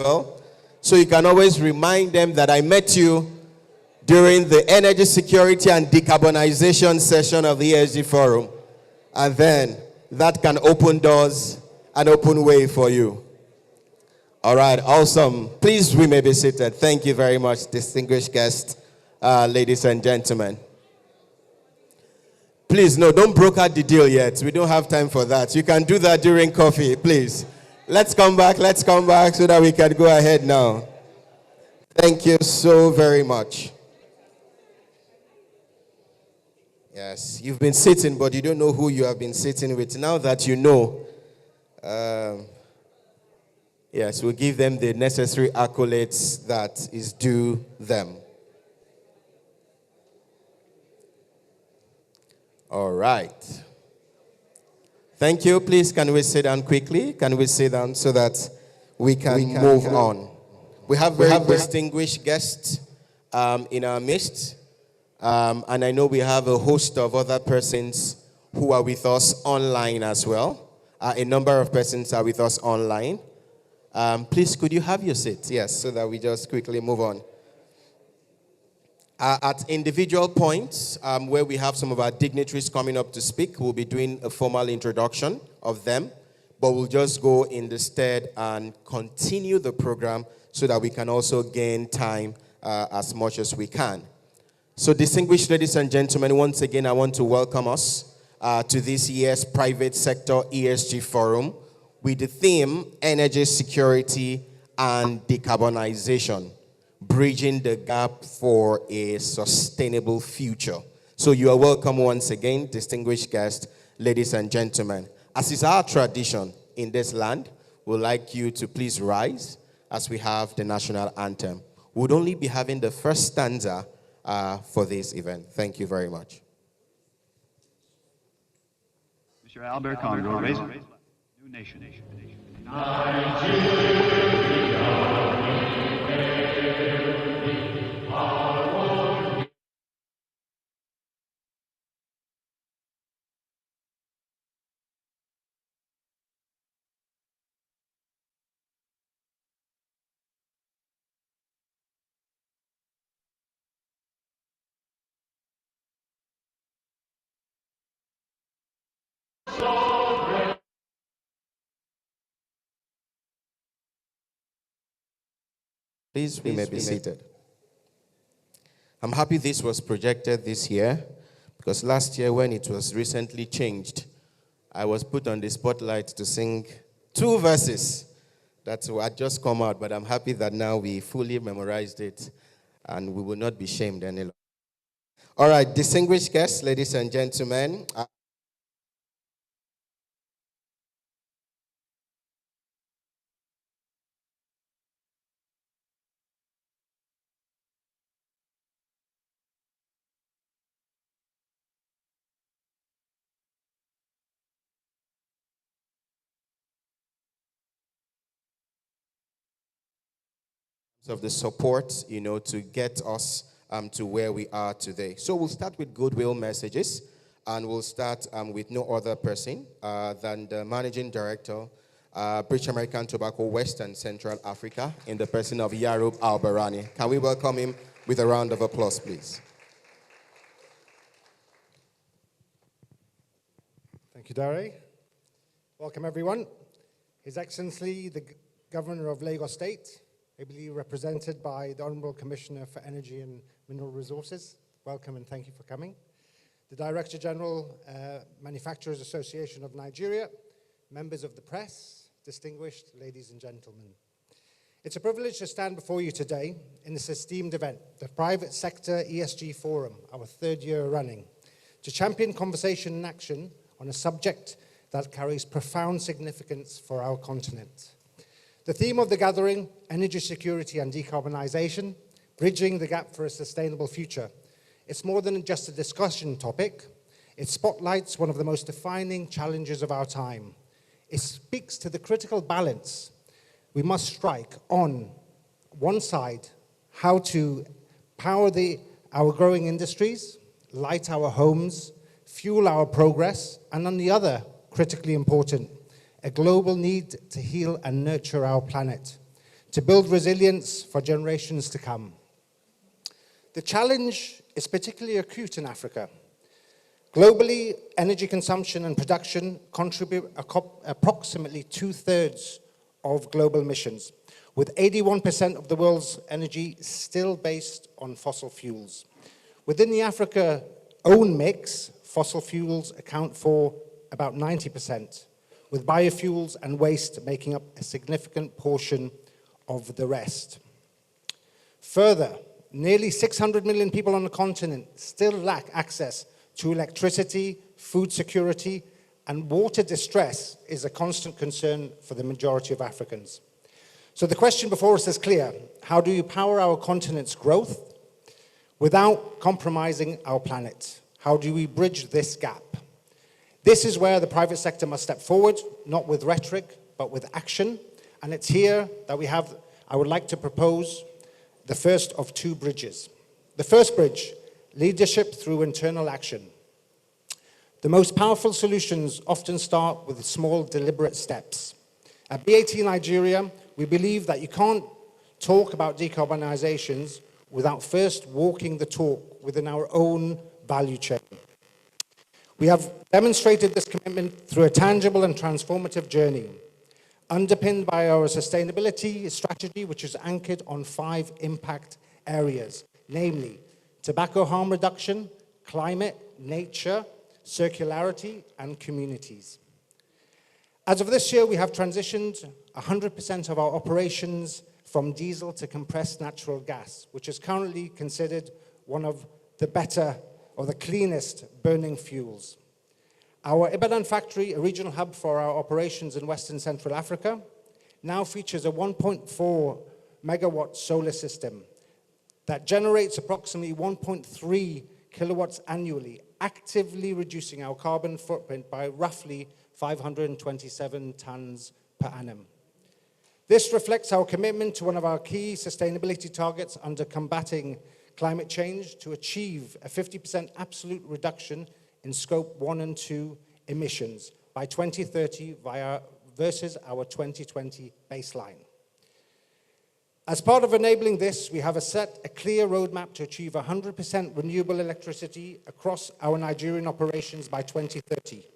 well. So you can always remind them that I met you during the Energy Security and Decarbonization session of the ESG Forum. And then that can open doors and open way for you. All right, awesome. Please, we may be seated. Thank you very much, distinguished guests, ladies and gentlemen. Please, no, don't broker the deal yet. We don't have time for that. You can do that during coffee, please. Let's come back so that we can go ahead now. Thank you so very much. Yes, you've been sitting, but you don't know who you have been sitting with. Now that you know, yes, we'll give them the necessary accolades that is due them. All right. Thank you. Please, can we sit down quickly? Can we sit down so that we can move on? We have very distinguished guests in our midst. And I know we have a host of other persons who are with us online as well. A number of persons are with us online. Please, could you have your seat? Yes, so that we just quickly move on. At individual points, where we have some of our dignitaries coming up to speak, we'll be doing a formal introduction of them, but we'll just go in the stead and continue the program so that we can also gain time as much as we can. So distinguished ladies and gentlemen, once again, I want to welcome us to this year's Private Sector ESG Forum with the theme Energy Security and Decarbonization, bridging the gap for a sustainable future. So you are welcome once again, distinguished guests, ladies and gentlemen. As is our tradition in this land, we'd like you to please rise as we have the national anthem. We'd only be having the first stanza for this event. Thank you very much. Mr. Albert Congo, raise new nation. Please, we may be seated. I'm happy this was projected this year, because last year when it was recently changed, I was put on the spotlight to sing 2 verses that had just come out, but I'm happy that now we fully memorized it and we will not be shamed any longer. All right, distinguished guests, ladies and gentlemen. Of the support, to get us to where we are today. So we'll start with goodwill messages, and we'll start with no other person than the Managing Director, British American Tobacco West and Central Africa, in the person of Yaroub Albarani. Can we welcome him with a round of applause, please? Thank you, Dare. Welcome, everyone. His Excellency, the Governor of Lagos State, ably represented by the Honourable Commissioner for Energy and Mineral Resources. Welcome and thank you for coming. The Director General, Manufacturers Association of Nigeria, members of the press, distinguished ladies and gentlemen. It's a privilege to stand before you today in this esteemed event, the Private Sector ESG Forum, our 3rd year running, to champion conversation and action on a subject that carries profound significance for our continent. The theme of the gathering, Energy Security and Decarbonization, bridging the gap for a sustainable future. It's more than just a discussion topic. It spotlights one of the most defining challenges of our time. It speaks to the critical balance we must strike on one side, how to power our growing industries, light our homes, fuel our progress, and on the other, critically important, a global need to heal and nurture our planet, to build resilience for generations to come. The challenge is particularly acute in Africa. Globally, energy consumption and production contribute approximately 2/3 of global emissions, with 81% of the world's energy still based on fossil fuels. Within the Africa own mix, fossil fuels account for about 90%, with biofuels and waste making up a significant portion of the rest. Further, nearly 600 million people on the continent still lack access to electricity, food security, and water distress is a constant concern for the majority of Africans. So the question before us is clear. How do you power our continent's growth without compromising our planet? How do we bridge this gap? This is where the private sector must step forward, not with rhetoric, but with action. And it's here that I would like to propose the first of two bridges. The first bridge, leadership through internal action. The most powerful solutions often start with small, deliberate steps. At BAT Nigeria, we believe that you can't talk about decarbonizations without first walking the talk within our own value chain. We have demonstrated this commitment through a tangible and transformative journey, underpinned by our sustainability strategy, which is anchored on 5 impact areas, namely tobacco harm reduction, climate, nature, circularity, and communities. As of this year, we have transitioned 100% of our operations from diesel to compressed natural gas, which is currently considered one of the better or the cleanest burning fuels. Our Ibadan factory, a regional hub for our operations in Western Central Africa, now features a 1.4 megawatt solar system that generates approximately 1.3 kilowatts annually, actively reducing our carbon footprint by roughly 527 tons per annum. This reflects our commitment to one of our key sustainability targets under combating climate change to achieve a 50% absolute reduction in scope 1 and 2 emissions by 2030 versus our 2020 baseline. As part of enabling this, we have set a clear roadmap to achieve 100% renewable electricity across our Nigerian operations by 2030.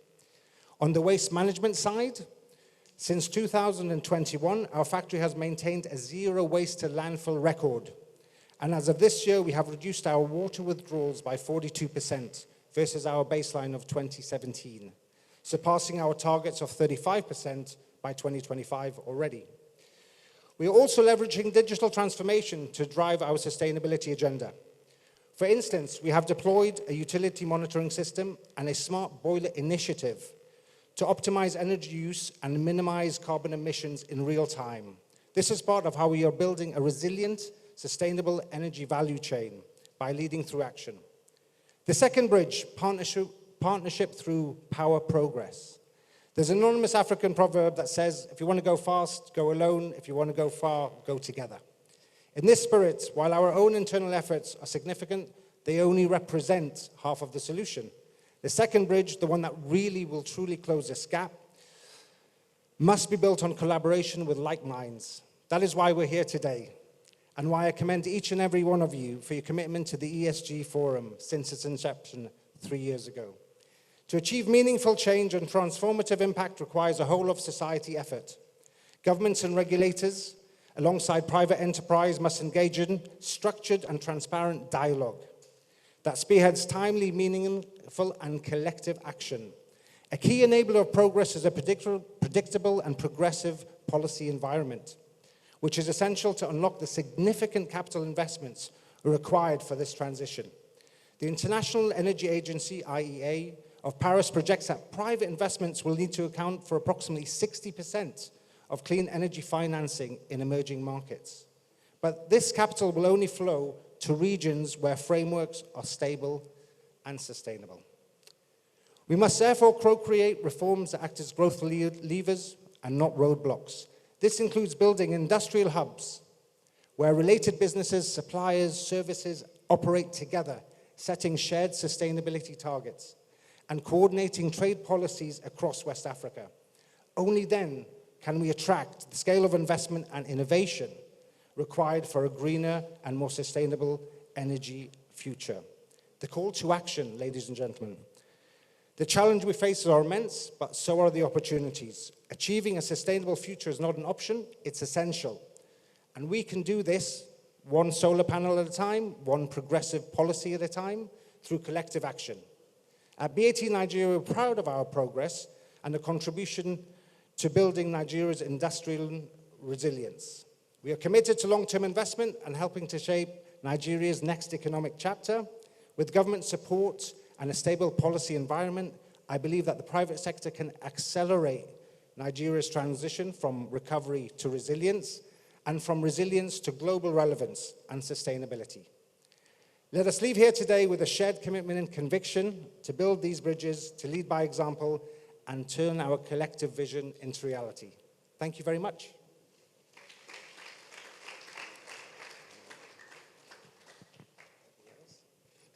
On the waste management side, since 2021, our factory has maintained a zero waste to landfill record. And as of this year, we have reduced our water withdrawals by 42% versus our baseline of 2017, surpassing our targets of 35% by 2025 already. We are also leveraging digital transformation to drive our sustainability agenda. For instance, we have deployed a utility monitoring system and a smart boiler initiative to optimize energy use and minimize carbon emissions in real time. This is part of how we are building a resilient, sustainable energy value chain by leading through action. The second bridge, partnership through power progress. There's an anonymous African proverb that says, if you want to go fast, go alone. If you want to go far, go together. In this spirit, while our own internal efforts are significant, they only represent half of the solution. The second bridge, the one that really will truly close this gap, must be built on collaboration with like minds. That is why we're here today, and why I commend each and every one of you for your commitment to the ESG Forum since its inception 3 years ago. To achieve meaningful change and transformative impact requires a whole-of-society effort. Governments and regulators, alongside private enterprise, must engage in structured and transparent dialogue that spearheads timely, meaningful, and collective action. A key enabler of progress is a predictable and progressive policy environment, which is essential to unlock the significant capital investments required for this transition. The International Energy Agency, IEA, of Paris projects that private investments will need to account for approximately 60% of clean energy financing in emerging markets. But this capital will only flow to regions where frameworks are stable and sustainable. We must therefore co-create reforms that act as growth levers and not roadblocks. This includes building industrial hubs where related businesses, suppliers, services operate together, setting shared sustainability targets and coordinating trade policies across West Africa. Only then can we attract the scale of investment and innovation required for a greener and more sustainable energy future. The call to action, ladies and gentlemen. The challenge we face are immense, but so are the opportunities. Achieving a sustainable future is not an option, it's essential. And we can do this one solar panel at a time, one progressive policy at a time, through collective action. At BAT Nigeria, we're proud of our progress and the contribution to building Nigeria's industrial resilience. We are committed to long-term investment and helping to shape Nigeria's next economic chapter. With government support and a stable policy environment, I believe that the private sector can accelerate Nigeria's transition from recovery to resilience and from resilience to global relevance and sustainability. Let us leave here today with a shared commitment and conviction to build these bridges, to lead by example, and turn our collective vision into reality. Thank you very much.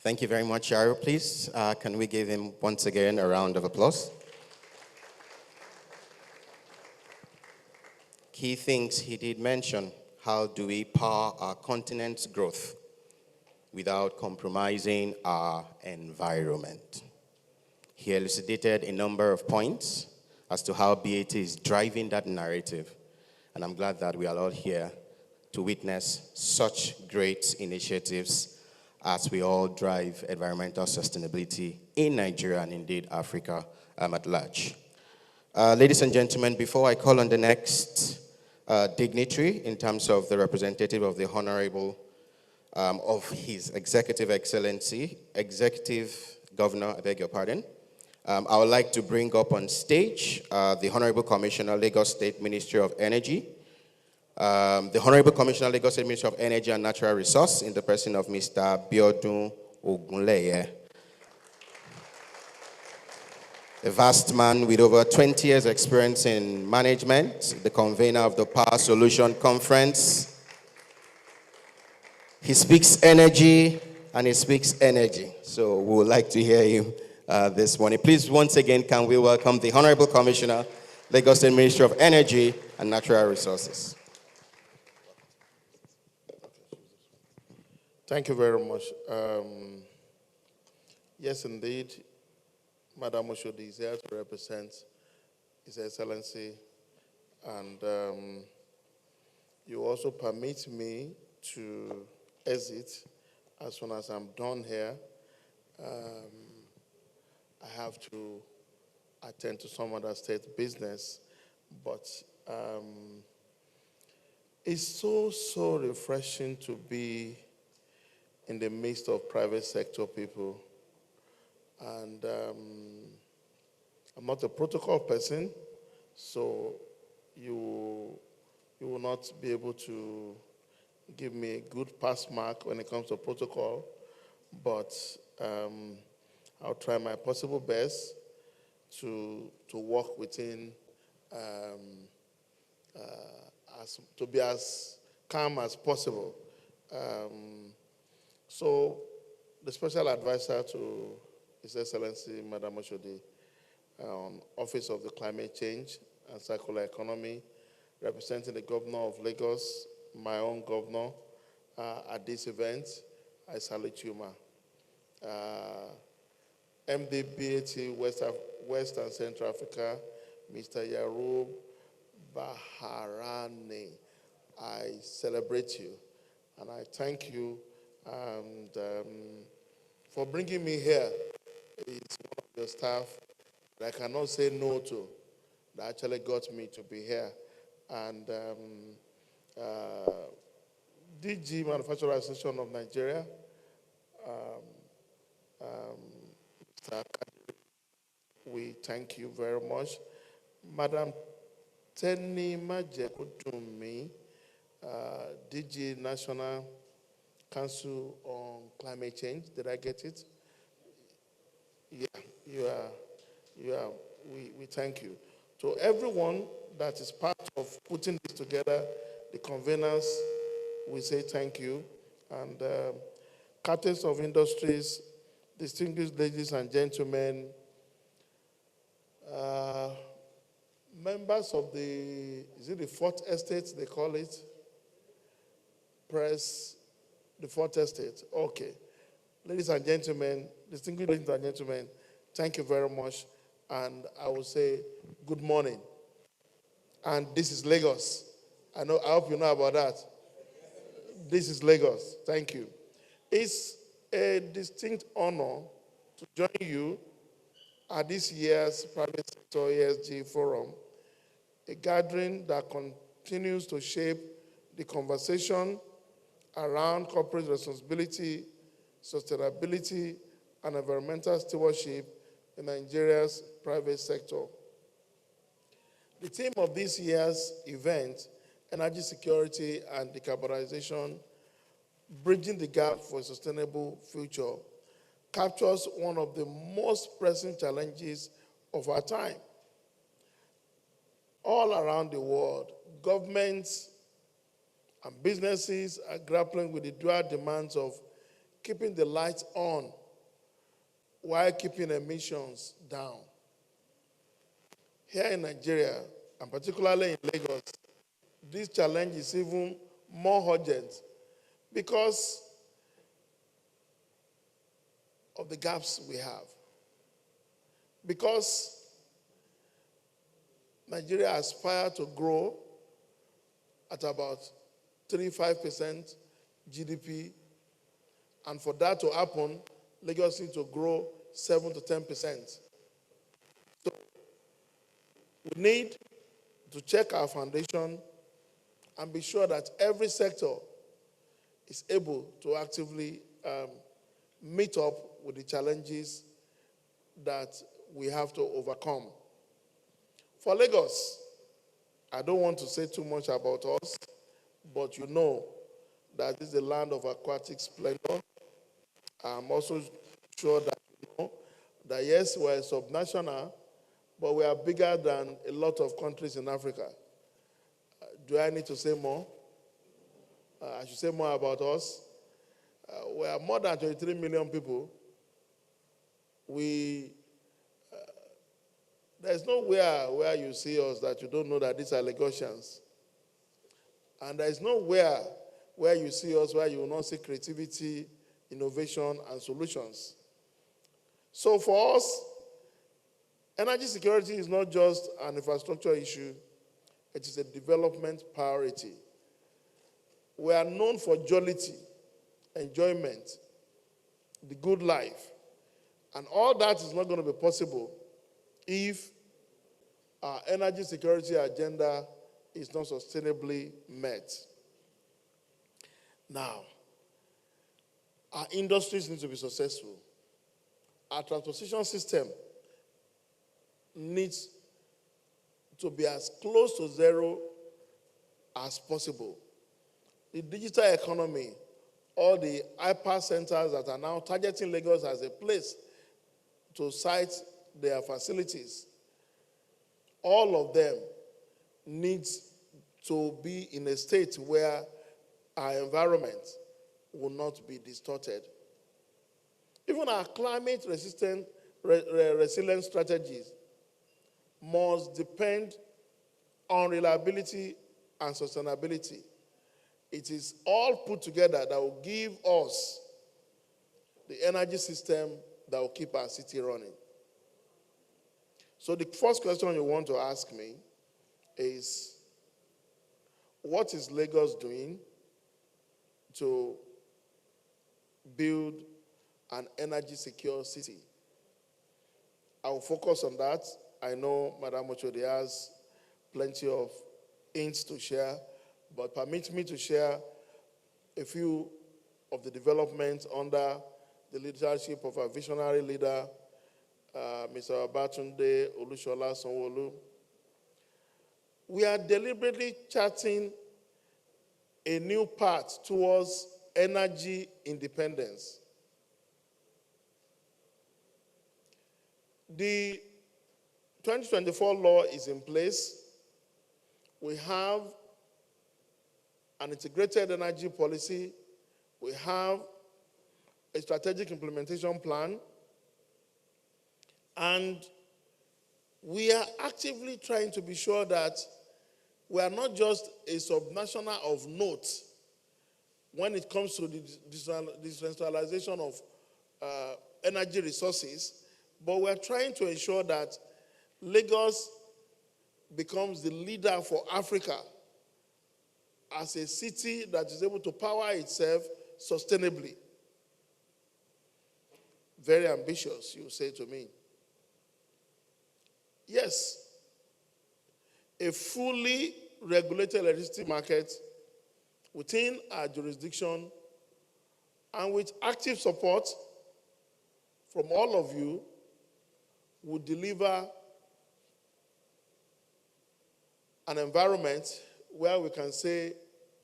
Thank you very much, Yaro. Please, can we give him once again a round of applause? Key things he did mention: how do we power our continent's growth without compromising our environment? He elucidated a number of points as to how BAT is driving that narrative. And I'm glad that we are all here to witness such great initiatives as we all drive environmental sustainability in Nigeria and indeed Africa at large. Ladies and gentlemen, before I call on the next dignitary in terms of the representative of the Honorable of His Executive Excellency, Executive Governor, I beg your pardon, I would like to bring up on stage the Honorable Commissioner, Lagos State Ministry of Energy, the Honorable Commissioner, Lagos State Ministry of Energy and Natural Resource, in the person of Mr. Biodun Ogunleye. A vast man with over 20 years' experience in management, the convener of the Power Solution Conference. He speaks energy and he speaks energy. So we would like to hear him this morning. Please, once again, can we welcome the Honorable Commissioner, Lagos State Ministry of Energy and Natural Resources. Thank you very much. Yes, indeed, Madam Oshodi is here to represent His Excellency, and you also permit me to exit as soon as I'm done here. I have to attend to some other state business, but it's so refreshing to be in the midst of private sector people. And I'm not a protocol person, so you will not be able to give me a good pass mark when it comes to protocol, but I'll try my possible best to work within, to be as calm as possible. So the special advisor to His Excellency, Madam Oshodi, Office of the Climate Change and Circular Economy, representing the Governor of Lagos, my own governor, at this event, I salute you, ma. MD BAT West and Central Africa, Mr. Yarub Baharani, I celebrate you, and I thank you for bringing me here. It's one of your staff that I cannot say no to, that actually got me to be here. And DG Manufacturer Association of Nigeria, we thank you very much. Madam Tenny Majekudumi, DG National Council on Climate Change. Did I get it? Yeah, we thank you. To everyone that is part of putting this together, the conveners, we say thank you. And captains of industries, distinguished ladies and gentlemen, members of the, is it the fourth estate they call it? press the fourth estate. Okay. Ladies and gentlemen, distinguished ladies and gentlemen, thank you very much. And I will say good morning. And this is Lagos. I hope you know about that. This is Lagos. Thank you. It's a distinct honor to join you at this year's Private Sector ESG Forum, a gathering that continues to shape the conversation around corporate responsibility, sustainability, and environmental stewardship in Nigeria's private sector. The theme of this year's event, Energy Security and Decarbonization, Bridging the Gap for a Sustainable Future, captures one of the most pressing challenges of our time. All around the world, governments and businesses are grappling with the dual demands of keeping the lights on while keeping emissions down. Here in Nigeria, and particularly in Lagos, this challenge is even more urgent because of the gaps we have. Because Nigeria aspires to grow at about 35% GDP, and for that to happen, Lagos needs to grow 7 to 10%. So we need to check our foundation and be sure that every sector is able to actively meet up with the challenges that we have to overcome. For Lagos, I don't want to say too much about us, but you know that this is the land of aquatic splendor. I'm also sure that you know that yes, we're subnational, but we are bigger than a lot of countries in Africa. Do I need to say more? I should say more about us. We are more than 23 million people. There's nowhere where you see us that you don't know that these are Lagosians. And there's nowhere where you see us where you will not see creativity, innovation, and solutions. So for us, energy security is not just an infrastructure issue, it is a development priority. We are known for jollity, enjoyment, the good life. And all that is not going to be possible if our energy security agenda is not sustainably met. Now, our industries need to be successful. Our transportation system needs to be as close to zero as possible. The digital economy, all the hyper centers that are now targeting Lagos as a place to site their facilities, all of them need to be in a state where our environment will not be distorted. Even our climate-resistant resilient strategies must depend on reliability and sustainability. It is all put together that will give us the energy system that will keep our city running. So the first question you want to ask me is, what is Lagos doing to build an energy secure city? I will focus on that. I know Madam Ochode has plenty of hints to share, but permit me to share a few of the developments under the leadership of our visionary leader, Mr. Babatunde Olusola Sanwo-Olu. We are deliberately charting a new path towards energy independence. The 2024 law is in place. We have an integrated energy policy. We have a strategic implementation plan. And we are actively trying to be sure that we are not just a subnational of note, when it comes to the decentralization of energy resources, but we're trying to ensure that Lagos becomes the leader for Africa as a city that is able to power itself sustainably. Very ambitious, you say to me. Yes, a fully regulated electricity market within our jurisdiction and with active support from all of you would deliver an environment where we can say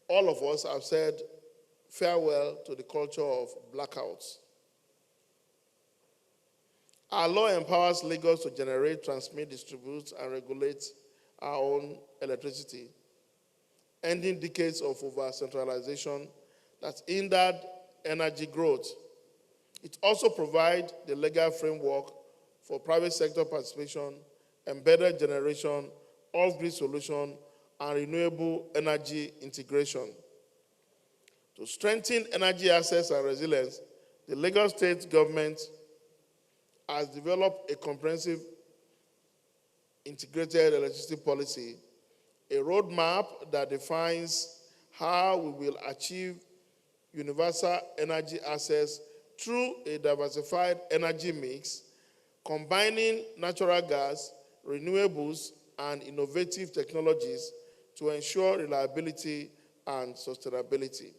all of us have said farewell to the culture of blackouts. Our law empowers Lagos to generate, transmit, distribute, and regulate our own electricity, ending decades of over-centralization that hindered energy growth. It also provides the legal framework for private sector participation, embedded generation, off-grid solution, and renewable energy integration. To strengthen energy access and resilience, the Lagos State government has developed a comprehensive integrated electricity policy, a roadmap that defines how we will achieve universal energy access through a diversified energy mix, combining natural gas, renewables, and innovative technologies to ensure reliability and sustainability.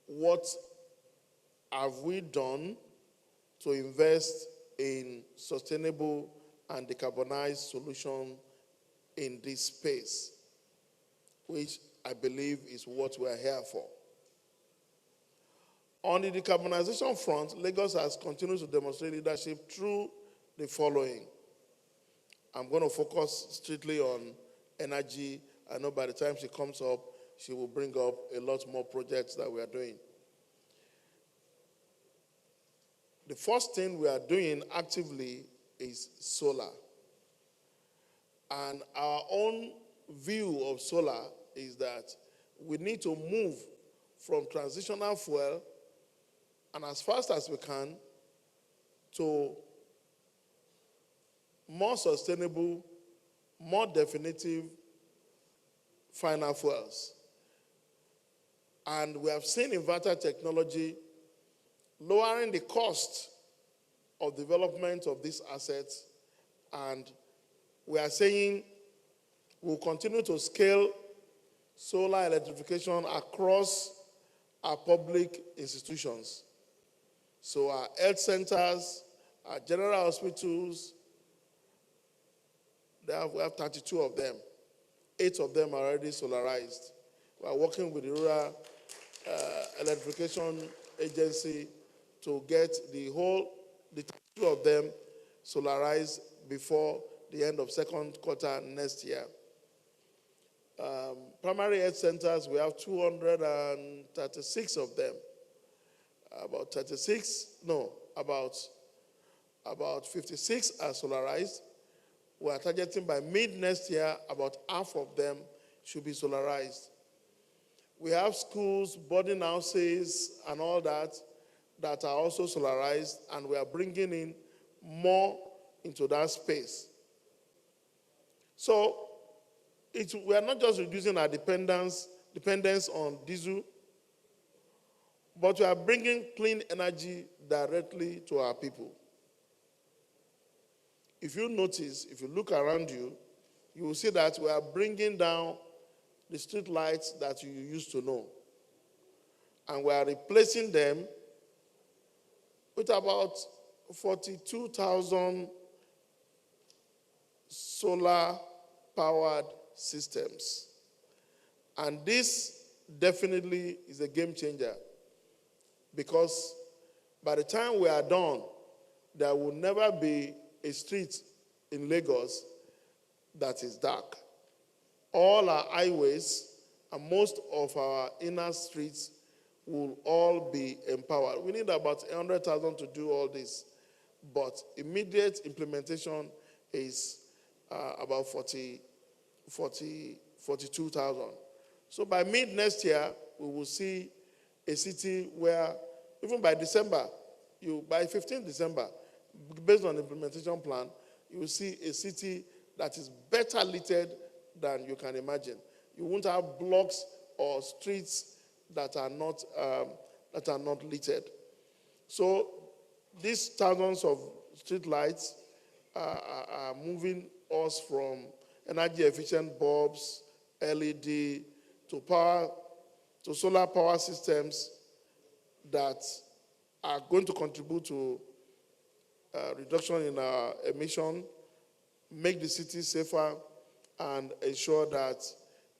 What have we done to invest in sustainable and decarbonized solutions in this space, which I believe is what we're here for? On the decarbonization front, Lagos has continued to demonstrate leadership through the following. I'm going to focus strictly on energy. I know by the time she comes up, she will bring up a lot more projects that we are doing. The first thing we are doing actively is solar. And our own view of solar is that we need to move from transitional fuel and as fast as we can to more sustainable, more definitive final fuels. And we have seen inverter technology lowering the cost of development of these assets, and we are saying we'll continue to scale solar electrification across our public institutions. So our health centers, our general hospitals, we have 32 of them. 8 of them are already solarized. We are working with the Rural Electrification Agency to get the 2 of them solarized before the end of second quarter next year. Primary health centers, we have 236 of them. About 56 are solarized. We are targeting by mid next year, about half of them should be solarized. We have schools, boarding houses, and all that are also solarized, and we are bringing in more into that space. So we are not just reducing our dependence on diesel, but we are bringing clean energy directly to our people. If you notice, if you look around you, you will see that we are bringing down the street lights that you used to know. And we are replacing them with about 42,000 solar-powered systems. And this definitely is a game changer, because by the time we are done, there will never be a street in Lagos that is dark. All our highways and most of our inner streets will all be empowered. We need about 100,000 to do all this, but immediate implementation is about 42,000. So by mid next year, we will see a city where, even by December, by 15th December, based on the implementation plan, you will see a city that is better lighted than you can imagine. You won't have blocks or streets that are not lighted. So these thousands of street lights are moving us from energy efficient bulbs, LED, to solar power systems that are going to contribute to reduction in our emission, make the city safer, and ensure that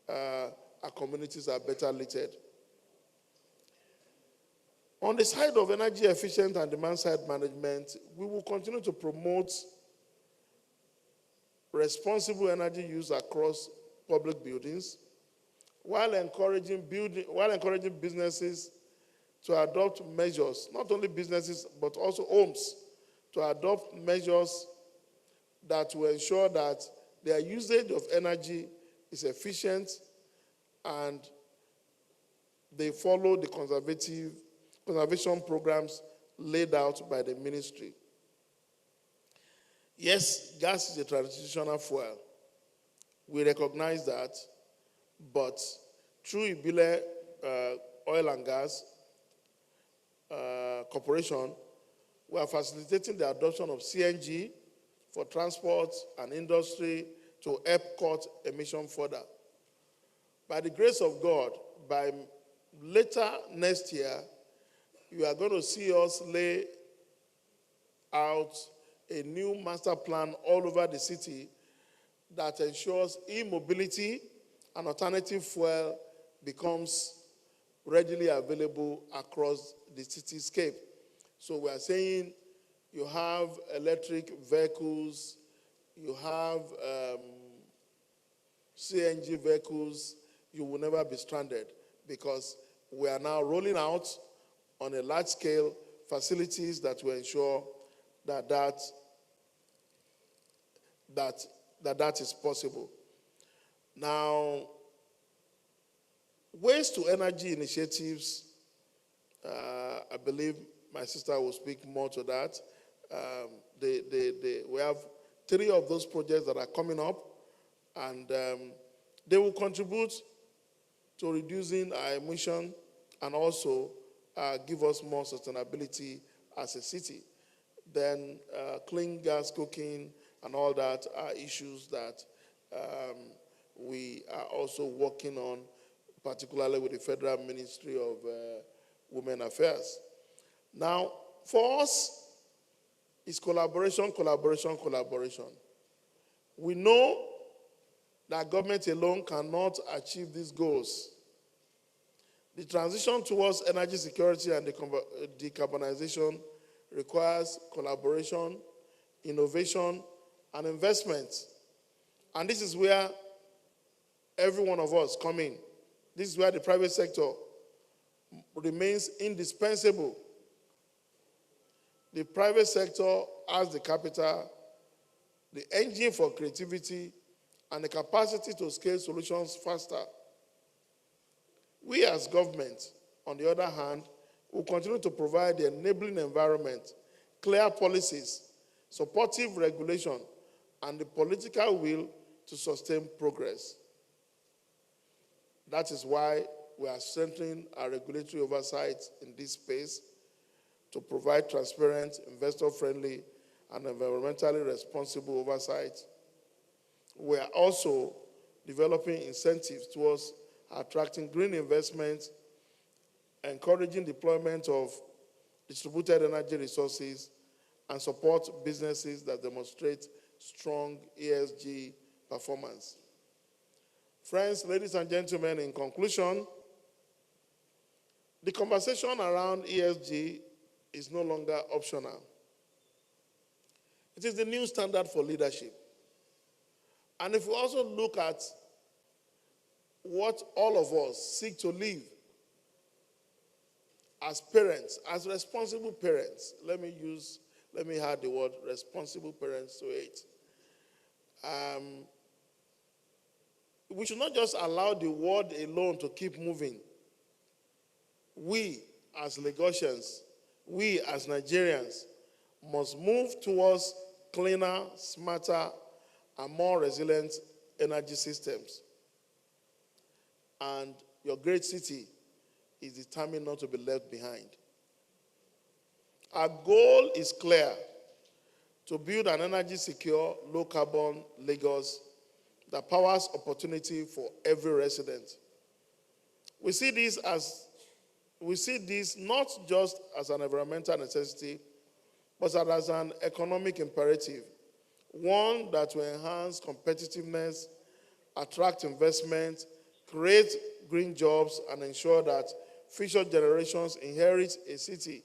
our communities are better lighted. On the side of energy efficient and demand side management, we will continue to promote responsible energy use across public buildings, while encouraging businesses to adopt measures, not only businesses, but also homes, to adopt measures that will ensure that their usage of energy is efficient and they follow the conservation programs laid out by the ministry. Yes, gas is a transitional fuel. We recognize that, but through Ibile Oil and Gas Corporation, we are facilitating the adoption of CNG for transport and industry to help cut emission further. By the grace of God, by later next year, you are going to see us lay out a new master plan all over the city that ensures e-mobility and alternative fuel becomes readily available across the cityscape. So we are saying you have electric vehicles, you have CNG vehicles, you will never be stranded, because we are now rolling out on a large scale facilities that will ensure that is possible. Now, waste to energy initiatives, I believe my sister will speak more to that. We have 3 of those projects that are coming up, and they will contribute to reducing our emission and also give us more sustainability as a city. Then clean gas cooking and all that are issues that we are also working on, particularly with the Federal Ministry of Women Affairs. Now, for us, it's collaboration, collaboration, collaboration. We know that government alone cannot achieve these goals. The transition towards energy security and decarbonization requires collaboration, innovation, and investment. And this is where every one of us come in. This is where the private sector remains indispensable. The private sector has the capital, the engine for creativity, and the capacity to scale solutions faster. We as government, on the other hand, will continue to provide the enabling environment, clear policies, supportive regulation, and the political will to sustain progress. That is why we are strengthening our regulatory oversight in this space to provide transparent, investor-friendly, and environmentally responsible oversight. We are also developing incentives towards attracting green investments, encouraging deployment of distributed energy resources, and support businesses that demonstrate strong ESG performance. Friends, ladies and gentlemen, in conclusion, the conversation around ESG is no longer optional. It is the new standard for leadership. And if we also look at what all of us seek to live as parents, as responsible parents, let me add the word responsible parents to it. we should not just allow the world alone to keep moving. We, as Lagosians, we, as Nigerians, must move towards cleaner, smarter, and more resilient energy systems. And your great city is determined not to be left behind. Our goal is clear: to build an energy-secure, low-carbon Lagos that powers opportunity for every resident. We see this not just as an environmental necessity, but as an economic imperative, one that will enhance competitiveness, attract investment, create green jobs, and ensure that future generations inherit a city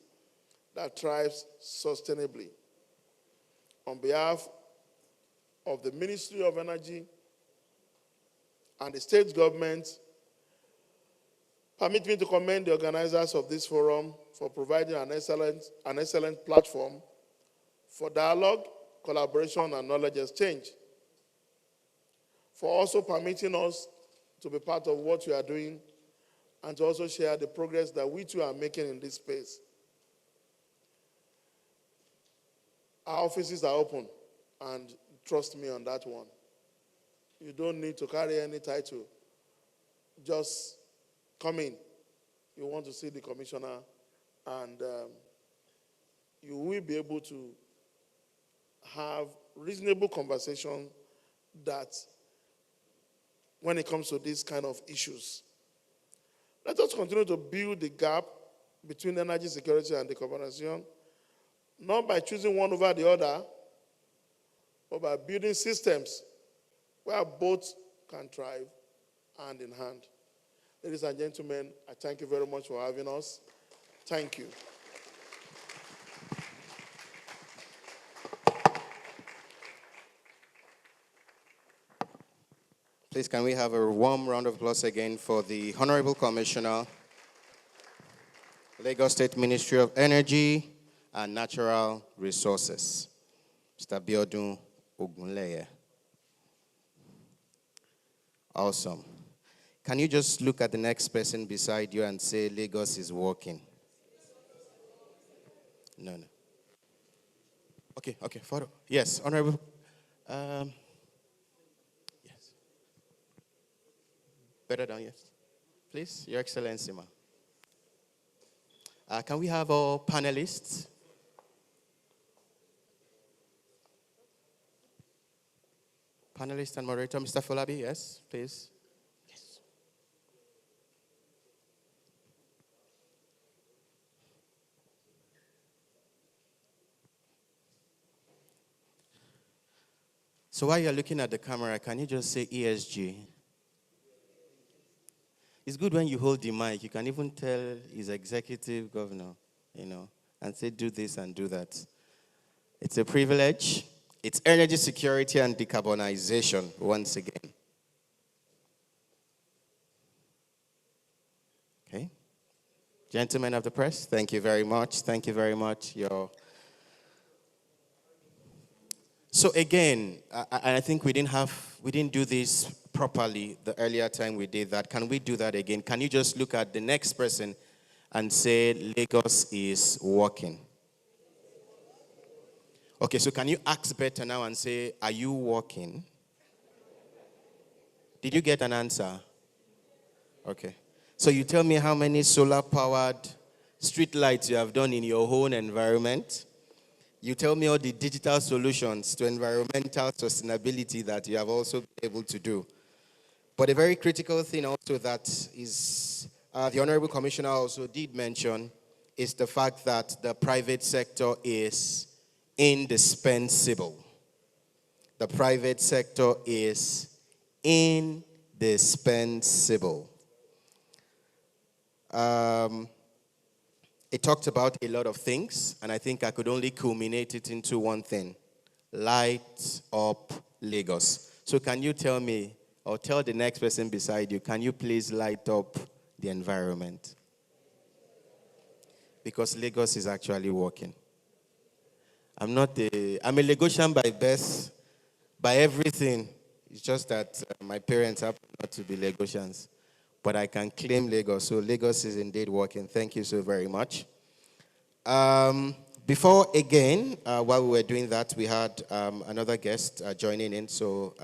that thrives sustainably. On behalf of the Ministry of Energy and the state government, permit me to commend the organizers of this forum for providing an excellent platform for dialogue, collaboration, and knowledge exchange, for also permitting us to be part of what you are doing and to also share the progress that we too are making in this space. Our offices are open, and trust me on that one. You don't need to carry any title. Just come in. You want to see the commissioner, and you will be able to have reasonable conversation that when it comes to these kind of issues. Let us continue to build the gap between energy security and decarbonization, not by choosing one over the other, but by building systems where both can thrive hand in hand. Ladies and gentlemen, I thank you very much for having us. Thank you. Please, can we have a warm round of applause again for the Honorable Commissioner, Lagos State Ministry of Energy and Natural Resources, Mr. Biodun Ogunleye. Awesome. Can you just look at the next person beside you and say, Lagos is working? No. Okay, photo. Yes, Honorable. Yes. Better down, yes. Please, Your Excellency, ma'am. Can we have our panelists? Panelist and moderator, Mr. Folabi, yes, please. Yes. So while you're looking at the camera, can you just say ESG? It's good when you hold the mic. You can even tell his executive governor, and say, do this and do that. It's a privilege. It's energy security and decarbonization, once again. Okay. Gentlemen of the press, thank you very much. Thank you very much. So again, I think we didn't do this properly the earlier time we did that. Can we do that again? Can you just look at the next person and say, Lagos is working? Okay, so can you ask better now and say, are you working? Did you get an answer? Okay. So you tell me how many solar-powered street lights you have done in your own environment. You tell me all the digital solutions to environmental sustainability that you have also been able to do. But a very critical thing also that is, the Honorable Commissioner also did mention, is the fact that the private sector is indispensable. The private sector is indispensable. It talked about a lot of things, and I think I could only culminate it into one thing: light up Lagos. So can you tell me, or tell the next person beside you, can you please light up the environment? Because Lagos is actually working. I'm a Lagosian by birth, by everything. It's just that my parents happen not to be Lagosians, but I can claim Lagos. So Lagos is indeed working. Thank you so very much. Before again, while we were doing that, we had another guest joining in. So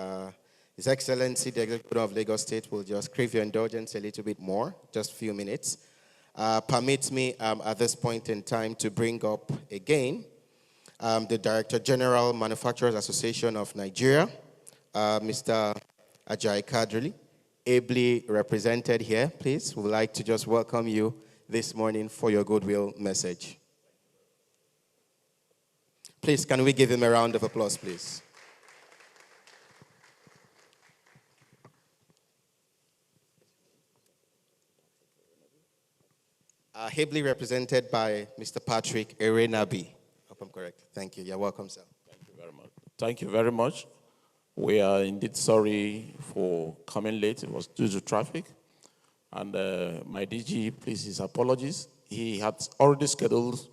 His Excellency, the Executive of Lagos State, will just crave your indulgence a little bit more, just a few minutes. Permit me at this point in time to bring up again the Director General, Manufacturers Association of Nigeria, Mr. Ajayi Kadri, ably represented here. Please, we would like to just welcome you this morning for your goodwill message. Please, can we give him a round of applause, please? Ably represented by Mr. Patrick Erenabi. Hope I'm correct. Thank you. You're welcome, sir. Thank you very much. Thank you very much. We are indeed sorry for coming late. It was due to traffic. And my DG, please, his apologies. He had already scheduled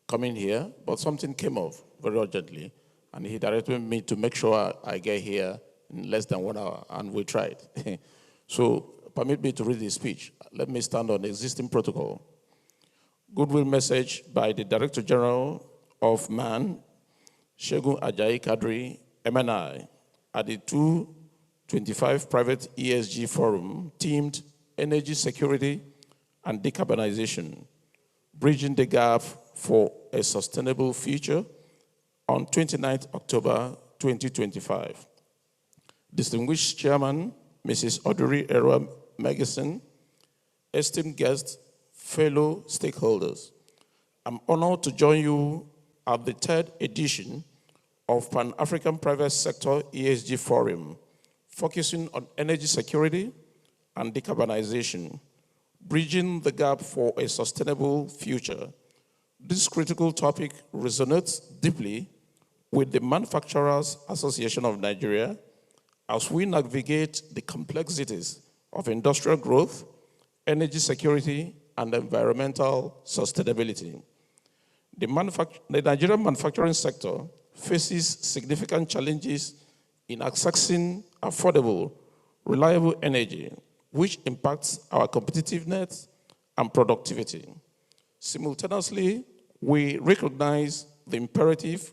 coming here, but something came off very urgently. And he directed me to make sure I get here in less than 1 hour, and we tried. So permit me to read his speech. Let me stand on the existing protocol. Goodwill message by the Director General of MAN, Segun Ajayi Kadri, MNI, at the 2025 Private ESG Forum, themed Energy Security and Decarbonization, Bridging the Gap for a Sustainable Future, on 29th October 2025. Distinguished Chairman, Mrs. Audrey Era Megison, esteemed guests, fellow stakeholders, I'm honored to join you at the third edition of Pan-African Private Sector ESG Forum, focusing on energy security and decarbonization, bridging the gap for a sustainable future. This critical topic resonates deeply with the Manufacturers Association of Nigeria as we navigate the complexities of industrial growth, energy security, and environmental sustainability. The Nigerian manufacturing sector faces significant challenges in accessing affordable, reliable energy, which impacts our competitiveness and productivity. Simultaneously, we recognize the imperative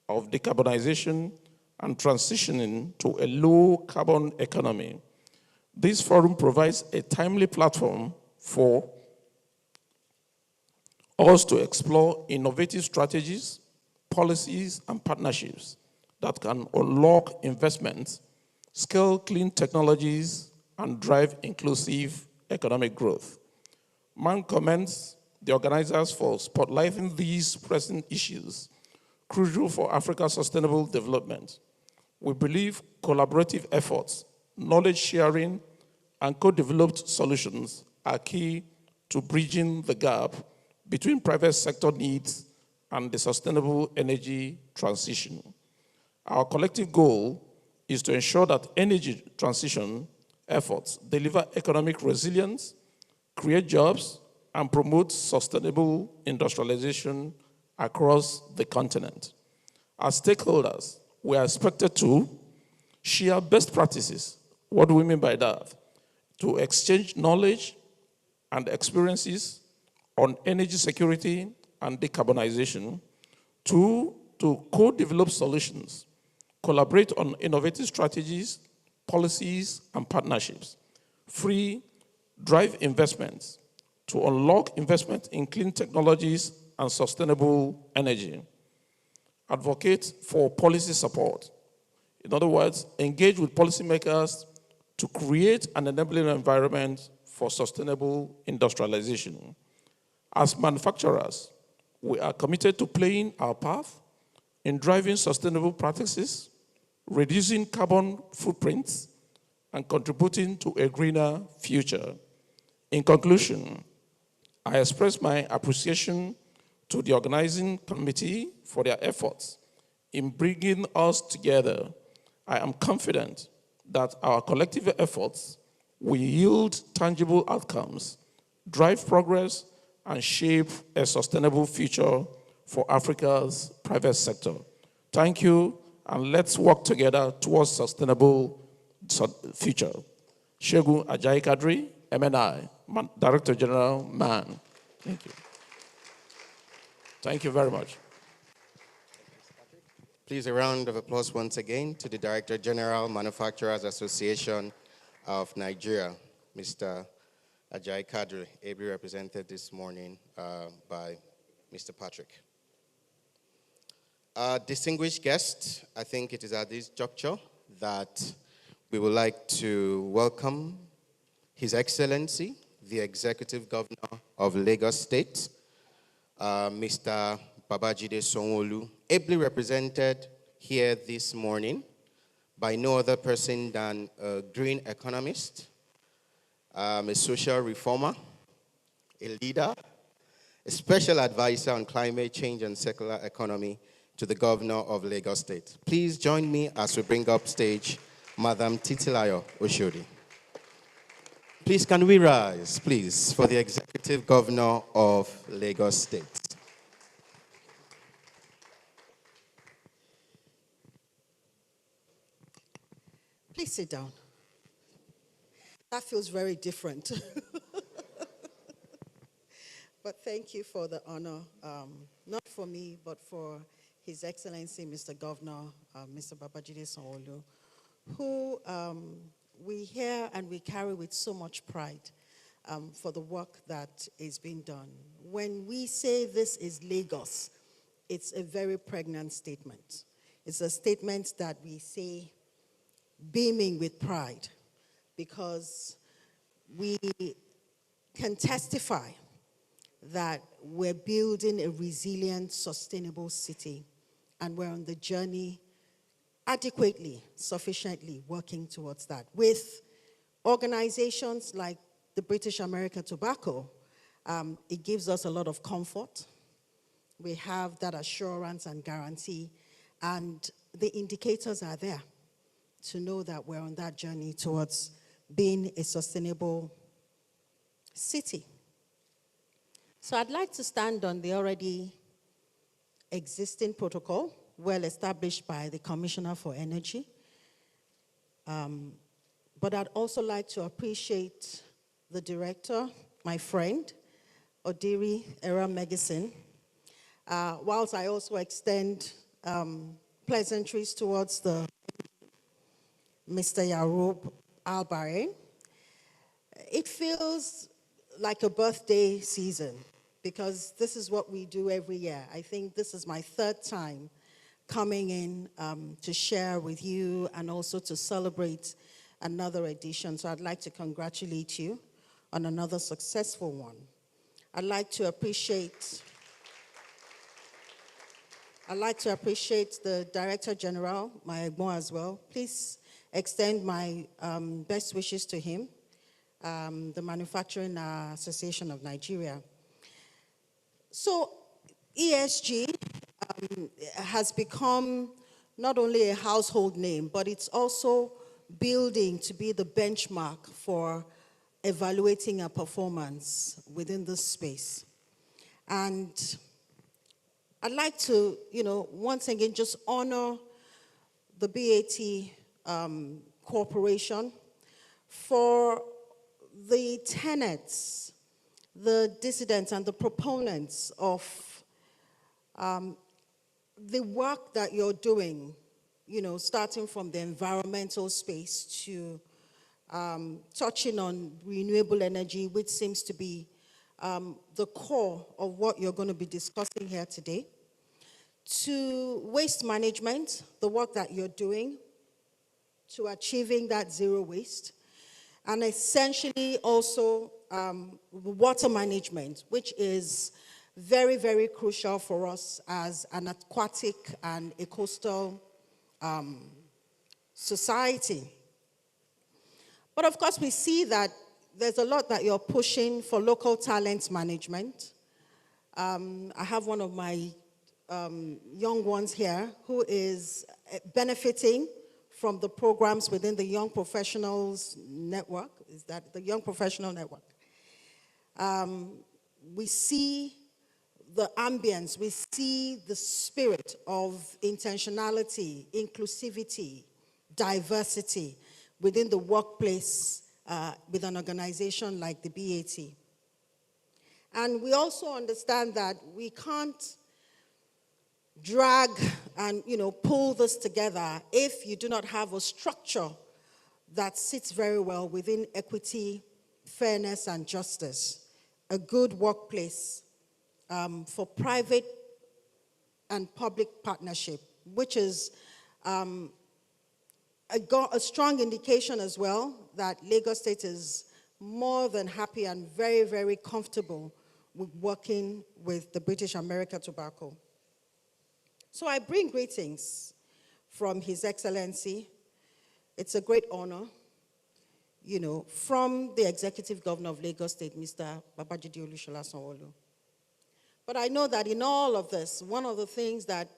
of decarbonization and transitioning to a low-carbon economy. This forum provides a timely platform for us to explore innovative strategies, policies, and partnerships that can unlock investments, scale clean technologies, and drive inclusive economic growth. MAN commends the organizers for spotlighting these pressing issues, crucial for Africa's sustainable development. We believe collaborative efforts, knowledge sharing, and co-developed solutions are key to bridging the gap between private sector needs and the sustainable energy transition. Our collective goal is to ensure that energy transition efforts deliver economic resilience, create jobs, and promote sustainable industrialization across the continent. As stakeholders, we are expected to share best practices. What do we mean by that? To exchange knowledge and experiences on energy security and decarbonization. 2, to co-develop solutions, collaborate on innovative strategies, policies, and partnerships. 3, drive investments to unlock investment in clean technologies and sustainable energy. Advocate for policy support. In other words, engage with policymakers to create an enabling environment for sustainable industrialization. As manufacturers, we are committed to playing our part in driving sustainable practices, reducing carbon footprints, and contributing to a greener future. In conclusion, I express my appreciation to the organizing committee for their efforts in bringing us together. I am confident that our collective efforts will yield tangible outcomes, drive progress, and shape a sustainable future for Africa's private sector. Thank you, and let's work together towards sustainable future. Segun Ajayi Kadri, MNI, Director General, MAN. Thank you. Thank you very much. Please, a round of applause once again to the Director General, Manufacturers Association of Nigeria, Mr. Ajayi Kadri, ably represented this morning by Mr. Patrick. Distinguished guests, I think it is at this juncture that we would like to welcome His Excellency, the Executive Governor of Lagos State, Mr. Babajide Sanwo-Olu, ably represented here this morning by no other person than a green economist, a social reformer, a leader, a special advisor on climate change and circular economy to the Governor of Lagos State. Please join me as we bring up stage Madam Titilayo Oshodi. Please, can we rise, please, for the Executive Governor of Lagos State. Please sit down. That feels very different. But thank you for the honor, not for me, but for His Excellency, Mr. Governor, Mr. Babajide Sanwo-Olu, who we hear and we carry with so much pride for the work that is being done. When we say this is Lagos, it's a very pregnant statement. It's a statement that we say beaming with pride, because we can testify that we're building a resilient, sustainable city, and we're on the journey adequately, sufficiently working towards that. With organizations like the British American Tobacco, it gives us a lot of comfort. We have that assurance and guarantee, and the indicators are there to know that we're on that journey towards being a sustainable city. So I'd like to stand on the already existing protocol, well established by the Commissioner for Energy. But I'd also like to appreciate the director, my friend, Odiri Era Megasin, whilst I also extend pleasantries towards the Mr. Yaroub Al-Bahrain. It feels like a birthday season, because this is what we do every year. I think this is my third time coming in to share with you and also to celebrate another edition. So I'd like to congratulate you on another successful one. I'd like to appreciate the Director General, my Egbo as well. Please extend my best wishes to him, the Manufacturing Association of Nigeria. So ESG has become not only a household name, but it's also building to be the benchmark for evaluating our performance within this space. And I'd like to, once again, just honor the BAT Corporation for the tenets, the dissidents, and the proponents of the work that you're doing, starting from the environmental space to touching on renewable energy, which seems to be the core of what you're going to be discussing here today, to waste management, the work that you're doing, to achieving that zero waste, and essentially also water management, which is very, very crucial for us as an aquatic and a coastal society. But of course, we see that there's a lot that you're pushing for local talent management. I have one of my young ones here who is benefiting from the programs within the Young Professionals Network. Is that the Young Professional Network? We see the ambience, we see the spirit of intentionality, inclusivity, diversity within the workplace with an organization like the BAT. And we also understand that we can't drag and pull this together if you do not have a structure that sits very well within equity, fairness, and justice. A good workplace for private and public partnership, which is a strong indication as well that Lagos State is more than happy and very, very comfortable with working with the British American Tobacco. So I bring greetings from His Excellency. It's a great honor, from the Executive Governor of Lagos State, Mr. Babajide Olusola Sanwo-Olu. But I know that in all of this, one of the things that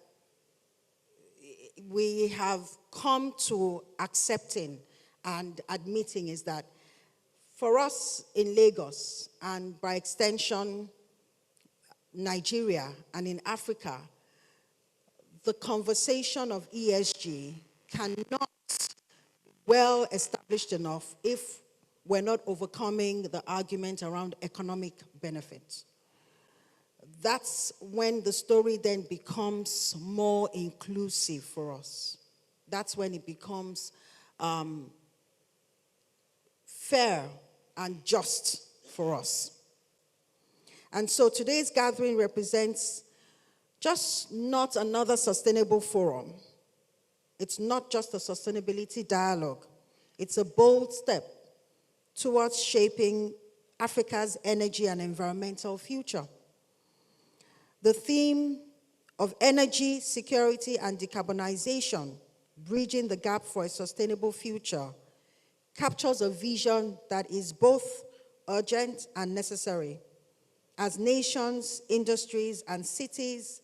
we have come to accepting and admitting is that for us in Lagos, and by extension, Nigeria, and in Africa, the conversation of ESG cannot well established enough if we're not overcoming the argument around economic benefits. That's when the story then becomes more inclusive for us. That's when it becomes fair and just for us. And so today's gathering represents just not another sustainable forum. It's not just a sustainability dialogue. It's a bold step towards shaping Africa's energy and environmental future. The theme of energy, security, and decarbonization, bridging the gap for a sustainable future, captures a vision that is both urgent and necessary as nations, industries, and cities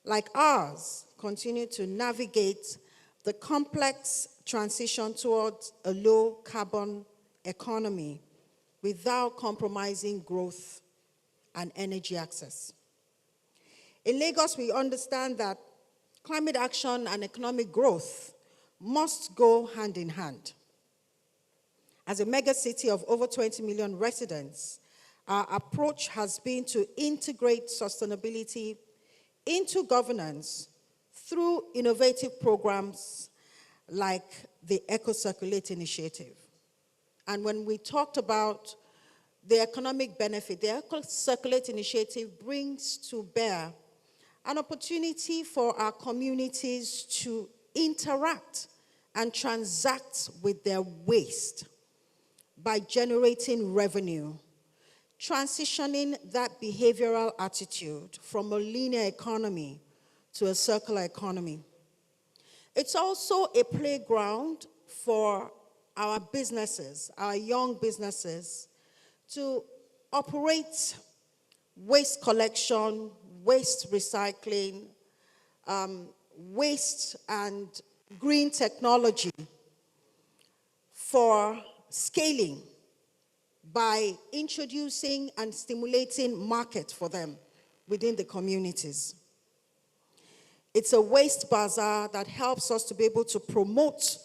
like ours continue to navigate the complex transition towards a low-carbon economy without compromising growth and energy access. In Lagos, we understand that climate action and economic growth must go hand in hand. As a megacity of over 20 million residents, our approach has been to integrate sustainability into governance through innovative programs like the Eco-Circulate initiative. And when we talked about the economic benefit, the Eco-Circulate initiative brings to bear an opportunity for our communities to interact and transact with their waste by generating revenue, transitioning that behavioral attitude from a linear economy to a circular economy. It's also a playground for our businesses, our young businesses, to operate waste collection, waste recycling, waste and green technology for scaling by introducing and stimulating market for them within the communities. It's a waste bazaar that helps us to be able to promote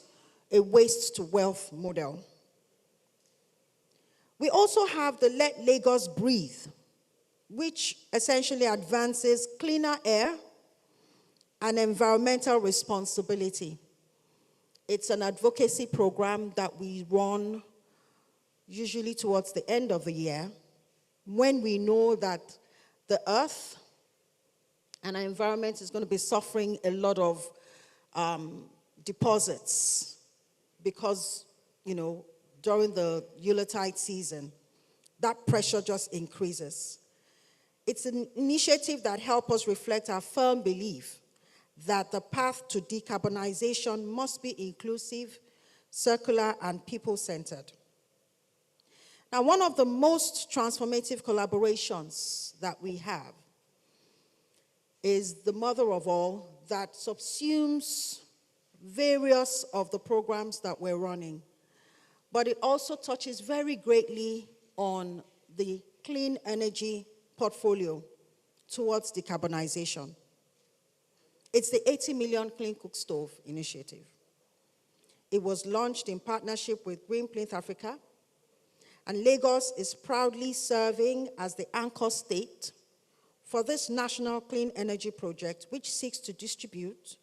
a waste to wealth model. We also have the Let Lagos Breathe, which essentially advances cleaner air and environmental responsibility. It's an advocacy program that we run usually towards the end of the year when we know that the earth and our environment is going to be suffering a lot of deposits because, during the Yuletide season, that pressure just increases. It's an initiative that helps us reflect our firm belief that the path to decarbonization must be inclusive, circular, and people-centered. Now, one of the most transformative collaborations that we have is the mother of all that subsumes various of the programs that we're running. But it also touches very greatly on the clean energy portfolio towards decarbonization. It's the 80 million clean cook stove initiative. It was launched in partnership with Green Plinth Africa, and Lagos is proudly serving as the anchor state for this national clean energy project, which seeks to distribute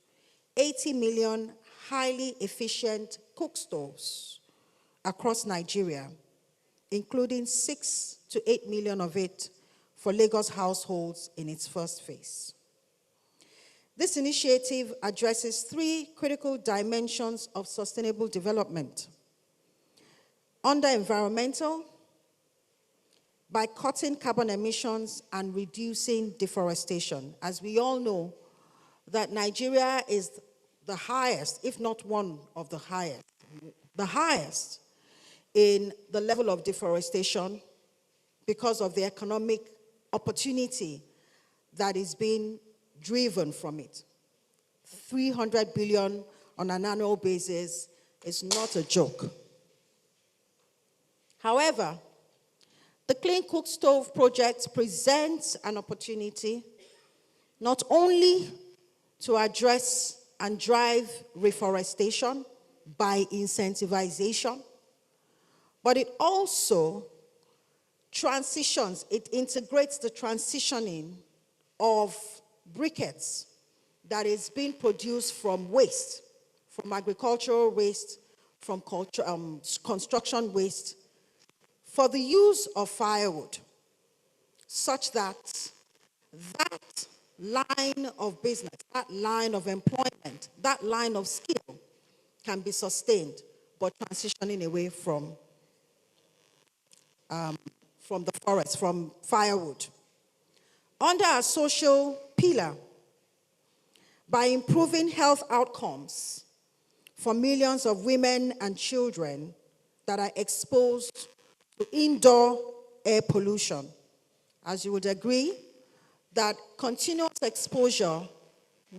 80 million highly efficient cook stoves across Nigeria, including 6 to 8 million of it for Lagos households in its first phase. This initiative addresses 3 critical dimensions of sustainable development. Under environmental, by cutting carbon emissions and reducing deforestation. As we all know, that Nigeria is the highest, if not one of the highest in the level of deforestation because of the economic opportunity that is being driven from it. 300 billion on an annual basis is not a joke. However, the Clean Cook Stove project presents an opportunity not only to address and drive reforestation by incentivization, but it also transitions, it integrates the transitioning of briquettes that is being produced from waste, from agricultural waste, from construction waste, for the use of firewood, such that that line of business, that line of employment, that line of skill can be sustained, but transitioning away from the forest, from firewood. Under our social pillar, by improving health outcomes for millions of women and children that are exposed to indoor air pollution. As you would agree, that continuous exposure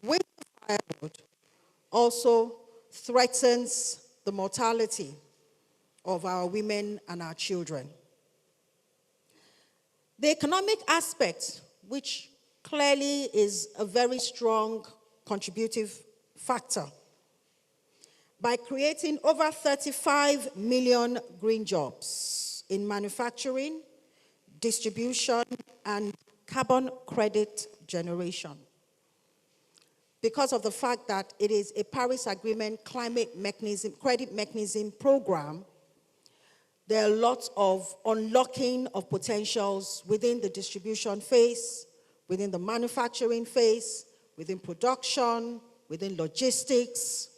with firewood also threatens the mortality of our women and our children. The economic aspect, which clearly is a very strong contributive factor, by creating over 35 million green jobs in manufacturing, distribution, and carbon credit generation. Because of the fact that it is a Paris Agreement climate mechanism, credit mechanism program, there are lots of unlocking of potentials within the distribution phase, within the manufacturing phase, within production, within logistics,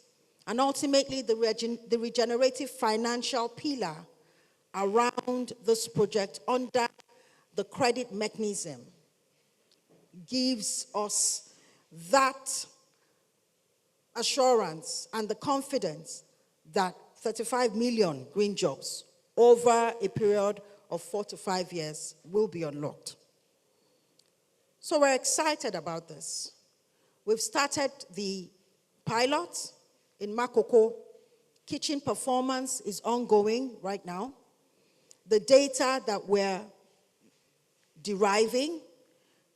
and ultimately the regenerative financial pillar around this project under the credit mechanism gives us that assurance and the confidence that 35 million green jobs over a period of 4 to 5 years will be unlocked. So we're excited about this. We've started the pilot in Makoko. Kitchen performance is ongoing right now. The data that we're deriving,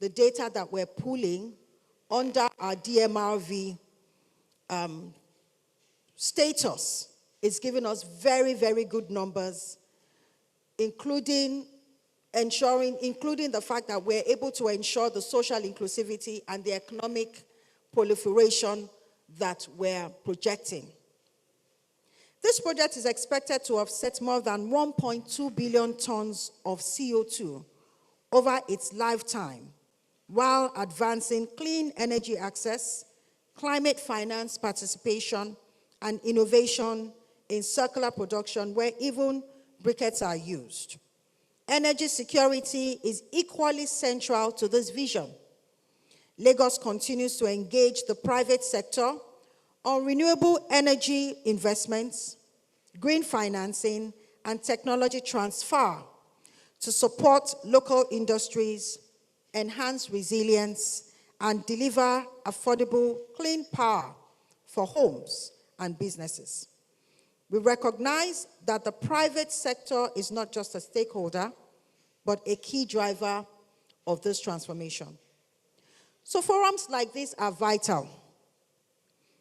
the data that we're pulling under our DMRV status is giving us very, very good numbers, including the fact that we're able to ensure the social inclusivity and the economic proliferation that we're projecting. This project is expected to offset more than 1.2 billion tons of CO2 over its lifetime, while advancing clean energy access, climate finance participation, and innovation in circular production where even briquettes are used. Energy security is equally central to this vision. Lagos continues to engage the private sector on renewable energy investments, green financing, and technology transfer to support local industries, enhance resilience, and deliver affordable, clean power for homes and businesses. We recognize that the private sector is not just a stakeholder, but a key driver of this transformation. So forums like this are vital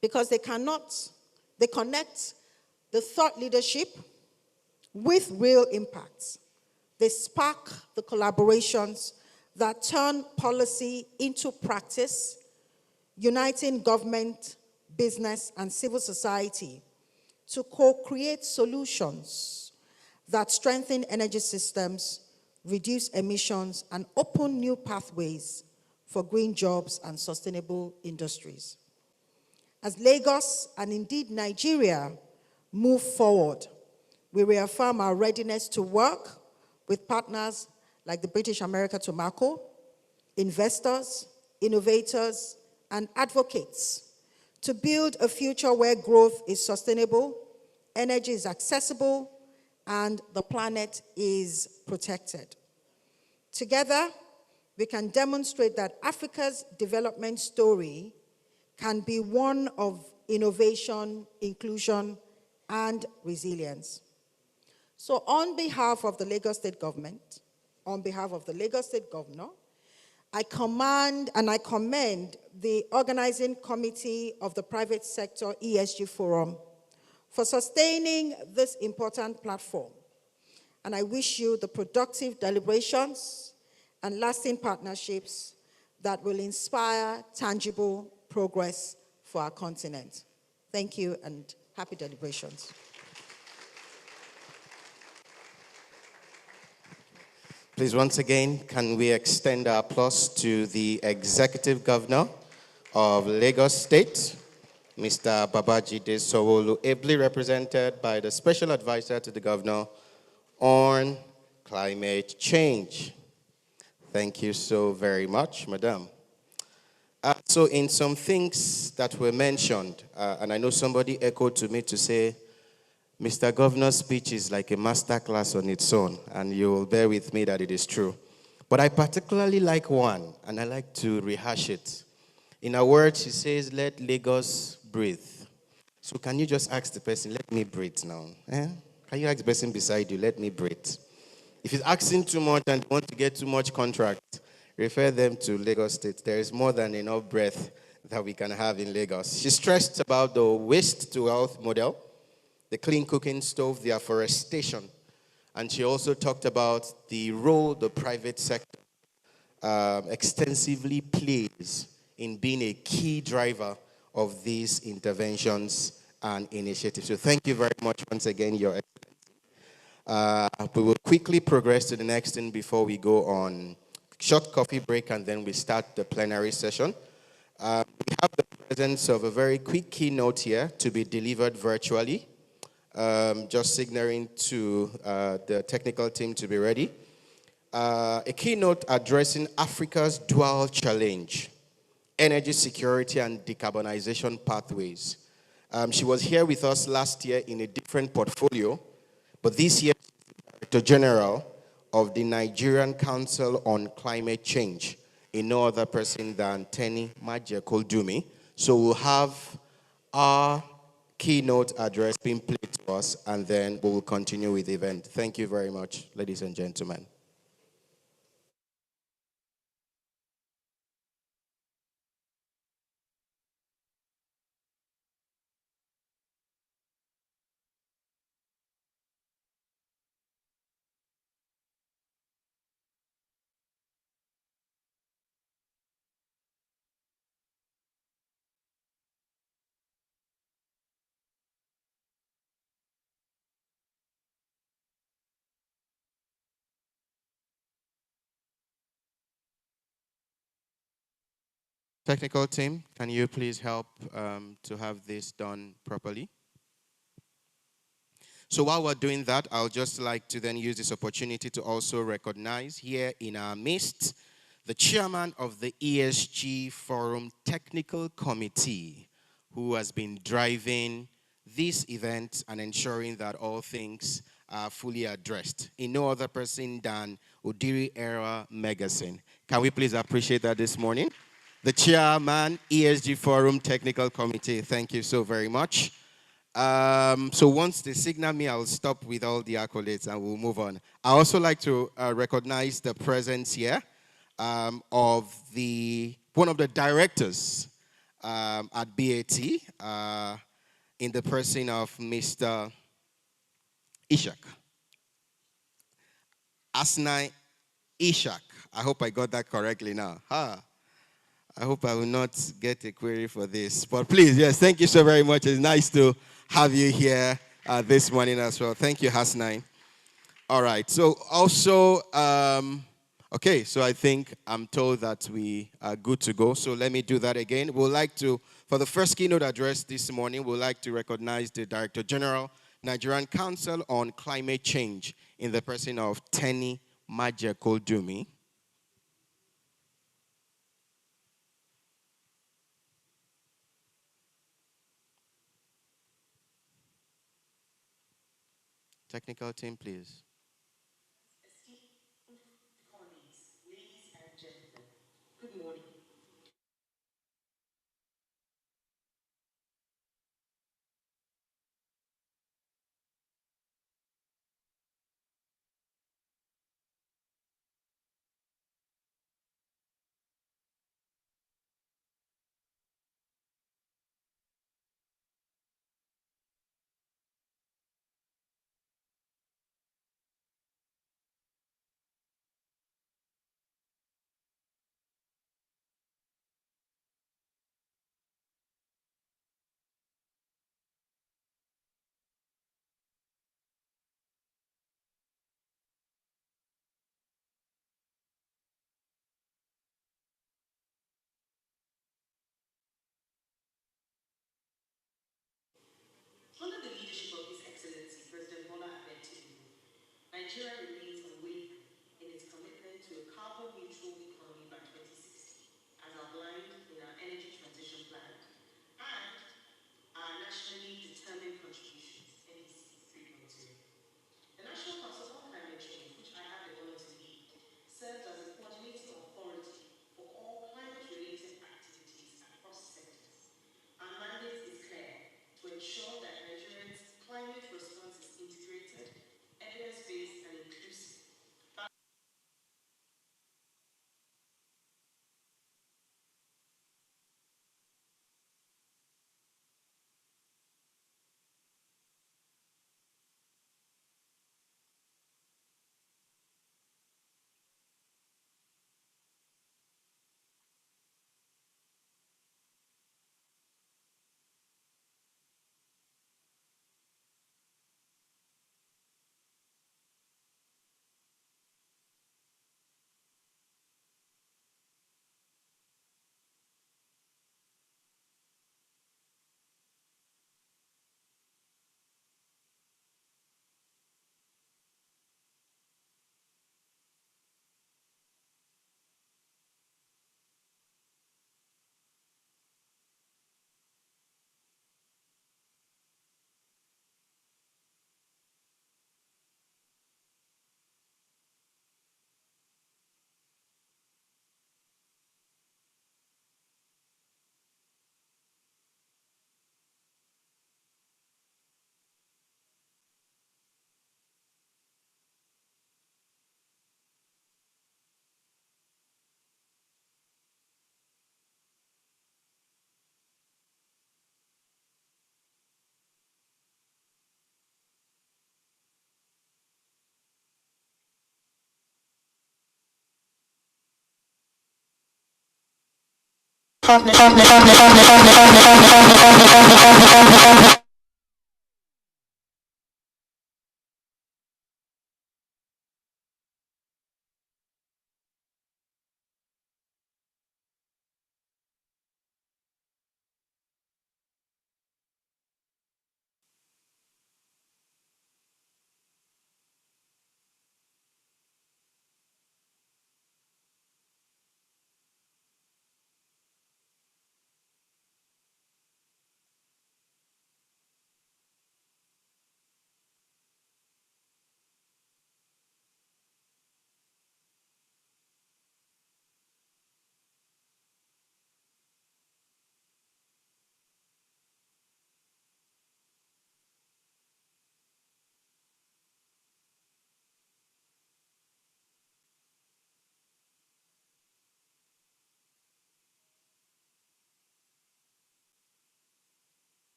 because they connect the thought leadership with real impacts. They spark the collaborations that turn policy into practice, uniting government, business, and civil society to co-create solutions that strengthen energy systems, reduce emissions, and open new pathways for green jobs and sustainable industries. As Lagos and indeed Nigeria move forward, we reaffirm our readiness to work with partners like the British America Tobacco, investors, innovators, and advocates to build a future where growth is sustainable, energy is accessible, and the planet is protected. Together, we can demonstrate that Africa's development story can be one of innovation, inclusion, and resilience. So on behalf of the Lagos State Government, on behalf of the Lagos State Governor, I command and I commend the organizing committee of the private sector ESG Forum for sustaining this important platform. And I wish you the productive deliberations and lasting partnerships that will inspire tangible progress for our continent. Thank you and happy deliberations. Please, once again, can we extend our applause to the Executive Governor of Lagos State, Mr. Babajide Sanwo-Olu, ably represented by the Special Advisor to the Governor on Climate Change. Thank you so very much, Madam. So in some things that were mentioned, and I know somebody echoed to me to say, Mr. Governor's speech is like a masterclass on its own, and you will bear with me that it is true. But I particularly like one, and I like to rehash it. In a word, she says, let Lagos breathe. So can you just ask the person, let me breathe now? Can you ask the person beside you, let me breathe? If he's asking too much and want to get too much contract, refer them to Lagos State. There is more than enough breath that we can have in Lagos. She stressed about the waste to wealth model, the clean cooking stove, the afforestation. And she also talked about the role the private sector extensively plays in being a key driver of these interventions and initiatives. So thank you very much once again, Your Excellency. We will quickly progress to the next thing before we go on short coffee break and then we start the plenary session. We have the presence of a very quick keynote here to be delivered virtually. Just signaling to the technical team to be ready. A keynote addressing Africa's dual challenge, energy security and decarbonization pathways. She was here with us last year in a different portfolio, but this year, Director General of the Nigerian Council on Climate Change, in no other person than Tenny Majekoldumi. So we'll have our keynote address being played to us, and then we will continue with the event. Thank you very much, ladies and gentlemen. Technical team, can you please help to have this done properly? So while we're doing that, I'll just like to then use this opportunity to also recognize here in our midst the chairman of the ESG Forum Technical Committee, who has been driving this event and ensuring that all things are fully addressed. In no other person than Udiri Era Magazine. Can we please appreciate that this morning? The chairman, ESG Forum Technical Committee. Thank you so very much. So once they signal me, I'll stop with all the accolades and we'll move on. I also like to recognize the presence here of one of the directors at BAT in the person of Mr. Ishak. Asnai Ishak. I hope I got that correctly now. I hope I will not get a query for this. But please, yes, thank you so very much. It's nice to have you here this morning as well. Thank you, Hasnai. All right. So also, okay, so I think I'm told that we are good to go. So let me do that again. We'd like to, for the first keynote address this morning, we'd like to recognize the Director General, Nigerian Council on Climate Change, in the person of Tenny Majekodumi. Technical team, please. Esteemed colleagues, ladies and gentlemen, good morning. Under the leadership of His Excellency President Bola Ahmed Tinubu, Nigeria remains unwavering in its commitment to a carbon-neutral economy by 2060, as outlined in our Energy Transition Plan and our nationally determined contributions, NDC 3.0. The National Council on Climate Change, which I have the honor to lead, serves as a coordinating authority for all climate-related activities across sectors. Our mandate is clear: to ensure that Nigerians' climate response is integrated, evidence-based, and inclusive.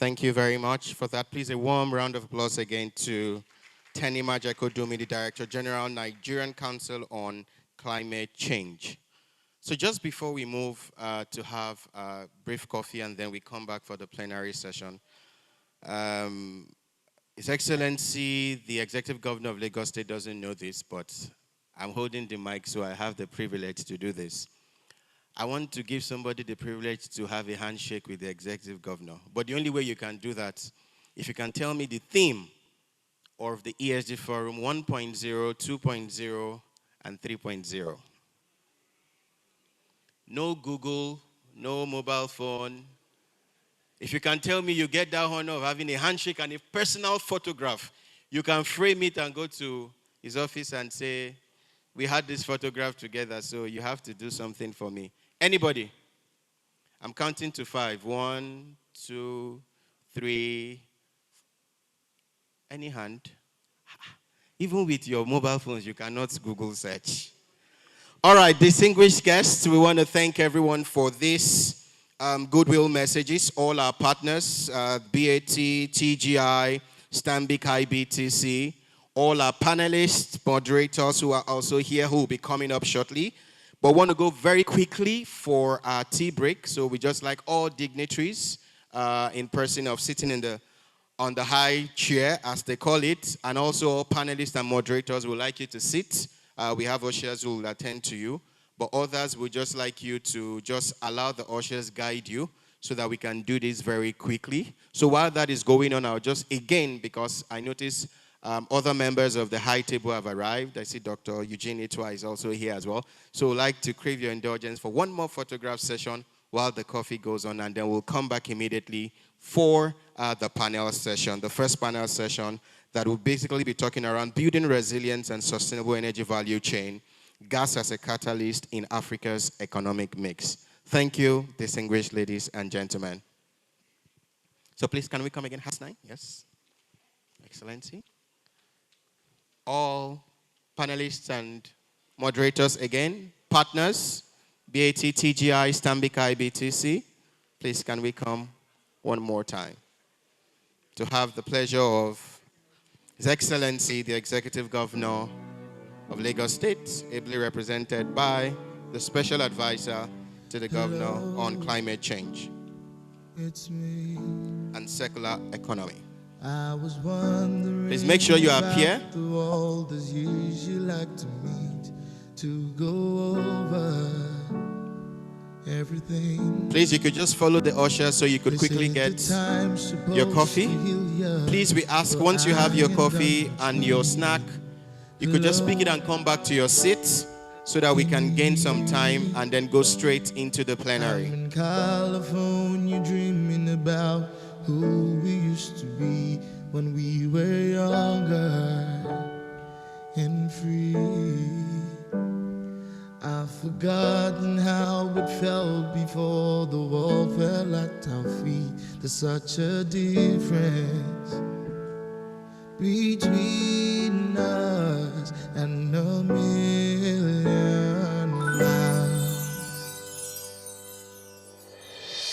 Thank you very much for that. Please, a warm round of applause again to Tenny Majakodumi, the Director General, Nigerian Council on Climate Change. So just before we move to have a brief coffee and then we come back for the plenary session, His Excellency, the Executive Governor of Lagos State doesn't know this, but I'm holding the mic, so I have the privilege to do this. I want to give somebody the privilege to have a handshake with the Executive Governor. But the only way you can do that, if you can tell me the theme of the ESG Forum 1.0, 2.0, and 3.0. No Google, no mobile phone. If you can tell me you get that honor of having a handshake and a personal photograph, you can frame it and go to his office and say, we had this photograph together, so you have to do something for me. Anybody? I'm counting to 5. 1, 2, 3. Any hand? Even with your mobile phones, you cannot Google search. All right, distinguished guests, we want to thank everyone for this goodwill messages. All our partners, BAT, TGI, Stanbic, IBTC, all our panelists, moderators who are also here who will be coming up shortly. But want to go very quickly for our tea break. So we just like all dignitaries in person of sitting on the high chair, as they call it, and also all panelists and moderators would like you to sit. We have ushers who will attend to you, but others would just like you to just allow the ushers guide you so that we can do this very quickly. So while that is going on, I'll just, again, because I notice other members of the high table have arrived. I see Dr. Eugene Itwa is also here as well. So I'd like to crave your indulgence for one more photograph session while the coffee goes on, and then we'll come back immediately for the panel session, the first panel session that will basically be talking around building resilience and sustainable energy value chain, gas as a catalyst in Africa's economic mix. Thank you, distinguished ladies and gentlemen. So please, can we come again? #9? Yes. Excellency. All panelists and moderators again, partners, BAT, TGI, Stanbic, IBTC. Please, can we come one more time to have the pleasure of His Excellency, the Executive Governor of Lagos State, ably represented by the Special Advisor to the Governor on Climate Change and Circular Economy. I was wondering, please make sure you appear. All those years you like to meet, to go over everything. Please, you could just follow the usher so you could quickly get your coffee. Please, we ask once you have your coffee and your snack, you could just pick it and come back to your seat so that we can gain some time and then go straight into the plenary. I'm in California dreaming about who we used to be when we were younger and free. I've forgotten how it felt before the world fell at our feet. There's such a difference between us and a million miles.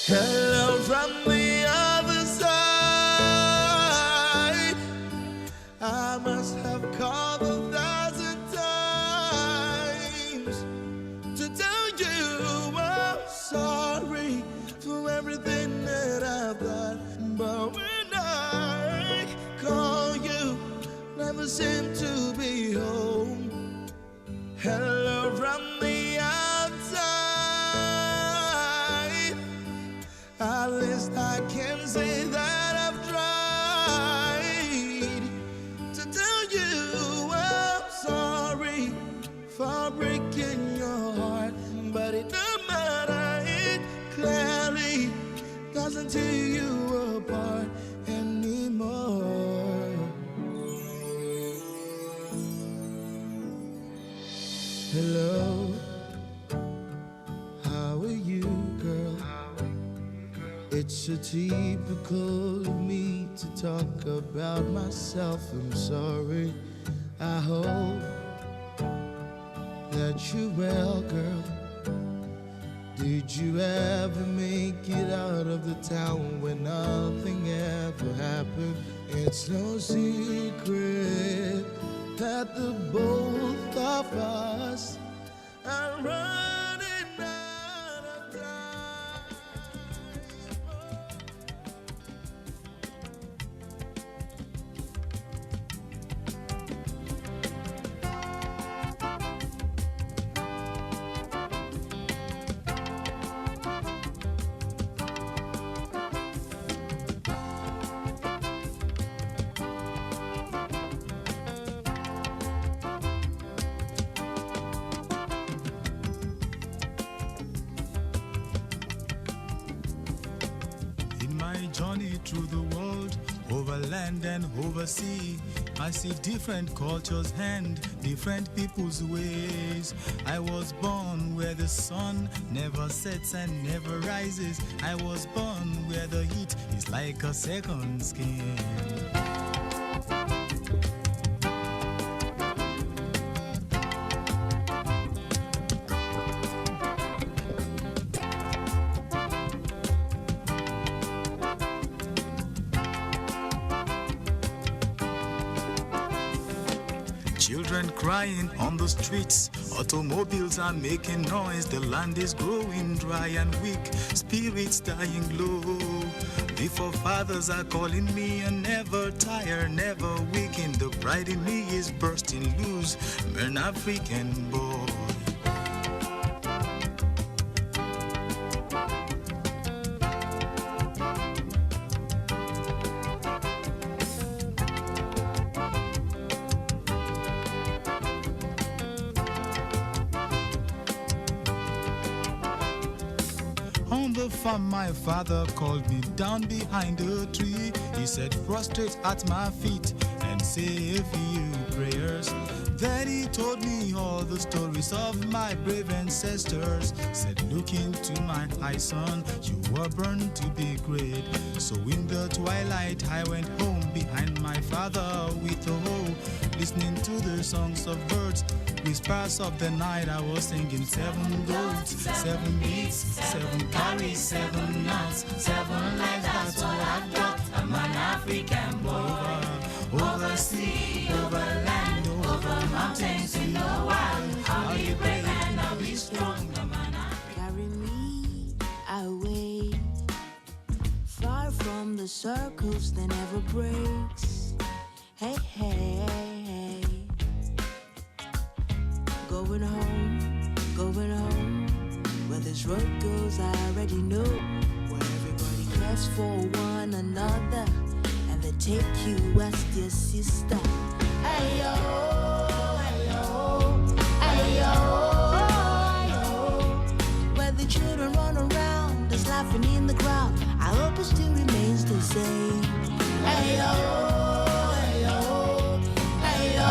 Hello from the other side. I must have called 1,000 times to tell you I'm sorry for everything that I've done. But when I call you, never seem to be home. Hello from the outside. At least I can say that I've tried to tell you I'm sorry for breaking your heart. But it don't matter, it clearly doesn't tear you apart anymore. Hello, how are you, girl? It's so typical of me to talk about myself. I'm sorry. I hope that you're well, girl. Did you ever make it out of the town when nothing ever happened? It's no secret that the both of us are running out of time. Journey through the world, over land and over sea, I see different cultures and different people's ways. I was born where the sun never sets and never rises. I was born where the heat is like a second skin. Children crying on the streets, automobiles are making noise, the land is growing dry and weak, spirits dying low. The forefathers are calling me a never tire, never weaken. The pride in me is bursting loose, an African boy. On the farm, my father called me down behind a tree. He said, prostrate at my feet and say a few prayers. Then he told me all the stories of my brave ancestors. Said, look into my eyes, son, you were born to be great. So in the twilight, I went home behind my father with a hoe, listening to the songs of birds. Whispers of the night, I was singing 7 goats, 7 beats, 7 carries, 7 nuts, 7 lives, that's what I've got. I'm an African boy. Over sea, over land, over mountains in the wild. I'll be brave and I'll be strong. I'm an African. Carry me away, far from the circles that never breaks. Hey, hey, hey. Going home, where this road goes I already know, where everybody cares for one another, and they take you as their sister. Ayo, ayo, ayo, ayo. Where the children run around, there's laughing in the crowd, I hope it still remains the same. Ayo, ayo, ayo.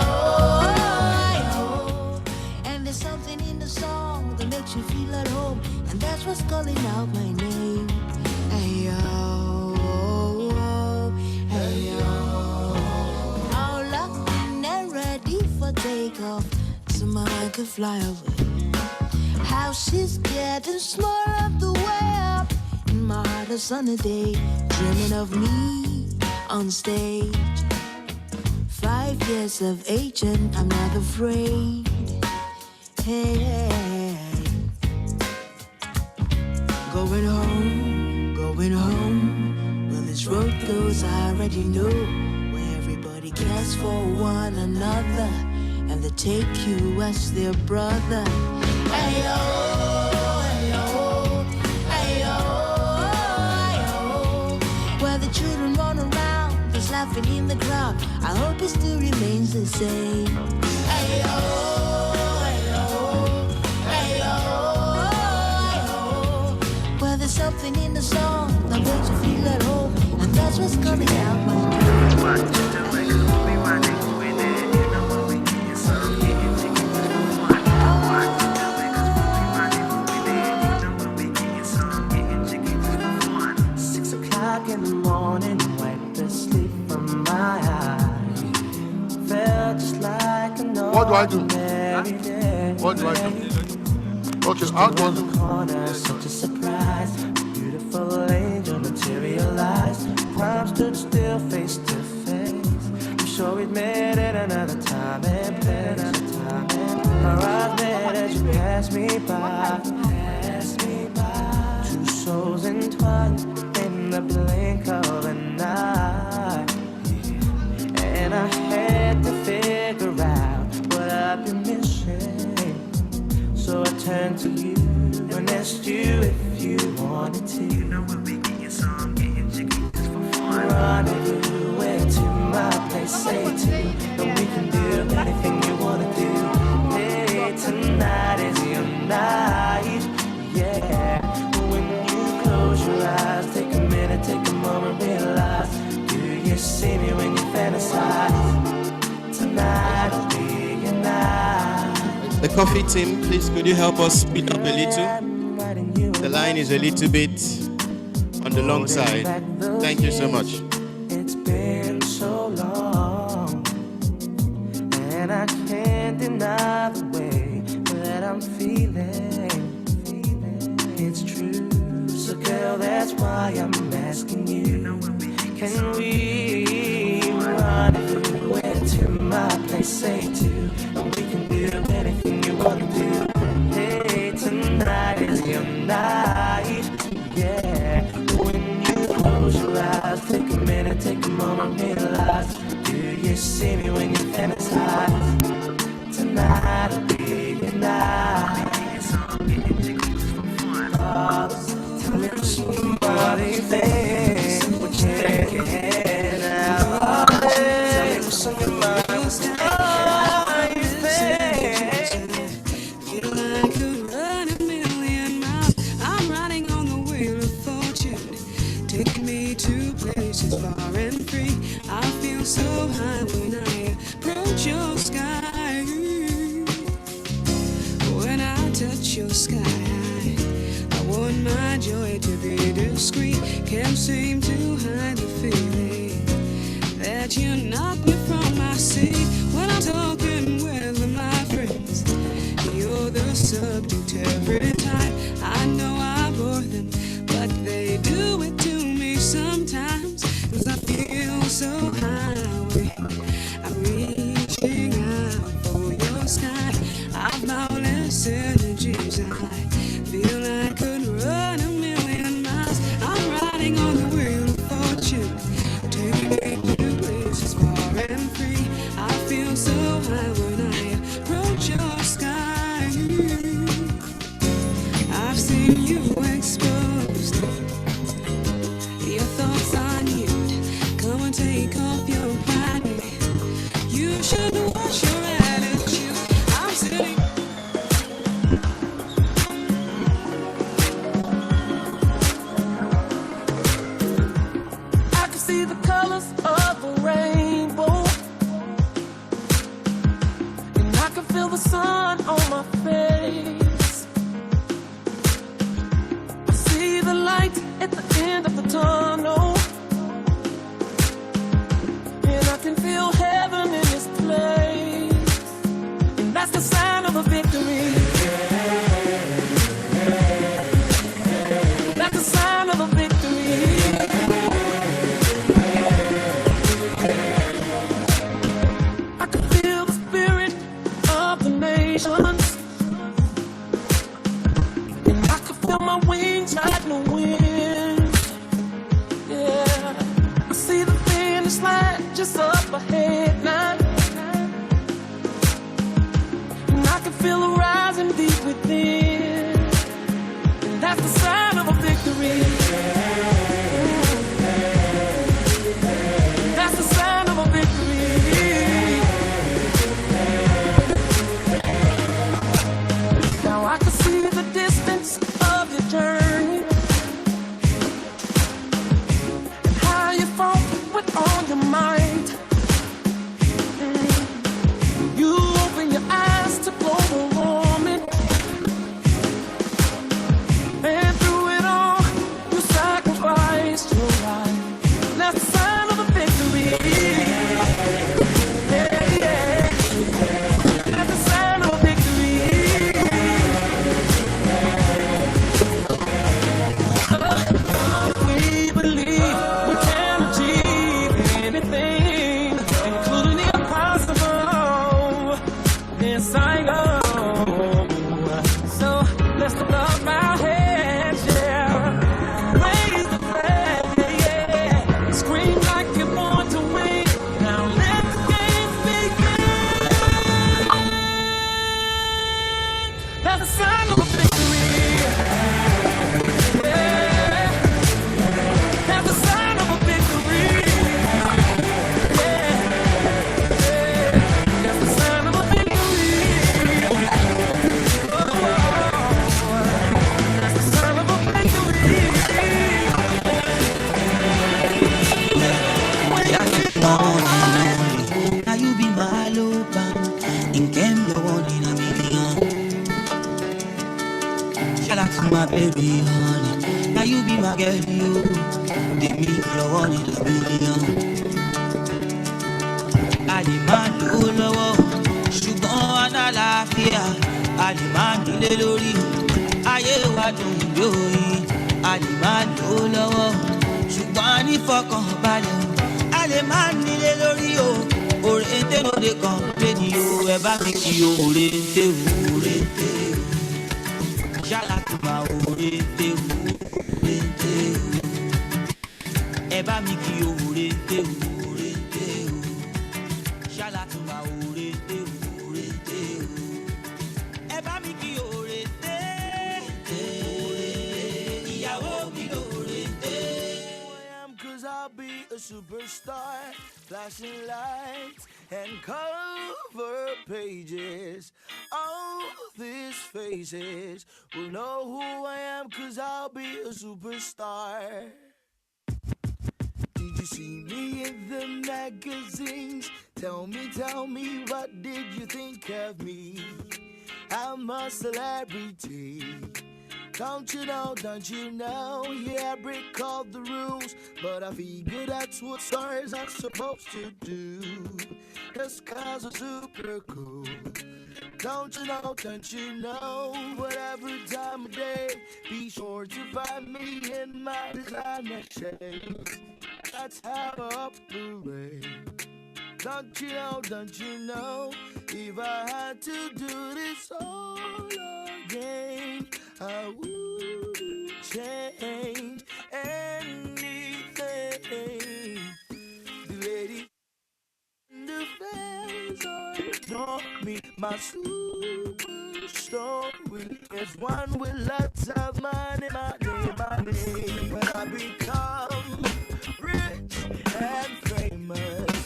There's something in the song that makes you feel at home, and that's what's calling out my name. Ayo, ayo. All up and ready for takeoff, so I could fly away. House is getting smaller the way up, in my heart a sunny day, dreaming of me on stage. 5 years of age and I'm not afraid. Hey, going home, where this road goes I already know, where everybody cares for one another, and they take you as their brother. Ayo, ayo, ayo, ayo. Where the children run around, there's laughing in the crowd, I hope it still remains the same. Ayo. There's something in the song that makes you feel at home, and that's what's coming out my name. In the morning, wiped the sleep from my eyes. Felt just like an What do I do? ordinary day. What do I do? Okay, I'll go on. Corner, such a surprise. Beautiful angel materialized. Time stood still face to face. I'm sure we'd met at another time and place. Our eyes met as you passed me by. Two souls entwined in the blink of an eye. And I had to figure out what I've been missing. So I turned to you and asked you if you wanted to. You know we'll be getting some, getting jiggy just for fun. Rendezvous, where to my place, say to. And we can do anything you wanna do. Hey, tonight is your night, yeah. When you close your eyes, take a minute, take a moment, realize. Do you see me when you fantasize? Tonight will be your night. The coffee team, please could you help us speed up a little? The line is a little bit on the long side. Thank you so much. It's been so long, and I can't deny the way that I'm feeling. It's true, so girl, that's why I'm asking you. Can we run everywhere to my place, say to, and we can do anything you want to do. Hey, tonight is your night, yeah. When you close your eyes, take a minute, take a moment, realize. Do you see me when you fantasize? Tonight will be your night. Tell me somebody thinks we can't get out. Tell me what's on your mind. Feel like I could run a million miles. I'm riding on the wheel of fortune, taking me to places far and free. I feel so high when I approach your sky. When I touch your sky, I want my joy to be discreet. Can't seem to hide the feeling that you knock me from my seat. When I'm talking with my friends, you're the subject every time. I know I bore them, but they do it to me sometimes. 'Cause I feel so high, I'm reaching out for your sky. I've boundless energies. I feel I could run a million miles. I'm riding on the wheel of fortune, taking me to places far and free. I feel so high when I approach your sky. I've seen you exposed, your thoughts are nude. Come and take off your pride. You should watch your attitude. I'm sitting. I can see the colors of the rainbow, and I can feel the sun on my face. I see the light at the end of the tunnel, and I can feel heaven in this place. And that's the sign of a victory. That's the sign of a victory. I can feel the spirit of the nations, and I can feel my wings like the wind. Yeah, I see the finish line just up ahead now, and I can feel the rising deep within. And that's the sign of a victory. That's the sign of a victory. Now I can see the distance of your journey, and how you fought with all your might. You open your eyes to blow the world. be honey. Now you be my girl, you. They make your one in a billion. A lè máa lówó lọ́wọ́, ṣùgbọ́n alálàáfíà. A lè máa nílé lórí, ayé wa dùn lóyìn. A lè máa lówó lọ́wọ́, ṣùgbọ́n a ní fọkànbalẹ̀. A lè máa nílé lórí o, òrèǹté ló dé kan pé ní o. Ẹ bá mi kí o, òrèǹté o, òrèǹté o. Ṣálá tó máa òrèǹté o, òrèǹté o. Ẹ bá mi kí o, òrèǹté o. Superstar, flashing lights and cover pages. All these faces will know who I am, 'cause I'll be a superstar. Did you see me in the magazines? Tell me, what did you think of me? I'm a celebrity. Don't you know, yeah, I break all the rules, but I figure that's what stars are supposed to do. Just 'cause I'm super cool. Don't you know, whatever time of day, be sure to find me in my designer shades. That's how I operate. Don't you know, if I had to do this all again, I wouldn't change anything. The lady in the face adore me, my super story is one with lots of money. When I become rich and famous,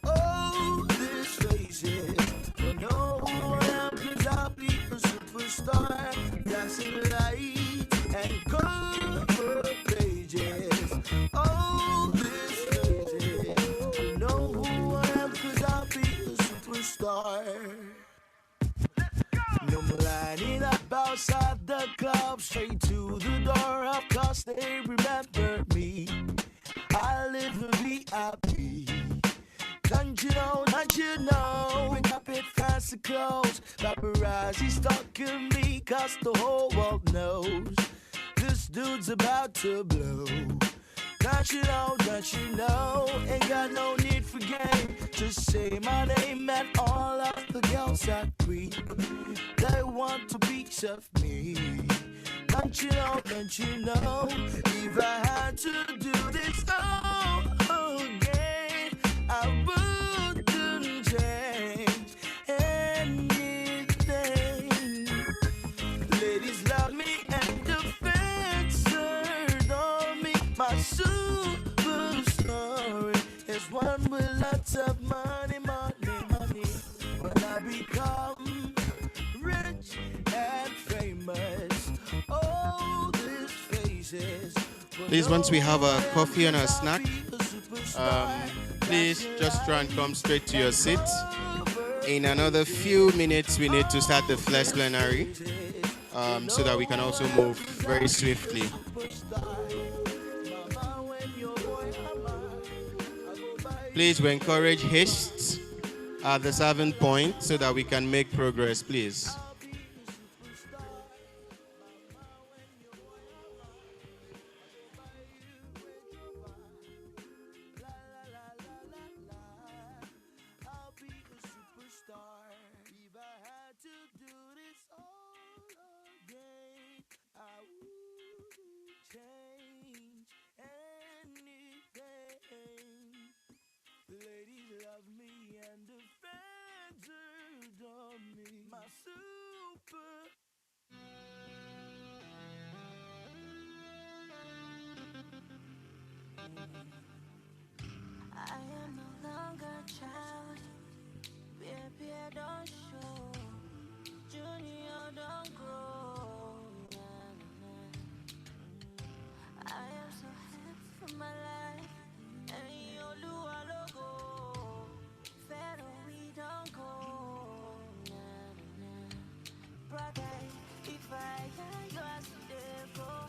oh, this faces will know who I am, 'cause I'll be a superstar. Flashing lights and cover pages. Oh, this faces will know who I am, 'cause I'll be a superstar. No more lining up outside the club, straight to the door, of course they remember me. I live in VIP. Don't you know, we got bit fancy clothes. Paparazzi stalking me, 'cause the whole world knows this dude's about to blow. Don't you know, ain't got no need for game. Just say my name and all of the girls I greet, they want a piece of me. Don't you know, if I had to do this all again, I wouldn't change anything. Ladies love me and the fans adore me. My super story is one with lots of money. When I become rich and famous, all these faces. Please, once we have a coffee and a snack, please just try and come straight to your seat. In another few minutes, we need to start the flex plenary so that we can also move very swiftly. Please, we encourage haste at the 7 point so that we can make progress, please. I am no longer a child. Baby, don't show. Junior, don't grow. I am so happy for my life. And you do a logo. Better we don't go. Brother, if I die, you are still go.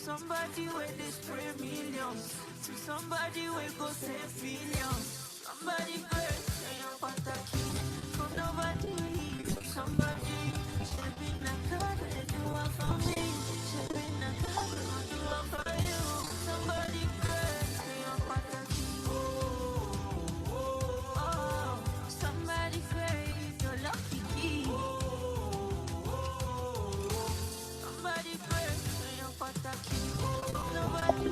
somebody where they spray millions, to somebody where go save billions. Somebody first, say your pataki, from nobody, somebody, shaping a car, they do one for me, shaping a car, they do one for you. Somebody first, say your pataki, oh, somebody first, your lucky key. Somebody first, say your pataki, nobody,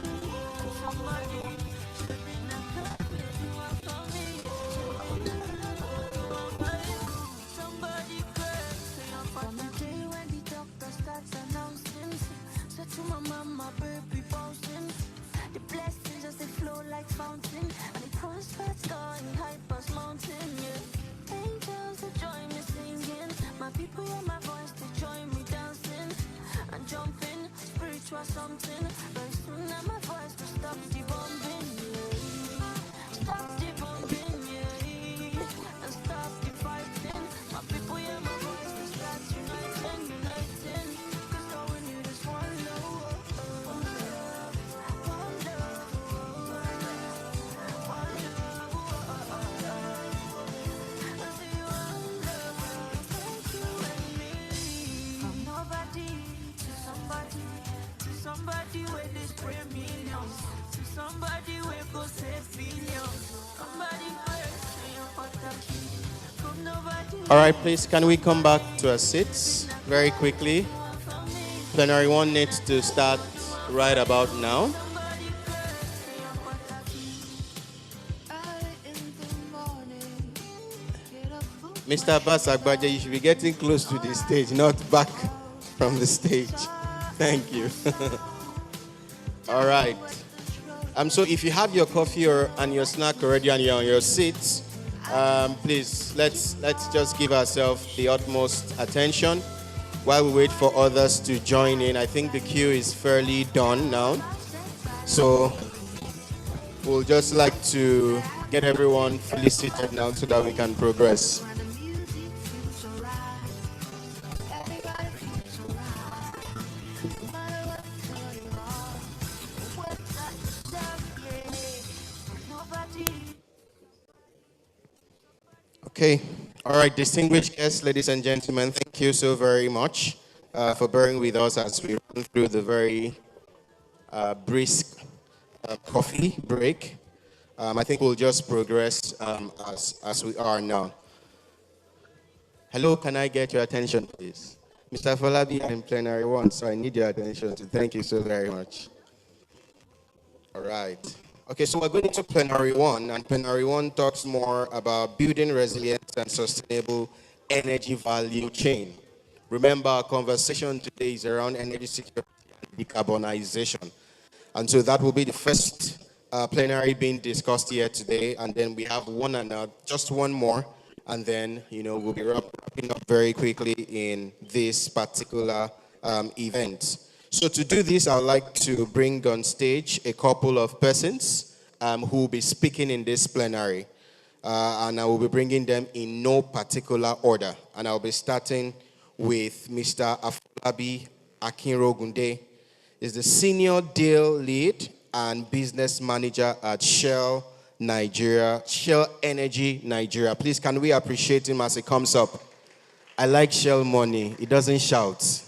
somebody, shaping a car, they do one for me, shaping a car, they do one for you. Somebody first, say your pataki. On the day when the doctor starts announcing, said to my mama, baby bouncing, the blessings just they flow like fountain, and the prospects going hyper's mountain, yeah. Angels they join me singing, my people hear my voice, they join me dancing and jumping, spiritual something. Very soon now my voice will stop the bombing, yeah. Stop the bombing, yeah. And stop the fighting. My people hear my voice, they start uniting. Cause all we need is one love, one love, one love, one love, one love. I see one love, thank you and me. From nobody to somebody, where they spray millions, to somebody where go save billions. Somebody first, say your pataki. From nobody. All right, please, can we come back to our seats very quickly? Plenary 1 needs to start right about now. Mr. Abbas Agbaje, you should be getting close to the stage, not back from the stage. Thank you. All right. So if you have your coffee and your snack already and you're on your seats, please, let's just give ourselves the utmost attention while we wait for others to join in. I think the queue is fairly done now. So we'll just like to get everyone fully seated now so that we can progress. Okay. All right, distinguished guests, ladies and gentlemen, thank you so very much for bearing with us as we run through the very brisk coffee break. I think we'll just progress as we are now. Hello, can I get your attention, please? Mr. Falabi, I'm in plenary 1, so I need your attention. Thank you so very much. All right. Okay, so we're going to plenary 1, and plenary 1 talks more about building resilience and sustainable energy value chain. Remember, our conversation today is around energy security and decarbonization. And so that will be the first plenary being discussed here today, and then we have just one more, and then, we'll be wrapping up very quickly in this particular event. So to do this, I'd like to bring on stage a couple of persons who will be speaking in this plenary. And I will be bringing them in no particular order. And I'll be starting with Mr. Afolabi Akinrogunde. He's the Senior Deal Lead and Business Manager at Shell Energy Nigeria. Please, can we appreciate him as he comes up? I like Shell money. He doesn't shout.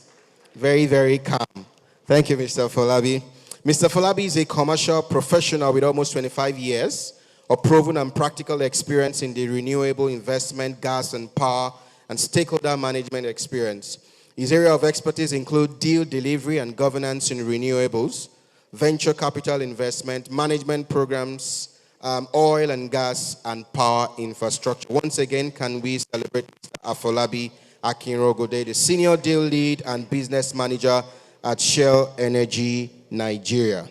Very, very calm. Thank you, Mr. Folabi. Mr. Folabi is a commercial professional with almost 25 years of proven and practical experience in the renewable investment, gas and power, and stakeholder management experience. His area of expertise include deal delivery and governance in renewables, venture capital investment, management programs, oil and gas, and power infrastructure. Once again, can we celebrate Mr. Afolabi Akinrogunde, the Senior Deal Lead and Business Manager at Shell Energy Nigeria.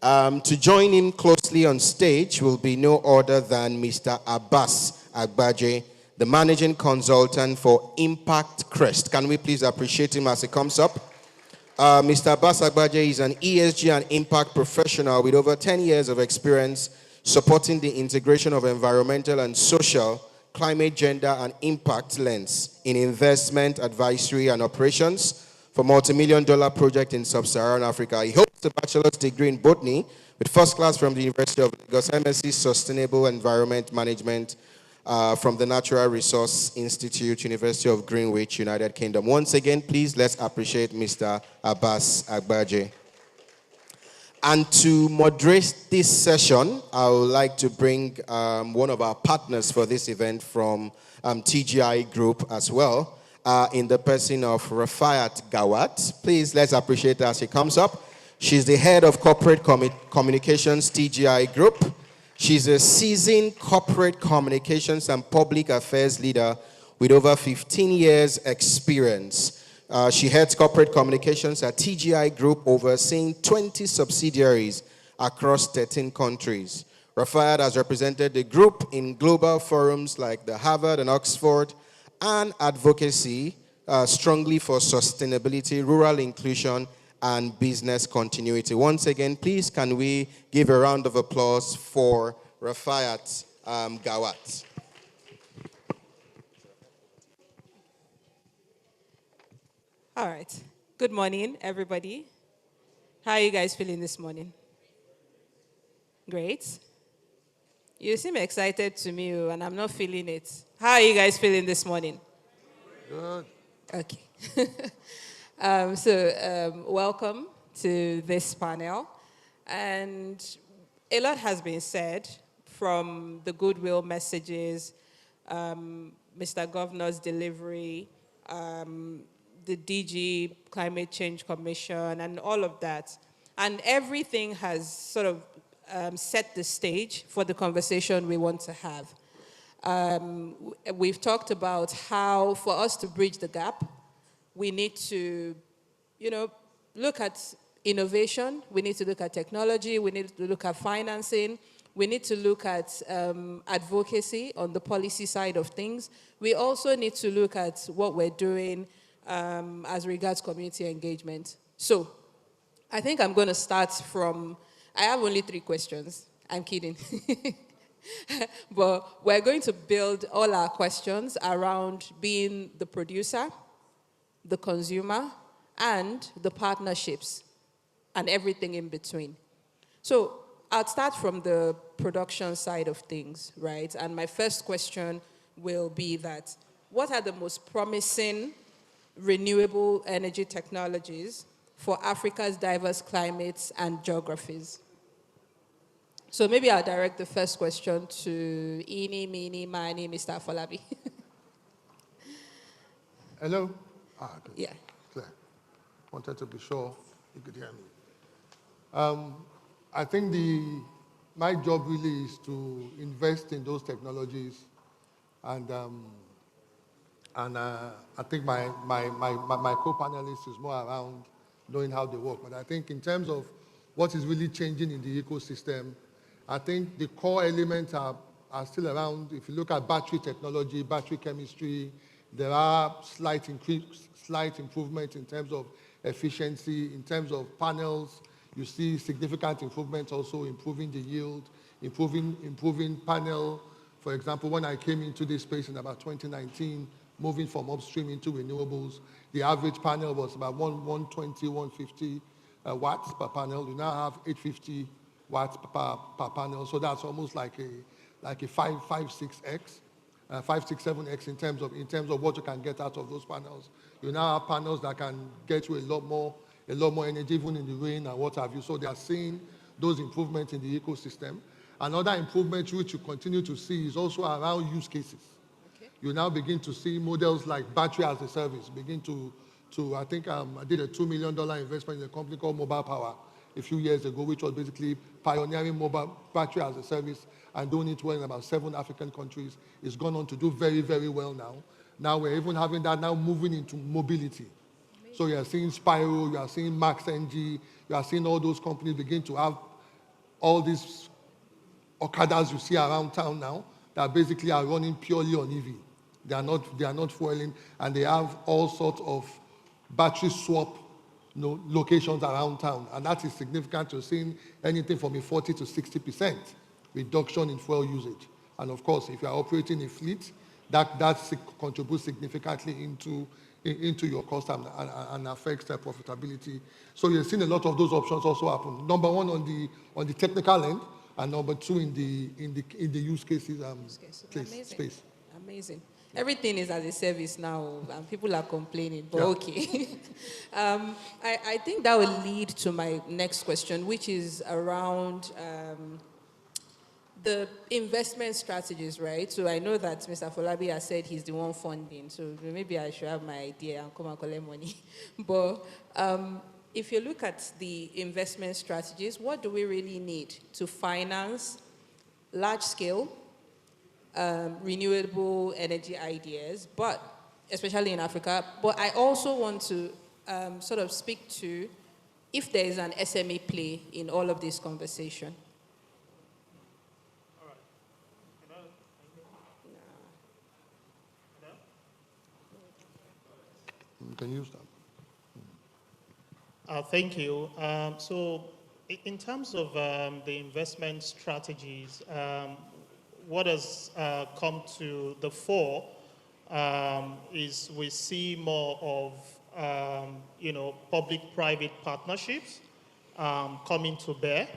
To join him closely on stage will be no other than Mr. Abbas Agbaje, the Managing Consultant for Impact Crest. Can we please appreciate him as he comes up? Mr. Abbas Agbaje is an ESG and impact professional with over 10 years of experience supporting the integration of environmental and social, climate, gender, and impact lens in investment, advisory, and operations for multi-million-dollar project in sub-Saharan Africa. He holds a bachelor's degree in botany with first class from the University of Lagos, MSc Sustainable Environment Management from the Natural Resource Institute, University of Greenwich, United Kingdom. Once again, please let's appreciate Mr. Abbas Agbaje. And to moderate this session, I would like to bring one of our partners for this event from TGI Group as well, in the person of Rafayat Gawat. Please, let's appreciate her as she comes up. She's the head of corporate communications, TGI Group. She's a seasoned corporate communications and public affairs leader with over 15 years experience. She heads corporate communications at TGI Group, overseeing 20 subsidiaries across 13 countries. Rafayat has represented the group in global forums like the Harvard and Oxford, and advocacy strongly for sustainability, rural inclusion, and business continuity. Once again, please can we give a round of applause for Rafayat Gawat. All right. Good morning, everybody. How are you guys feeling this morning? Great. You seem excited to me, and I'm not feeling it. How are you guys feeling this morning? Good. Okay. Welcome to this panel. And a lot has been said, from the goodwill messages, Mr. Governor's delivery, the DG Climate Change Commission, and all of that. And everything has sort of set the stage for the conversation we want to have. We've talked about how, for us to bridge the gap, we need to, look at innovation, we need to look at technology, we need to look at financing, we need to look at advocacy on the policy side of things. We also need to look at what we're doing as regards community engagement. So, I think I'm going to start from, I have only 3 questions. I'm kidding. But we're going to build all our questions around being the producer, the consumer, and the partnerships, and everything in between. So I'll start from the production side of things, right? And my first question will be that, what are the most promising renewable energy technologies for Africa's diverse climates and geographies? So maybe I'll direct the first question to Eeny, Meeny, Miny, Mr. Afolabi. Hello? Good. Yeah. Clear. Wanted to be sure you could hear me. I think my job really is to invest in those technologies, and I think my co-panelist is more around knowing how they work. But I think in terms of what is really changing in the ecosystem, I think the core elements are still around. If you look at battery technology, battery chemistry, there are slight improvements in terms of efficiency. In terms of panels, you see significant improvements also, improving the yield, improving panel. For example, when I came into this space in about 2019, moving from upstream into renewables, the average panel was about 120, 150 watts per panel. You now have 850 watts per panel. So that's almost like a 5, 6x, 5, 6, 7x in terms of what you can get out of those panels. You now have panels that can get you a lot more energy, even in the rain and what have you. So they are seeing those improvements in the ecosystem. Another improvement which you continue to see is also around use cases. Okay. You now begin to see models like battery as a service begin to I think I did a $2 million investment in a company called Mobile Power a few years ago, which was basically pioneering mobile battery as a service and doing it well in about 7 African countries. It's gone on to do very, very well now. Now we're even having that now moving into mobility. Amazing. So you are seeing Spyro, you are seeing MaxNG, you are seeing all those companies begin to have all these Okadas you see around town now that basically are running purely on EV. They are not fueling, and they have all sorts of battery swap locations around town, and that is significant to seeing anything from a 40 to 60% reduction in fuel usage. And of course, if you are operating a fleet, that contributes significantly into your cost and affects their profitability. So you're seeing a lot of those options also happen. Number one on the technical end, and number two in the use cases space. Amazing. Everything is as a service now, and people are complaining, but Yeah. okay. I think that will lead to my next question, which is around the investment strategies, right? So I know that Mr. Folabi has said he's the one funding, so maybe I should have my idea and come and collect money. But if you look at the investment strategies, what do we really need to finance large-scale renewable energy ideas, but especially in Africa? But I also want to sort of speak to if there is an SME play in all of this conversation. You can use that. Thank you. So in terms of the investment strategies, what has come to the fore is we see more of, public-private partnerships coming to bear.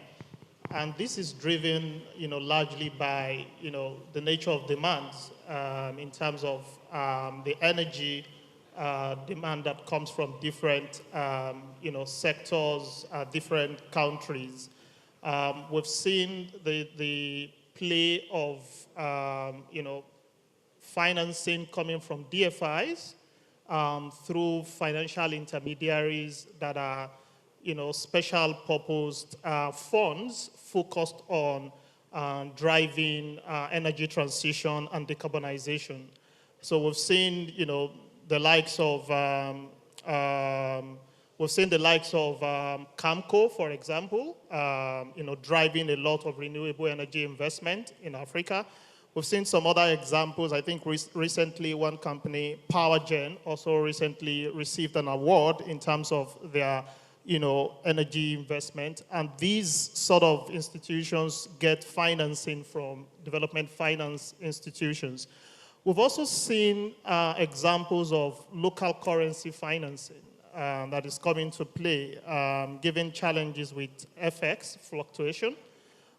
And this is driven, largely by, the nature of demands in terms of the energy demand that comes from different, sectors, different countries. We've seen the play of, financing coming from DFIs through financial intermediaries that are, special purposed funds focused on driving energy transition and decarbonization. So we've seen, the likes of Camco, for example, driving a lot of renewable energy investment in Africa. We've seen some other examples. I think recently one company, PowerGen, also recently received an award in terms of their, energy investment. And these sort of institutions get financing from development finance institutions. We've also seen examples of local currency financing that is coming to play, given challenges with FX fluctuation.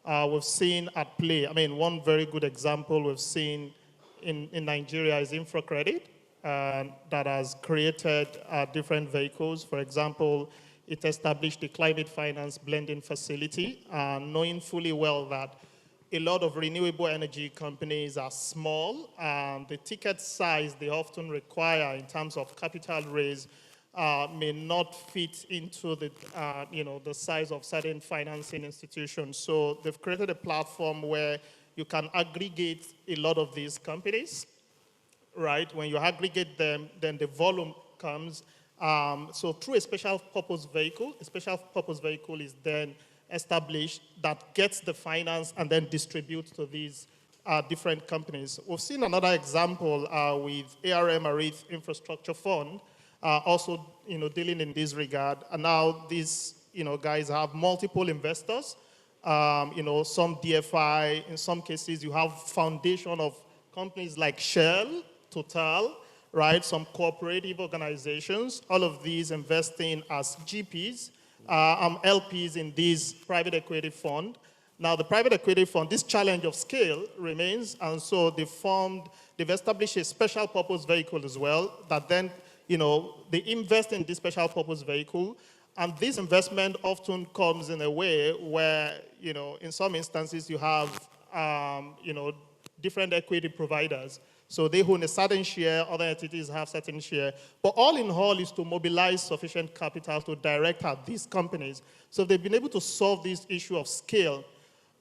We've seen at play, one very good example we've seen in Nigeria is InfraCredit that has created different vehicles. For example, it established the climate finance blending facility, knowing fully well that a lot of renewable energy companies are small, and the ticket size they often require in terms of capital raise may not fit into the, the size of certain financing institutions. So they've created a platform where you can aggregate a lot of these companies, right? When you aggregate them, then the volume comes. So through a special purpose vehicle is then established that gets the finance and then distributes to these different companies. We've seen another example with ARM Arith Infrastructure Fund, also dealing in this regard. And now these guys have multiple investors, some DFI. In some cases, you have foundation of companies like Shell, Total, right? Some cooperative organizations, all of these investing as GPs. LPs in this private equity fund. Now, the private equity fund, this challenge of scale remains, and so they've established a special purpose vehicle as well that then, they invest in this special purpose vehicle, and this investment often comes in a way where, in some instances you have, different equity providers. So they own a certain share, other entities have certain share. But all in all is to mobilize sufficient capital to direct at these companies. So they've been able to solve this issue of scale.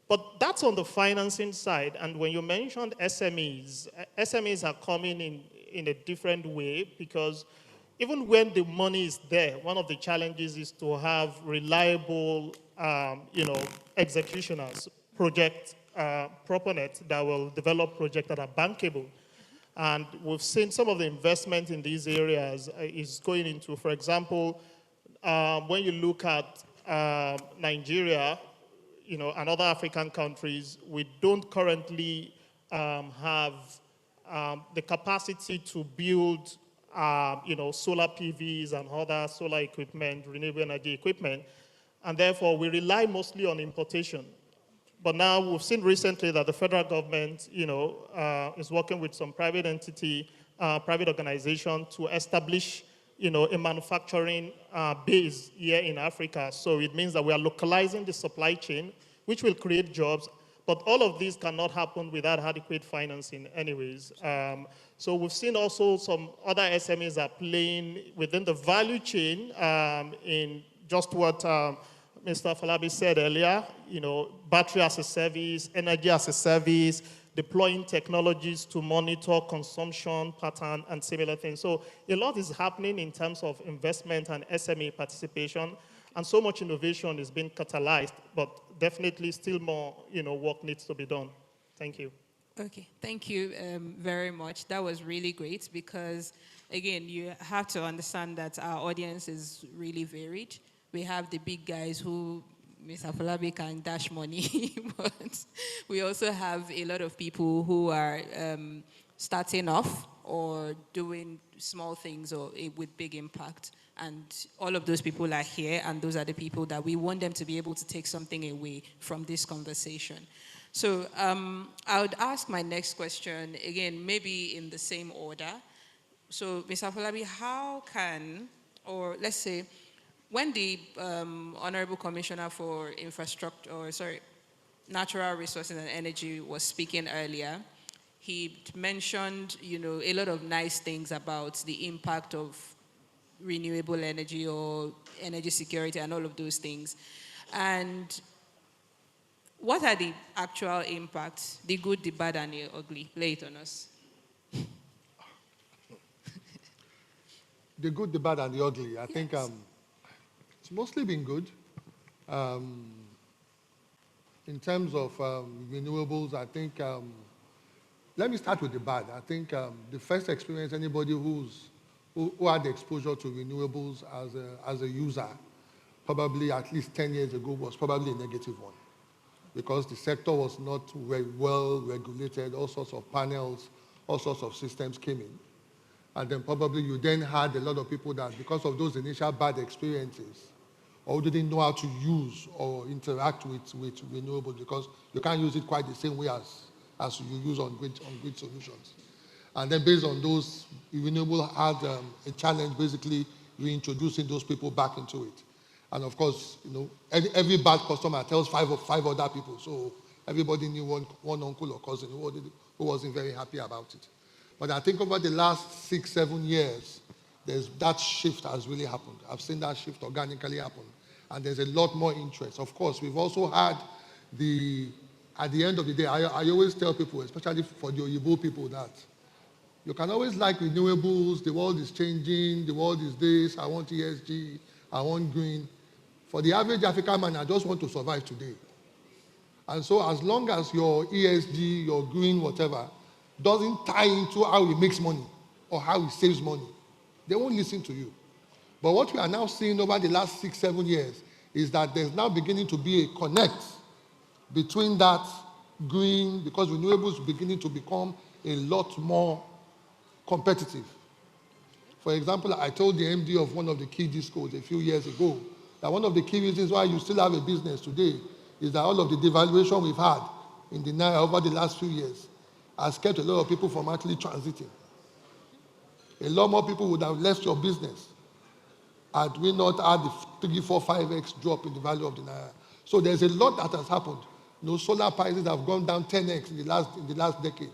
But that's on the financing side. And when you mentioned SMEs, SMEs are coming in a different way because even when the money is there, one of the challenges is to have reliable, executioners, project proponents that will develop projects that are bankable. And we've seen some of the investment in these areas is going into, for example, when you look at Nigeria, and other African countries, we don't currently have the capacity to build solar PVs and other solar equipment, renewable energy equipment, and therefore we rely mostly on importation. But now we've seen recently that the federal government, is working with some private entity, private organization to establish, a manufacturing base here in Africa. So it means that we are localizing the supply chain, which will create jobs. But all of these cannot happen without adequate financing anyways. So we've seen also some other SMEs are playing within the value chain in just what Mr. Falabi said earlier, battery as a service, energy as a service, deploying technologies to monitor consumption pattern and similar things. So a lot is happening in terms of investment and SME participation, and so much innovation is being catalyzed, but definitely still more, work needs to be done. Thank you. Okay, thank you very much. That was really great because, again, you have to understand that our audience is really varied. We have the big guys who Mr. Falabi can dash money, but we also have a lot of people who are starting off or doing small things or with big impact. And all of those people are here, and those are the people that we want them to be able to take something away from this conversation. So I would ask my next question, again, maybe in the same order. So, Mr. Falabi, how can, or let's say, when the Honorable Commissioner for Natural Resources and Energy was speaking earlier, he mentioned, a lot of nice things about the impact of renewable energy or energy security and all of those things. And what are the actual impacts, the good, the bad, and the ugly? Lay it on us. The good, the bad, and the ugly. I think it's mostly been good. In terms of renewables, I think, let me start with the bad. I think the first experience anybody who had the exposure to renewables as a user, probably at least 10 years ago, was probably a negative one, because the sector was not very well regulated. All sorts of panels, all sorts of systems came in. And then probably you then had a lot of people that, because of those initial bad experiences, or didn't know how to use or interact with renewables, because you can't use it quite the same way as you use on grid solutions. And then based on those, renewable had a challenge basically reintroducing those people back into it. And of course, every bad customer tells five other people. So everybody knew one uncle or cousin who wasn't very happy about it. But I think over the last 6-7 years, that shift has really happened. I've seen that shift organically happen. And there's a lot more interest. Of course, we've also had at the end of the day, I always tell people, especially for the Oyibo people, that you can always like renewables, the world is changing, the world is this, I want ESG, I want green. For the average African man, I just want to survive today. And so as long as your ESG, your green, whatever, doesn't tie into how he makes money or how he saves money, they won't listen to you. But what we are now seeing over the last 6-7 years is that there's now beginning to be a connect between that green, because renewables are beginning to become a lot more competitive. For example, I told the MD of one of the key discos a few years ago that one of the key reasons why you still have a business today is that all of the devaluation we've had in the Naira over the last few years has kept a lot of people from actually transiting. A lot more people would have left your business had we not had the 3, 4, 5x drop in the value of the Naira. So there's a lot that has happened. Solar prices have gone down 10x in the last decade.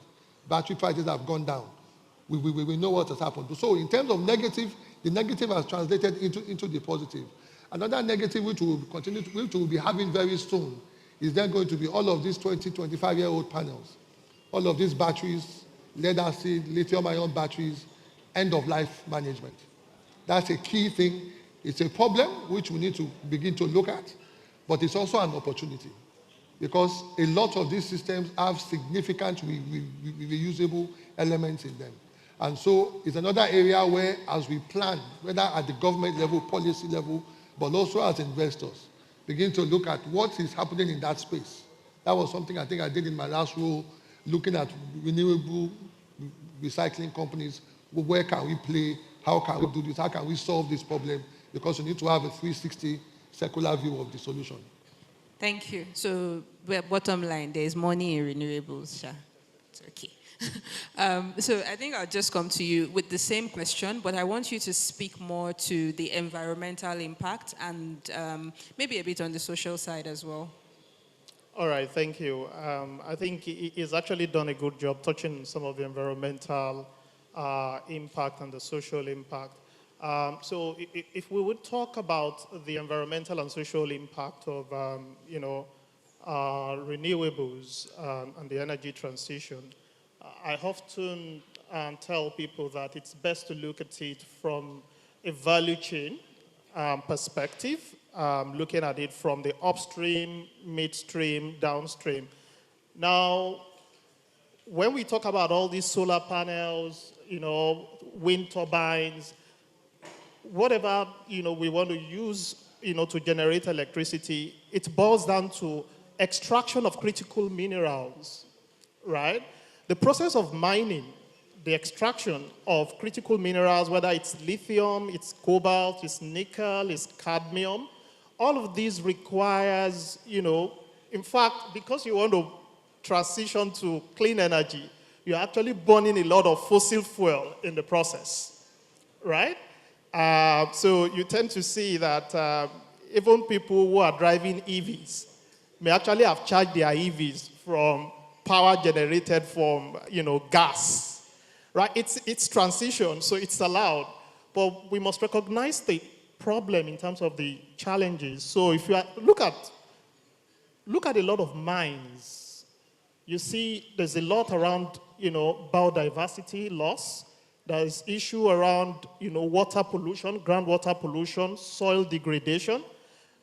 Battery prices have gone down. We know what has happened. So in terms of negative, the negative has translated into the positive. Another negative which we'll be having very soon is then going to be all of these 20, 25-year-old panels. All of these batteries, lead acid, lithium-ion batteries, end-of-life management. That's a key thing. It's a problem which we need to begin to look at, but it's also an opportunity because a lot of these systems have significant reusable elements in them. And so it's another area where, as we plan, whether at the government level, policy level, but also as investors, begin to look at what is happening in that space. That was something I think I did in my last role, looking at renewable recycling companies. Where can we play? how can we do this? How can we solve this problem? Because we need to have a 360 circular view of the solution. Thank you. So, bottom line, there is money in renewables, Sha. It's okay. So I think I'll just come to you with the same question, but I want you to speak more to the environmental impact and maybe a bit on the social side as well. All right, thank you. I think he's actually done a good job touching some of the environmental impact and the social impact. So if we would talk about the environmental and social impact of, renewables and the energy transition, I often tell people that it's best to look at it from a value chain perspective, looking at it from the upstream, midstream, downstream. Now, when we talk about all these solar panels, wind turbines, whatever, we want to use, to generate electricity, it boils down to extraction of critical minerals, right? The process of mining, the extraction of critical minerals, whether it's lithium, it's cobalt, it's nickel, it's cadmium, all of these requires, in fact, because you want to transition to clean energy, you're actually burning a lot of fossil fuel in the process, right? So you tend to see that even people who are driving EVs may actually have charged their EVs from power generated from, gas, right? It's transition, so it's allowed. But we must recognize the problem in terms of the challenges. So if you look at a lot of mines, you see there's a lot around, biodiversity loss. There's issue around, water pollution, groundwater pollution, soil degradation.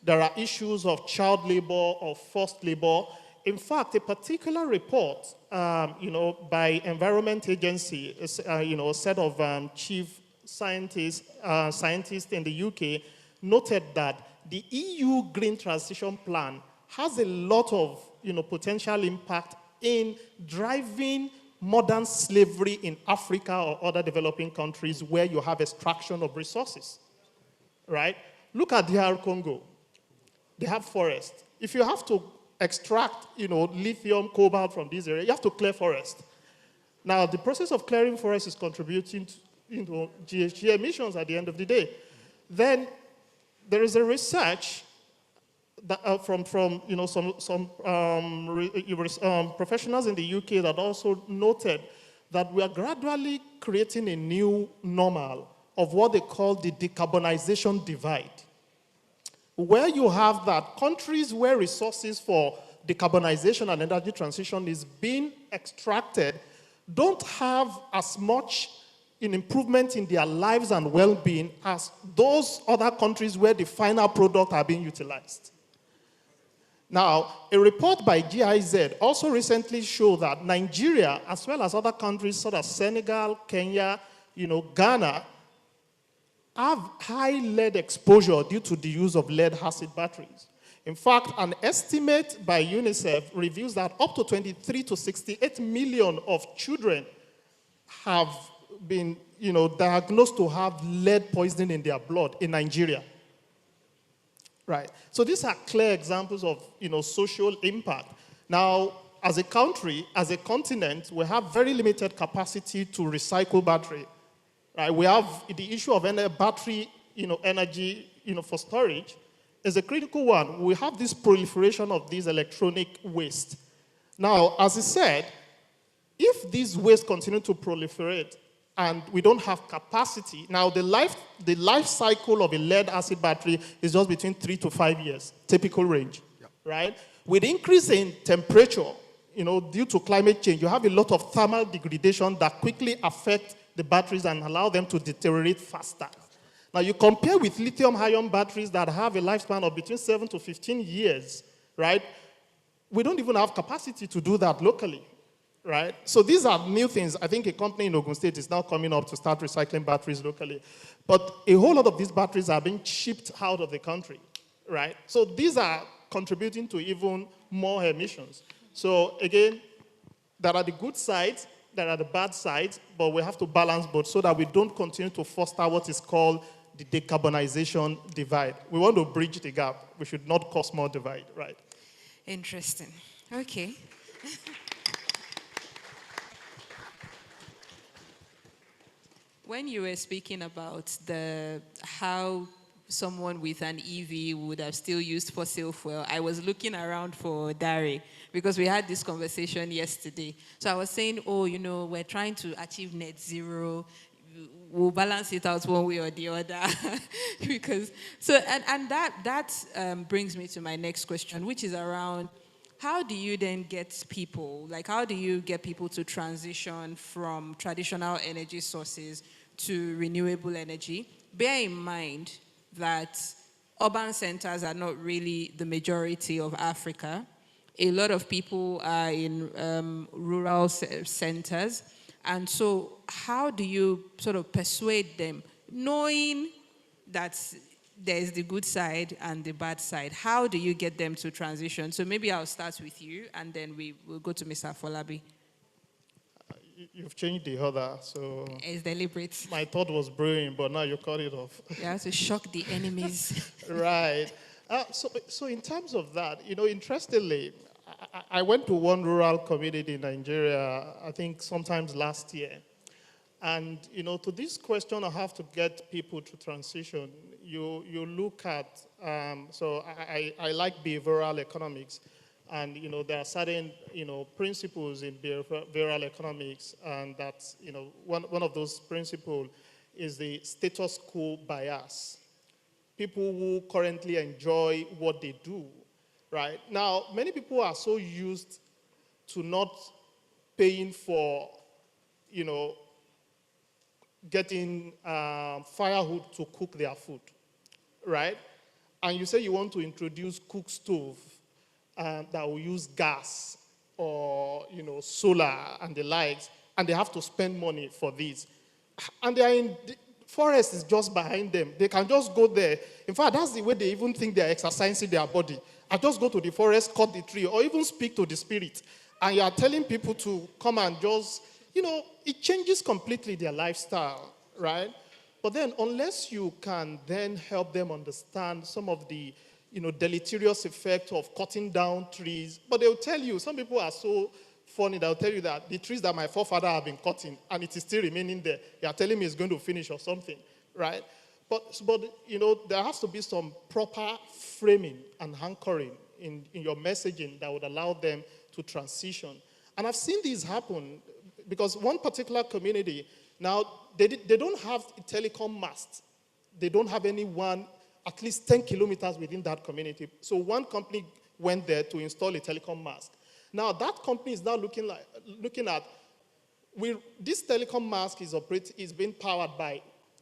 There are issues of child labor or forced labor. In fact, a particular report, by Environment Agency, a set of chief scientists in the UK noted that the EU Green Transition Plan has a lot of, potential impact in driving modern slavery in Africa or other developing countries where you have extraction of resources, right? Look at DR Congo. They have forest. If you have to extract, lithium, cobalt from this area, you have to clear forest. Now, the process of clearing forest is contributing to, GHG emissions at the end of the day. Then there is a research that, from some professionals in the UK that also noted that we are gradually creating a new normal of what they call the decarbonization divide, where you have that countries where resources for decarbonization and energy transition is being extracted don't have as much in improvement in their lives and well-being as those other countries where the final product are being utilized. Now, a report by GIZ also recently showed that Nigeria, as well as other countries such as Senegal, Kenya, Ghana, have high lead exposure due to the use of lead-acid batteries. In fact, an estimate by UNICEF reveals that up to 23 to 68 million of children have been, diagnosed to have lead poisoning in their blood in Nigeria. Right. So these are clear examples of, social impact. Now, as a country, as a continent, we have very limited capacity to recycle battery. Right. We have the issue of battery, energy, for storage is a critical one. We have this proliferation of these electronic waste. Now, as I said, if these waste continue to proliferate and we don't have capacity, now the life cycle of a lead-acid battery is just between 3 to 5 years, typical range, right? With increase in temperature, due to climate change, you have a lot of thermal degradation that quickly affect the batteries and allow them to deteriorate faster. Now you compare with lithium-ion batteries that have a lifespan of between 7 to 15 years, right? We don't even have capacity to do that locally. Right? So these are new things. I think a company in Ogun State is now coming up to start recycling batteries locally. But a whole lot of these batteries are being shipped out of the country, right? So these are contributing to even more emissions. So again, there are the good sides. there are the bad sides, but we have to balance both so that we don't continue to foster what is called the decarbonization divide. We want to bridge the gap. We should not cause more divide, right? Interesting. Okay. When you were speaking about how someone with an EV would have still used fossil fuel, I was looking around for Dari because we had this conversation yesterday. So I was saying, we're trying to achieve net zero. We'll balance it out one way or the other. That brings me to my next question, which is around how do you then get people, how do you get people to transition from traditional energy sources to renewable energy? Bear in mind that urban centers are not really the majority of Africa. A lot of people are in rural centers. And so how do you sort of persuade them, knowing that there's the good side and the bad side? How do you get them to transition? So maybe I'll start with you, and then we'll go to Mr. Folabi. You've changed the order, so... It's deliberate. My thought was brewing, but now you cut it off. You have to shock the enemies. Right. So in terms of that, interestingly, I went to one rural community in Nigeria, I think sometimes last year. And, to this question of how to get people to transition, you look at, so I like behavioral economics. And, there are certain, principles in behavioral economics. And that's, one of those principles is the status quo bias. People who currently enjoy what they do, right? Now, many people are so used to not paying for, getting firewood to cook their food, right? And you say you want to introduce cook stove that will use gas or, solar and the likes, and they have to spend money for this. And they are in the forest is just behind them. They can just go there. In fact, that's the way they even think they are exercising their body. I just go to the forest, cut the tree, or even speak to the spirit. And you are telling people to come and just, it changes completely their lifestyle, right? But then unless you can then help them understand some of the, deleterious effect of cutting down trees, but they'll tell you, some people are so funny, they'll tell you that the trees that my forefather have been cutting, and it is still remaining there, they are telling me it's going to finish or something, right? But there has to be some proper framing and anchoring in your messaging that would allow them to transition. And I've seen this happen because one particular community, now, they don't have a telecom mast. They don't have anyone at least 10 kilometers within that community. So one company went there to install a telecom mast. Now, that company is now looking at, this telecom mast is being powered by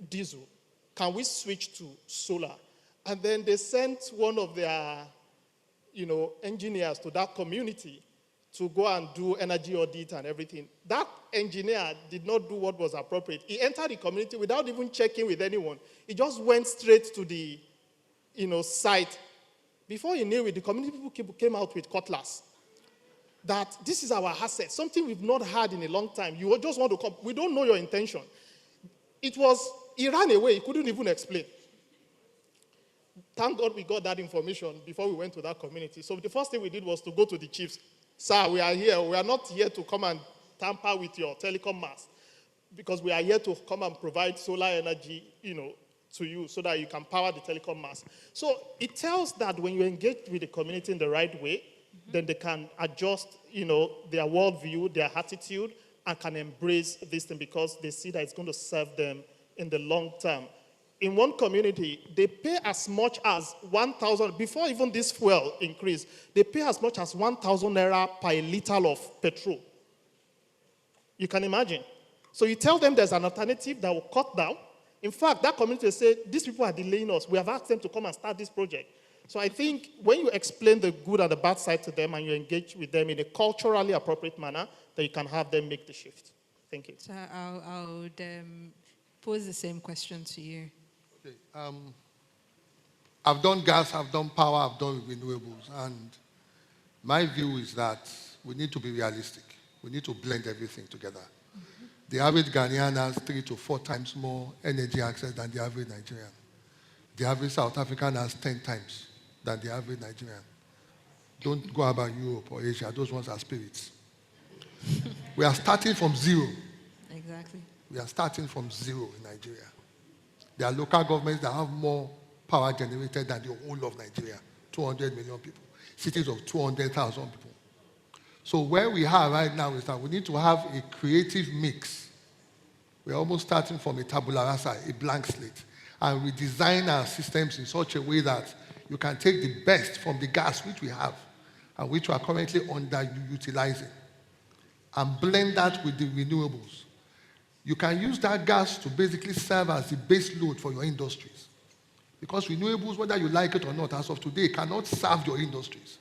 diesel. Can we switch to solar? And then they sent one of their, engineers to that community to go and do energy audit and everything. That engineer did not do what was appropriate. He entered the community without even checking with anyone. He just went straight to the, site. Before he knew it, the community people came out with cutlass. That this is our asset, something we've not had in a long time. You just want to come. We don't know your intention. He ran away. He couldn't even explain. Thank God we got that information before we went to that community. So the first thing we did was to go to the chiefs. Sir, we are here. We are not here to come and tamper with your telecom mast because we are here to come and provide solar energy, to you so that you can power the telecom mast. So it tells that when you engage with the community in the right way, then they can adjust, their worldview, their attitude, and can embrace this thing because they see that it's going to serve them in the long term. In one community, they pay as much as 1,000, before even this fuel increase, they pay as much as 1,000 naira per liter of petrol. You can imagine. So you tell them there's an alternative that will cut down. In fact, that community said, these people are delaying us. We have asked them to come and start this project. So I think when you explain the good and the bad side to them and you engage with them in a culturally appropriate manner, then you can have them make the shift. Thank you. So I'll pose the same question to you. Okay. I've done gas, I've done power, I've done renewables. And my view is that we need to be realistic. We need to blend everything together. The average Ghanaian has 3 to 4 times more energy access than the average Nigerian. The average South African has 10 times than the average Nigerian. Don't go about Europe or Asia. Those ones are spirits. We are starting from zero. Exactly. We are starting from zero in Nigeria. There are local governments that have more power generated than the whole of Nigeria, 200 million people. Cities of 200,000 people. So where we are right now is that we need to have a creative mix. We're almost starting from a tabula rasa, a blank slate. And we design our systems in such a way that you can take the best from the gas which we have and which we are currently underutilizing and blend that with the renewables. You can use that gas to basically serve as the base load for your industries. Because renewables, whether you like it or not, as of today, cannot serve your industries.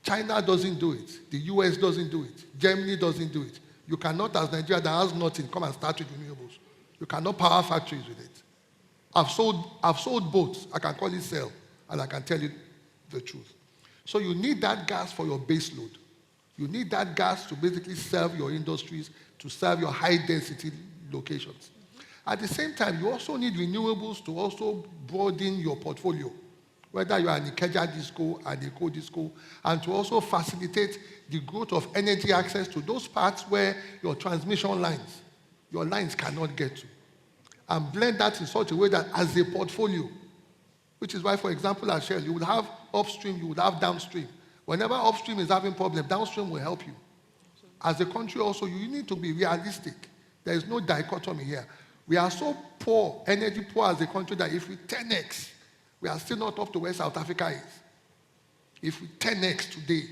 China doesn't do it. The US doesn't do it. Germany doesn't do it. You cannot, as Nigeria that has nothing, come and start with renewables. You cannot power factories with it. I've sold boats. I can call it sell, and I can tell you the truth. So you need that gas for your base load. You need that gas to basically serve your industries, to serve your high-density locations. At the same time, you also need renewables to also broaden your portfolio, whether you are an Ikeja disco, an Eko disco, and to also facilitate the growth of energy access to those parts where your transmission lines, your lines cannot get to. And blend that in such a way that as a portfolio, which is why, for example, at Shell, you would have upstream, you would have downstream. Whenever upstream is having problem, downstream will help you. As a country also, you need to be realistic. There is no dichotomy here. We are so poor, energy poor as a country that if we 10x, we are still not up to where South Africa is. If we 10x today,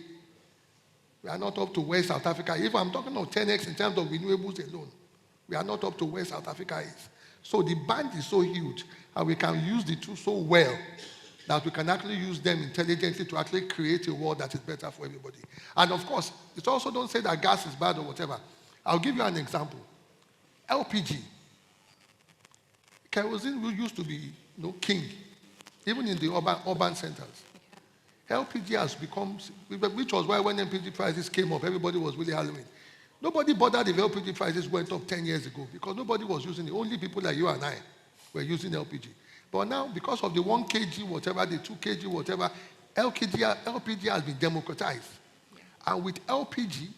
we are not up to where South Africa is. If I'm talking of 10x in terms of renewables alone, we are not up to where South Africa is. So the band is so huge, and we can use the two so well that we can actually use them intelligently to actually create a world that is better for everybody. And of course, it also don't say that gas is bad or whatever. I'll give you an example. LPG. Kerosene used to be king, even in the urban centers. LPG has become, which was why when LPG prices came up, everybody was really howling. Nobody bothered if LPG prices went up 10 years ago because nobody was using it. Only people like you and I were using LPG. But now, because of the 1 kg, whatever, the 2 kg, whatever, LPG has been democratized. Yeah. And with LPG,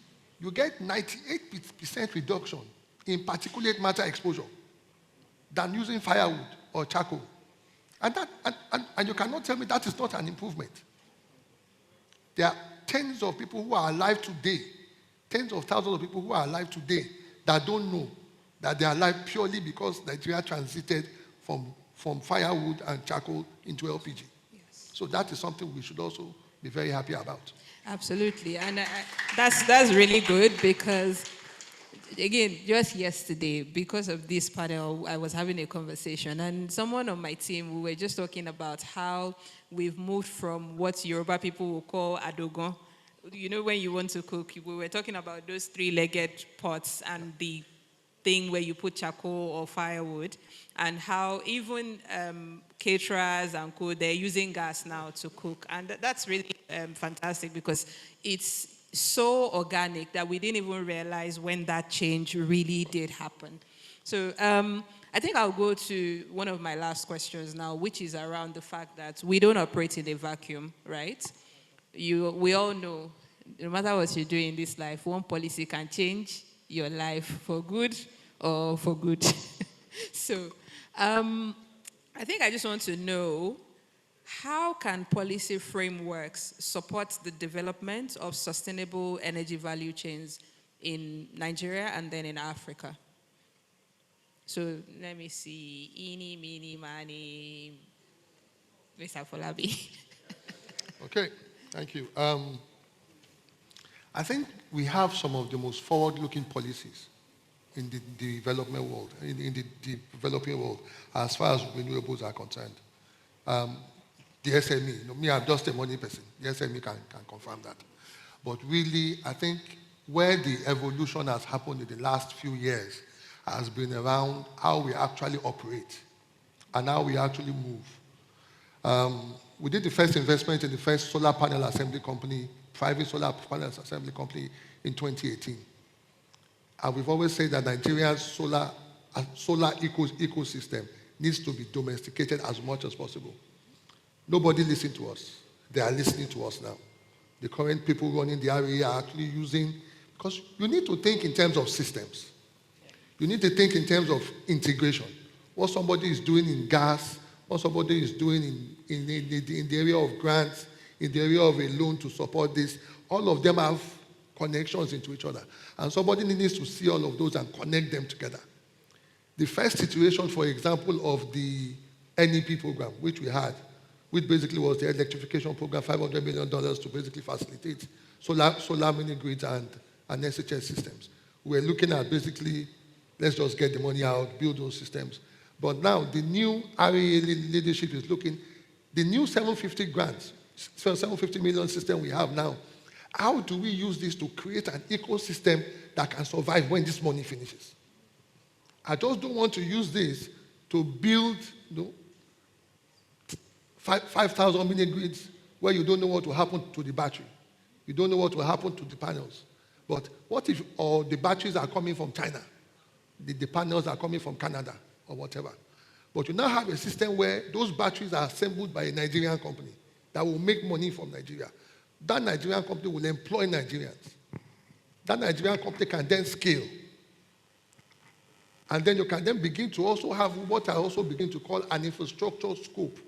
you get 98% reduction in particulate matter exposure than using firewood or charcoal. And you cannot tell me that is not an improvement. There are tens of people who are alive today, tens of thousands of people who are alive today that don't know that they are alive purely because Nigeria transited from firewood and charcoal into LPG. Yes. So that is something we should also be very happy about. Absolutely. And that's really good because, again, just yesterday, because of this panel, I was having a conversation, and someone on my team, we were just talking about how we've moved from what Yoruba people will call adogon. You know, when you want to cook, we were talking about those 3-legged pots and the thing where you put charcoal or firewood, and how even caterers and co, they're using gas now to cook. And that's really fantastic because it's so organic that we didn't even realize when that change really did happen. So I think I'll go to one of my last questions now, which is around the fact that we don't operate in a vacuum, right? We all know, no matter what you do in this life, one policy can change your life for good or for good. So I think I just want to know, how can policy frameworks support the development of sustainable energy value chains in Nigeria and then in Africa? So let me see. Eeny, meeny, miny, Mr. Folabi. Okay, thank you. I think we have some of the most forward-looking policies in the development world, in the developing world, as far as renewables are concerned. The SME, me, I'm just a money person. The SME can confirm that. But really, I think where the evolution has happened in the last few years has been around how we actually operate and how we actually move. We did the first investment in the first solar panel assembly company, private solar panel assembly company in 2018. And we've always said that Nigeria's solar ecosystem needs to be domesticated as much as possible. Nobody listened to us. They are listening to us now. The current people running the REA are actually using, because you need to think in terms of systems. You need to think in terms of integration. What somebody is doing in gas, what somebody is doing in the area of grants, in the area of a loan to support this, all of them have connections into each other. And somebody needs to see all of those and connect them together. The first situation, for example, of the NEP program, which we had, which basically was the electrification program, $500 million to basically facilitate solar mini grids and SHS systems. We're looking at basically, let's just get the money out, build those systems. But now the new REA leadership is looking, the new 750 grants, 750 million system we have now, how do we use this to create an ecosystem that can survive when this money finishes? I just don't want to use this to build 5,000 mini grids where you don't know what will happen to the battery. You don't know what will happen to the panels. But what if all the batteries are coming from China? The panels are coming from Canada or whatever. But you now have a system where those batteries are assembled by a Nigerian company that will make money from Nigeria. That Nigerian company will employ Nigerians. That Nigerian company can then scale. And then you can then begin to also have what I also begin to call an infrastructure scope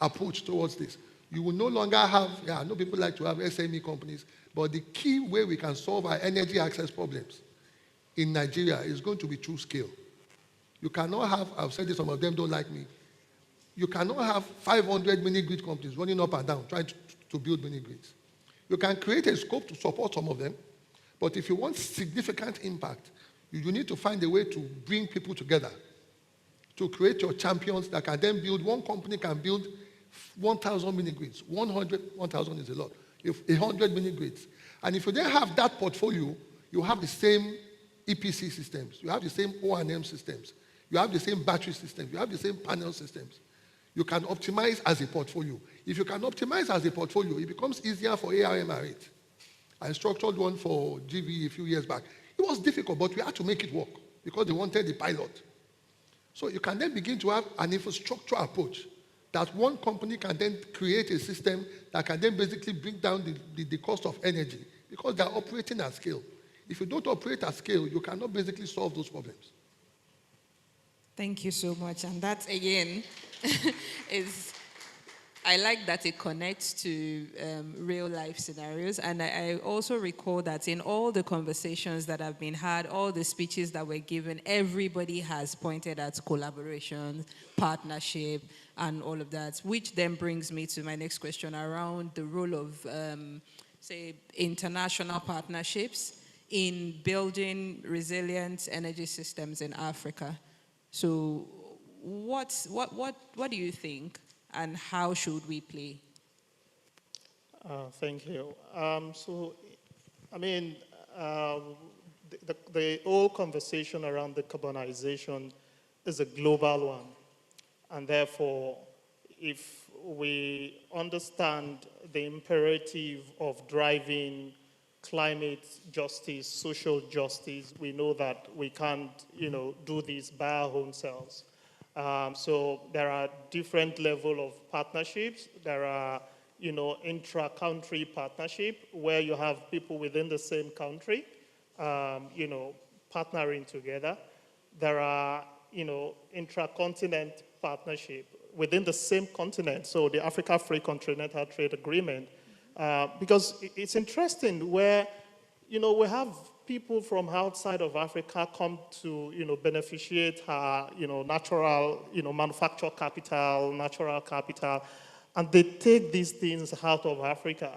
approach towards this. You will no longer have, I know people like to have SME companies, but the key way we can solve our energy access problems in Nigeria is going to be through scale. You cannot have, I've said this, some of them don't like me, you cannot have 500 mini grid companies running up and down trying to build mini grids. You can create a scope to support some of them, but if you want significant impact, you need to find a way to bring people together, to create your champions that can then build, one company can build 1,000 mini grids, 1,000 is a lot, 100 mini grids. And if you then have that portfolio, you have the same EPC systems, you have the same O&M systems, you have the same battery systems, you have the same panel systems. You can optimize as a portfolio. If you can optimize as a portfolio, it becomes easier for ARM. I structured one for GV a few years back. It was difficult, but we had to make it work because they wanted the pilot. So you can then begin to have an infrastructure approach that one company can then create a system that can then basically bring down the cost of energy because they're operating at scale. If you don't operate at scale, you cannot basically solve those problems. Thank you so much. And that, again, I like that it connects to real-life scenarios. And I also recall that in all the conversations that have been had, all the speeches that were given, everybody has pointed at collaboration, partnership, and all of that, which then brings me to my next question around the role of, say, international partnerships in building resilient energy systems in Africa. So what do you think, and how should we play? Thank you. The whole conversation around decarbonization is a global one. And therefore, if we understand the imperative of driving climate justice, social justice, we know that we can't, do this by our own selves. So there are different levels of partnerships. There are, intra-country partnership where you have people within the same country, partnering together. There are, intra-continent partnership within the same continent. So the Africa Free Continental Trade Agreement. Because it's interesting where, we have people from outside of Africa come to, beneficiate our, natural, manufacture capital, natural capital, and they take these things out of Africa,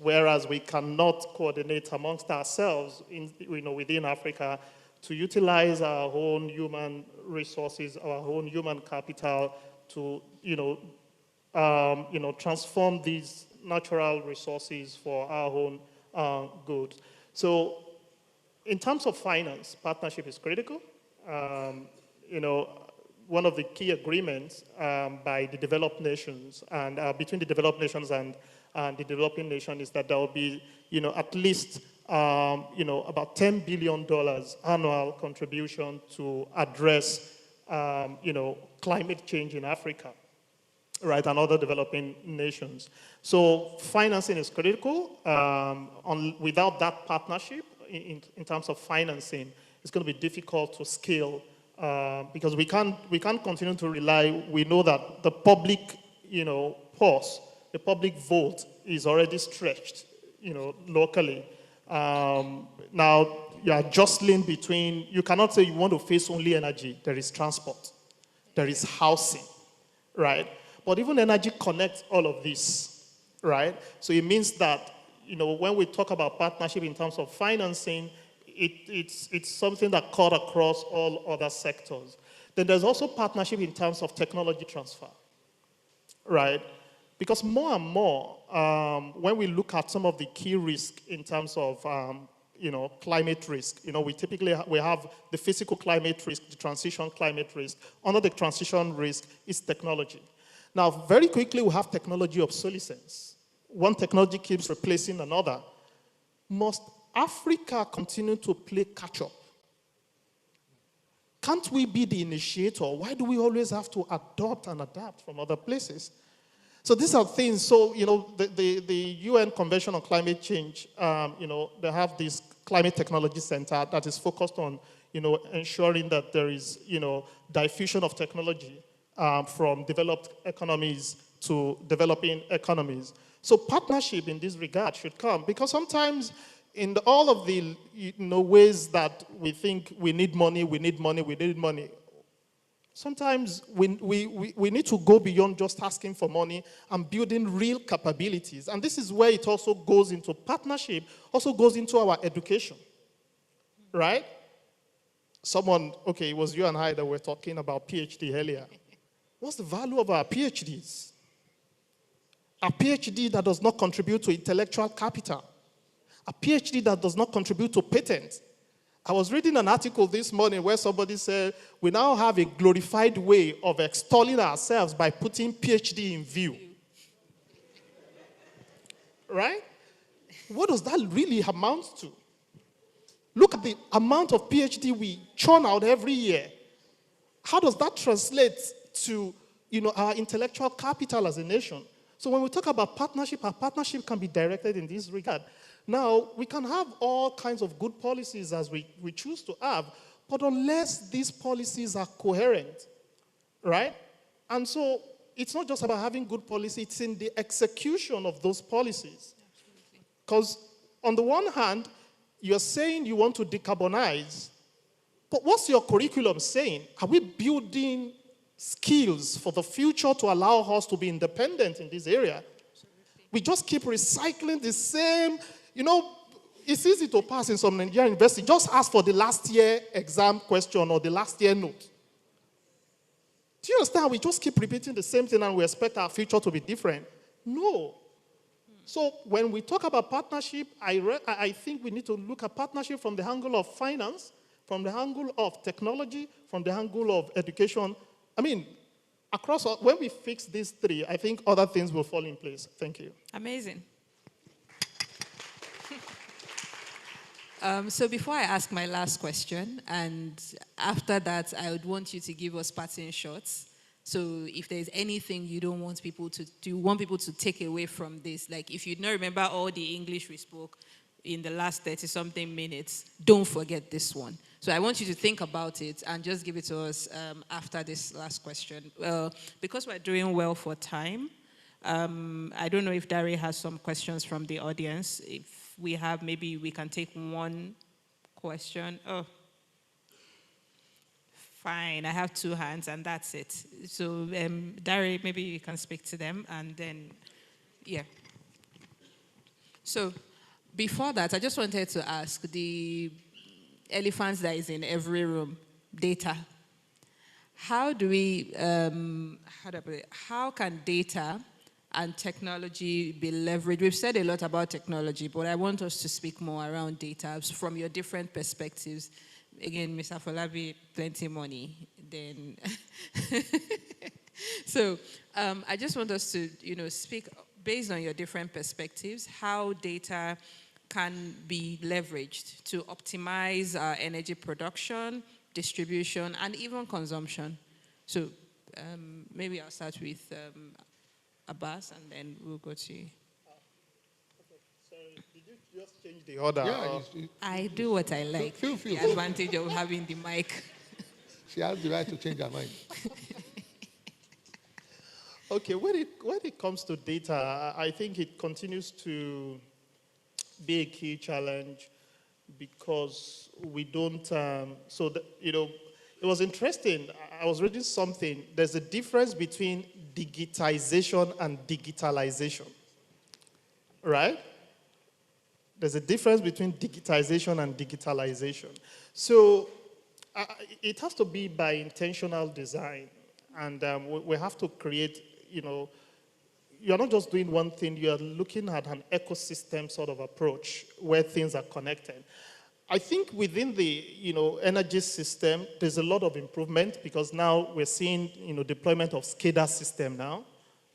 whereas we cannot coordinate amongst ourselves, within Africa, to utilize our own human resources, our own human capital to, transform these natural resources for our own good. So in terms of finance, partnership is critical. One of the key agreements by the developed nations and between the developed nations and the developing nation is that there will be, at least about $10 billion annual contribution to address, climate change in Africa, right, and other developing nations. So financing is critical. Without that partnership, in terms of financing, it's going to be difficult to scale because we can't continue to rely. We know that the public, pulse, the public vote is already stretched, locally. Now you are jostling between. You cannot say you want to face only energy. There is transport, there is housing, right? But even energy connects all of this, right? So it means that, when we talk about partnership in terms of financing, it's something that cut across all other sectors. Then there's also partnership in terms of technology transfer, right? Because more and more, when we look at some of the key risks in terms of, climate risk, we have the physical climate risk, the transition climate risk. Under the transition risk is technology. Now, very quickly, we have technology obsolescence. One technology keeps replacing another. Must Africa continue to play catch-up? Can't we be the initiator? Why do we always have to adopt and adapt from other places? So these are things. So, the UN Convention on Climate Change, they have this Climate Technology Center that is focused on, ensuring that there is, diffusion of technology from developed economies to developing economies. So partnership in this regard should come, because sometimes in all of the ways that we think we need money, sometimes we need to go beyond just asking for money and building real capabilities. And this is where it also goes into partnership, also goes into our education, right? It was you and I that were talking about PhD earlier. What's the value of our PhDs? A PhD that does not contribute to intellectual capital. A PhD that does not contribute to patents. I was reading an article this morning where somebody said, we now have a glorified way of extolling ourselves by putting PhD in view. Right? What does that really amount to? Look at the amount of PhD we churn out every year. How does that translate to, our intellectual capital as a nation? So when we talk about partnership, our partnership can be directed in this regard. Now, we can have all kinds of good policies as we choose to have, but unless these policies are coherent, right? And so it's not just about having good policy, it's in the execution of those policies. Because on the one hand, you're saying you want to decarbonize, but what's your curriculum saying? Are we building skills for the future to allow us to be independent in this area? We just keep recycling the same. It's easy to pass in some Nigerian university. Just ask for the last year exam question or the last year note. Do you understand? We just keep repeating the same thing and we expect our future to be different. No. So when we talk about partnership, I think we need to look at partnership from the angle of finance, from the angle of technology, from the angle of education. When we fix these three, I think other things will fall in place. Thank you. Amazing. So before I ask my last question, and after that, I would want you to give us parting shots. So if there's anything you don't want people to do, you want people to take away from this, like if you don't remember all the English we spoke in the last 30-something minutes, don't forget this one. So I want you to think about it and just give it to us after this last question. Because we're doing well for time, I don't know if Dari has some questions from the audience. If we have, maybe we can take one question. Oh, fine. I have two hands and that's it. So Dari, maybe you can speak to them and then, yeah. So before that, I just wanted to ask the elephant that is in every room, data. How do we, how can data and technology be leveraged? We've said a lot about technology, but I want us to speak more around data from your different perspectives. Again, Mr. Folabi, plenty money. Then, so I just want us to, speak based on your different perspectives, how data can be leveraged to optimize our energy production, distribution, and even consumption. So maybe I'll start with Abbas, and then we'll go to you. So did you just change the order? Yeah, I do what I like. The advantage of having the mic. She has the right to change her mind. Okay, when it comes to data, I think it continues to be a key challenge because we don't, it was interesting. I was reading something. There's a difference between digitization and digitalization, right? There's a difference between digitization and digitalization. So it has to be by intentional design. And we have to create, you're not just doing one thing, you're looking at an ecosystem sort of approach where things are connected. I think within the, energy system, there's a lot of improvement because now we're seeing, deployment of SCADA system now,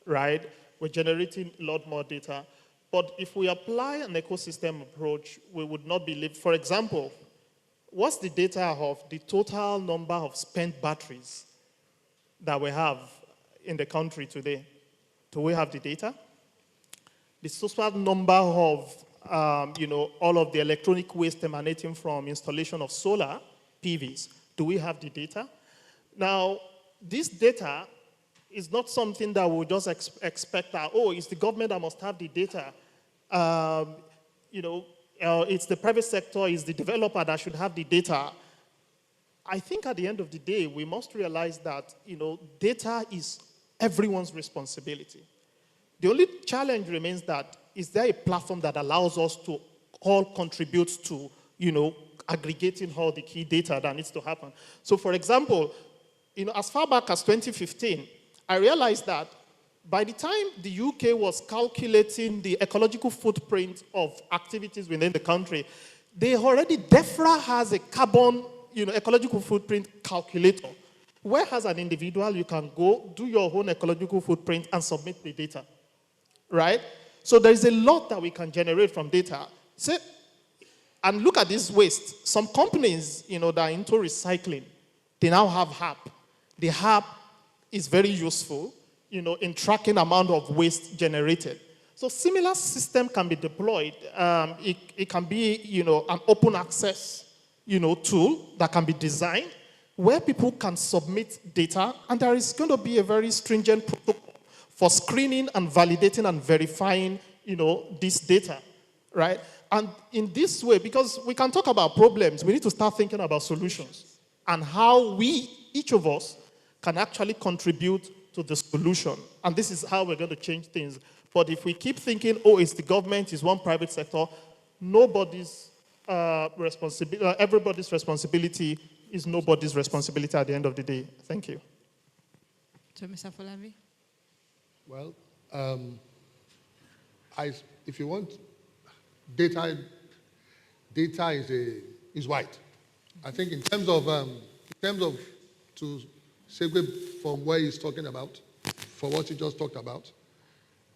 right? We're generating a lot more data. But if we apply an ecosystem approach, we would not believe, for example, what's the data of the total number of spent batteries that we have in the country today? Do we have the data? The total number of, all of the electronic waste emanating from installation of solar PVs, do we have the data? Now, this data is not something that we'll just expect that, it's the government that must have the data. It's the private sector, it's the developer that should have the data. I think at the end of the day, we must realize that, data is everyone's responsibility. The only challenge remains that, is there a platform that allows us to all contribute to, aggregating all the key data that needs to happen? So for example, as far back as 2015, I realized that by the time the UK was calculating the ecological footprint of activities within the country, DEFRA has a carbon, ecological footprint calculator. Where as an individual, you can go, do your own ecological footprint and submit the data, right? So there is a lot that we can generate from data. And look at this waste. Some companies, that are into recycling, they now have HAP. The HAP is very useful, in tracking amount of waste generated. So similar system can be deployed. It can be, an open access, tool that can be designed where people can submit data, and there is going to be a very stringent protocol for screening and validating and verifying, this data, right? And in this way, because we can talk about problems, we need to start thinking about solutions and how we, each of us, can actually contribute to the solution. And this is how we're going to change things. But if we keep thinking, it's the government, it's one private sector, nobody's responsibility, everybody's responsibility is nobody's responsibility at the end of the day. Thank you. So, Mr. Folabi? Well, if you want, data is wide. I think in terms of to segue from where he's talking about, for what he just talked about,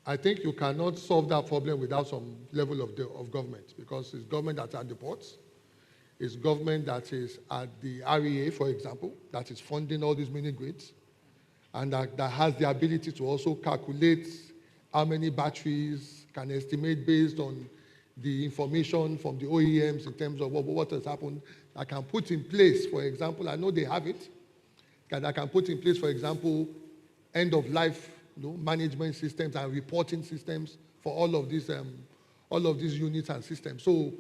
I think you cannot solve that problem without some level of government, because it's government that's at the ports, it's government that is at the REA, for example, that is funding all these mini grids, and that has the ability to also calculate how many batteries, can estimate based on the information from the OEMs in terms of what has happened, that can put in place, for example, I know they have it, that can put in place, for example, end-of-life management systems and reporting systems for all of these units and systems. So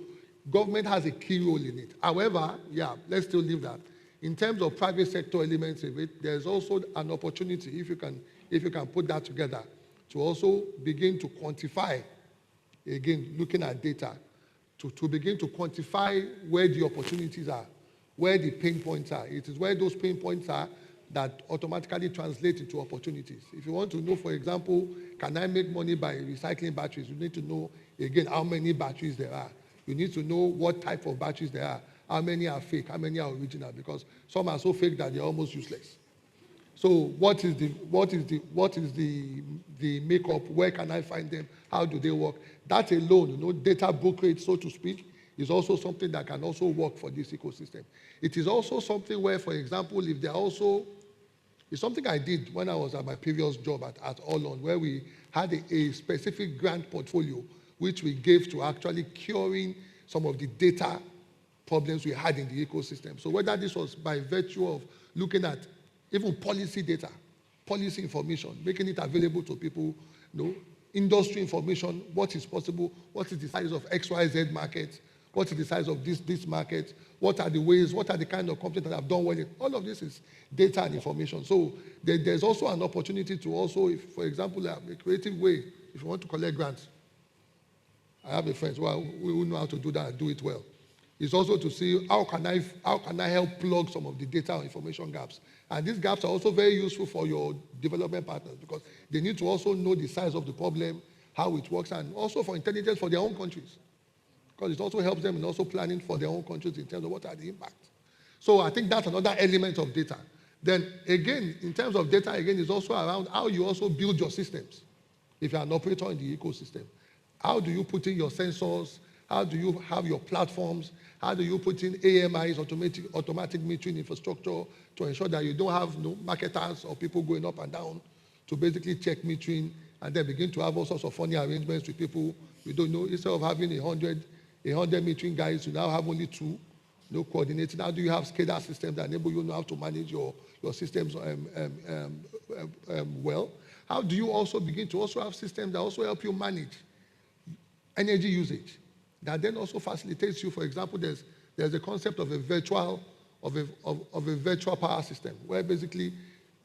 government has a key role in it. However, let's still leave that. In terms of private sector elements of it, there's also an opportunity, if you can put that together, to also begin to quantify, again, looking at data, to begin to quantify where the opportunities are, where the pain points are. It is where those pain points are that automatically translate into opportunities. If you want to know, for example, can I make money by recycling batteries, you need to know, again, how many batteries there are. You need to know what type of batteries there are, how many are fake, how many are original, because some are so fake that they're almost useless. So what is the makeup? Where can I find them? How do they work? That alone, data brokerage, so to speak, is also something that can also work for this ecosystem. It is also something where, for example, if they're also, it's something I did when I was at my previous job at Olon, where we had a specific grant portfolio, which we gave to actually curing some of the data problems we had in the ecosystem. So whether this was by virtue of looking at even policy data, policy information, making it available to people, industry information, what is possible, what is the size of XYZ market, what is the size of this market, what are the ways, what are the kind of companies that have done well. All of this is data and information. So there's also an opportunity to also, if, for example, a creative way, if you want to collect grants. I have a friend who know how to do that and do it well. It's also to see how can I help plug some of the data or information gaps. And these gaps are also very useful for your development partners because they need to also know the size of the problem, how it works, and also for intelligence for their own countries. Because it also helps them in also planning for their own countries in terms of what are the impacts. So I think that's another element of data. Then again, in terms of data, again, it's also around how you also build your systems if you're an operator in the ecosystem. How do you put in your sensors? How do you have your platforms? How do you put in AMIs, automatic metering infrastructure, to ensure that you don't have marketers or people going up and down to basically check metering and then begin to have all sorts of funny arrangements with people you don't know. Instead of having 100 metering guys, you now have only 2, coordinating. How do you have SCADA systems that enable you know how to manage your systems well? How do you also begin to also have systems that also help you manage energy usage? That then also facilitates you. For example, there's a concept of a virtual power system where basically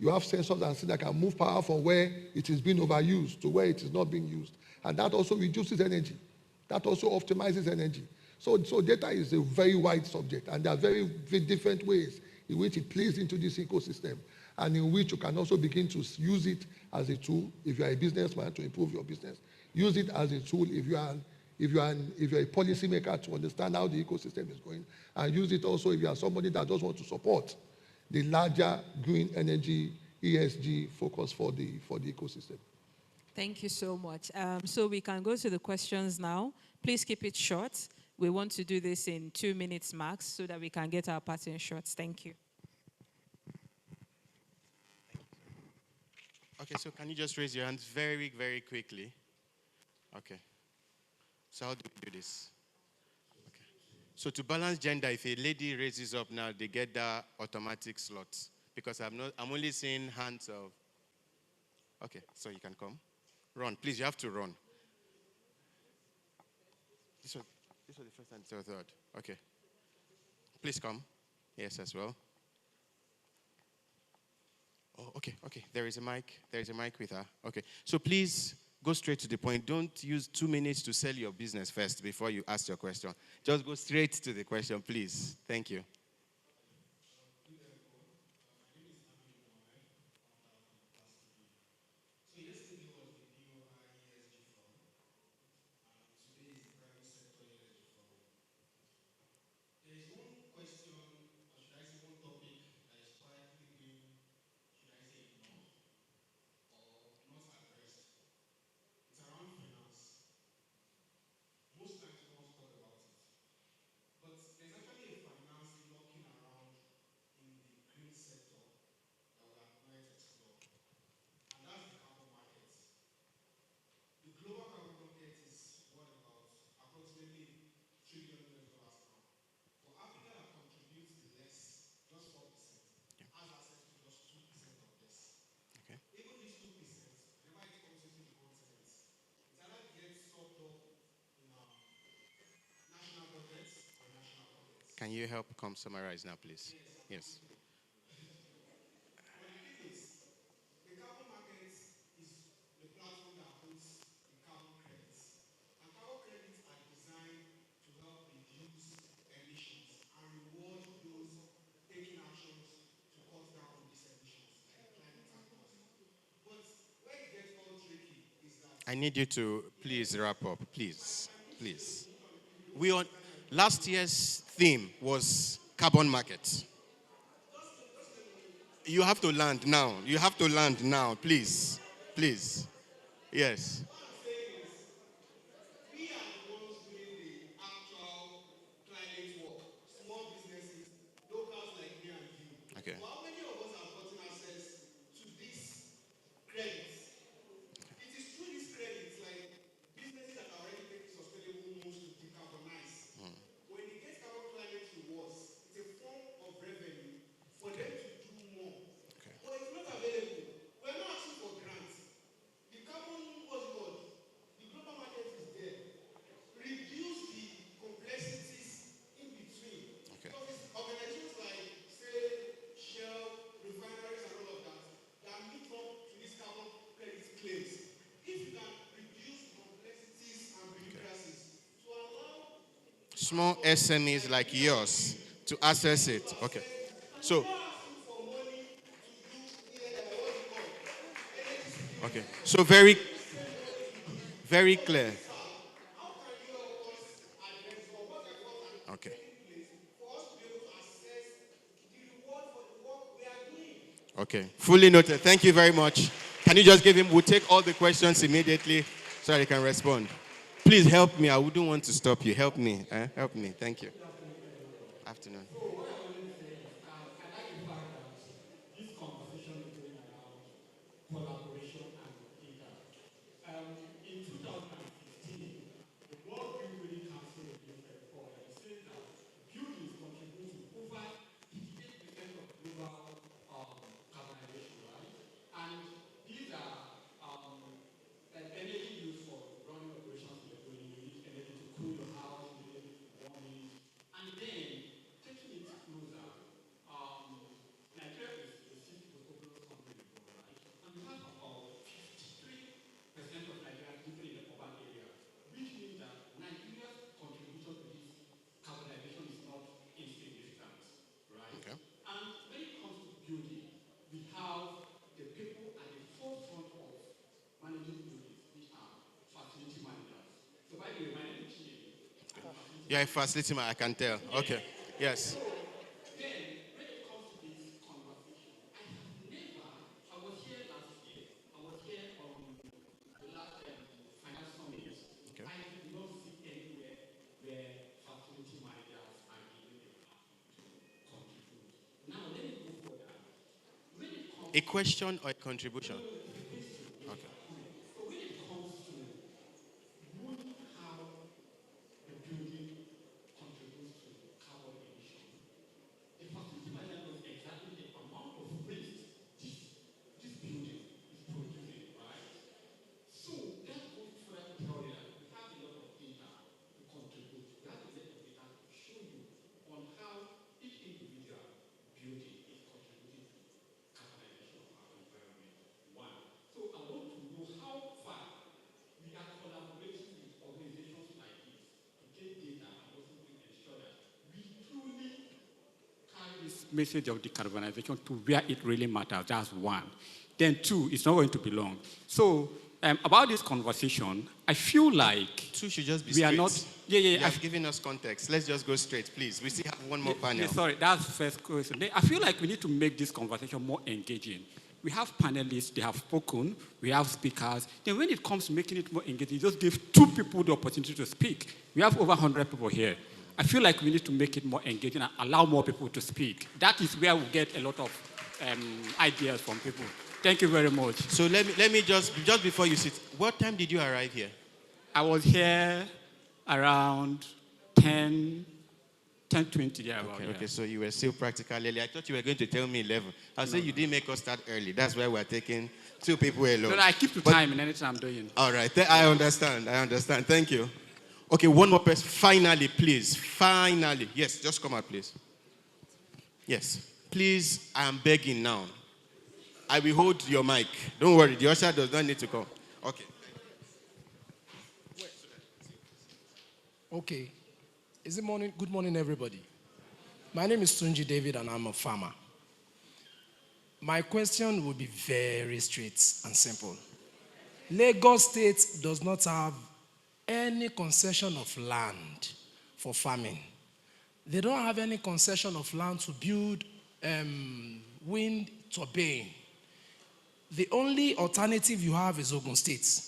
you have sensors and things that can move power from where it is being overused to where it is not being used, and that also reduces energy. That also optimizes energy. So data is a very wide subject, and there are very, very different ways in which it plays into this ecosystem, and in which you can also begin to use it as a tool if you are a businessman to improve your business. Use it as a tool if you're a policymaker to understand how the ecosystem is going, and use it also if you are somebody that just wants to support the larger green energy ESG focus for the ecosystem. Thank you so much. So we can go to the questions now. Please keep it short. We want to do this in 2 minutes max so that we can get our parting shots. Thank you. Okay, so can you just raise your hands very, very quickly? Okay. So how do we do this? Okay. So to balance gender, if a lady raises up now, they get that automatic slot. Because I'm only seeing hands of. Okay, so you can come. Run, please. You have to run. This was the first and third. Okay. Please come. Yes, as well. Oh, okay. There is a mic. There is a mic with her. Okay. So please go straight to the point. Don't use 2 minutes to sell your business first before you ask your question. Just go straight to the question, please. Thank you. So yesterday was the ESG Forum. Today is the private sector ESG Forum. There is one question, or should I say one topic, that is quietly being, should I say, ignored or not addressed. It's around finance. Most times no one's talk about it. But there's actually a finance lurking around in the green sector that we have not yet explored. And that's the carbon market. The global carbon market is worth about approximately $1 trillion now. For Africa that contributes the less, just 4%, has access to just 2% of this. Okay. Even these 2%, whenever it comes into the continents, it either gets soaked up in national budgets or national pockets. Can you help summarize now, please? Yes. But the thing is, the carbon market is the platform that holds the carbon credits. And carbon credits are designed to help reduce emissions and reward those taking actions to cut down on these emissions, like climate actors. But where it gets all tricky is that I need you to please wrap up, please. Please. Last year's theme was carbon market. You have to land now. You have to land now, please. Please. Yes. We are the ones doing the actual climate work. Small businesses, locals like me and you. Okay. But how many of us have gotten access to these credits? It is through these credits, like businesses that are already taking sustainable moves to decarbonize. When they get carbon climate rewards, it's a form of revenue for them to do more. But it's not available. We're not asking for grants. The carbon, what's it called? The global market is there. Reduce the complexities in between. Because it's organizations like, say, Shell, refineries, and all of that, that meet up to these carbon credit claims. If you can reduce complexities and bureaucracies to allow Small SMEs like yours to access it. Okay. So, okay. So very clear. Okay. Okay. Fully noted. Thank you very much. Can you just give him? We'll take all the questions immediately so that he can respond. Please help me. I wouldn't want to stop you. Help me. Help me. Thank you. Afternoon. This conversation is going around collaboration and data. In 2015, the World Green Council released a report that says that buildings contribute to over 58% of global carbonization, right? And these are energy used for running operations in the building. You need energy to cool your house, you need energy to warm it. And then, taking it closer, Nigeria is the sixth most populous country in the world, right? And we have about 53% of Nigerians living in the urban area, which means that Nigeria's contribution to this carbonization is not insignificant, right? Okay. And when it comes to building, we have the people at the forefront of managing buildings, which are facility managers. So by the way, my name is Chie. You're a facility man, I can tell. Okay. Yes. Then, when it comes to this conversation, I was here last year, I was here on the last finance summit. Okay. I did not see anywhere where facility managers are giving a platform to contribute. Now, let me go further. When it comes A question or a contribution? Okay. So when it comes to how the building contributes to carbon emission, the facility manager knows exactly the amount of waste this building is producing, right? So that goes further to tell you that we have a lot of data to contribute. We have a lot of data to show you on how each individual building is contributing to carbonization of our environment. One. So I want to know how far we are collaborating with organizations like this to get data and also to ensure that we truly carry this message of decarbonization to where it really matters. That's one. Then two, it's not going to be long. So about this conversation, I feel like Two should just be we straight. are not. You have given us context. Let's just go straight, please. We still have one more panel. Sorry, that's the first question. I feel like we need to make this conversation more engaging. We have panelists, they have spoken, we have speakers. Then when it comes to making it more engaging, just give two people the opportunity to speak. We have over 100 people here. I feel like we need to make it more engaging and allow more people to speak. That is where we get a lot of ideas from people. Thank you very much. So let me just before you sit, what time did you arrive here? I was here around 10:20 there. Okay, so you were still practically early. I thought you were going to tell me 11. I'll say you didn't make us start early. That's why we're taking two people alone. No, I keep to time in anything I'm doing. All right, I understand. Thank you. Okay, one more person. Finally, please. Finally. Yes, just come out, please. Yes. Please, I am begging now. I will hold your mic. Don't worry, the usher does not need to come. Okay. Okay. Is it morning? Good morning, everybody. My name is Tunji David, and I'm a farmer. My question will be very straight and simple. Lagos State does not have any concession of land for farming. They don't have any concession of land to build wind turbine, the only alternative you have is Ogun State,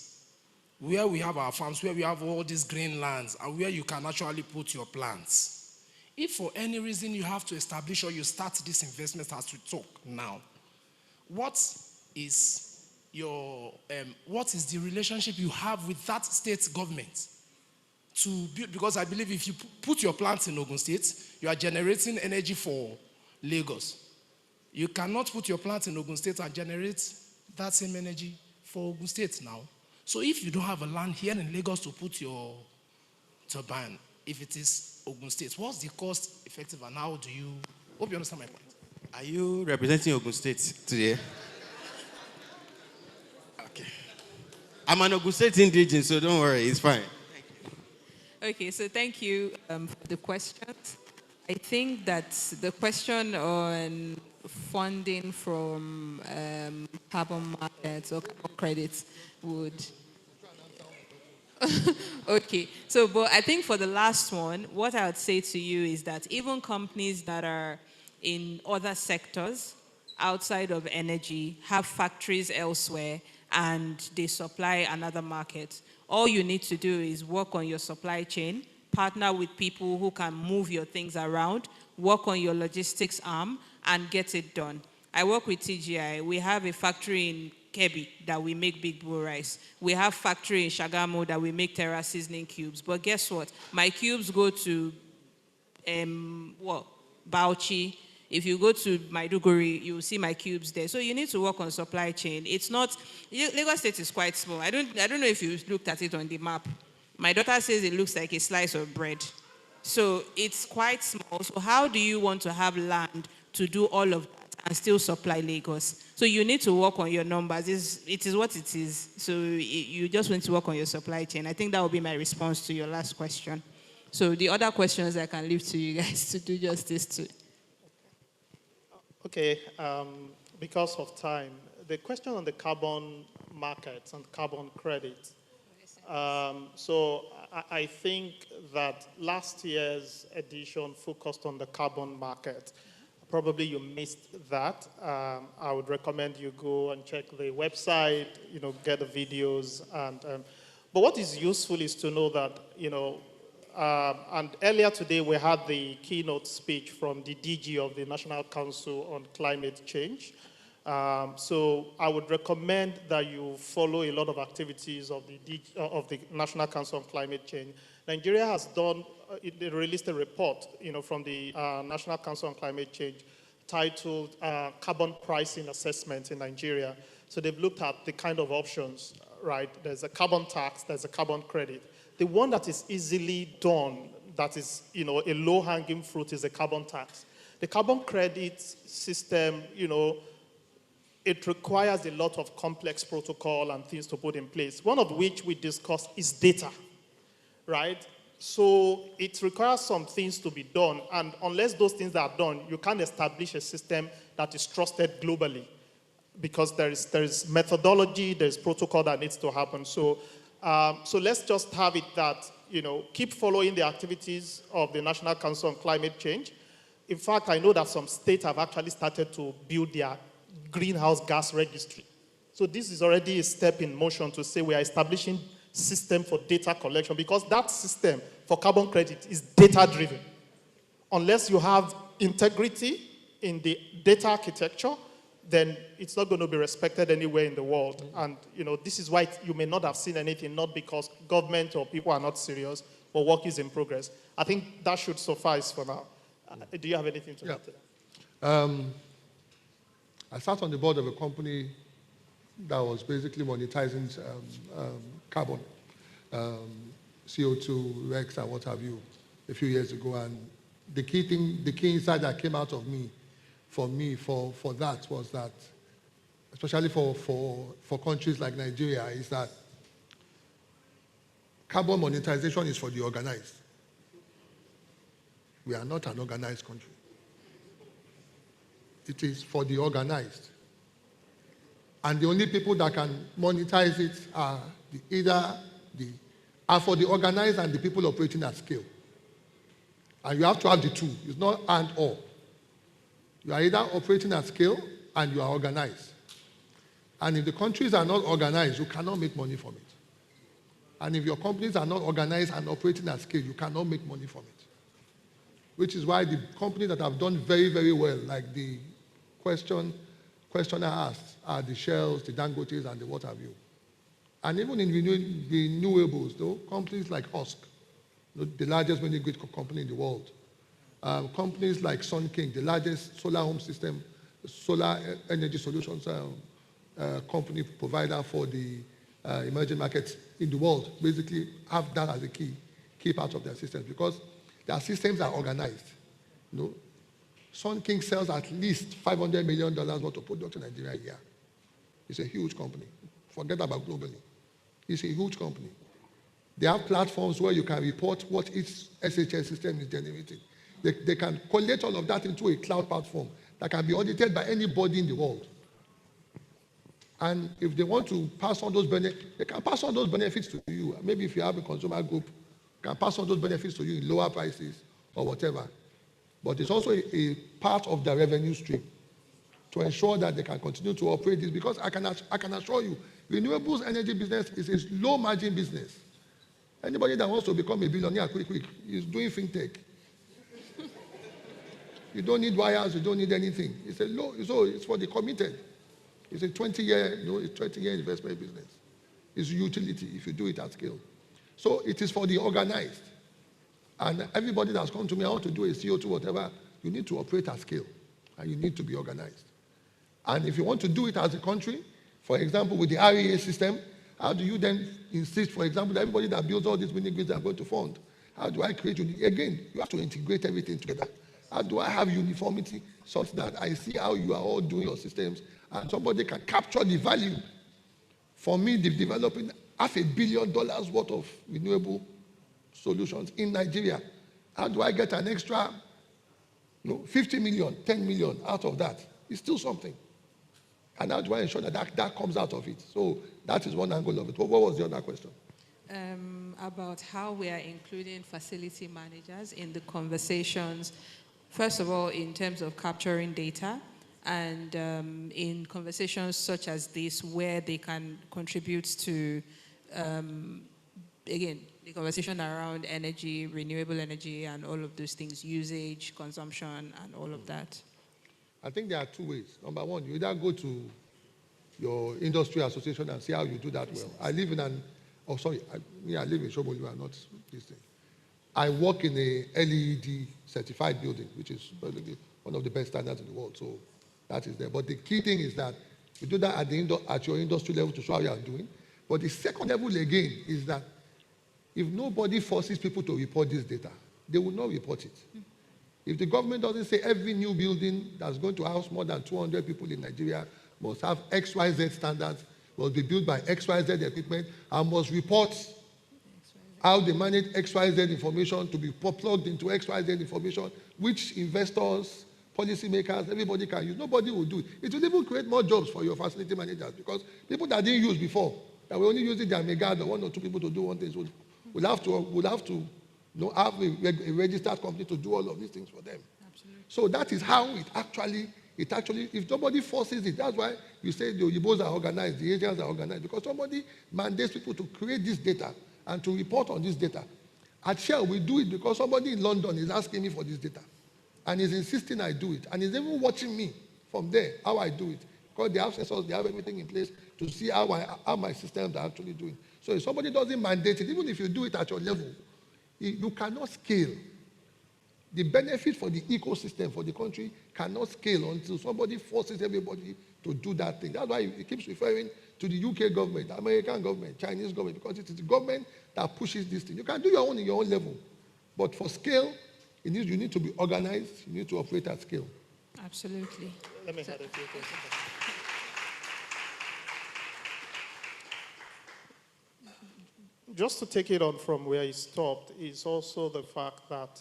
where we have our farms, where we have all these green lands, and where you can actually put your plants. If for any reason you have to establish or you start this investment as we talk now, what is the relationship you have with that state government to build? Because I believe if you put your plants in Ogun State, you are generating energy for Lagos. You cannot put your plants in Ogun State and generate that same energy for Ogun State now. So if you don't have a land here in Lagos to put your turbine, if it is Ogun State, what's the cost effective and how do you, hope you understand my point. Are you representing Ogun State today? Okay. I'm an Ogun State indigenous, so don't worry, it's fine. Okay, so thank you for the questions. I think that the question on funding from carbon markets or carbon credits would... Okay, so but I think for the last one, what I would say to you is that even companies that are in other sectors outside of energy have factories elsewhere and they supply another market. All you need to do is work on your supply chain, partner with people who can move your things around, work on your logistics arm, and get it done. I work with TGI. We have a factory in Kebbi that we make big bull rice. We have factory in Shagamu that we make terra seasoning cubes. But guess what? My cubes go to Bauchi. If you go to Maiduguri, you will see my cubes there. So you need to work on supply chain. It's not, Lagos State is quite small. I don't know if you looked at it on the map. My daughter says it looks like a slice of bread. So it's quite small. So how do you want to have land to do all of that and still supply Lagos? So you need to work on your numbers. It is what it is. So you just want to work on your supply chain. I think that will be my response to your last question. So the other questions I can leave to you guys to do justice to. Okay, because of time, the question on the carbon markets and carbon credits. So I think that last year's edition focused on the carbon market. Probably you missed that. I would recommend you go and check the website, get the videos. But what is useful is to know that, and earlier today we had the keynote speech from the DG of the National Council on Climate Change. So I would recommend that you follow a lot of activities of the National Council on Climate Change. Nigeria has done, they released a report, from the National Council on Climate Change titled Carbon Pricing Assessment in Nigeria. So they've looked at the kind of options, right? There's a carbon tax, there's a carbon credit. The one that is easily done, that is, a low-hanging fruit is a carbon tax. The carbon credit system, it requires a lot of complex protocol and things to put in place, one of which we discussed is data, right? So it requires some things to be done, and unless those things are done, you can't establish a system that is trusted globally, because there is methodology, there's protocol that needs to happen. So let's just have it that, keep following the activities of the National Council on Climate Change. In fact, I know that some states have actually started to build their greenhouse gas registry. So this is already a step in motion to say we are establishing system for data collection, because that system for carbon credit is data-driven. Unless you have integrity in the data architecture, then it's not going to be respected anywhere in the world. And this is why you may not have seen anything, not because government or people are not serious, but work is in progress. I think that should suffice for now. Do you have anything to add to that? I sat on the board of a company that was basically monetizing carbon, CO2, REX, and what have you, a few years ago. And the key insight that came out of for that was that, especially for countries like Nigeria, is that carbon monetization is for the organized. We are not an organized country. It is for the organized. And the only people that can monetize it are for the organized and the people operating at scale. And you have to have the two. It's not and or. You are either operating at scale and you are organized. And if the countries are not organized, you cannot make money from it. And if your companies are not organized and operating at scale, you cannot make money from it. Which is why the companies that have done very, very well, like the questioner asked, are the Shells, the Dangotes, and the what have you. And even in renewables, though, companies like Husk, the largest mini grid company in the world, companies like Sun King, the largest solar home system, solar energy solutions company provider for the emerging markets in the world, basically have that as a key part of their systems, because their systems are organized. Sun King sells at least $500 million worth of product in Nigeria a year. It's a huge company. Forget about globally. It's a huge company. They have platforms where you can report what each SHS system is generating. They can collate all of that into a cloud platform that can be audited by anybody in the world. And if they want to pass on those benefits, they can pass on those benefits to you. Maybe if you have a consumer group, can pass on those benefits to you in lower prices or whatever. But it's also a part of their revenue stream to ensure that they can continue to operate this, because I can assure you, renewables energy business is a low margin business. Anybody that wants to become a billionaire quick is doing fintech. You don't need wires, you don't need anything. So it's for the committed. It's a 20-year investment business. It's utility if you do it at scale. So it is for the organized. And everybody that's come to me, I want to do a CO2 whatever, you need to operate at scale. And you need to be organized. And if you want to do it as a country, for example, with the REA system, how do you then insist, for example, that everybody that builds all these mini grids are going to fund? How do I create unity? Again, you have to integrate everything together. How do I have uniformity such that I see how you are all doing your systems and somebody can capture the value? For me, developing $500 million worth of renewable solutions in Nigeria, how do I get an extra 50 million, 10 million out of that? It's still something. And how do I ensure that comes out of it? So that is one angle of it. What was the other question? About how we are including facility managers in the conversations, first of all, in terms of capturing data, and in conversations such as this where they can contribute to, again, the conversation around energy, renewable energy, and all of those things, usage, consumption, and all of that. I think there are two ways. Number one, you either go to your industry association and see how you do that well. I live in I live in Shomolu, I'm not this thing. I work in a LED certified building, which is one of the best standards in the world. So that is there. But the key thing is that you do that at your industry level to show how you are doing. But the second level again is that if nobody forces people to report this data, they will not report it. If the government doesn't say every new building that's going to house more than 200 people in Nigeria must have XYZ standards, must be built by XYZ equipment, and must report how they manage XYZ information to be plugged into XYZ information, which investors, policymakers, everybody can use. Nobody will do it. It will even create more jobs for your facility managers, because people that didn't use before, that were only using their megad or one or two people to do one thing, will have to have a registered company to do all of these things for them. Absolutely. So that is how it actually, if nobody forces it, that's why you say the Oyibos are organized, the Asians are organized, because somebody mandates people to create this data and to report on this data. At Shell, we do it because somebody in London is asking me for this data. And he's insisting I do it. And he's even watching me from there, how I do it. Because they have sensors, they have everything in place to see how my systems are actually doing. So if somebody doesn't mandate it, even if you do it at your level, you cannot scale. The benefit for the ecosystem, for the country, cannot scale until somebody forces everybody to do that thing. That's why it keeps referring to the UK government, the American government, Chinese government, because it is the government that pushes this thing. You can do your own in your own level. But for scale, you need to be organized, you need to operate at scale. Absolutely. Let me add a few things. Just to take it on from where he stopped is also the fact that,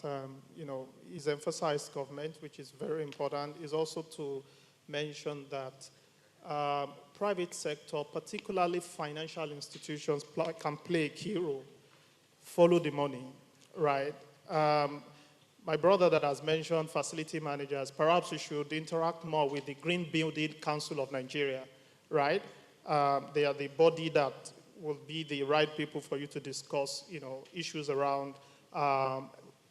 he's emphasized government, which is very important, is also to mention that private sector, particularly financial institutions, can play a key role. Follow the money, right? My brother that has mentioned facility managers, perhaps we should interact more with the Green Building Council of Nigeria, right? They are the body that will be the right people for you to discuss, issues around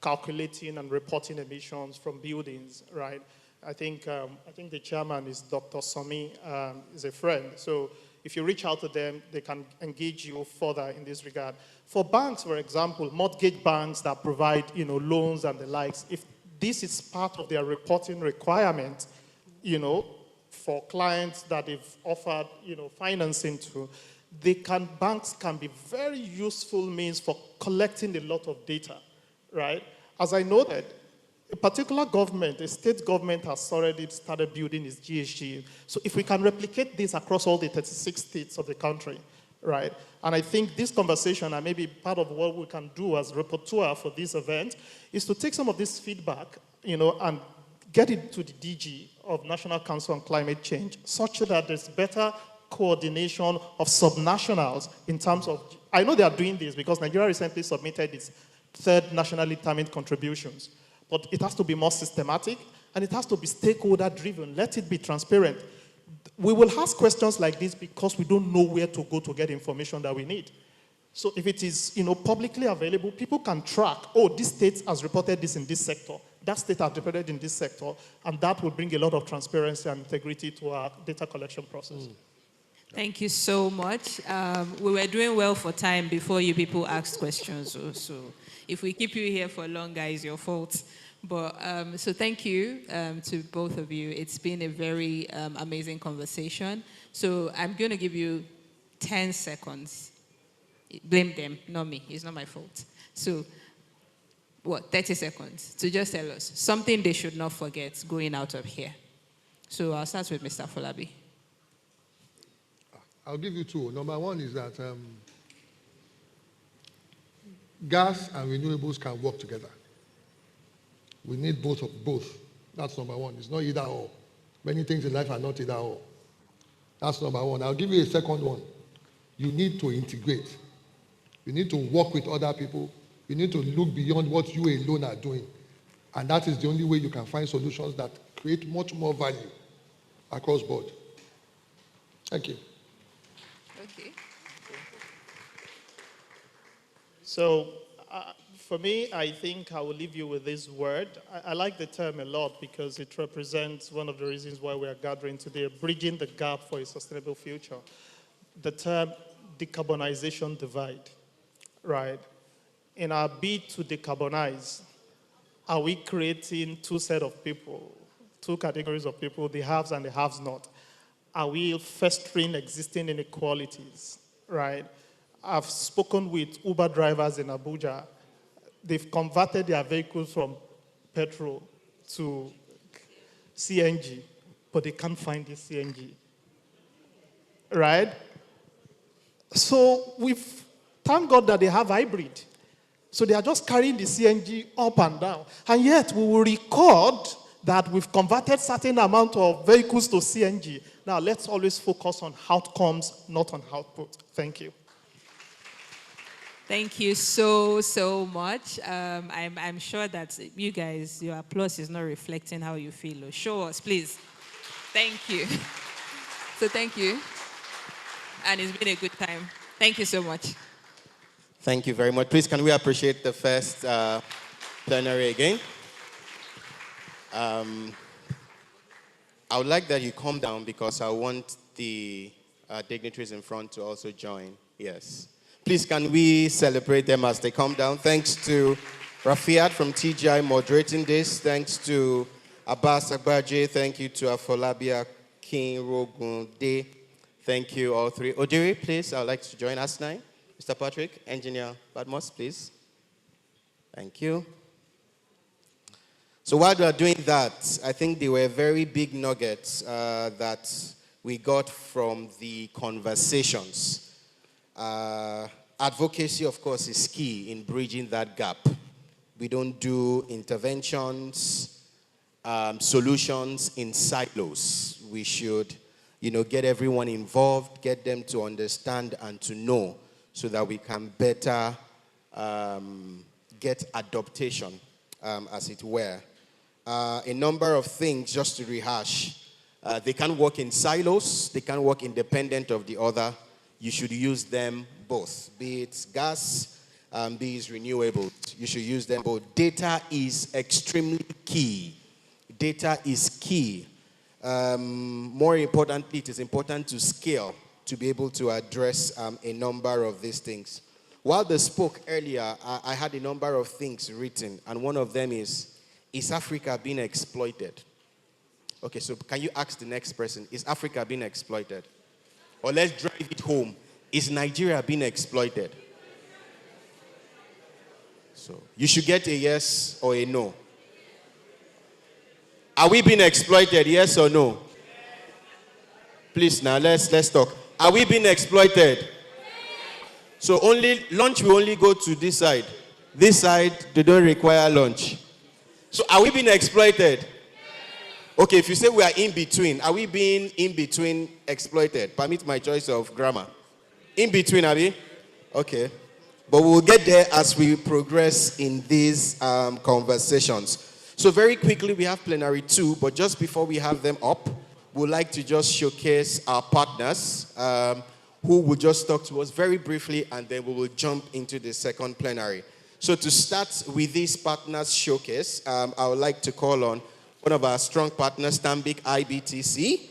calculating and reporting emissions from buildings, right? I think the chairman is Dr. Somi, is a friend. So if you reach out to them, they can engage you further in this regard. For banks, for example, mortgage banks that provide, loans and the likes, if this is part of their reporting requirement, for clients that they've offered, financing to, banks can be very useful means for collecting a lot of data, right? As I noted, a particular government, a state government has already started building its GHG. So if we can replicate this across all the 36 states of the country, right? And I think this conversation, and maybe part of what we can do as rapporteur for this event, is to take some of this feedback, and get it to the DG of National Council on Climate Change, such that there's better coordination of subnationals in terms of, I know they are doing this because Nigeria recently submitted its third nationally determined contributions. But it has to be more systematic, and it has to be stakeholder-driven. Let it be transparent. We will ask questions like this because we don't know where to go to get information that we need. So if it is, publicly available, people can track, this state has reported this in this sector, that state has reported in this sector, and that will bring a lot of transparency and integrity to our data collection process. Thank you so much. We were doing well for time before you people asked questions. So if we keep you here for longer, it's your fault. But so thank you to both of you. It's been a very amazing conversation. So I'm going to give you 10 seconds. Blame them, not me. It's not my fault. So 30 seconds to just tell us something they should not forget going out of here. So I'll start with Mr. Folabi. I'll give you two. Number one is that gas and renewables can work together. We need both. That's number one. It's not either or. Many things in life are not either or. That's number one. I'll give you a second one. You need to integrate. You need to work with other people. You need to look beyond what you alone are doing. And that is the only way you can find solutions that create much more value across board. Thank you. Okay. So for me, I think I will leave you with this word. I like the term a lot because it represents one of the reasons why we are gathering today, bridging the gap for a sustainable future. The term decarbonization divide, right? In our bid to decarbonize, are we creating two sets of people, two categories of people, the haves and the haves not? Are we festering existing inequalities, right? I've spoken with Uber drivers in Abuja. They've converted their vehicles from petrol to CNG, but they can't find the CNG, right? So thank God that they have hybrid. So they are just carrying the CNG up and down. And yet we will record that we've converted certain amount of vehicles to CNG. Now let's always focus on outcomes, not on output. Thank you. Thank you so much. I'm sure that you guys, your applause is not reflecting how you feel. Show us, please. Thank you. So thank you. And it's been a good time. Thank you so much. Thank you very much. Please, can we appreciate the first plenary again? I would like that you come down because I want the dignitaries in front to also join. Yes. Please, can we celebrate them as they come down? Thanks to Rafiat from TGI moderating this. Thanks to Abbas Agbaje. Thank you to Afolabia King Rogunde. Thank you, all three. Odiri, please, I would like to join us now. Mr. Patrick, Engineer Badmos, please. Thank you. So while we are doing that, I think there were very big nuggets that we got from the conversations. Advocacy, of course, is key in bridging that gap. We don't do interventions, solutions in silos. We should, get everyone involved, get them to understand and to know so that we can better get adaptation as it were. A number of things, just to rehash. They can work in silos, they can work independent of the other. You should use them both, be it gas, be it renewables. You should use them both. Data is extremely key. Data is key. More importantly, it is important to scale to be able to address a number of these things. While they spoke earlier, I had a number of things written, and one of them is Africa being exploited? Okay, so can you ask the next person, is Africa being exploited? Or let's drive it home. Is Nigeria being exploited? So you should get a yes or a no. Are we being exploited, yes or no? Please now, let's talk. Are we being exploited? So lunch will only go to this side. This side, they don't require lunch. So are we being exploited? Okay, if you say we are in between, are we being in between exploited? Permit my choice of grammar. In between, are we? Okay. But we'll get there as we progress in these conversations. So very quickly, we have plenary 2, but just before we have them up, we'd like to just showcase our partners who will just talk to us very briefly, and then we will jump into the second plenary. So to start with this partners showcase, I would like to call on one of our strong partners, Stanbic IBTC,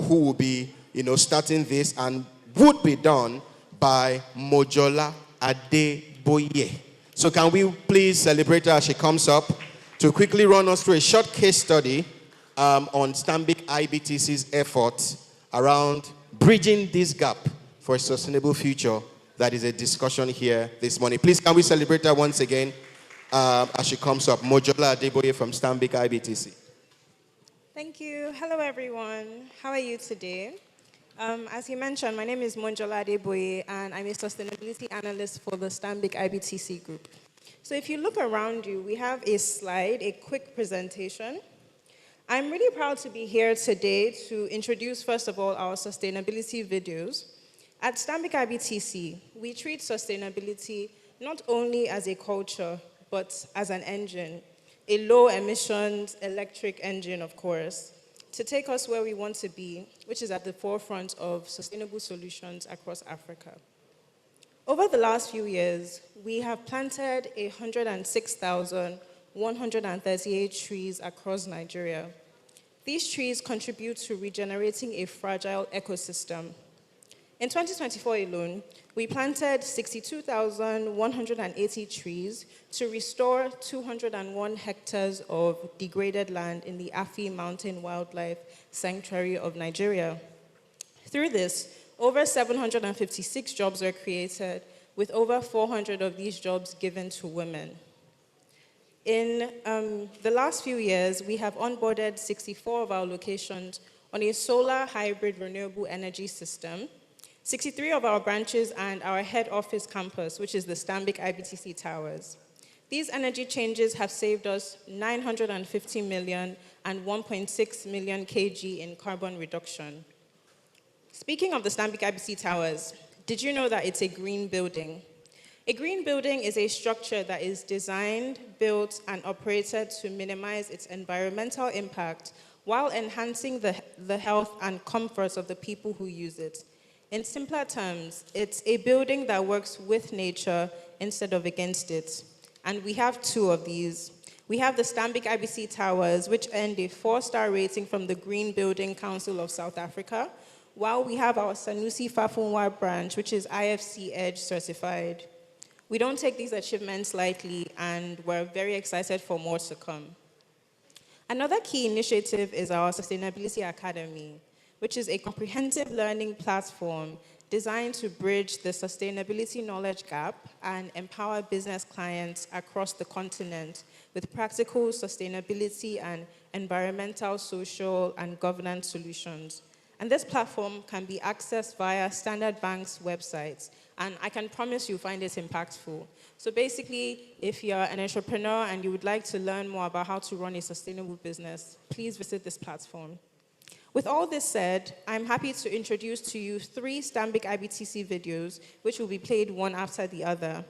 who will be, starting this and would be done by Mojola Adeboye. So can we please celebrate her as she comes up to quickly run us through a short case study on Stanbic IBTC's efforts around bridging this gap for a sustainable future. That is a discussion here this morning. Please, can we celebrate her once again as she comes up? Mojola Adeboye from Stanbic IBTC. Thank you. Hello, everyone. How are you today? As he mentioned, my name is Mojola Adeboye, and I'm a sustainability analyst for the Stanbic IBTC group. So if you look around you, we have a slide, a quick presentation. I'm really proud to be here today to introduce, first of all, our sustainability videos. At Stanbic IBTC, we treat sustainability not only as a culture, but as an engine, a low-emissions electric engine, of course, to take us where we want to be, which is at the forefront of sustainable solutions across Africa. Over the last few years, we have planted 106,138 trees across Nigeria. These trees contribute to regenerating a fragile ecosystem. In 2024 alone, we planted 62,180 trees to restore 201 hectares of degraded land in the Afi Mountain Wildlife Sanctuary of Nigeria. Through this, over 756 jobs were created, with over 400 of these jobs given to women. In the last few years, we have onboarded 64 of our locations on a solar hybrid renewable energy system, 63 of our branches and our head office campus, which is the Stanbic IBTC Towers. These energy changes have saved us 950 million and 1.6 million kg in carbon reduction. Speaking of the Stanbic IBTC Towers, did you know that it's a green building? A green building is a structure that is designed, built, and operated to minimize its environmental impact while enhancing the health and comfort of the people who use it. In simpler terms, it's a building that works with nature instead of against it. And we have 2 of these. We have the Stanbic IBTC Towers, which earned a 4-star rating from the Green Building Council of South Africa, while we have our Sanusi Fafunwa branch, which is IFC Edge certified. We don't take these achievements lightly, and we're very excited for more to come. Another key initiative is our Sustainability Academy, which is a comprehensive learning platform designed to bridge the sustainability knowledge gap and empower business clients across the continent with practical sustainability and environmental, social, and governance solutions. And this platform can be accessed via Standard Bank's websites, and I can promise you'll find it impactful. So basically, if you're an entrepreneur and you would like to learn more about how to run a sustainable business, please visit this platform. With all this said, I'm happy to introduce to you 3 Stanbic IBTC videos, which will be played one after the other.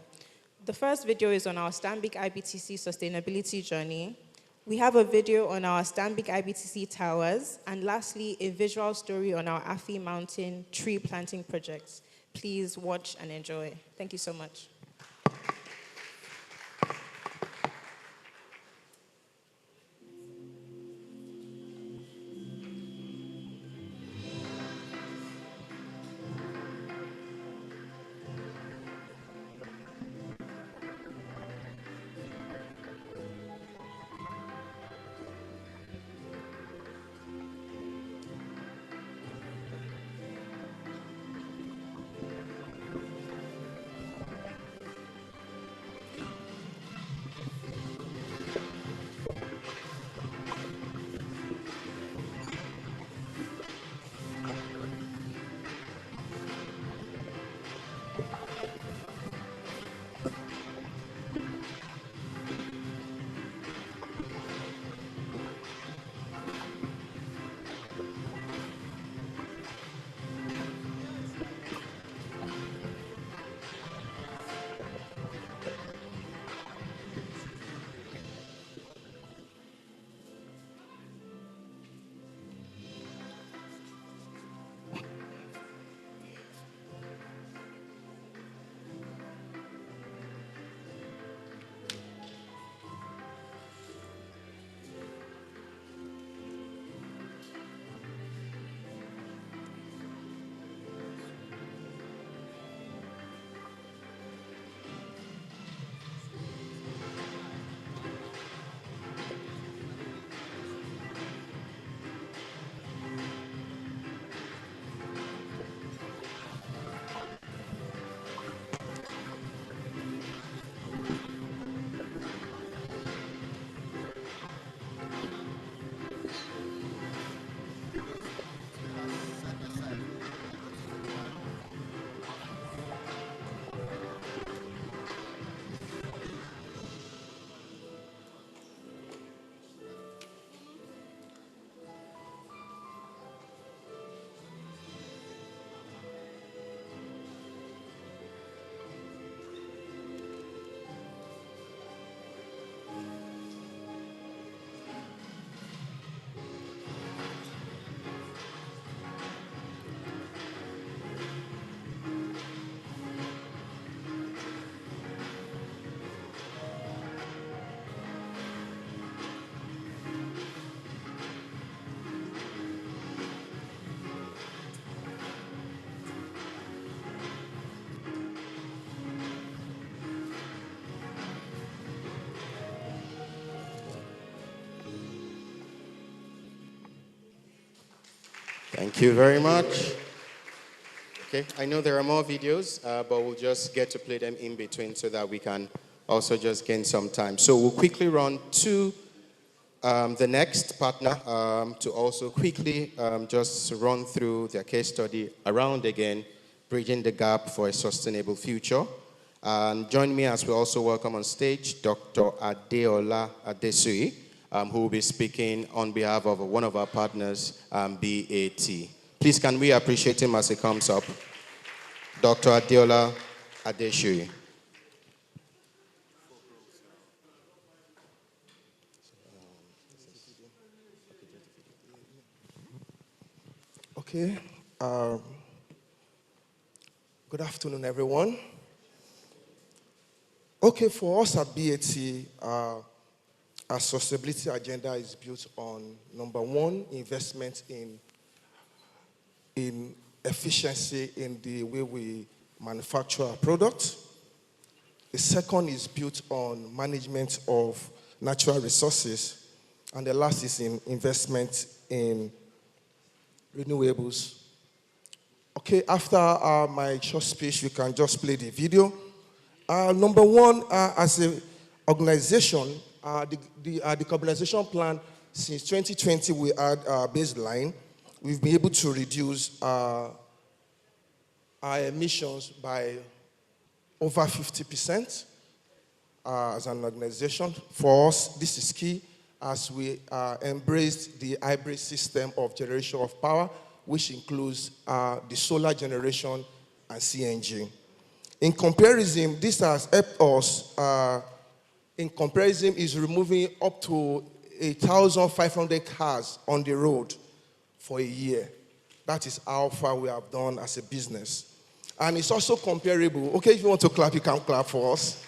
The first video is on our Stanbic IBTC sustainability journey. We have a video on our Stanbic IBTC towers, and lastly, a visual story on our Afi Mountain tree planting projects. Please watch and enjoy. Thank you so much. Thank you very much. Okay, I know there are more videos, but we'll just get to play them in between so that we can also just gain some time. So we'll quickly run to the next partner to also quickly just run through their case study around again, bridging the gap for a sustainable future. And join me as we also welcome on stage Dr. Adeola Adesui, who will be speaking on behalf of one of our partners, BAT. Please, can we appreciate him as he comes up? Dr. Adeola Adesui. Okay. Good afternoon, everyone. Okay, for us at BAT, our sustainability agenda is built on, number one, investment in efficiency in the way we manufacture our products. The second is built on management of natural resources. And the last is in investment in renewables. Okay, after my short speech, you can just play the video. Number one, as an organization, the decarbonization plan, since 2020, we had a baseline. We've been able to reduce our emissions by over 50% as an organization. For us, this is key as we embraced the hybrid system of generation of power, which includes the solar generation and CNG. In comparison, this has helped us, in comparison, is removing up to 1,500 cars on the road for a year. That is how far we have done as a business. And it's also comparable. Okay, if you want to clap, you can clap for us.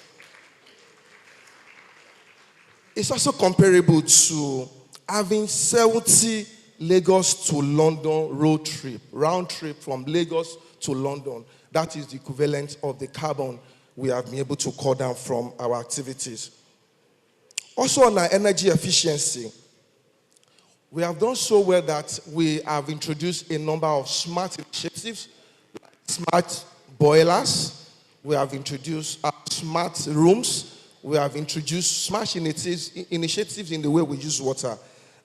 It's also comparable to having 70 Lagos to London road trip, round trip from Lagos to London. That is the equivalent of the carbon we have been able to cut down from our activities. Also on our energy efficiency, we have done so well that we have introduced a number of smart initiatives, like smart boilers. We have introduced smart rooms. We have introduced smart initiatives in the way we use water.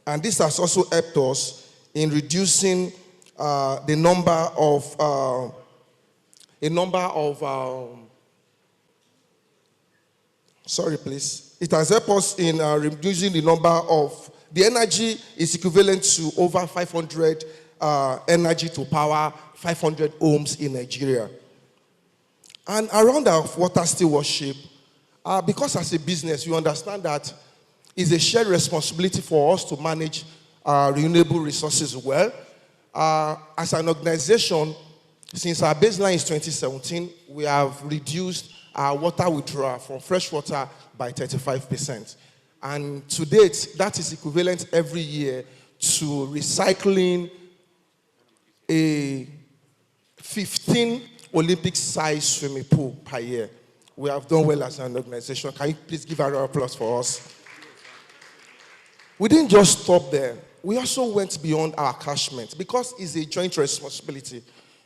And this has also helped us in reducing the number of sorry, please. It has helped us in reducing the number of, the energy is equivalent to over 500 energy to power 500 homes in Nigeria. And around our water stewardship, because as a business, you understand that it's a shared responsibility for us to manage renewable resources well. As an organization, since our baseline is 2017, we have reduced our water withdrawal from fresh water by 35%. And to date, that is equivalent every year to recycling a 15 Olympic-sized swimming pool per year. We have done well as an organization. Can you please give a round of applause for us? We didn't just stop there. We also went beyond our catchment because it's a joint responsibility.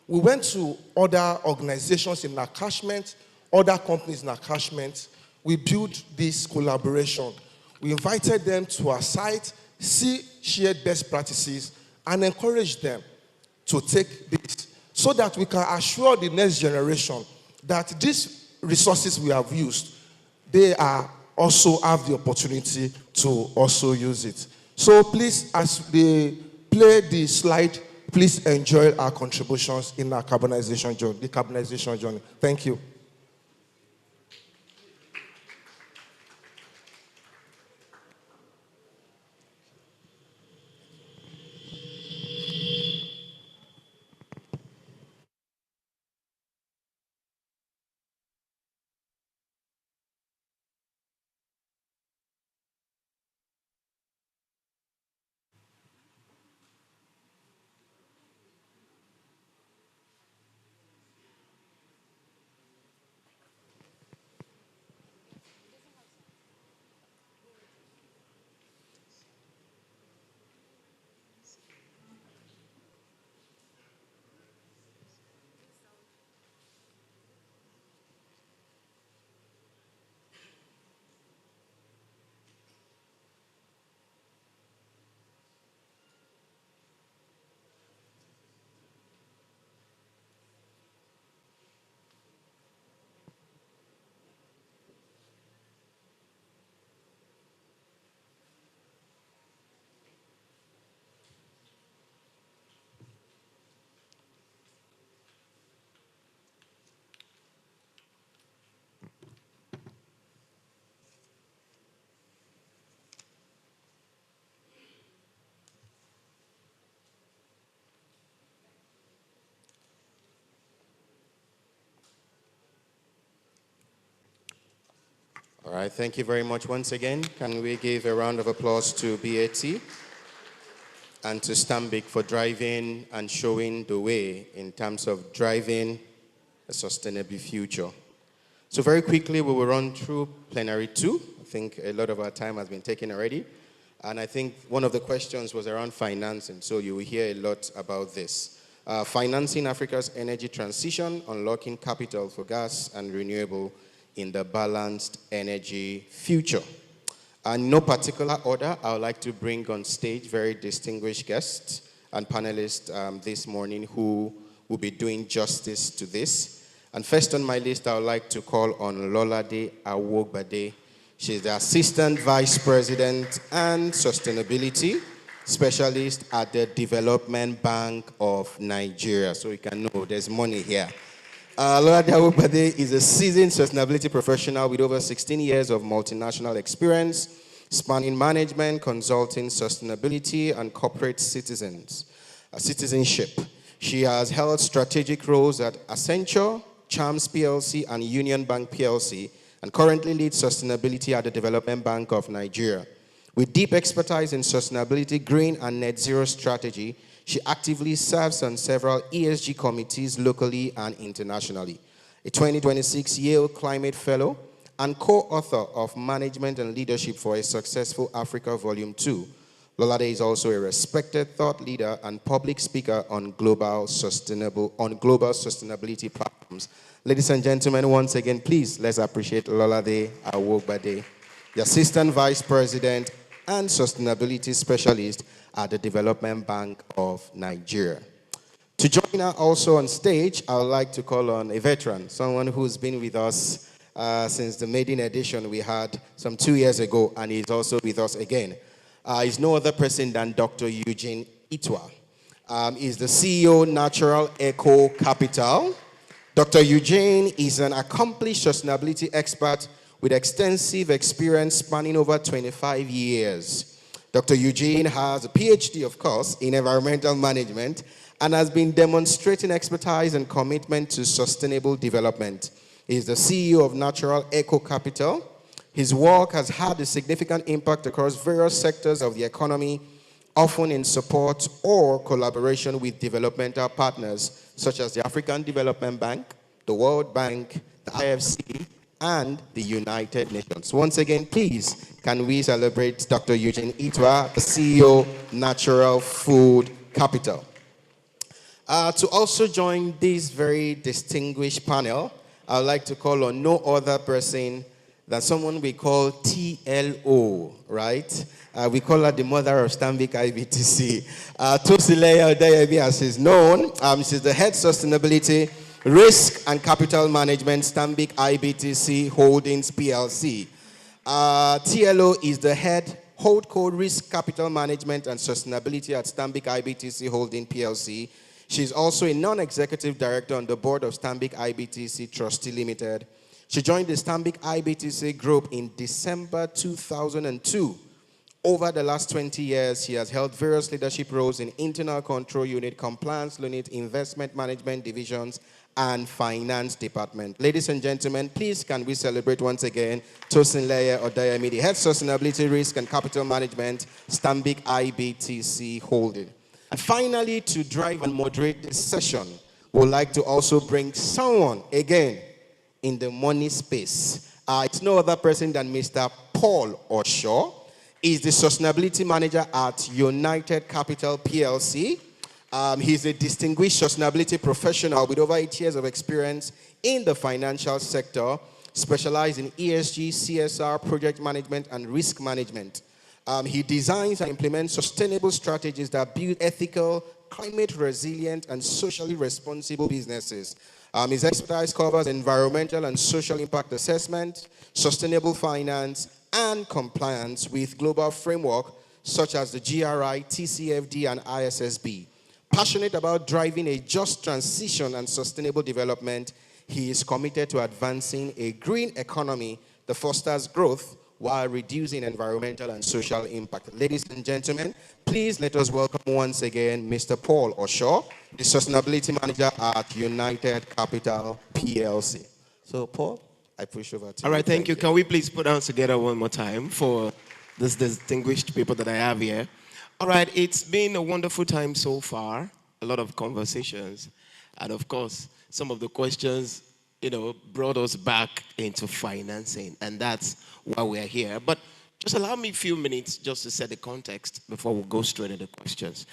We went to other organizations in our catchment, other companies in our catchment. We built this collaboration. We invited them to our site, see shared best practices, and encourage them to take this so that we can assure the next generation that these resources we have used, they are also have the opportunity to also use it. So please, as they play the slide, please enjoy our contributions in our decarbonization journey. Thank you. All right, thank you very much once again. Can we give a round of applause to BAT and to Stanbic for driving and showing the way in terms of driving a sustainable future. So very quickly, we will run through plenary 2. I think a lot of our time has been taken already. And I think one of the questions was around financing, so you will hear a lot about this. Financing Africa's energy transition, unlocking capital for gas and renewable in the balanced energy future. And no particular order, I would like to bring on stage very distinguished guests and panelists this morning who will be doing justice to this. And first on my list, I would like to call on Lolade Awogbade. She's the Assistant Vice President and Sustainability Specialist at the Development Bank of Nigeria. So you can know there's money here. Lolade Awobade is a seasoned sustainability professional with over 16 years of multinational experience, spanning management, consulting, sustainability, and corporate citizenship. She has held strategic roles at Accenture, Chams PLC, and Union Bank PLC, and currently leads sustainability at the Development Bank of Nigeria. With deep expertise in sustainability, green, and net zero strategy, she actively serves on several ESG committees locally and internationally. A 2026 Yale Climate Fellow and co-author of Management and Leadership for a Successful Africa Volume 2. Lolade is also a respected thought leader and public speaker on global sustainability platforms. Ladies and gentlemen, once again, please let's appreciate Lolade Awobade, the Assistant Vice President and Sustainability Specialist at the Development Bank of Nigeria. To join her also on stage, I would like to call on a veteran, someone who's been with us since the maiden edition we had some 2 years ago, and he's also with us again. He's no other person than Dr. Eugene Itwa. He's the CEO, Natural Eco Capital. Dr. Eugene is an accomplished sustainability expert with extensive experience spanning over 25 years. Dr. Eugene has a PhD, of course, in environmental management and has been demonstrating expertise and commitment to sustainable development. He is the CEO of Natural Eco Capital. His work has had a significant impact across various sectors of the economy, often in support or collaboration with developmental partners such as the African Development Bank, the World Bank, the IFC, and the United Nations. Once again, please, can we celebrate Dr. Eugene Itwa, the CEO, Natural Food Capital. To also join this very distinguished panel, I would like to call on no other person than someone we call TLO, right? We call her the mother of Stanbic IBTC. Tosileya Odayebi, as is known, she's the head sustainability, risk and capital management, Stanbic IBTC Holdings PLC. TLO is the head holdco risk capital management and sustainability at Stanbic IBTC Holdings PLC. She's also a non-executive director on the board of Stanbic IBTC Trustee Limited. She joined the Stanbic IBTC group in December 2002. Over the last 20 years, she has held various leadership roles in internal control unit, compliance unit, investment management divisions, and finance department. Ladies and gentlemen, please can we celebrate once again Tosinleye Odayemi, the head sustainability risk and capital management, Stanbic IBTC Holding. And finally, to drive and moderate this session, we would like to also bring someone again in the money space. It's no other person than Mr. Paul Osho. He's the sustainability manager at United Capital PLC. He's a distinguished sustainability professional with over 8 years of experience in the financial sector, specialized in ESG, CSR, project management, and risk management. He designs and implements sustainable strategies that build ethical, climate resilient, and socially responsible businesses. His expertise covers environmental and social impact assessment, sustainable finance, and compliance with global framework such as the GRI, TCFD, and ISSB. Passionate about driving a just transition and sustainable development, he is committed to advancing a green economy that fosters growth while reducing environmental and social impact. Ladies and gentlemen, please let us welcome once again Mr. Paul Osho, the Sustainability Manager at United Capital PLC. So, Paul, I push over to you. All right, thank you. Can we please put hands together one more time for this distinguished people that I have here? All right, it's been a wonderful time so far, a lot of conversations, and of course, some of the questions, brought us back into financing, and that's why we're here. But just allow me a few minutes just to set the context before we go straight into questions.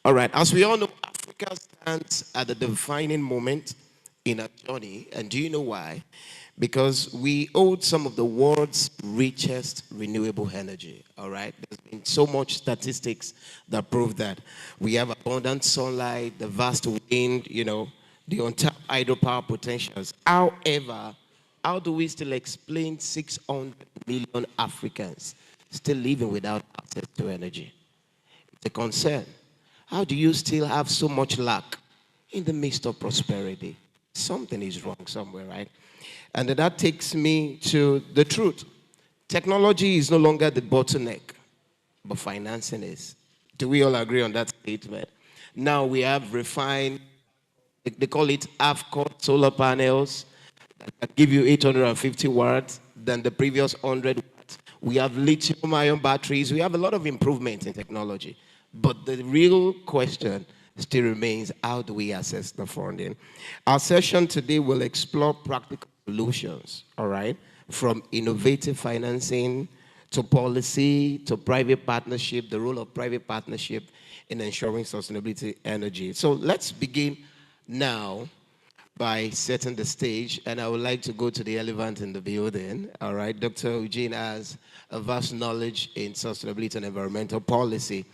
All right, as we all know, Africa stands at a defining moment in our journey, and do you know why? Because we hold some of the world's richest renewable energy, all right? There's been so much statistics that prove that. We have abundant sunlight, the vast wind, the untapped hydropower potentials. However, how do we still explain 600 million Africans still living without access to energy? It's a concern. How do you still have so much lack in the midst of prosperity? something is wrong somewhere, right? And that takes me to the truth. Technology is no longer the bottleneck, but financing is. Do we all agree on that statement? Now we have refined, they call it half-cut solar panels that give you 850 watts than the previous 100 watts. We have lithium-ion batteries. We have a lot of improvements in technology. But the real question still remains, how do we assess the funding? Our session today will explore practical solutions, all right? From innovative financing to policy to private partnership, the role of private partnership in ensuring sustainability energy. So let's begin now by setting the stage, and I would like to go to the elephant in the building. All right, Dr. Eugene has a vast knowledge in sustainability and environmental policy.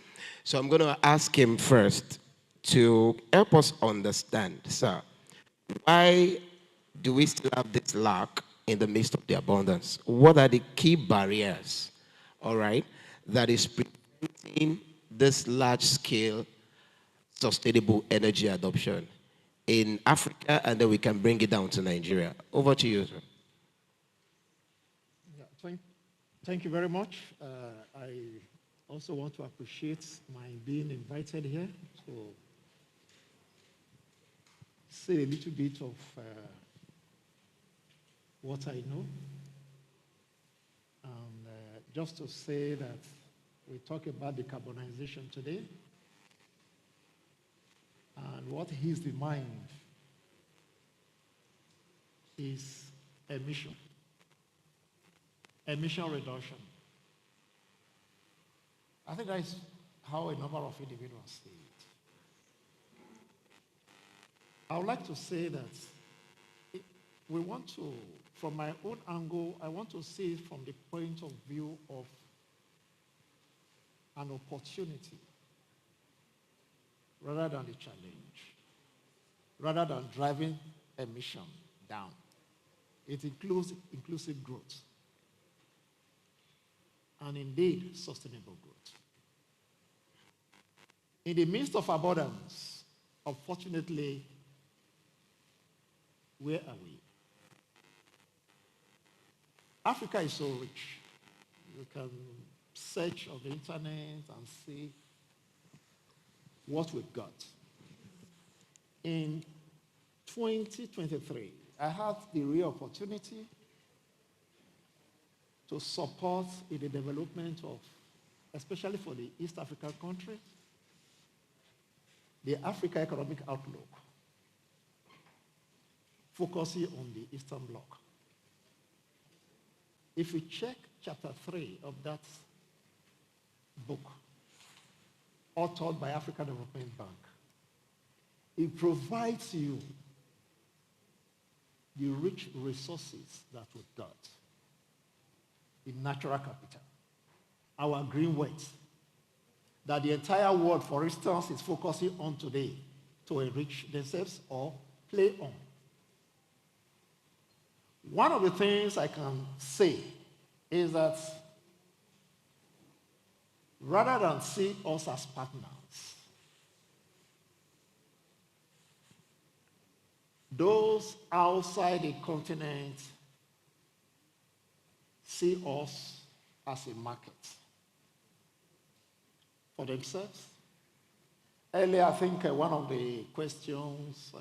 So I'm going to ask him first to help us understand, sir, why do we still have this lack in the midst of the abundance? What are the key barriers, all right, that is preventing this large-scale sustainable energy adoption in Africa, and then we can bring it down to Nigeria? Over to you, sir. Yeah, thank you very much. I also want to appreciate my being invited here to say a little bit of what I know. And just to say that we talk about decarbonization today, and what hits the mind is emission reduction. I think that's how a number of individuals see it. I would like to say that we want to, from my own angle, I want to see it from the point of view of an opportunity rather than a challenge, rather than driving emission down. It includes inclusive growth and indeed sustainable growth. In the midst of abundance, unfortunately, where are we? Africa is so rich. You can search on the internet and see what we've got. In 2023, I had the real opportunity to support in the development of, especially for the East African countries, the Africa Economic Outlook, focusing on the Eastern Bloc. If you check chapter 3 of that book, authored by African Development Bank, it provides you the rich resources that we've got in natural capital, our green wealth, that the entire world, for instance, is focusing on today to enrich themselves or play on. One of the things I can say is that rather than see us as partners, those outside the continent see us as a market for themselves. Earlier, I think one of the questions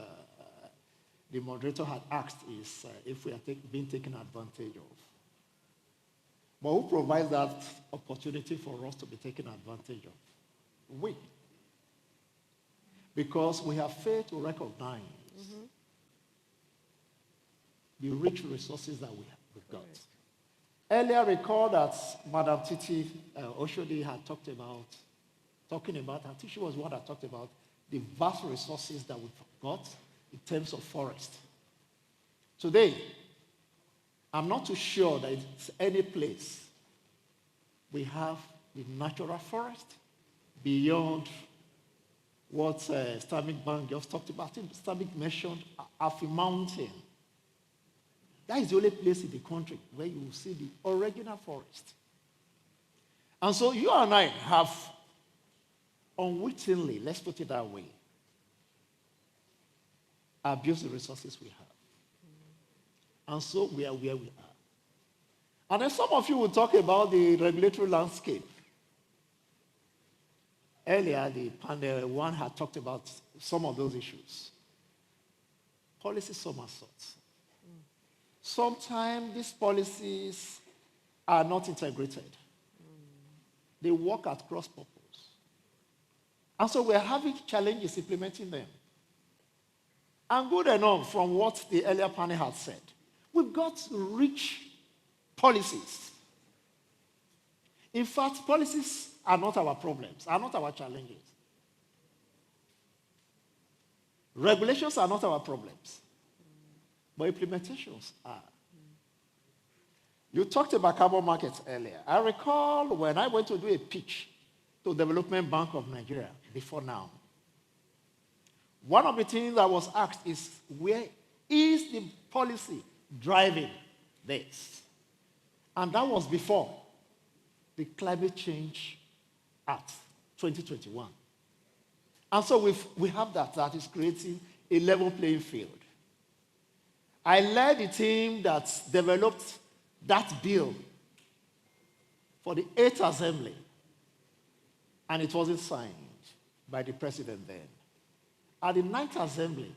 the moderator had asked is if we are being taken advantage of. But who provides that opportunity for us to be taken advantage of? We. Because we have failed to recognize the rich resources that we've got. Earlier, recall that Madam Titi Oshodi had talking about, I think she was one that talked about the vast resources that we've got in terms of forest. Today, I'm not too sure that it's any place we have the natural forest beyond what Stanbic Bank just talked about. I think Stanbic mentioned Afi Mountain. That is the only place in the country where you will see the original forest. And so you and I have unwittingly, let's put it that way, abuse the resources we have. And so we are where we are. And then some of you will talk about the regulatory landscape. Earlier, the panel one had talked about some of those issues. Policy somersaults. Sometimes these policies are not integrated. They work at cross purpose. And so we're having challenges implementing them. And good enough from what the earlier panel had said. We've got rich policies. In fact, policies are not our problems, are not our challenges. Regulations are not our problems, but implementations are. You talked about carbon markets earlier. I recall when I went to do a pitch to Development Bank of Nigeria before now. One of the things I was asked is, where is the policy driving this? And that was before the Climate Change Act 2021. And so we have that is creating a level playing field. I led the team that developed that bill for the 8th Assembly, and it wasn't signed by the president then. At the 9th Assembly,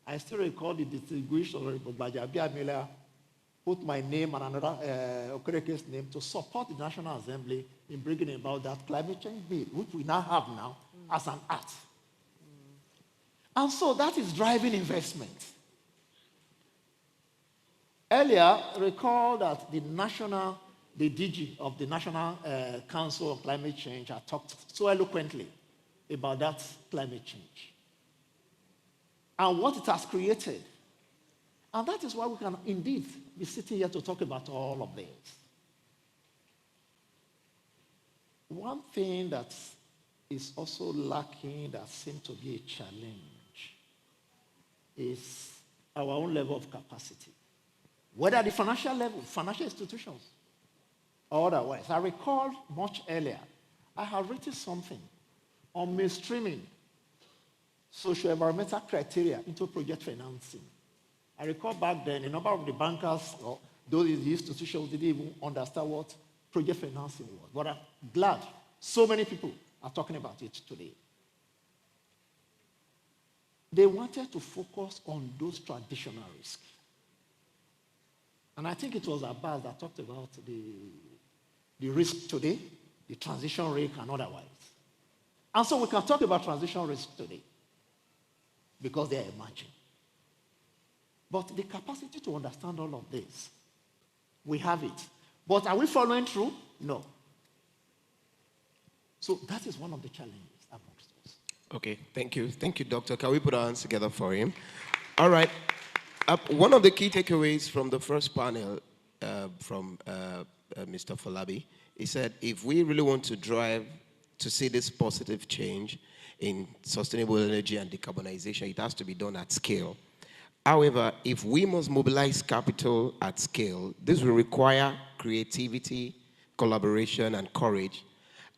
I still recall the distinguished Honorable Bajabi Miller put my name and another Okereke's name to support the National Assembly in bringing about that climate change bill, which we now have now as an act. And so that is driving investment. Earlier, recall that the DG of the National Council on Climate Change had talked so eloquently about that climate change and what it has created. And that is why we can indeed be sitting here to talk about all of this. One thing that is also lacking that seems to be a challenge is our own level of capacity. Whether at the financial level, financial institutions, or otherwise. I recall much earlier, I had written something on mainstreaming socio-environmental criteria into project financing. I recall back then, a number of the bankers or those in the institutions didn't even understand what project financing was. But I'm glad so many people are talking about it today. They wanted to focus on those traditional risks. And I think it was Abbas that talked about the risk today, the transition risk and otherwise. And so we can talk about transition risk today because they are emerging. But the capacity to understand all of this, we have it. But are we following through? No. So that is one of the challenges amongst us. Okay, thank you. Thank you, Doctor. Can we put our hands together for him? All right. One of the key takeaways from the first panel from Mr. Falabi, he said, if we really want to drive to see this positive change in sustainable energy and decarbonization, it has to be done at scale. However, if we must mobilize capital at scale, this will require creativity, collaboration, and courage.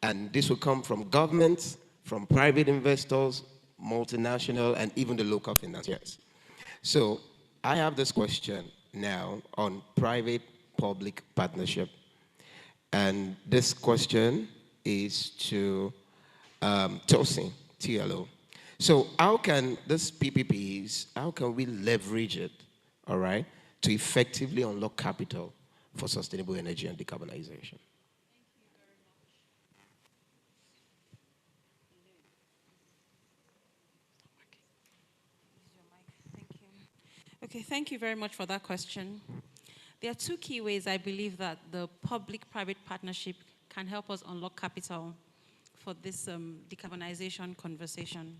And this will come from governments, from private investors, multinational, and even the local financiers. So I have this question now on private-public partnership. And this question is to Tosin, TLO. So how can this PPPs, how can we leverage it, all right, to effectively unlock capital for sustainable energy and decarbonization? Okay, thank you very much for that question. There are two key ways I believe that the public-private partnership can help us unlock capital for this decarbonization conversation.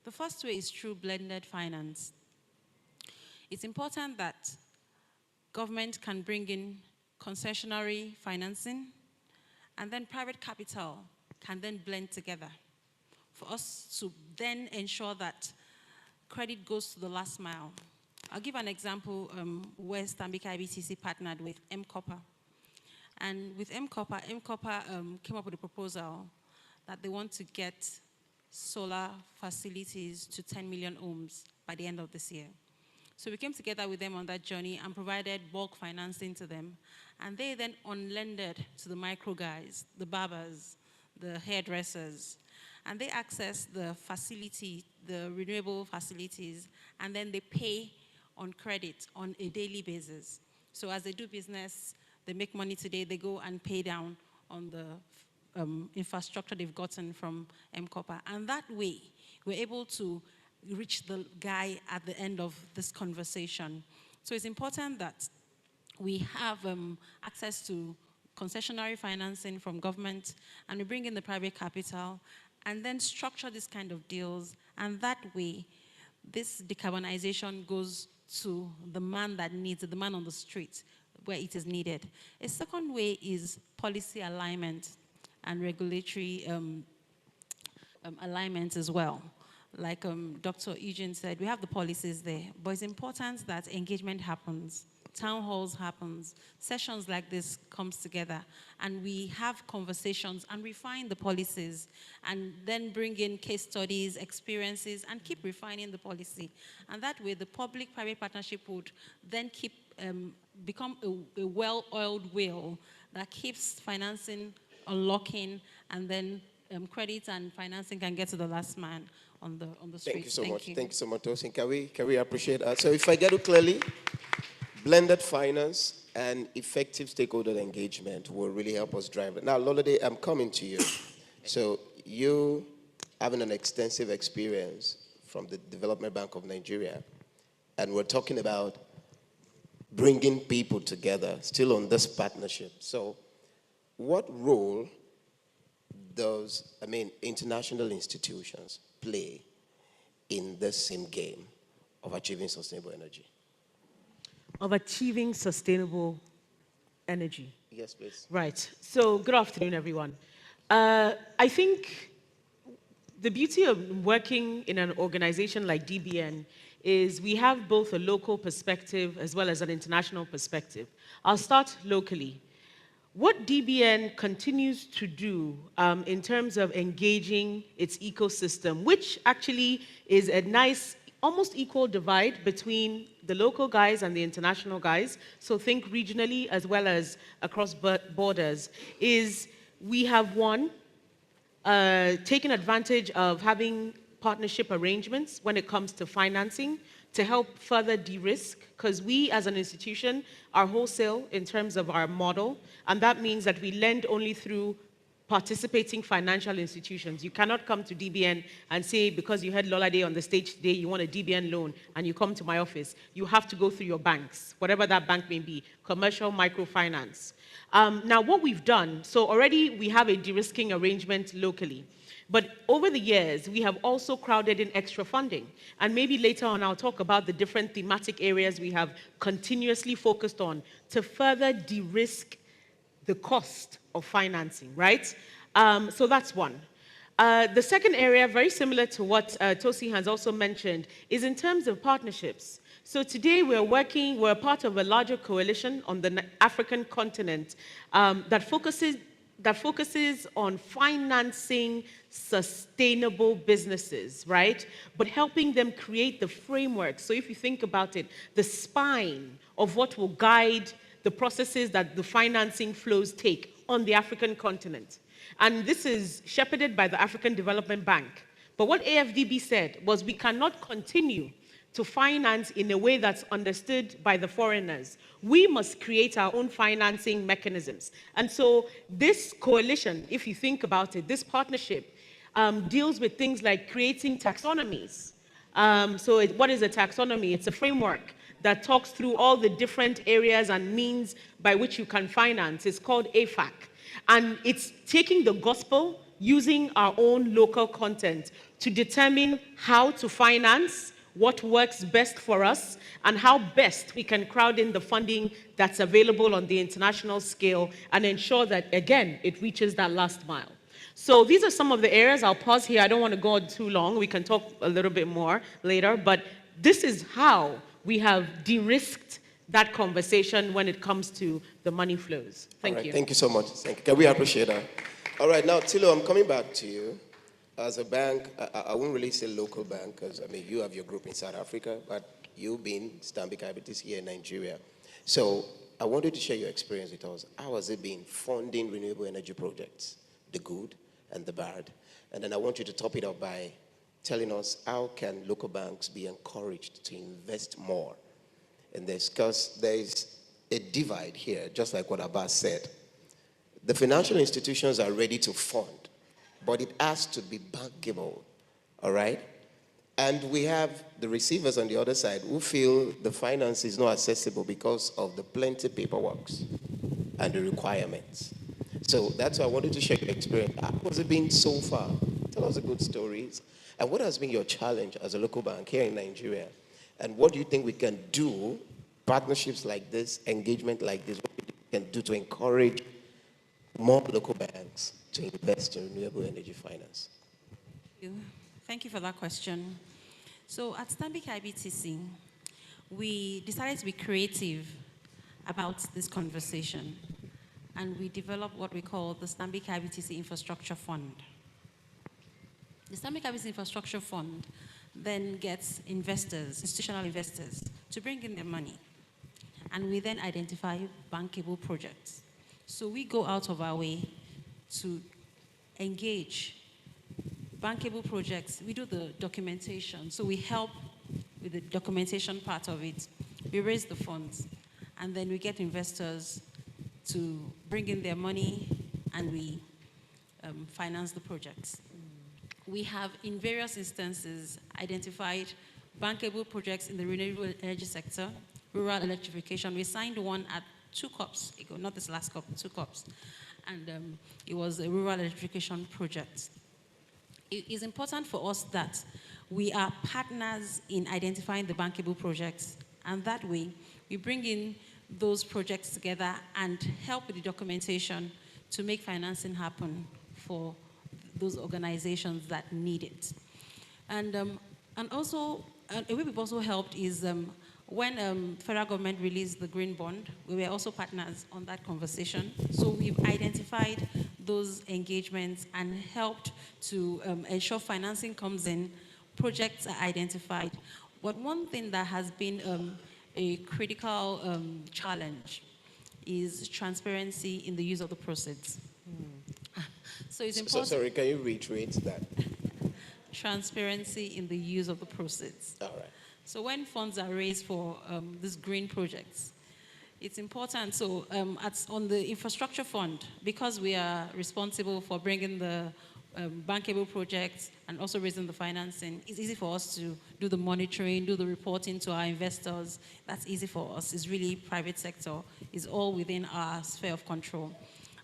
The first way is through blended finance. It's important that government can bring in concessionary financing, and then private capital can then blend together for us to then ensure that credit goes to the last mile. I'll give an example where Stanbic IBTC partnered with M-Copper. And with M-Copper came up with a proposal that they want to get solar facilities to 10 million ohms by the end of this year. So we came together with them on that journey and provided bulk financing to them. And they then unlended to the micro guys, the barbers, the hairdressers. And they access the facility, the renewable facilities, and then they pay on credit on a daily basis. So as they do business, they make money today, they go and pay down on the infrastructure they've gotten from MCOPA. And that way, we're able to reach the guy at the end of this conversation. So it's important that we have access to concessionary financing from government, and we bring in the private capital, and then structure this kind of deals. And that way, this decarbonization goes to the man that needs it, the man on the street, where it is needed. A second way is policy alignment and regulatory alignment as well. Like Dr. Eugene said, we have the policies there, but it's important that engagement happens, town halls happens, sessions like this comes together, and we have conversations and refine the policies, and then bring in case studies, experiences, and keep refining the policy. And that way, the public-private partnership would then become a well-oiled wheel that keeps financing unlocking, and then credit and financing can get to the last man on the street. Thank you so much. Thank you so much, Tosin. Can we appreciate that? So if I get it clearly, blended finance and effective stakeholder engagement will really help us drive it. Now, Lolade, I'm coming to you. So you having an extensive experience from the Development Bank of Nigeria, and we're talking about bringing people together, still on this partnership. So what role does, international institutions play in the same game of achieving sustainable energy? Of achieving sustainable energy? Yes, please. Right. So, good afternoon, everyone. I think the beauty of working in an organization like DBN is we have both a local perspective as well as an international perspective. I'll start locally. What DBN continues to do in terms of engaging its ecosystem, which actually is a nice, almost equal divide between the local guys and the international guys, so think regionally as well as across borders, is we have taken advantage of having partnership arrangements when it comes to financing to help further de-risk, because we as an institution are wholesale in terms of our model, and that means that we lend only through participating financial institutions. You cannot come to DBN and say, because you heard Lolade on the stage today, you want a DBN loan, and you come to my office. You have to go through your banks, whatever that bank may be, commercial, microfinance. Now, what we've done, so already we have a de-risking arrangement locally. But over the years, we have also crowded in extra funding. And maybe later on, I'll talk about the different thematic areas we have continuously focused on to further de-risk the cost of financing, right? So that's one. The second area, very similar to what Tosi has also mentioned, is in terms of partnerships. So today we're part of a larger coalition on the African continent that focuses on financing sustainable businesses, right? But helping them create the framework. So if you think about it, the spine of what will guide the processes that the financing flows take on the African continent. And this is shepherded by the African Development Bank. But what AFDB said was we cannot continue to finance in a way that's understood by the foreigners. We must create our own financing mechanisms. And so this coalition, if you think about it, this partnership deals with things like creating taxonomies. What is a taxonomy? It's a framework that talks through all the different areas and means by which you can finance. It's called AFAC. And it's taking the gospel, using our own local content to determine how to finance, what works best for us, and how best we can crowd in the funding that's available on the international scale and ensure that, again, it reaches that last mile. So these are some of the areas. I'll pause here. I don't want to go on too long. We can talk a little bit more later. But this is how we have de-risked that conversation when it comes to the money flows. Thank you. Thank you so much. Thank you. Can we appreciate that? All right, now, Tilo, I'm coming back to you. as a bank, I won't really say local bank, because I mean, you have your group in South Africa, but you've been Stanbic IBTC here in Nigeria. So I wanted to share your experience with us. How has it been funding renewable energy projects, the good and the bad? And then I want you to top it up by telling us how can local banks be encouraged to invest more in this? Because there is a divide here, just like what Abbas said. The financial institutions are ready to fund, but it has to be bankable, all right? And we have the receivers on the other side who feel the finance is not accessible because of the plenty paperwork and the requirements. So that's why I wanted to share your experience. How has it been so far? Tell us the good stories. And what has been your challenge as a local bank here in Nigeria? And what do you think we can do, partnerships like this, engagement like this, what we can do to encourage more local banks to invest in renewable energy finance? Thank you for that question. So at Stanbic IBTC, we decided to be creative about this conversation, and we developed what we call the Stanbic IBTC Infrastructure Fund. The Stanbic IBTC Infrastructure Fund then gets investors, institutional investors, to bring in their money, and we then identify bankable projects. So we go out of our way to engage bankable projects. We do the documentation. So we help with the documentation part of it. We raise the funds, and then we get investors to bring in their money, and we finance the projects. We have, in various instances, identified bankable projects in the renewable energy sector, rural electrification. We signed one at 2 COPs ago, not this last COP, 2 COPs. And it was a rural electrification project. It is important for us that we are partners in identifying the bankable projects, and that way we bring in those projects together and help with the documentation to make financing happen for those organizations that need it. And also, a way we've also helped is when federal government released the green bond, we were also partners on that conversation. So we've identified those engagements and helped to ensure financing comes in, projects are identified. But one thing that has been a critical challenge is transparency in the use of the proceeds. So it's important. So sorry, can you reiterate that? Transparency in the use of the proceeds. All right. So when funds are raised for these green projects, it's important. So on the infrastructure fund, because we are responsible for bringing the bankable projects and also raising the financing, it's easy for us to do the monitoring, do the reporting to our investors. That's easy for us. It's really private sector. It's all within our sphere of control.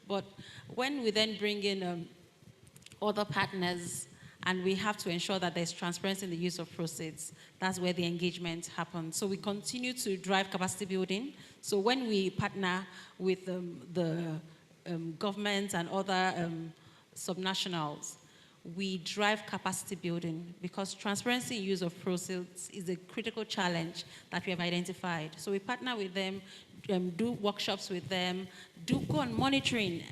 But when we then bring in other partners, and we have to ensure that there's transparency in the use of proceeds, that's where the engagement happens. So we continue to drive capacity building. So when we partner with the government and other subnationals, we drive capacity building because transparency in use of proceeds is a critical challenge that we have identified. So we partner with them, do workshops with them, go on monitoring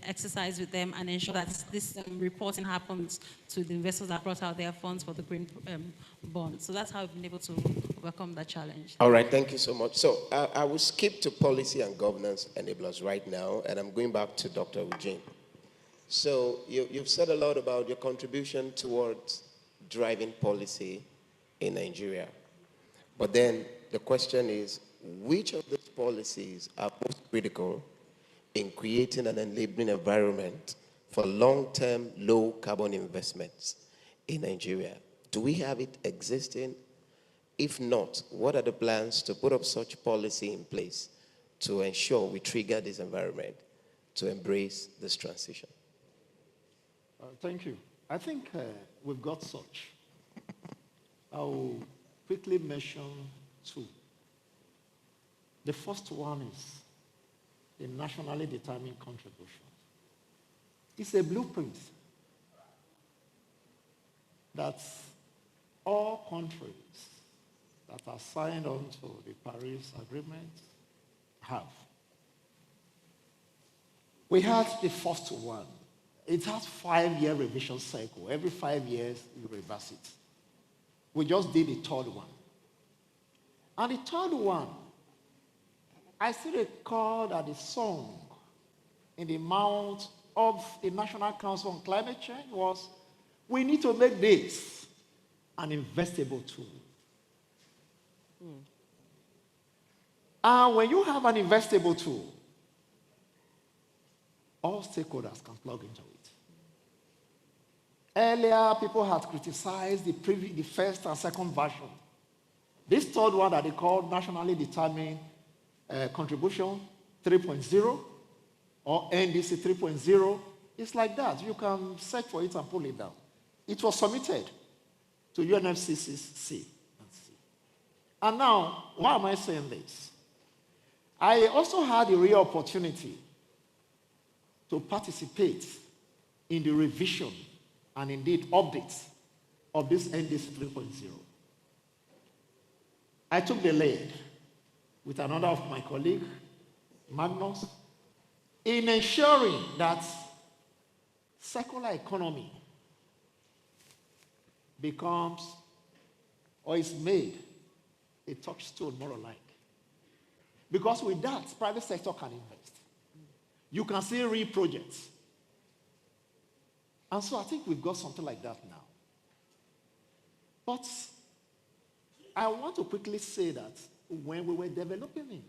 exercise with them, and ensure that this reporting happens to the investors that brought out their funds for the green bond. So that's how we've been able to overcome that challenge. All right, thank you so much. So I will skip to policy and governance enablers right now, and I'm going back to Dr. Eugene. So you've said a lot about your contribution towards driving policy in Nigeria. But then the question is, which of those policies are most critical in creating an enabling environment for long-term low-carbon investments in Nigeria? Do we have it existing? If not, what are the plans to put up such policy in place to ensure we trigger this environment to embrace this transition? Thank you. I think we've got such. I'll quickly mention 2. The first one is the nationally determined contribution. It's a blueprint that all countries that are signed on to the Paris Agreement have. We had the first one it has 5-year revision cycle. Every 5 years, you reverse it. We just did the third one. And the third one, I still recall that the song in the mouth of the National Council on Climate Change was, we need to make this an investable tool. And when you have an investable tool, all stakeholders can plug into it. Earlier, people had criticized the first and second version. This third one that they call Nationally Determined Contribution 3.0 or NDC 3.0, it's like that. You can search for it and pull it down. It was submitted to UNFCCC. And now, why am I saying this? I also had a real opportunity to participate in the revision and indeed updates of this NDC 3.0. I took the lead with another of my colleagues, Magnus, in ensuring that circular economy becomes or is made a touchstone, more or like. Because with that, private sector can invest. You can see real projects. And so I think we've got something like that now. But I want to quickly say that when we were developing it,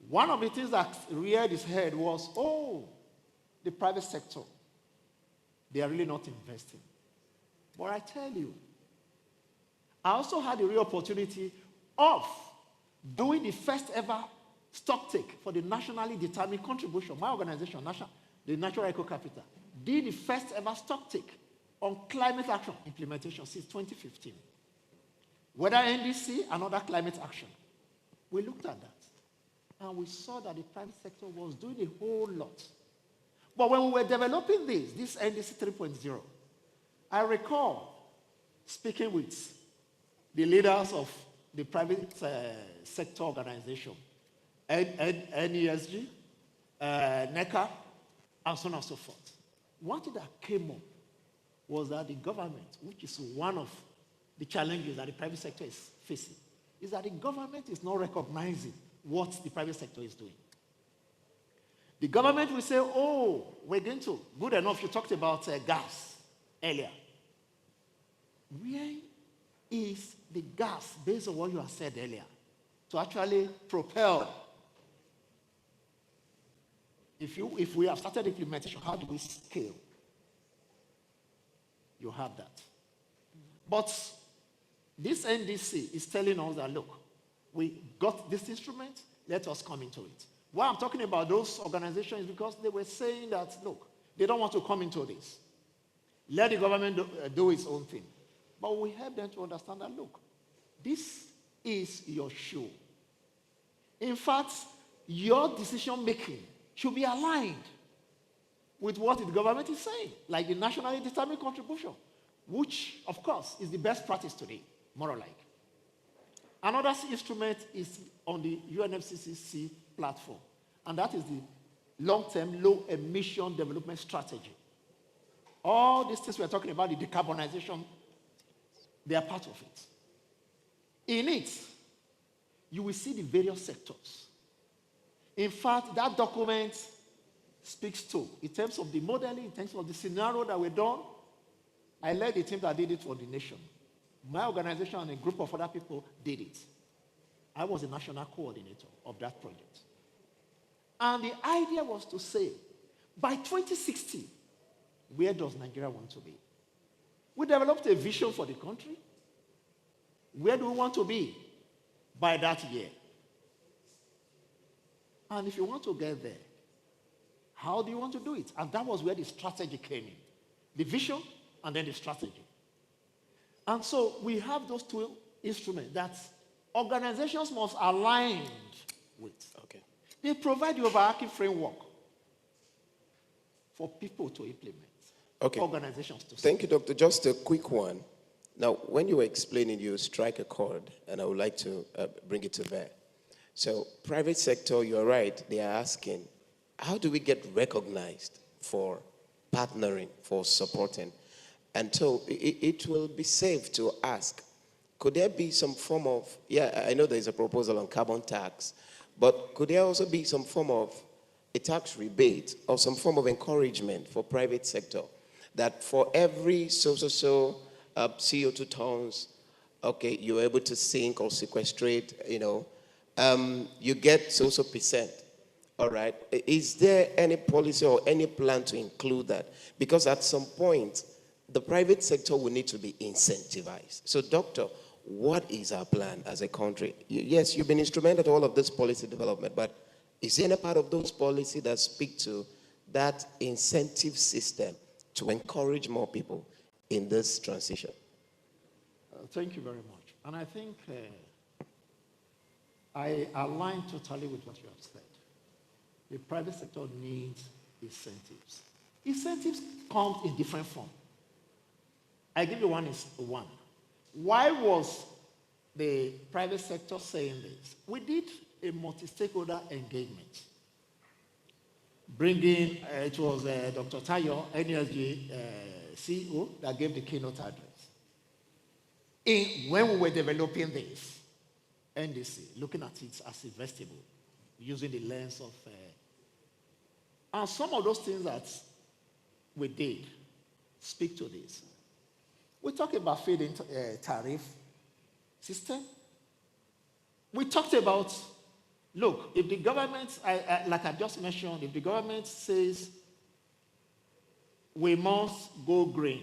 one of the things that reared its head was, oh, the private sector, they are really not investing. But I tell you, I also had the real opportunity of doing the first ever stock take for the nationally determined contribution. My organization, the Natural Eco Capital, did the first ever stock take on climate action implementation since 2015. Whether NDC and other climate action. We looked at that. And we saw that the private sector was doing a whole lot. But when we were developing this NDC 3.0, I recall speaking with the leaders of the private sector organization, NESG, NECA, and so on and so forth. One thing that came up was that the government, which is one of the challenges that the private sector is facing, is that the government is not recognizing what the private sector is doing. The government will say, oh, we're going to, good enough, you talked about gas earlier. Where is the gas, based on what you have said earlier, to actually propel? If we have started implementation, how do we scale? You have that. But this NDC is telling us that, look, we got this instrument, let us come into it. Why I'm talking about those organizations is because they were saying that, look, they don't want to come into this. Let the government do its own thing. But we help them to understand that, look, this is your show. In fact, your decision-making should be aligned with what the government is saying, like the nationally determined contribution, which, of course, is the best practice today, more or like. Another instrument is on the UNFCCC platform, and that is the long-term low-emission development strategy. All these things we're talking about, the decarbonization, they are part of it. In it, you will see the various sectors. In fact, that document speaks to, in terms of the modeling, in terms of the scenario that we're done, I led the team that did it for the nation. My organization and a group of other people did it. I was the national coordinator of that project. And the idea was to say, by 2060, where does Nigeria want to be? We developed a vision for the country. Where do we want to be by that year? And if you want to get there, how do you want to do it? And that was where the strategy came in. The vision and then the strategy. And so we have those two instruments that organizations must align with. Okay. They provide the overarching framework for people to implement. Okay. Organizations to. Thank you, Doctor. Just a quick one. Now, when you were explaining, you strike a chord, and I would like to bring it to bear. So, private sector, you're right, they are asking, how do we get recognized for partnering, for supporting? And so it will be safe to ask, could there be some form of, yeah, I know there's a proposal on carbon tax, but could there also be some form of a tax rebate or some form of encouragement for private sector that for every CO2 tons, okay, you're able to sink or sequestrate, you get so percent. All right. Is there any policy or any plan to include that? Because at some point, the private sector will need to be incentivized. So, Doctor, what is our plan as a country? Yes, you've been instrumental to all of this policy development, but is there any part of those policies that speak to that incentive system to encourage more people in this transition? Thank you very much. And I think I align totally with what you have said. The private sector needs incentives. Incentives come in different forms. I give you one. Why was the private sector saying this? We did a multi-stakeholder engagement. Bringing, it was Dr. Tayo, NESG CEO, that gave the keynote address. When we were developing this, NDC, looking at it as investable, using the lens of, and some of those things that we did speak to this. We talked about feed-in tariff system. We talked about, look, if the government, like I just mentioned, if the government says we must go green,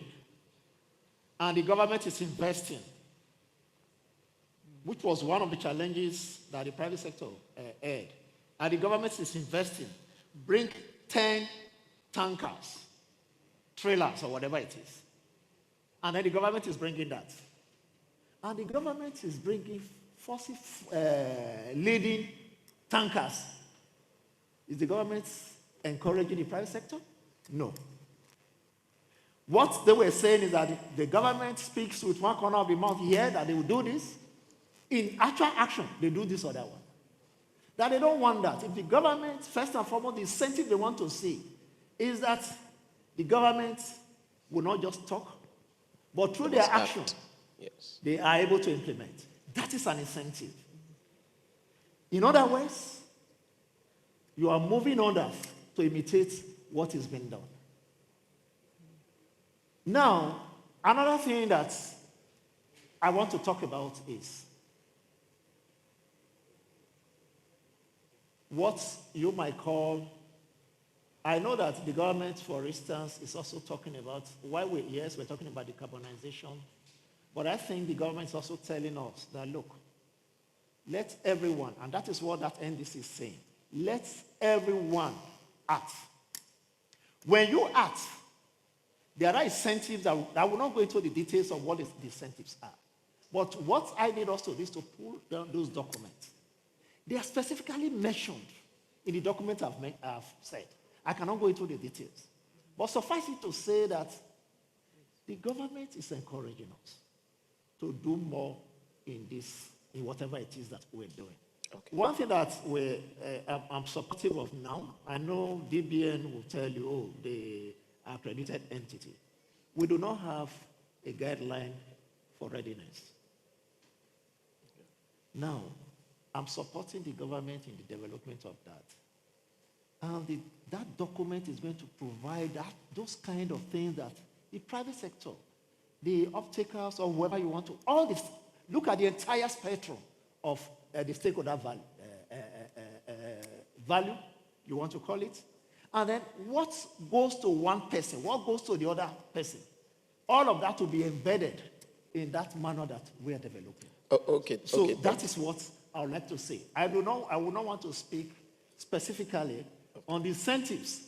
and the government is investing, which was one of the challenges that the private sector had, and the government is investing, bring 10 tankers, trailers, or whatever it is. And then the government is bringing that. And the government is bringing fossil leading tankers. Is the government encouraging the private sector? No. What they were saying is that the government speaks with one corner of the mouth here that they will do this. In actual action, they do this or that one. That they don't want that. If the government, first and foremost, the incentive they want to see is that the government will not just talk, but through their action, yes, they are able to implement. That is an incentive. In other words, you are moving others to imitate what is being done. Now, another thing that I want to talk about is what you might call, I know that the government, for instance, is also talking about, we're talking about decarbonization, but I think the government is also telling us that, look, let everyone, and that is what that NDC is saying, let everyone act. When you act, there are incentives that I will not go into the details of what the incentives are. But what I need also is to pull down those documents. They are specifically mentioned in the document I've said. I cannot go into the details. But suffice it to say that the government is encouraging us to do more in whatever it is that we're doing. Okay. One thing that I'm supportive of now, I know DBN will tell you, oh, the accredited entity. We do not have a guideline for readiness. Now, I'm supporting the government in the development of that. And that document is going to provide those kind of things that the private sector, the off-takers, or whoever you want to, all this, look at the entire spectrum of the stakeholder value, you want to call it, and then what goes to one person, what goes to the other person, all of that will be embedded in that manner that we are developing. So that is what I would like to say. I would not want to speak specifically on the incentives.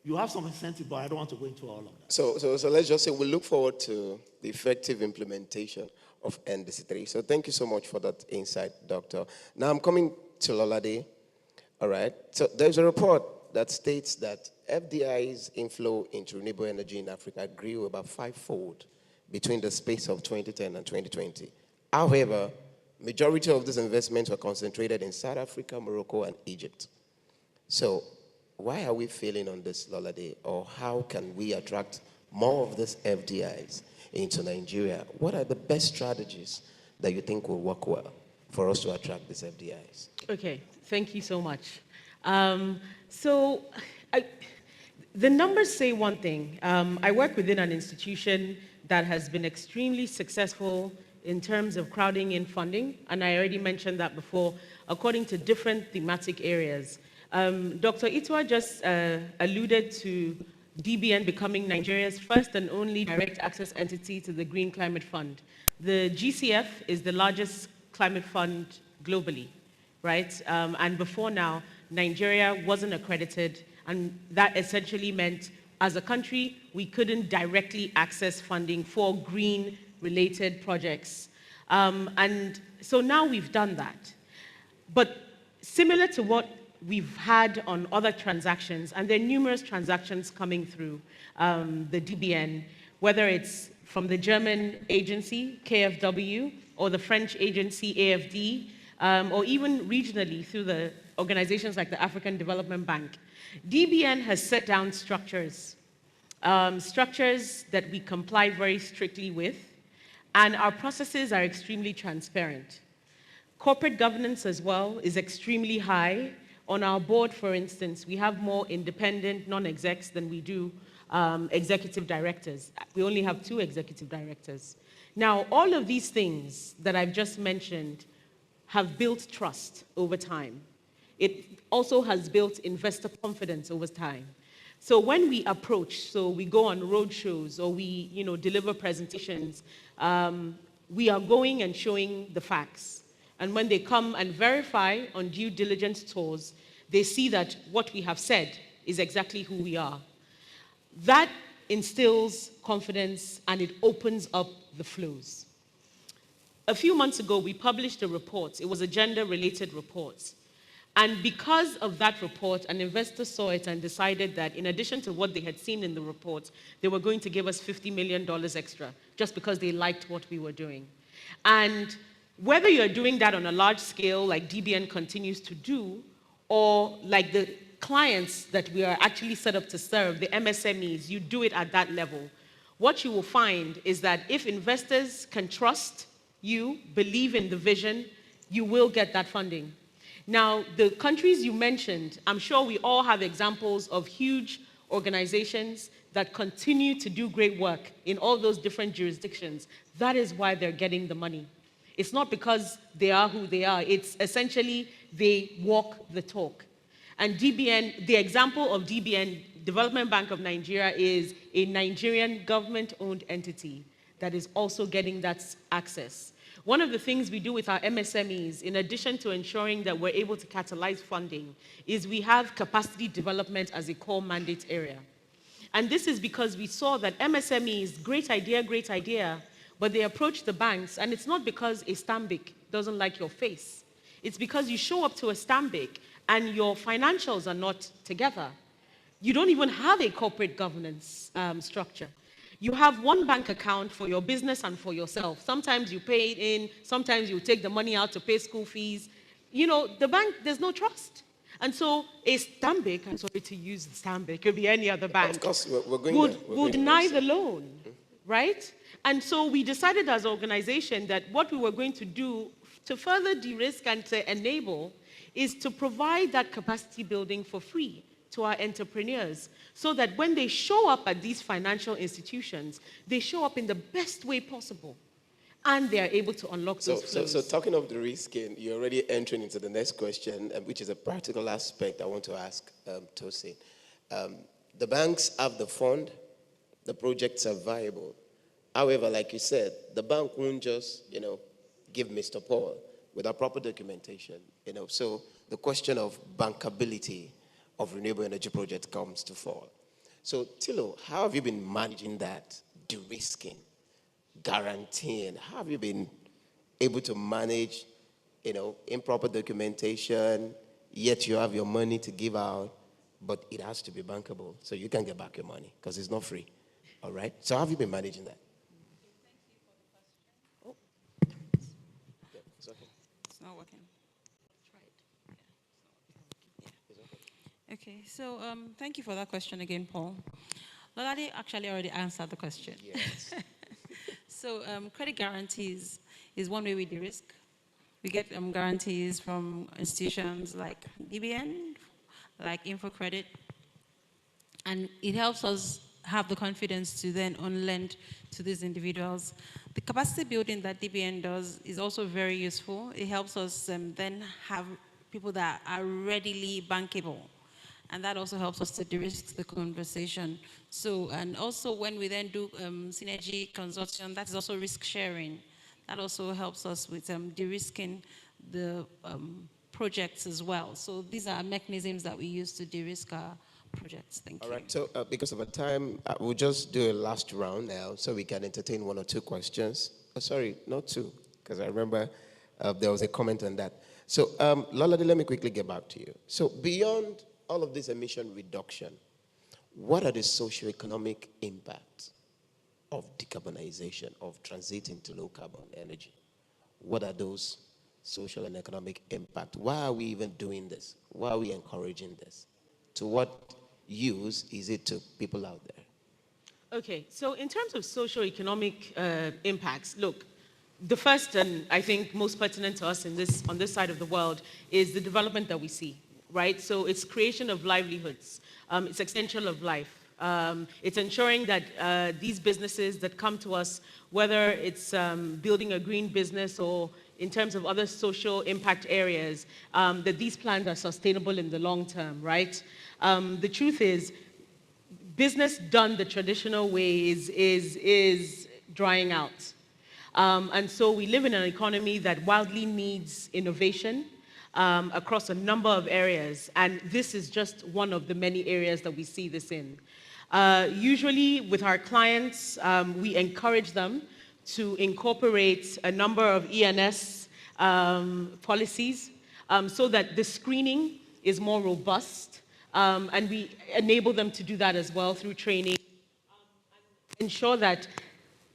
You have some incentives, but I don't want to go into all of that. So let's just say we look forward to the effective implementation of NDC3. So thank you so much for that insight, Doctor. Now I'm coming to Lolade. All right. So there's a report that states that FDI's inflow into renewable energy in Africa grew about 5-fold between the space of 2010 and 2020. However, majority of these investments were concentrated in South Africa, Morocco, and Egypt. So why are we failing on this, Lolade? Or how can we attract more of these FDIs into Nigeria? What are the best strategies that you think will work well for us to attract these FDIs? Okay, thank you so much. So the numbers say one thing. I work within an institution that has been extremely successful in terms of crowding in funding, and I already mentioned that before, according to different thematic areas. Dr. Itwa just alluded to DBN becoming Nigeria's first and only direct access entity to the Green Climate Fund. The GCF is the largest climate fund globally, right? And before now, Nigeria wasn't accredited, and that essentially meant, as a country, we couldn't directly access funding for green-related projects. And so now we've done that. But similar to what we've had on other transactions, and there are numerous transactions coming through the DBN, whether it's from the German agency, KfW, or the French agency, AFD, or even regionally through the organizations like the African Development Bank. DBN has set down structures, structures that we comply very strictly with, and our processes are extremely transparent. Corporate governance as well is extremely high. On our board, for instance, we have more independent non-execs than we do executive directors. We only have 2 executive directors. Now, all of these things that I've just mentioned have built trust over time. It also has built investor confidence over time. So when we approach, so we go on road shows or we deliver presentations, we are going and showing the facts. And when they come and verify on due diligence tours, they see that what we have said is exactly who we are. That instills confidence and it opens up the flows. A few months ago, we published a report. It was a gender-related report. And because of that report, an investor saw it and decided that in addition to what they had seen in the report, they were going to give us $50 million extra just because they liked what we were doing. And whether you're doing that on a large scale like DBN continues to do, or like the clients that we are actually set up to serve, the MSMEs, you do it at that level. What you will find is that if investors can trust you, believe in the vision, you will get that funding. Now, the countries you mentioned, I'm sure we all have examples of huge organizations that continue to do great work in all those different jurisdictions. That is why they're getting the money. It's not because they are who they are. It's essentially they walk the talk. And DBN, the example of DBN, Development Bank of Nigeria, is a Nigerian government-owned entity that is also getting that access. One of the things we do with our MSMEs, in addition to ensuring that we're able to catalyze funding, is we have capacity development as a core mandate area. And this is because we saw that MSMEs, great idea, but they approach the banks, and it's not because a Stanbic doesn't like your face. It's because you show up to a Stanbic and your financials are not together. You don't even have a corporate governance structure. You have one bank account for your business and for yourself. Sometimes you pay it in, sometimes you take the money out to pay school fees. The bank, there's no trust. And so a Stanbic, I'm sorry to use Stanbic, it could be any other bank, of course, we're going would deny the loan, right? And so we decided as an organization that what we were going to do to further de-risk and to enable is to provide that capacity building for free to our entrepreneurs so that when they show up at these financial institutions, they show up in the best way possible and they are able to unlock those flows. So talking of the risking, you're already entering into the next question, which is a practical aspect I want to ask Tosin. The banks have the fund, the projects are viable. However, like you said, the bank won't just, give Mr. Paul without proper documentation, So the question of bankability of renewable energy projects comes to fall. So Tilo, how have you been managing that de-risking, guaranteeing? How have you been able to manage, improper documentation, yet you have your money to give out, but it has to be bankable so you can get back your money because it's not free, all right? So how have you been managing that? It's not working. Okay, so thank you for that question again, Paul. Lolade actually already answered the question. Yes. So credit guarantees is one way we de-risk. We get guarantees from institutions like DBN, like InfoCredit, and it helps us have the confidence to then on-lend to these individuals. The capacity building that DBN does is also very useful. It helps us then have people that are readily bankable. And that also helps us to de-risk the conversation. So, and also when we then do synergy consortium, that is also risk sharing. That also helps us with de-risking the projects as well. So these are mechanisms that we use to de-risk our projects. Thank you. All right, so because of our time, we'll just do a last round now so we can entertain one or two questions. Oh, sorry, not two, because I remember there was a comment on that. So, Lolade, let me quickly get back to you. So beyond all of this emission reduction, what are the socio-economic impacts of decarbonization, of transiting to low-carbon energy? What are those social and economic impacts? Why are we even doing this? Why are we encouraging this? To what use is it to people out there? Okay, so in terms of socio-economic impacts, look, the first and I think most pertinent to us on this side of the world is the development that we see, right? So it's creation of livelihoods, it's extension of life. It's ensuring that these businesses that come to us, whether it's building a green business or in terms of other social impact areas, that these plans are sustainable in the long term, right? The truth is, business done the traditional way is drying out. And so we live in an economy that wildly needs innovation across a number of areas. And this is just one of the many areas that we see this in. Usually with our clients, we encourage them to incorporate a number of ENS policies so that the screening is more robust. And we enable them to do that as well through training. Ensure that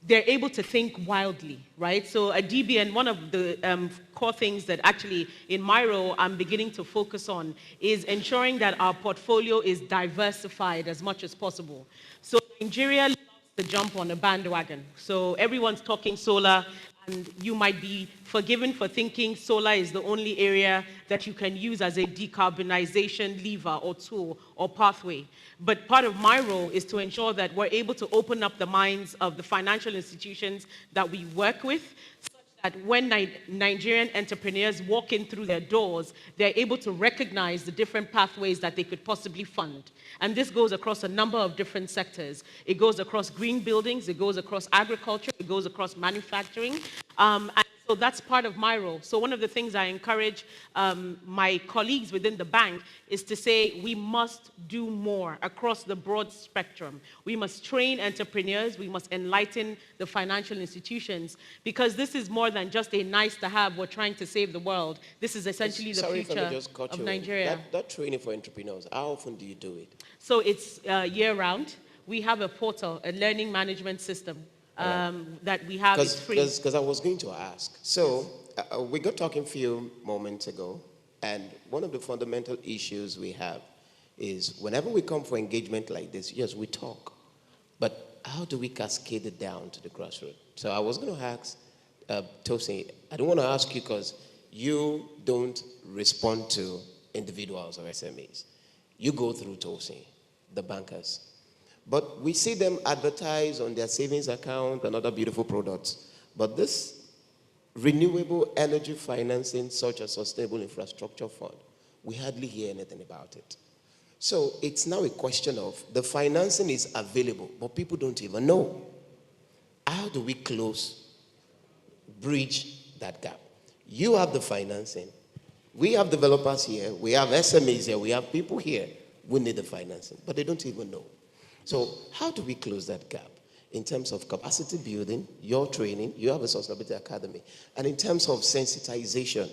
they're able to think wildly, right? So at DBN, one of the core things that actually in my role I'm beginning to focus on is ensuring that our portfolio is diversified as much as possible. So Nigeria loves to jump on a bandwagon. So everyone's talking solar, and you might be forgiven for thinking solar is the only area that you can use as a decarbonization lever or tool or pathway. But part of my role is to ensure that we're able to open up the minds of the financial institutions that we work with, such that when Nigerian entrepreneurs walk in through their doors, they're able to recognize the different pathways that they could possibly fund. And this goes across a number of different sectors. It goes across green buildings, it goes across agriculture, it goes across manufacturing. And so that's part of my role. So one of the things I encourage my colleagues within the bank is to say we must do more across the broad spectrum. We must train entrepreneurs, we must enlighten the financial institutions, because this is more than just a nice to have, we're trying to save the world. This is essentially the future of Nigeria. That training for entrepreneurs, how often do you do it? So it's year-round. We have a portal, a learning management system that we have. It's free. Because I was going to ask. So we got talking a few moments ago, and one of the fundamental issues we have is whenever we come for engagement like this, yes, we talk, but how do we cascade it down to the grassroots? So I was going to ask Tosin, I don't want to ask you because you don't respond to individuals or SMEs. You go through Tosin, the bankers. But we see them advertise on their savings account and other beautiful products. But this renewable energy financing, such as sustainable infrastructure fund, we hardly hear anything about it. So it's now a question of the financing is available, but people don't even know. How do we bridge that gap? You have the financing. We have developers here. We have SMEs here. We have people here who need the financing, but they don't even know. So how do we close that gap in terms of capacity building, your training, you have a sustainability academy, and in terms of sensitization,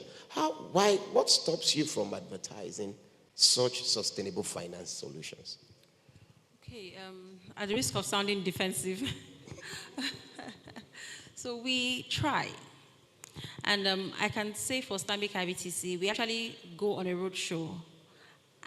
what stops you from advertising such sustainable finance solutions? Okay, at the risk of sounding defensive, so we try. And I can say for Stanbic IBTC, we actually go on a roadshow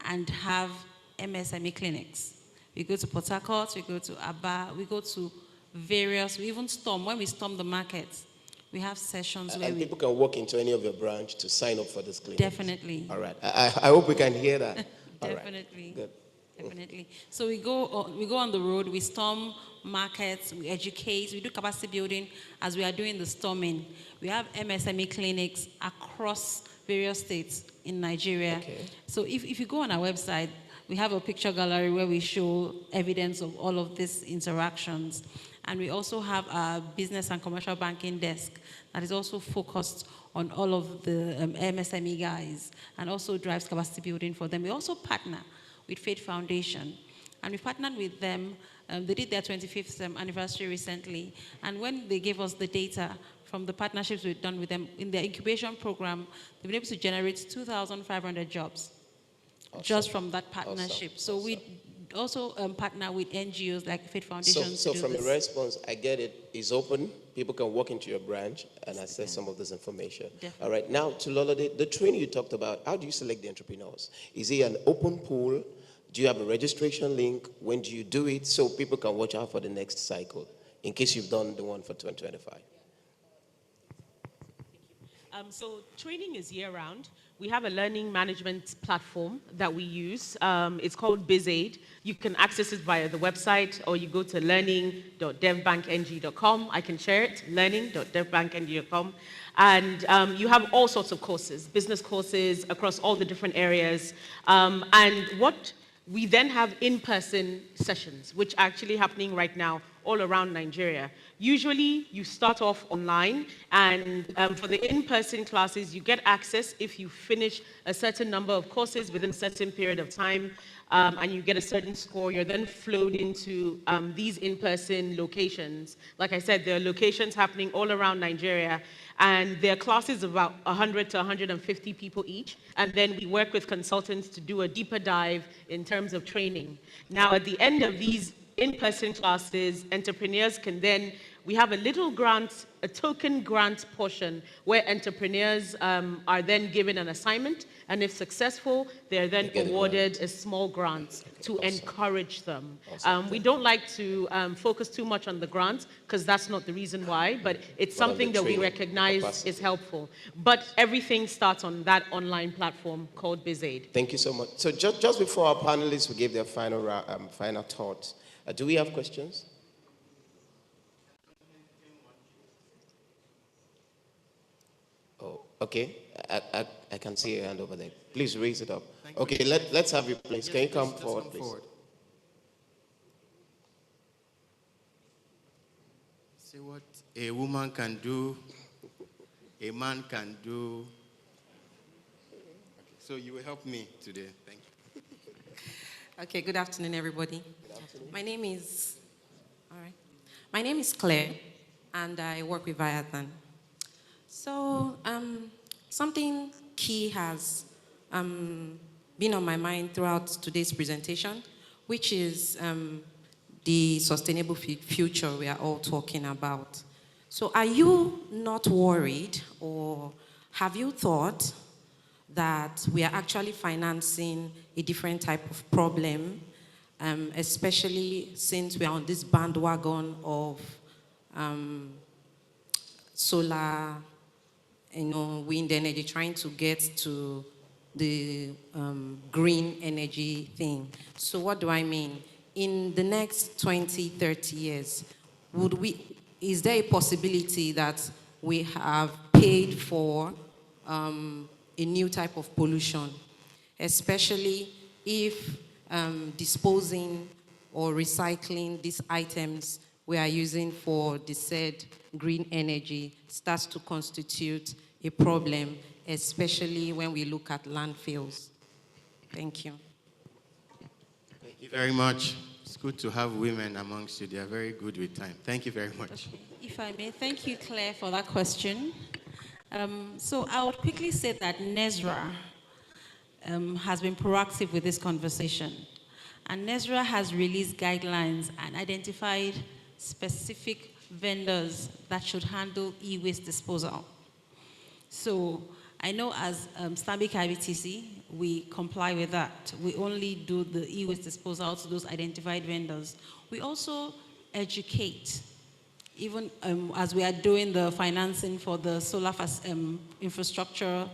and have MSME clinics. We go to Port Harcourt, we go to Aba, we go to various, we even storm, when we storm the markets, we have sessions where and people can walk into any of your branch to sign up for this clinic. Definitely. All right. I hope we can hear that. Definitely. All right. Good. Definitely. So we go on the road, we storm markets, we educate, we do capacity building as we are doing the storming. We have MSME clinics across various states in Nigeria. Okay. So if you go on our website, we have a picture gallery where we show evidence of all of these interactions. And we also have our business and commercial banking desk that is also focused on all of the MSME guys and also drives capacity building for them. We also partner with Faith Foundation, and we partnered with them. They did their 25th anniversary recently, and when they gave us the data from the partnerships we've done with them in their incubation program, they've been able to generate 2,500 jobs. Awesome. Just from that partnership. Awesome. So we also partner with NGOs like Faith Foundation. So from the response, I get it, it's open. People can walk into your branch and access some of this information. Definitely. All right, now to Lola, the training you talked about, how do you select the entrepreneurs? Is it an open pool? Do you have a registration link? When do you do it? So people can watch out for the next cycle, in case you've done the one for 2025. So training is year-round. We have a learning management platform that we use. It's called BizAid. You can access it via the website, or you go to learning.devbankng.com. I can share it, learning.devbankng.com. And you have all sorts of courses, business courses across all the different areas. And what we then have in-person sessions, which are actually happening right now all around Nigeria. Usually, you start off online, and for the in-person classes, you get access if you finish a certain number of courses within a certain period of time, and you get a certain score. You're then flowed into these in-person locations. Like I said, there are locations happening all around Nigeria, and there are classes of about 100 to 150 people each, and then we work with consultants to do a deeper dive in terms of training. Now, at the end of these in-person classes, entrepreneurs can then, we have a little grant, a token grant portion where entrepreneurs are then given an assignment, and if successful, they're then awarded a small grant to encourage them. We don't like to focus too much on the grant, because that's not the reason why, but it's something that we recognize is helpful. But everything starts on that online platform called BizAid. Thank you so much. So just before our panelists will give their final thoughts, do we have questions? Oh, okay. I can see your hand over there. Please raise it up. Okay, let's have you, please. Can you come forward, please? See what a woman can do, a man can do. Okay, so you will help me today. Thank you. Okay, good afternoon, everybody. Good afternoon. My name is Claire, and I work with BATN. So, something key has been on my mind throughout today's presentation, which is the sustainable future we are all talking about. So, are you not worried, or have you thought that we are actually financing a different type of problem, especially since we are on this bandwagon of solar, wind energy, trying to get to the green energy thing. So what do I mean? In the next 20, 30 years, is there a possibility that we have paid for a new type of pollution, especially if disposing or recycling these items we are using for the said green energy starts to constitute a problem, especially when we look at landfills? Thank you. Thank you very much. It's good to have women amongst you. They are very good with time. Thank you very much. If I may, thank you, Claire, for that question. So I would quickly say that NESRA has been proactive with this conversation. And NESRA has released guidelines and identified specific vendors that should handle e-waste disposal. So I know as Stanbic IBTC, we comply with that. We only do the e-waste disposal to those identified vendors. We also educate, even as we are doing the financing for the solar infrastructure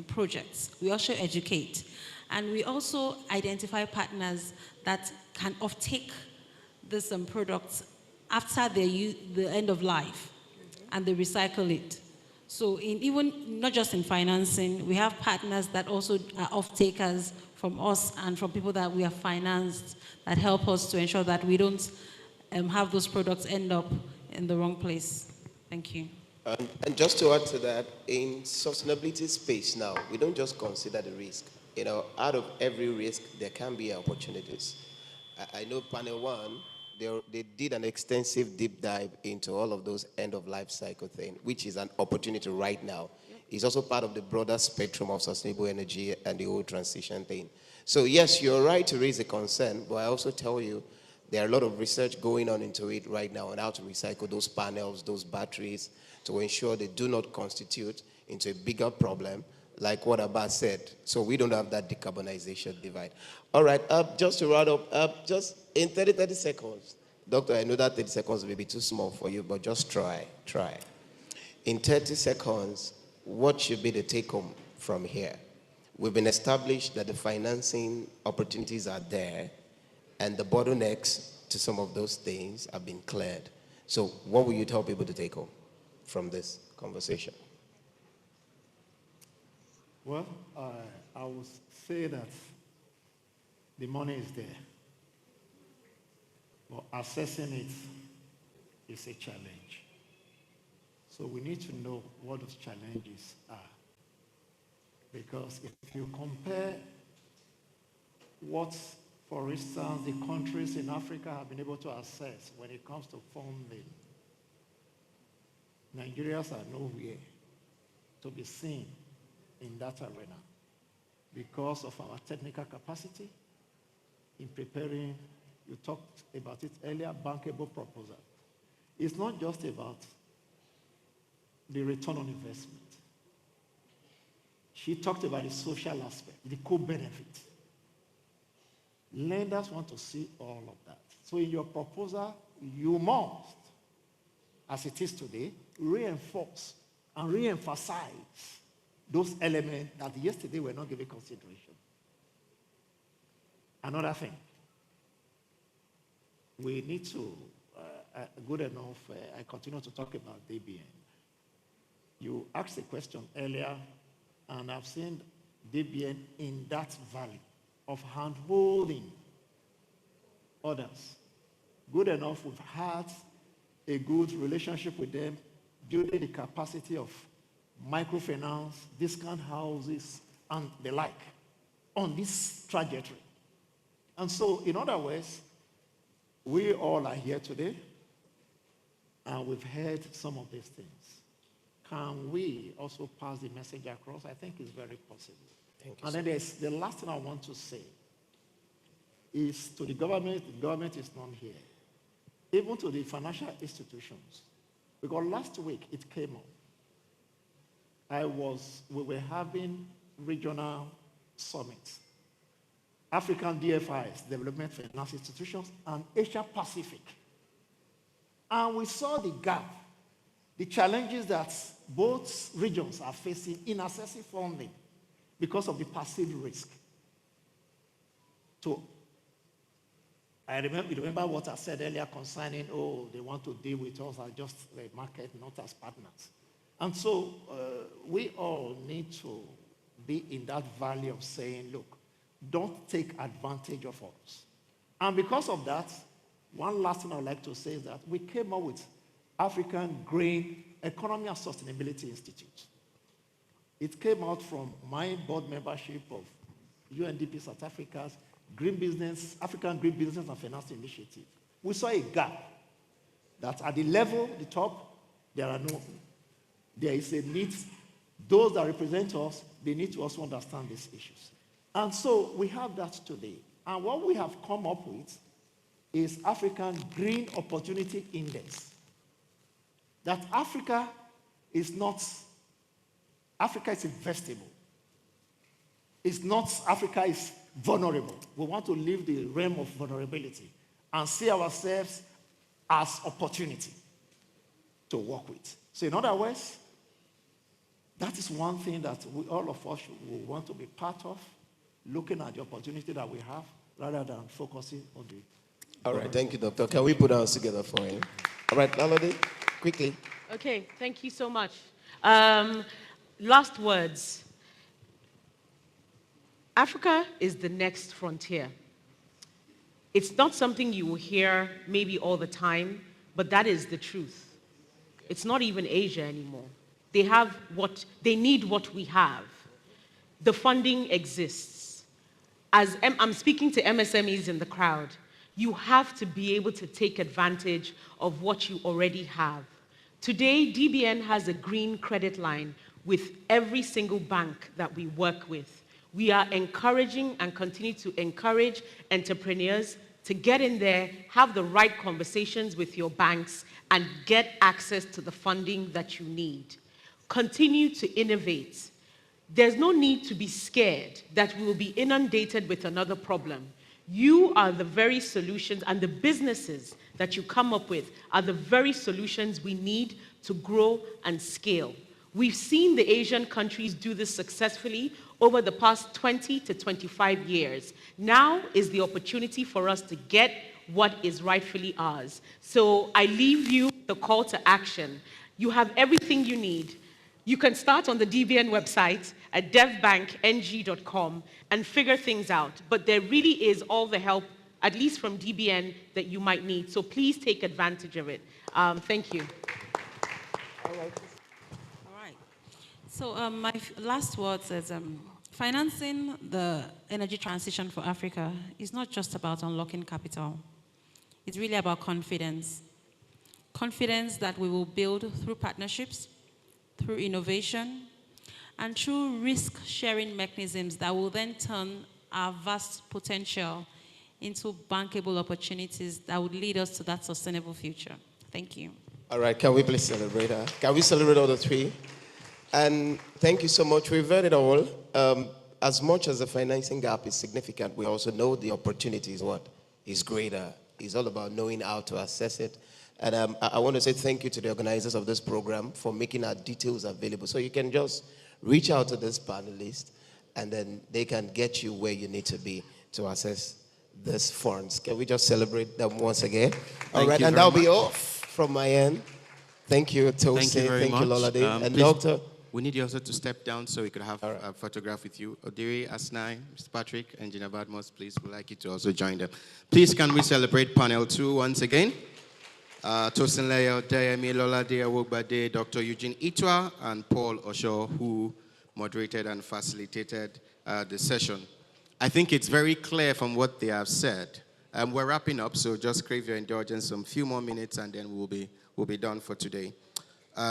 projects. We also educate. And we also identify partners that can offtake these products after the end of life, and they recycle it. So even not just in financing, we have partners that also are off-takers from us and from people that we have financed that help us to ensure that we don't have those products end up in the wrong place. Thank you. And just to add to that, in sustainability space now, we don't just consider the risk. You know, out of every risk, there can be opportunities. I know panel one, they did an extensive deep dive into all of those end-of-life cycle thing, which is an opportunity right now. It's also part of the broader spectrum of sustainable energy and the whole transition thing. So yes, you're right to raise a concern, but I also tell you there are a lot of research going on into it right now on how to recycle those panels, those batteries, to ensure they do not constitute into a bigger problem, like what Abba said. So we don't have that decarbonization divide. All right, just to round up, just in 30 seconds. Doctor, I know that 30 seconds may be too small for you, but just try. In 30 seconds, what should be the take home from here? We've been established that the financing opportunities are there, and the bottlenecks to some of those things have been cleared. So what will you tell people to take home from this conversation? Well, I would say that the money is there, but assessing it is a challenge. So we need to know what those challenges are. Because if you compare what, for instance, the countries in Africa have been able to assess when it comes to funding, Nigerians are nowhere to be seen in that arena because of our technical capacity in preparing, you talked about it earlier, bankable proposal. It's not just about the return on investment. She talked about the social aspect, the co-benefit. Lenders want to see all of that. So in your proposal, you must, as it is today, reinforce and re-emphasize those elements that yesterday were not given consideration. Another thing, we need to, good enough, I continue to talk about DBN. You asked a question earlier, and I've seen DBN in that valley of hand-holding others. Good enough, we've had a good relationship with them, building the capacity of microfinance, discount houses, and the like on this trajectory. And so, in other words, we all are here today, and we've heard some of these things. Can we also pass the message across? I think it's very possible. Thank you, and then there's the last thing I want to say is to the government is not here, even to the financial institutions. Because last week it came up. We were having regional summits, African DFIs, Development Finance Institutions, and Asia Pacific. And we saw the gap, the challenges that both regions are facing in accessing funding because of the perceived risk. So I remember what I said earlier concerning, they want to deal with us as just a market, not as partners. And so we all need to be in that valley of saying, look, don't take advantage of us. And because of that, one last thing I'd like to say is that we came up with African Green Economy and Sustainability Institute. It came out from my board membership of UNDP South Africa's Green Business, African Green Business and Finance Initiative. We saw a gap that at the level, the top, there is a need. Those that represent us, they need to also understand these issues. And so we have that today. And what we have come up with is African Green Opportunity Index. That Africa is investable. It's not Africa is vulnerable. We want to leave the realm of vulnerability and see ourselves as opportunity to work with. So in other words, that is one thing that all of us will want to be part of, looking at the opportunity that we have rather than focusing on the... All right, thank you, Doctor. Can we put ours together for him? All right, Lalode, quickly. Okay, thank you so much. Last words. Africa is the next frontier. It's not something you will hear maybe all the time, but that is the truth. It's not even Asia anymore. They need what we have. The funding exists. As I'm speaking to MSMEs in the crowd, you have to be able to take advantage of what you already have. Today, DBN has a green credit line with every single bank that we work with. We are encouraging and continue to encourage entrepreneurs to get in there, have the right conversations with your banks, and get access to the funding that you need. Continue to innovate. There's no need to be scared that we will be inundated with another problem. You are the very solutions, and the businesses that you come up with are the very solutions we need to grow and scale. We've seen the Asian countries do this successfully over the past 20 to 25 years. Now is the opportunity for us to get what is rightfully ours. So I leave you the call to action. You have everything you need. You can start on the DBN website at devbankng.com and figure things out. But there really is all the help, at least from DBN, that you might need. So please take advantage of it. Thank you. All right. So my last words is financing the energy transition for Africa is not just about unlocking capital. It's really about confidence. Confidence that we will build through partnerships, through innovation, and through risk-sharing mechanisms that will then turn our vast potential into bankable opportunities that would lead us to that sustainable future. Thank you. All right, can we please celebrate her? Can we celebrate all the three? And thank you so much. We've heard it all. As much as the financing gap is significant, we also know the opportunity is greater. It's all about knowing how to assess it. And I want to say thank you to the organizers of this program for making our details available. So you can just reach out to this panelist, and then they can get you where you need to be to access these funds. Can we just celebrate them once again? All right, and that'll be all from my end. Thank you, Tosin. Thank you very much. Thank you, Lolade. And Please, Doctor. We need you also to step down so we could have a photograph with you. Odiri, Asnai, Mr. Patrick, Engineer Badmos, please, we'd like you to also join them. Please, can we celebrate panel 2 once again? Tosin Leo, Dayemi, Lolade, Awogbade, Dr. Eugene Itwa, and Paul Osho, who moderated and facilitated the session. I think it's very clear from what they have said. We're wrapping up, so just crave your indulgence some few more minutes, and then we'll be done for today.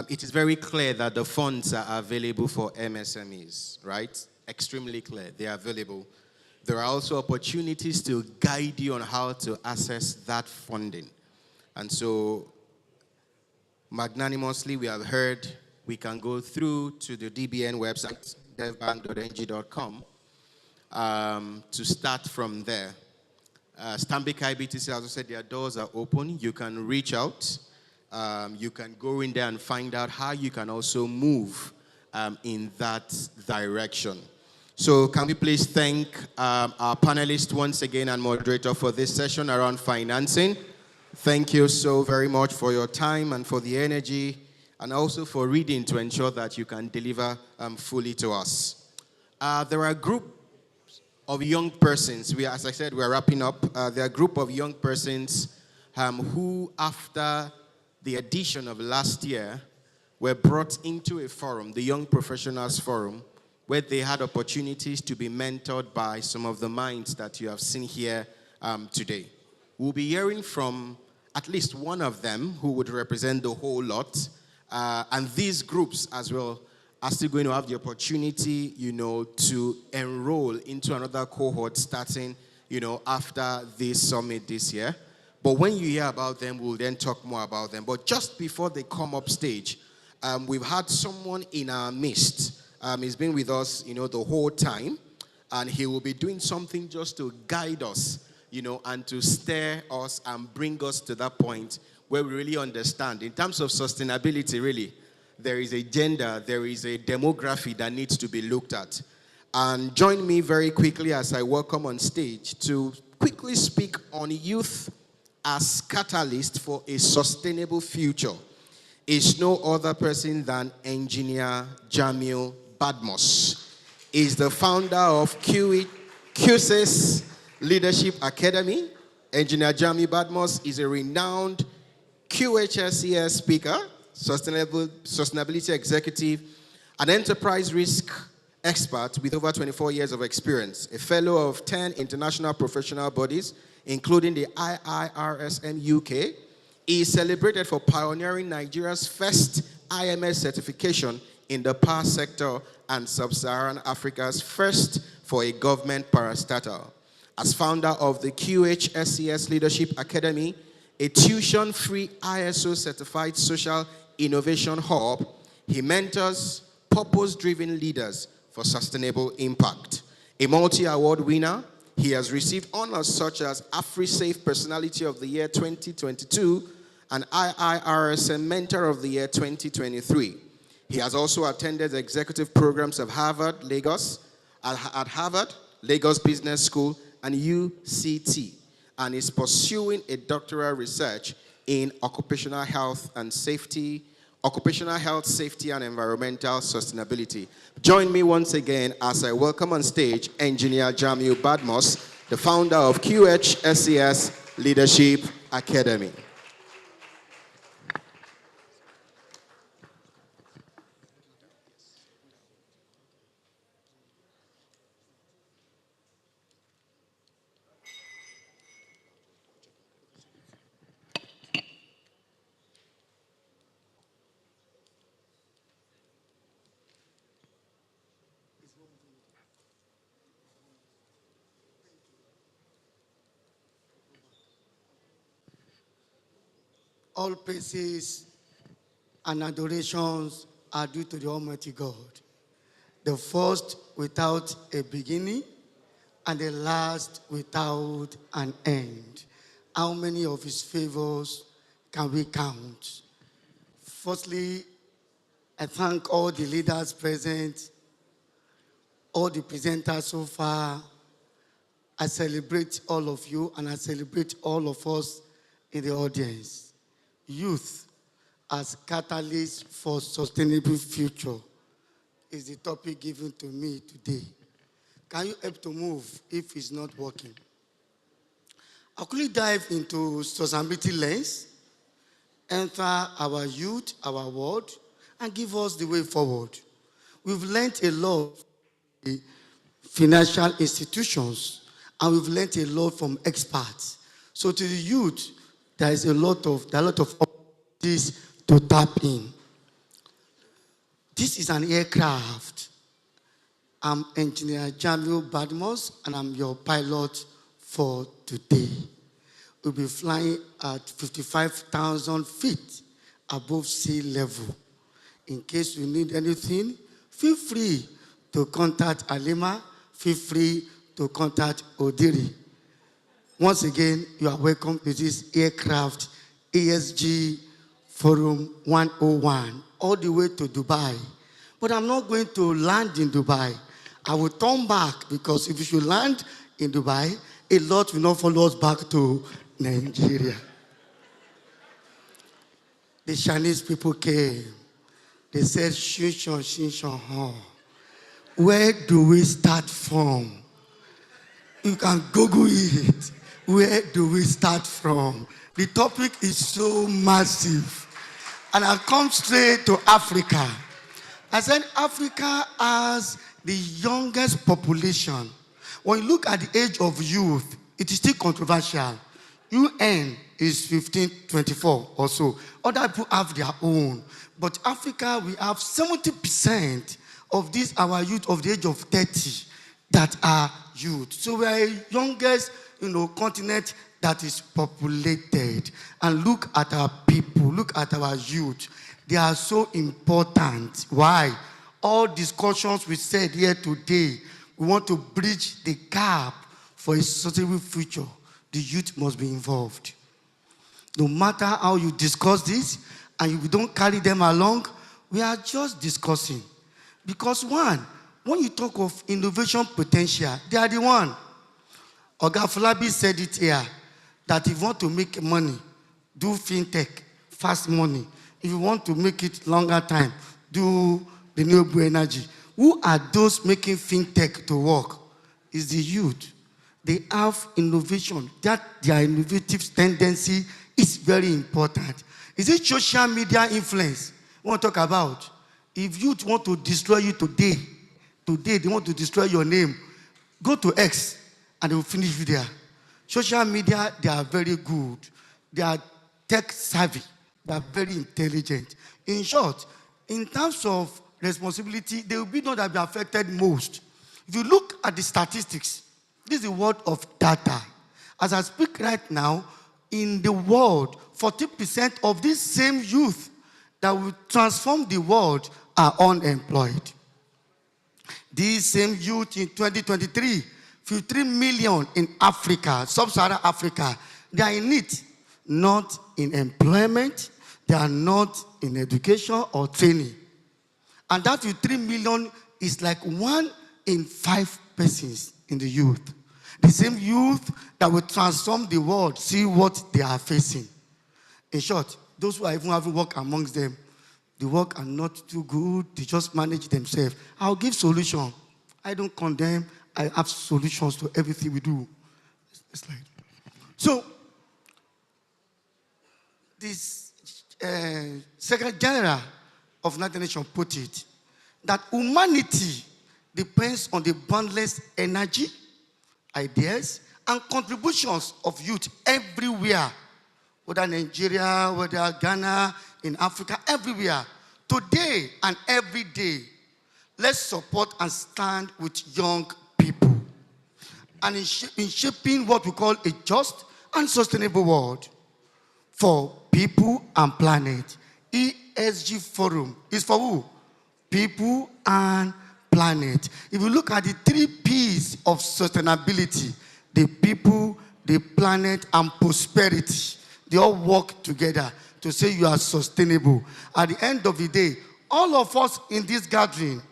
It is very clear that the funds are available for MSMEs, right? Extremely clear. They are available. There are also opportunities to guide you on how to access that funding. And so, magnanimously, we have heard we can go through to the DBN website, devbank.ng.com, to start from there. Stanbic IBTC, as I said, their doors are open. You can reach out. You can go in there and find out how you can also move in that direction. So can we please thank our panelists once again and moderator for this session around financing. Thank you so very much for your time and for the energy, and also for reading to ensure that you can deliver fully to us. There are a group of young persons. As I said, we're wrapping up. There are a group of young persons who, after the edition of last year, were brought into a forum, the Young Professionals Forum, where they had opportunities to be mentored by some of the minds that you have seen here today. We'll be hearing from at least one of them who would represent the whole lot. And these groups as well are still going to have the opportunity, to enroll into another cohort starting, after this summit this year. But when you hear about them, we'll then talk more about them. But just before they come up stage, we've had someone in our midst. He's been with us, the whole time. and he will be doing something just to guide us, and to steer us and bring us to that point where we really understand. In terms of sustainability, really, there is a gender, there is a demography that needs to be looked at. And join me very quickly as I welcome on stage to quickly speak on youth as catalyst for a sustainable future. Is no other person than Engineer Jamil Badmos. He's the founder of QSIS Leadership Academy. Engineer Jamil Badmos is a renowned QHSES speaker, sustainability executive, an enterprise risk expert with over 24 years of experience, a fellow of 10 international professional bodies, including the IIRSM UK. He is celebrated for pioneering Nigeria's first IMS certification in the power sector and Sub-Saharan Africa's first for a government parastatal. As founder of the QHSES Leadership Academy, a tuition-free ISO-certified social innovation hub, he mentors purpose-driven leaders for sustainable impact. A multi-award winner, he has received honors such as AfriSafe Personality of the Year 2022 and IIRSM Mentor of the Year 2023. He has also attended the executive programs of Harvard, Lagos, at Harvard, Lagos Business School, and UCT, and is pursuing a doctoral research in occupational health, safety, and environmental sustainability. Join me once again as I welcome on stage Engineer Jamil Badmos, the founder of QHSES Leadership Academy. All praises and adorations are due to the Almighty God, the first without a beginning and the last without an end. How many of his favors can we count? Firstly, I thank all the leaders present, all the presenters so far. I celebrate all of you and I celebrate all of us in the audience. Youth as catalyst for sustainable future is the topic given to me today. Can you help to move if it's not working? I'll quickly dive into sustainability lens, enter our youth, our world, and give us the way forward. We've learned a lot from the financial institutions, and we've learned a lot from experts. So to the youth, there are a lot of opportunities to tap in. This is an aircraft. I'm Engineer Jamil Badmos, and I'm your pilot for today. We'll be flying at 55,000 feet above sea level. In case you need anything, feel free to contact Alima, feel free to contact Odiri. Once again, you are welcome to this aircraft, ESG Forum 101, all the way to Dubai. But I'm not going to land in Dubai. I will turn back, because if you should land in Dubai, a lot will not follow us back to Nigeria. The Chinese people came. They said, Shinshan, where do we start from? You can Google it. Where do we start from? The topic is so massive. And I'll come straight to Africa. I said Africa has the youngest population. When you look at the age of youth, it is still controversial. UN is 15, 24 or so. Other people have their own. But Africa, we have 70% of this, our youth of the age of 30 that are youth. So we are the youngest, continent that is populated. And look at our people, look at our youth. They are so important. Why? All discussions we said here today we want to bridge the gap for a sustainable future, the youth must be involved. No matter how you discuss this, and if you don't carry them along, we are just discussing. Because one, when you talk of innovation potential, they are the one. Oga Falabi said it here, that if you want to make money, do fintech, fast money. If you want to make it longer time, do renewable energy. Who are those making fintech to work? It's the youth. They have innovation. That their innovative tendency is very important. Is it social media influence we want to talk about? If youth want to destroy you today they want to destroy your name, go to X and they will finish you there. Social media, they are very good. They are tech savvy. They are very intelligent. In short, in terms of responsibility, they will be the one that will be affected most. If you look at the statistics, this is the world of data. As I speak right now, in the world, 40% of these same youth that will transform the world are unemployed. These same youth in 2023, 53 million in Africa, sub-Saharan Africa, they are in need, not in employment, they are not in education or training. And that 53 million is like 1 in 5 persons in the youth. The same youth that will transform the world, see what they are facing. In short, those who are even having work amongst them, the work are not too good, they just manage themselves. I'll give solution. I don't condemn, I have solutions to everything we do. So, this Secretary General of United Nations put it, that humanity depends on the boundless energy, ideas, and contributions of youth everywhere, whether Nigeria, whether Ghana, in Africa, everywhere. Today and every day, let's support and stand with young people. And in shaping what we call a just and sustainable world for people and planet. ESG Forum is for who? People and planet. If you look at the 3 P's of sustainability, the people, the planet, and prosperity, they all work together to say you are sustainable. At the end of the day, all of us in this gathering,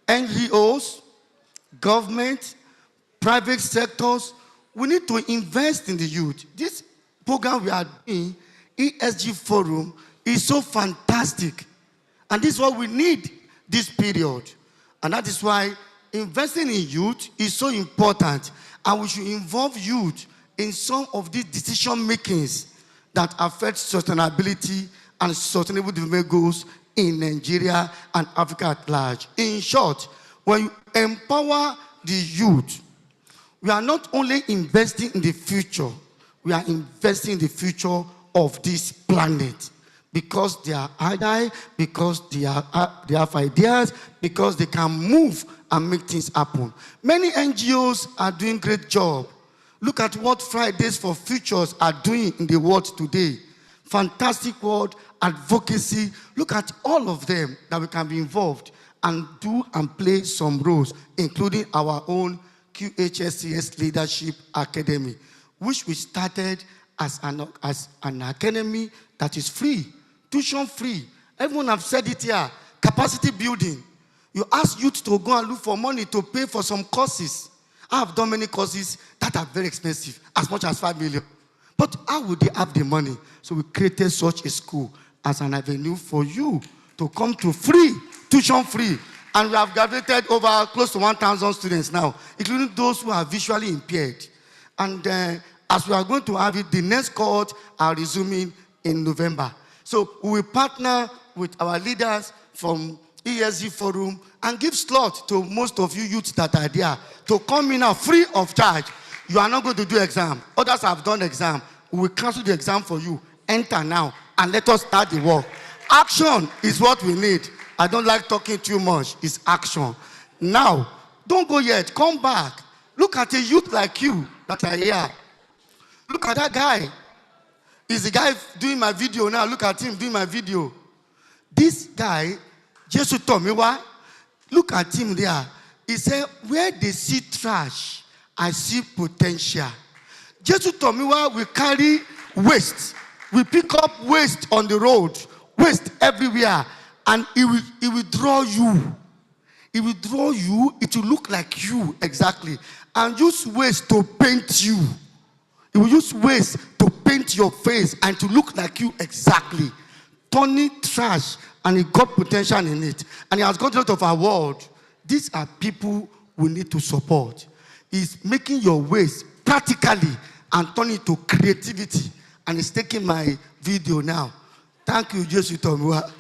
NGOs, government, private sectors, we need to invest in the youth. This program we are doing, ESG Forum, is so fantastic. And this is what we need this period. And that is why investing in youth is so important. And we should involve youth in some of these decision makings that affect sustainability and sustainable development goals in Nigeria and Africa at large. In short, when you empower the youth, we are not only investing in the future, we are investing in the future of this planet. Because they are agile, because they have ideas, because they can move and make things happen. Many NGOs are doing great job. Look at what Fridays for Futures are doing in the world today. Fantastic work, advocacy. Look at all of them that we can be involved and do and play some roles, including our own QHSCS Leadership Academy, which we started as an academy that is free, tuition free. Everyone have said it here, capacity building. You ask youth to go and look for money to pay for some courses. I have done many courses that are very expensive, as much as 5 million. But how would they have the money? So we created such a school as an avenue for you to come to free, tuition free. And we have graduated over close to 1,000 students now, including those who are visually impaired. And as we are going to have it, the next cohort are resuming in November. So we will partner with our leaders from ESG Forum and give slot to most of you youths that are there to come in now free of charge. You are not going to do exam. Others have done exam. We will cancel the exam for you. Enter now and let us start the work. Action is what we need. I don't like talking too much. It's action. Now, don't go yet. Come back. Look at a youth like you that are here. Look at that guy. He's the guy doing my video now. Look at him doing my video. This guy, Jesus Tomiwa, look at him there. he said, where they see trash, I see potential. Jesus told me why we carry waste. We pick up waste on the road, waste everywhere, and it will draw you. It will draw you, it will look like you exactly. And use waste to paint you. It will use waste to paint your face and to look like you exactly. Turning trash, and it got potential in it. And it has got a lot of award. These are people we need to support. It's making your waste practically and turning it to creativity. And it's taking my video now. Thank you, Jesus Tomua.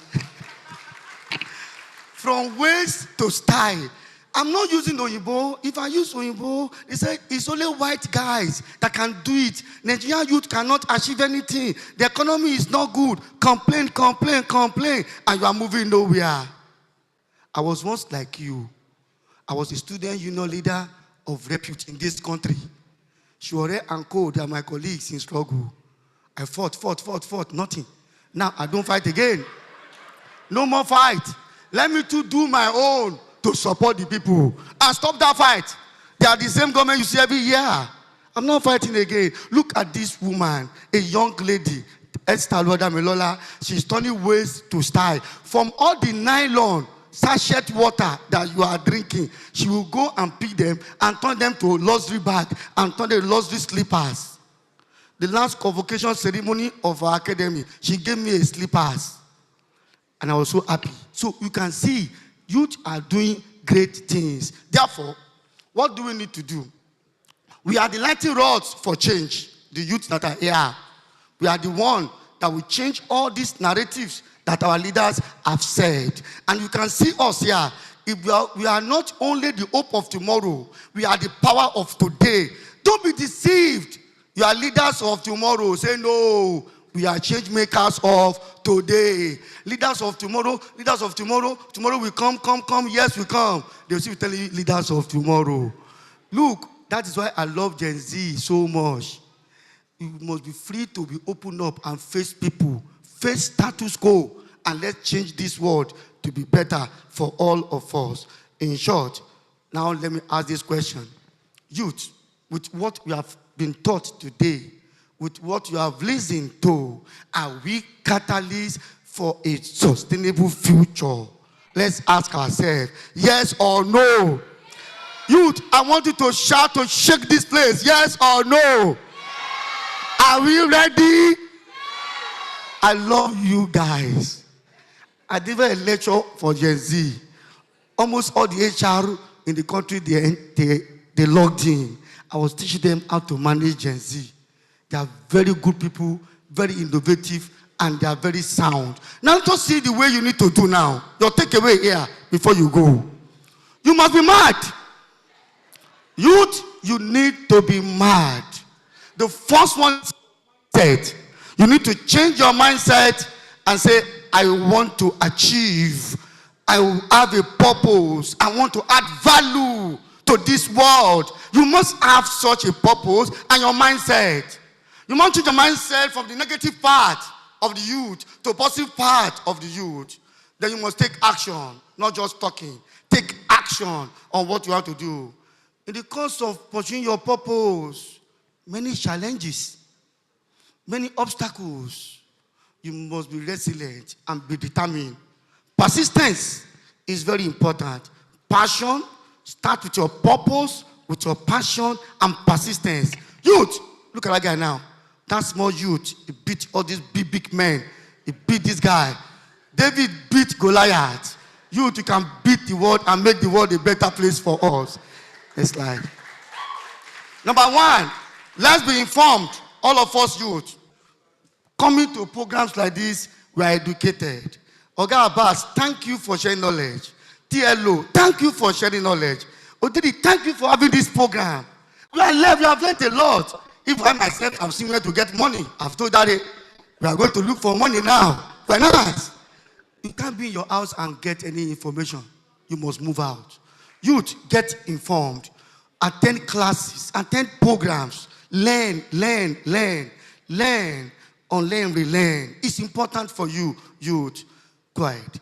From waste to style. I'm not using Oyibo. If I use Oyibo, they say it's only white guys that can do it. Nigerian youth cannot achieve anything. The economy is not good. Complain, complain, complain. And you are moving nowhere. I was once like you. I was a student union leader of repute in this country. Shure and Co, they are my colleagues in struggle. I fought, nothing. Now I don't fight again. No more fight. Let me to do my own to support the people and stop that fight. They are the same government you see every year. I'm not fighting again. Look at this woman, a young lady, Esther Melola. She's turning waste to style. From all the nylon sachet water that you are drinking, she will go and pick them and turn them to luxury bag and turn them to luxury slippers. The last convocation ceremony of our academy, she gave me a slippers. And I was so happy. So you can see, youth are doing great things. Therefore, what do we need to do? We are the lightning rods for change, the youth that are here. We are the one that will change all these narratives that our leaders have said. And you can see us here. If we are not only the hope of tomorrow, we are the power of today. Don't be deceived. You are leaders of tomorrow. Say no. We are change makers of today. Leaders of tomorrow, tomorrow will come, yes, we come. They will still tell you leaders of tomorrow. Look, that is why I love Gen Z so much. You must be free to be open up and face people, face status quo, and let's change this world to be better for all of us. In short, now let me ask this question. Youth, with what we have been taught today, with what you have listened to, are we catalysts for a sustainable future? Let's ask ourselves, yes or no? Youth, I want you to shout to shake this place, yes or no? Are we ready? I love you guys. I did a lecture for Gen Z. Almost all the HR in the country, they logged in. I was teaching them how to manage Gen Z. They are very good people, very innovative, and they are very sound. Now just see the way you need to do now. Your takeaway here before you go. You must be mad. Youth, you need to be mad. The first one said, you need to change your mindset and say, I want to achieve. I have a purpose. I want to add value to this world. You must have such a purpose and your mindset. You must change your mindset from the negative part of the youth to the positive part of the youth. Then you must take action, not just talking. Take action on what you have to do. In the course of pursuing your purpose, many challenges, many obstacles. You must be resilient and be determined. Persistence is very important. Passion, start with your purpose, with your passion and persistence. Youth, look at that guy now. That small youth, he beat all these big men. He beat this guy. David beat Goliath. Youth, you can beat the world and make the world a better place for us. It's like, number one, let's be informed, all of us youth. Coming to programs like this, we are educated. Oga Abbas, thank you for sharing knowledge. TLO, thank you for sharing knowledge. Odidi, thank you for having this program. We have learned a lot. If I myself am seen where to get money, I've told Daddy, we are going to look for money now. Finance. You can't be in your house and get any information. You must move out. Youth, get informed. Attend classes, attend programs. Learn. Unlearn, relearn. It's important for you, youth. Go ahead.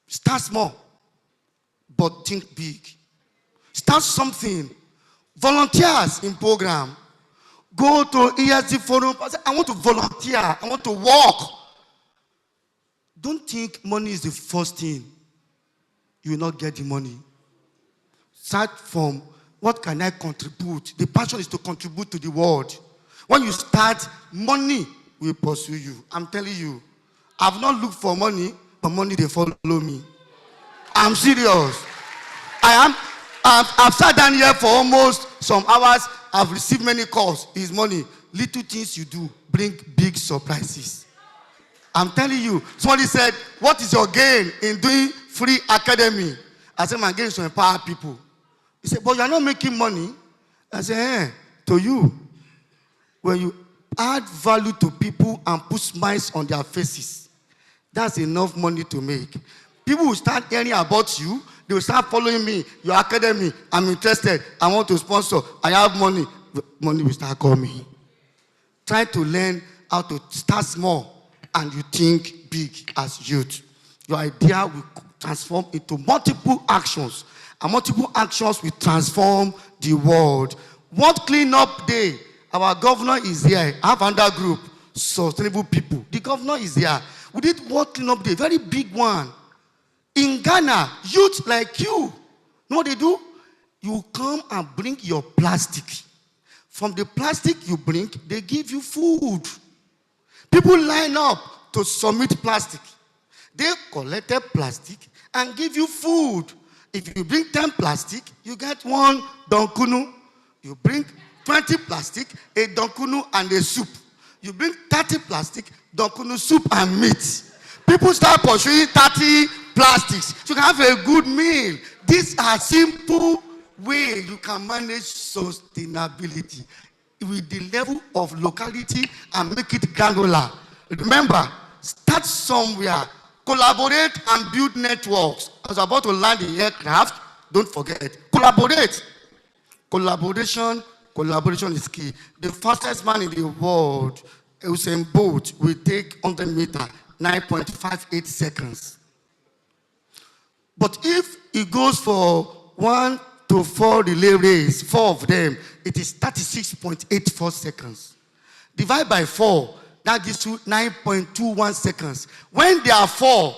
Start small, but think big. Start something. Volunteers in program. Go to ESG Forum. Say, I want to volunteer. I want to work. Don't think money is the first thing. You will not get the money. Start from, what can I contribute? The passion is to contribute to the world. When you start, money will pursue you. I'm telling you. I've not looked for money, but money, they follow me. I'm serious. I've sat down here for almost some hours. I've received many calls. It's money. Little things you do bring big surprises. I'm telling you. Somebody said, what is your gain in doing free academy? I said, my gain is to empower people. He said, but you're not making money. I said, to you. When you add value to people and put smiles on their faces, that's enough money to make. People will start hearing about you. They will start following me. Your academy, I'm interested. I want to sponsor. I have money. Money will start coming. Try to learn how to start small and you think big as youth. Your idea will transform into multiple actions. And multiple actions will transform the world. World Cleanup Day. Our governor is here. I have another group, Sustainable People. The governor is here. We did World Cleanup Day, very big one. In Ghana, youth like you know what they do? You come and bring your plastic. From the plastic you bring, they give you food. People line up to submit plastic. They collected plastic and give you food. If you bring 10 plastic, you get one donkunu. You bring 20 plastic, a donkunu and a soup. You bring 30 plastic, donkunu soup and meat. People start pursuing 30 plastics. So you can have a good meal. These are simple ways you can manage sustainability with the level of locality and make it granular. Remember, start somewhere. Collaborate and build networks. I was about to land the aircraft. Don't forget. Collaborate. Collaboration is key. The fastest man in the world, Usain Bolt, will take 100 meters, 9.58 seconds. But if he goes for 1 to 4 relay race, 4 of them, it is 36.84 seconds. Divide by 4, that gives you 9.21 seconds. When there are 4,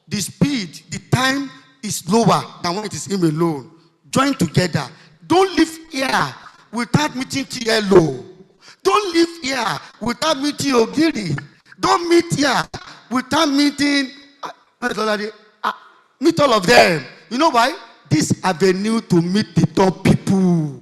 the speed, the time is lower than when it is him alone. Join together. Don't leave here without meeting TLO. Don't leave here without meeting Ogiri. Don't meet here without meeting meet all of them. You know why? This avenue to meet the top people.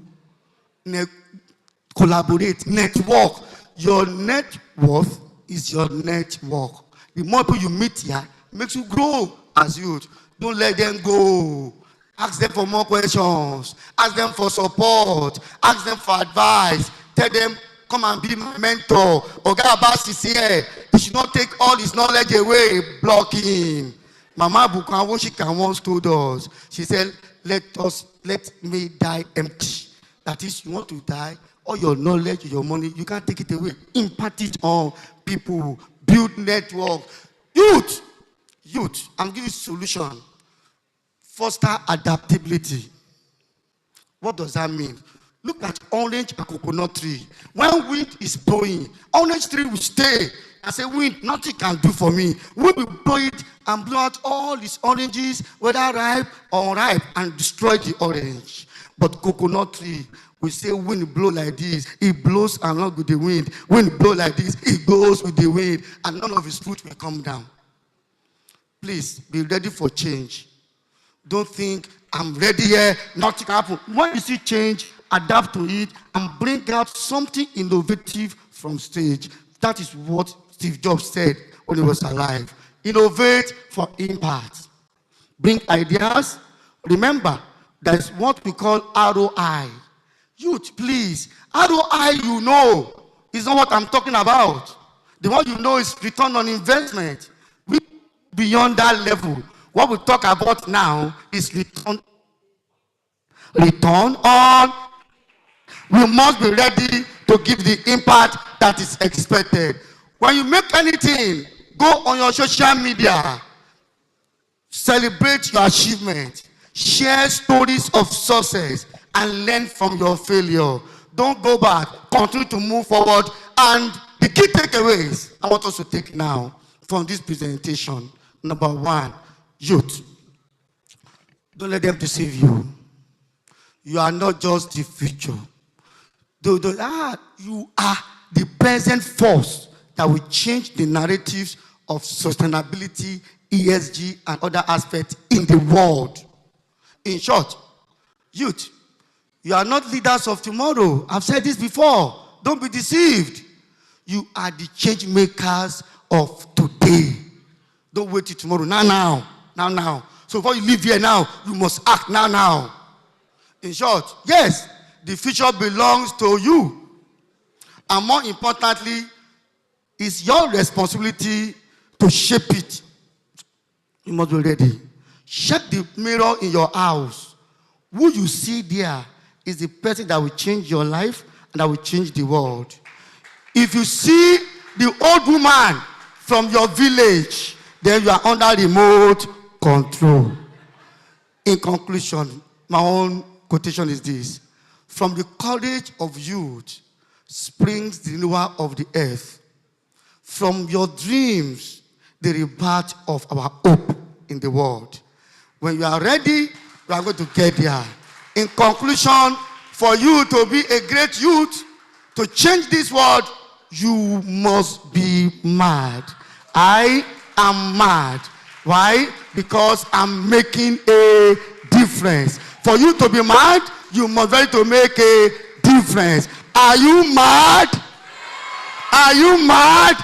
Collaborate, network. Your net worth is your network. The more people you meet here makes you grow as youth. Don't let them go. Ask them for more questions. Ask them for support. Ask them for advice. Tell them, come and be my mentor. Oga Abbas is here. He should not take all his knowledge away. Block him. Mama Bukawoshika once told us, she said, let me die empty. That is, you want to die, all your knowledge, your money, you can't take it away. Impart it on people. Build network. Youth, I'm giving you a solution. Foster adaptability. What does that mean? Look at orange and coconut tree. When wind is blowing, orange tree will stay. I say, wind, nothing can do for me. We will blow it and blow out all these oranges, whether ripe or unripe, and destroy the orange. But coconut tree, we say wind blow like this, it blows along with the wind. Wind blow like this, it goes with the wind, and none of its fruit will come down. Please, be ready for change. Don't think, I'm ready here, nothing happen. When you see change, adapt to it, and bring out something innovative from stage. That is what Steve Jobs said when he was alive. Innovate for impact. Bring ideas. Remember, there's what we call ROI. Youth, please. ROI, you know, is not what I'm talking about. The one you know is return on investment. We beyond that level. What we talk about now is return on. We must be ready to give the impact that is expected. When you make anything, go on your social media, celebrate your achievement, share stories of success, and learn from your failure. Don't go back. Continue to move forward. And the key takeaways I want us to take now from this presentation. Number one, youth. Don't let them deceive you. You are not just the future. You are the present force that will change the narratives of sustainability, ESG, and other aspects in the world. In short, youth, you are not leaders of tomorrow. I've said this before. Don't be deceived. You are the change makers of today. Don't wait till tomorrow. Now. So before you leave here now, you must act now. In short, yes, the future belongs to you. And more importantly, it's your responsibility to shape it. You must be ready. Check the mirror in your house. Who you see there is the person that will change your life and that will change the world. If you see the old woman from your village, then you are under remote control. In conclusion, my own quotation is this: from the courage of youth springs the renewal of the earth. From your dreams, the rebirth of our hope in the world. When you are ready, we are going to get there. In conclusion, for you to be a great youth, to change this world, you must be mad. I am mad. Why? Because I'm making a difference. For you to be mad, you must be ready to make a difference. Are you mad? Are you mad?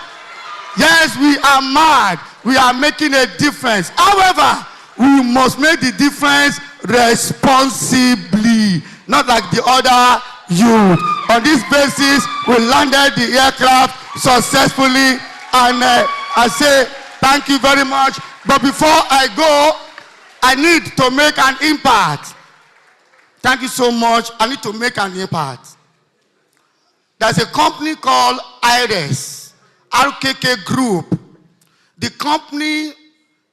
Yes, we are mad. We are making a difference. However, we must make the difference responsibly, not like the other youth. On this basis, we landed the aircraft successfully, and I say thank you very much. But before I go, I need to make an impact. Thank you so much. I need to make an impact. There's a company called IRES, RKK Group. The company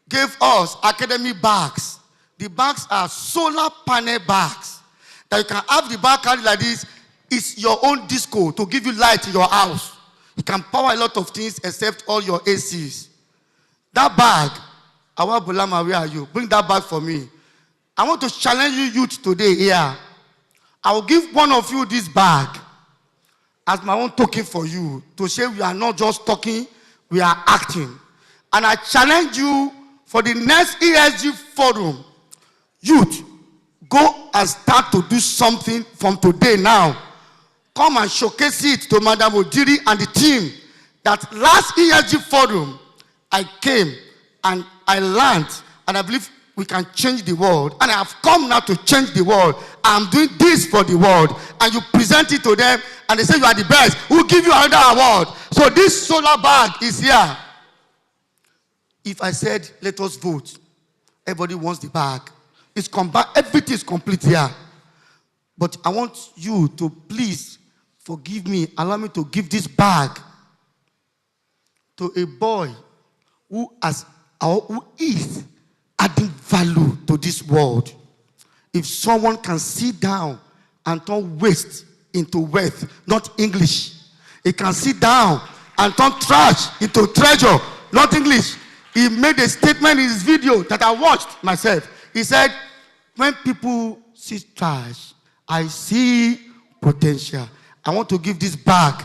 gave us academy bags. The bags are solar panel bags that you can have the bag carried like this. It's your own disco to give you light in your house. You can power a lot of things except all your ACs. That bag, Awa Bulama, where are you? Bring that bag for me. I want to challenge you youth today here. I will give one of you this bag as my own token for you to say we are not just talking, we are acting. And I challenge you for the next ESG Forum. Youth, go and start to do something from today now. Come and showcase it to Madam Odiri and the team that last ESG Forum, I came and I learned, and I believe we can change the world. And I have come now to change the world. I'm doing this for the world. And you present it to them, and they say you are the best. We'll give you another award. So this solar bag is here. If I said, let us vote, everybody wants the bag. It's everything is complete here. But I want you to please forgive me, allow me to give this bag to a boy who is adding value to this world. If someone can sit down and turn waste into wealth, not English. He can sit down and turn trash into treasure, not English. He made a statement in his video that I watched myself. He said, when people see trash, I see potential. I want to give this bag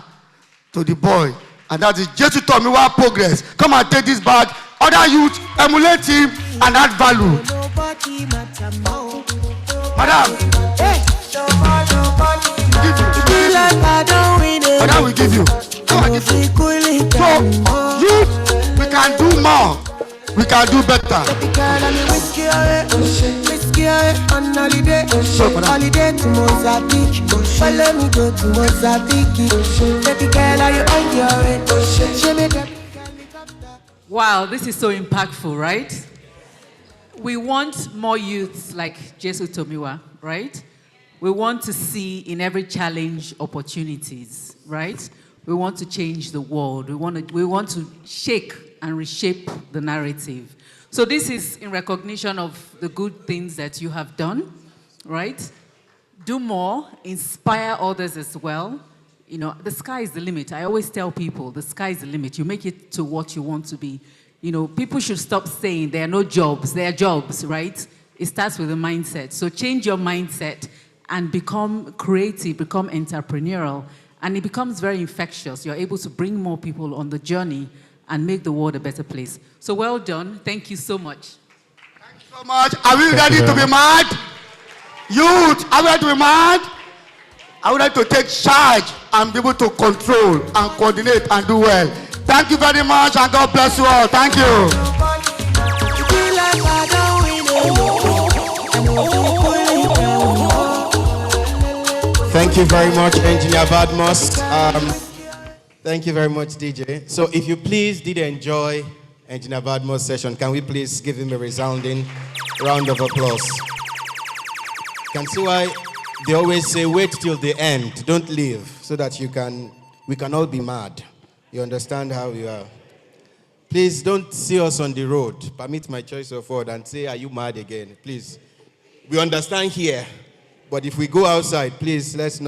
to the boy. And that is just to Tomiwa Progress. Come and take this bag. Other youth, emulate him and add value. Madam, Madam, we give you. Come and give you. So, youth, we can do more. We can do better. Holiday to Mozambique. Follow me go to Mozambique. Baby girl, are you on your way? Wow, this is so impactful, right? We want more youths like Jesu Tomiwa, right? We want to see in every challenge opportunities, right? We want to change the world. We want to shake and reshape the narrative. So this is in recognition of the good things that you have done, right? do more, inspire others as well. You know, the sky is the limit. I always tell people, the sky is the limit. You make it to what you want to be. You know, people should stop saying there are no jobs. There are jobs, right? It starts with a mindset. So change your mindset and become creative, become entrepreneurial, and it becomes very infectious. You're able to bring more people on the journey and make the world a better place. So well done. Thank you so much. Thank you so much. Are we ready to be mad? Youth, are we ready to be mad? Are we ready to take charge and be able to control and coordinate and do well? Thank you very much, and God bless you all. Thank you. Thank you very much, Engineer Badmus. Thank you very much, DJ. So if you please did enjoy Engineer Badmus' session, can we please give him a resounding round of applause? Can see why they always say, wait till the end, don't leave, so that we can all be mad. You understand how we are? Please don't see us on the road. Permit my choice of word and say, are you mad again? Please. We understand here, but if we go outside, please, let's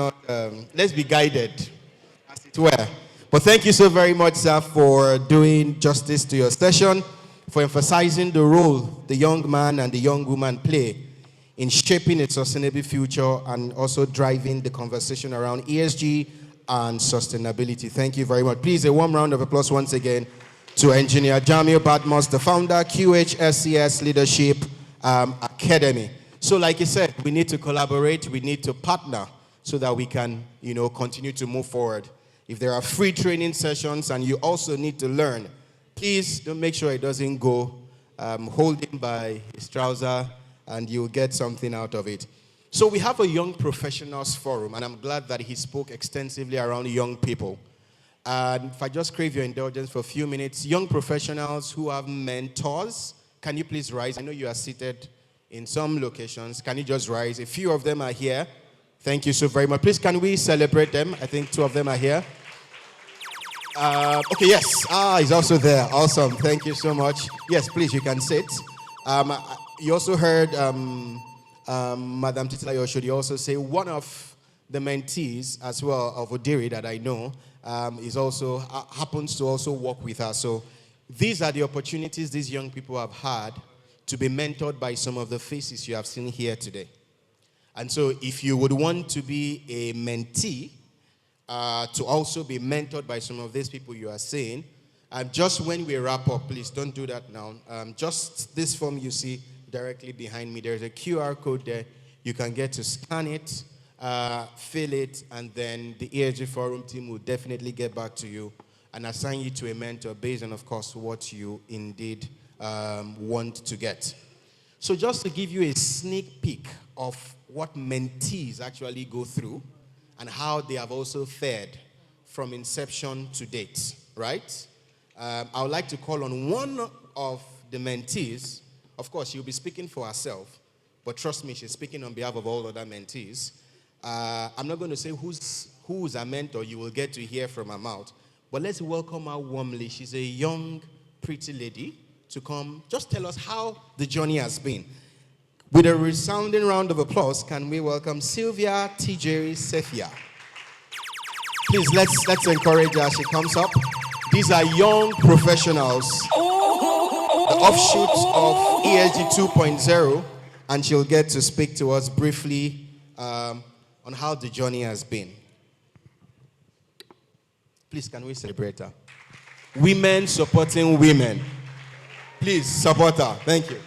be guided, as it were. But thank you so very much, sir, for doing justice to your session, for emphasizing the role the young man and the young woman play in shaping a sustainable future and also driving the conversation around ESG and sustainability. Thank you very much. Please, a warm round of applause once again to Engineer Jamil Badmus, the founder, QHSCS Leadership Academy. So like I said, we need to collaborate, we need to partner so that we can, continue to move forward. If there are free training sessions and you also need to learn, please don't make sure it doesn't go. Hold him by his trouser and you'll get something out of it. So we have a Young Professionals Forum, and I'm glad that he spoke extensively around young people. And if I just crave your indulgence for a few minutes, young professionals who have mentors, can you please rise? I know you are seated in some locations. Can you just rise? A few of them are here. Thank you so very much. Please, can we celebrate them? I think 2 of them are here. Okay, yes. He's also there. Awesome. Thank you so much. Yes, please, you can sit. You also heard Madam Titilayo Oshodi also say one of the mentees as well of Odiri that I know is also happens to also work with her. So these are the opportunities these young people have had to be mentored by some of the faces you have seen here today. And so if you would want to be a mentee, to also be mentored by some of these people you are seeing, just when we wrap up, please don't do that now. Just this form you see directly behind me, there's a QR code there. You can get to scan it, fill it, and then the ESG Forum team will definitely get back to you and assign you to a mentor based on, of course, what you indeed want to get. So just to give you a sneak peek of what mentees actually go through and how they have also fared from inception to date, right? I would like to call on one of the mentees. Of course, she'll be speaking for herself, but trust me, she's speaking on behalf of all other mentees. I'm not going to say who's her mentor. You will get to hear from her mouth. But let's welcome her warmly. She's a young, pretty lady to come just tell us how the journey has been. With a resounding round of applause, can we welcome Sylvia Tijeri Sefia? Please, let's encourage her as she comes up. These are young professionals, the offshoots of ESG 2.0, and she'll get to speak to us briefly on how the journey has been. Please, can we celebrate her? Women supporting women. Please, support her. Thank you.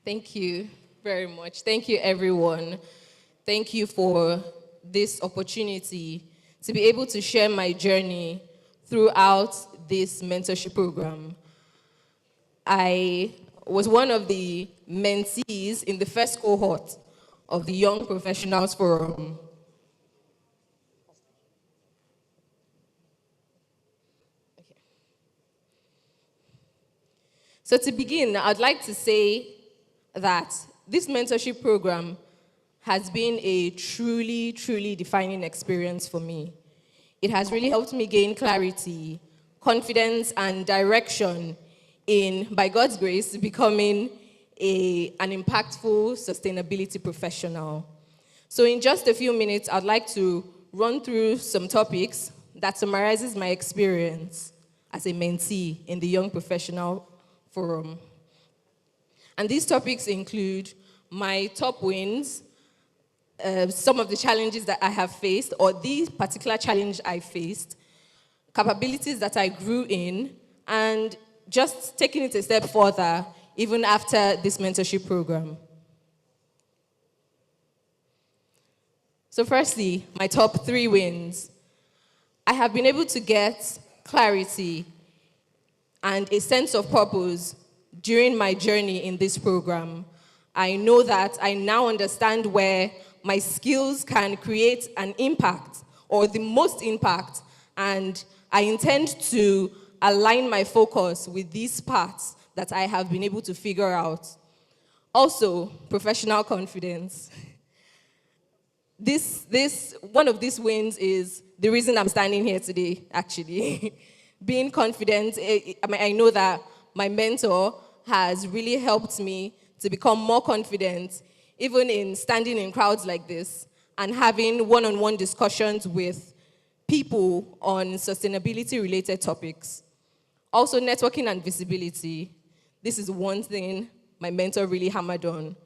Thank you very much. Thank you, everyone. Thank you for this opportunity to be able to share my journey throughout this mentorship program. I was one of the mentees in the first cohort of the Young Professionals Forum. So to begin, I'd like to say that this mentorship program has been a truly, truly defining experience for me. It has really helped me gain clarity, confidence, and direction in, by God's grace, becoming an impactful sustainability professional. So in just a few minutes, I'd like to run through some topics that summarizes my experience as a mentee in the Young Professional Forum. And these topics include my top wins, some of the challenges that I have faced, or the particular challenge I faced, capabilities that I grew in, and just taking it a step further, even after this mentorship program. So firstly, my top 3 wins. I have been able to get clarity and a sense of purpose during my journey in this program. I know that I now understand where my skills can create an impact, or the most impact, and I intend to align my focus with these parts that I have been able to figure out. Also, professional confidence. One of these wins is the reason I'm standing here today, actually. Being confident, I know that my mentor has really helped me to become more confident, even in standing in crowds like this and having one-on-one discussions with people on sustainability-related topics. Also, networking and visibility. This is one thing my mentor really hammered on.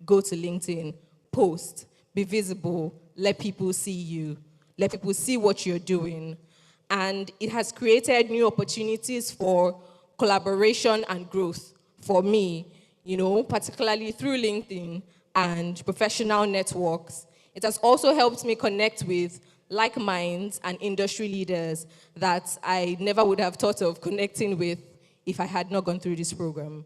Go to LinkedIn, post, be visible, let people see you, let people see what you're doing. And it has created new opportunities for collaboration and growth for me, particularly through LinkedIn and professional networks. It has also helped me connect with like minds and industry leaders that I never would have thought of connecting with if I had not gone through this program.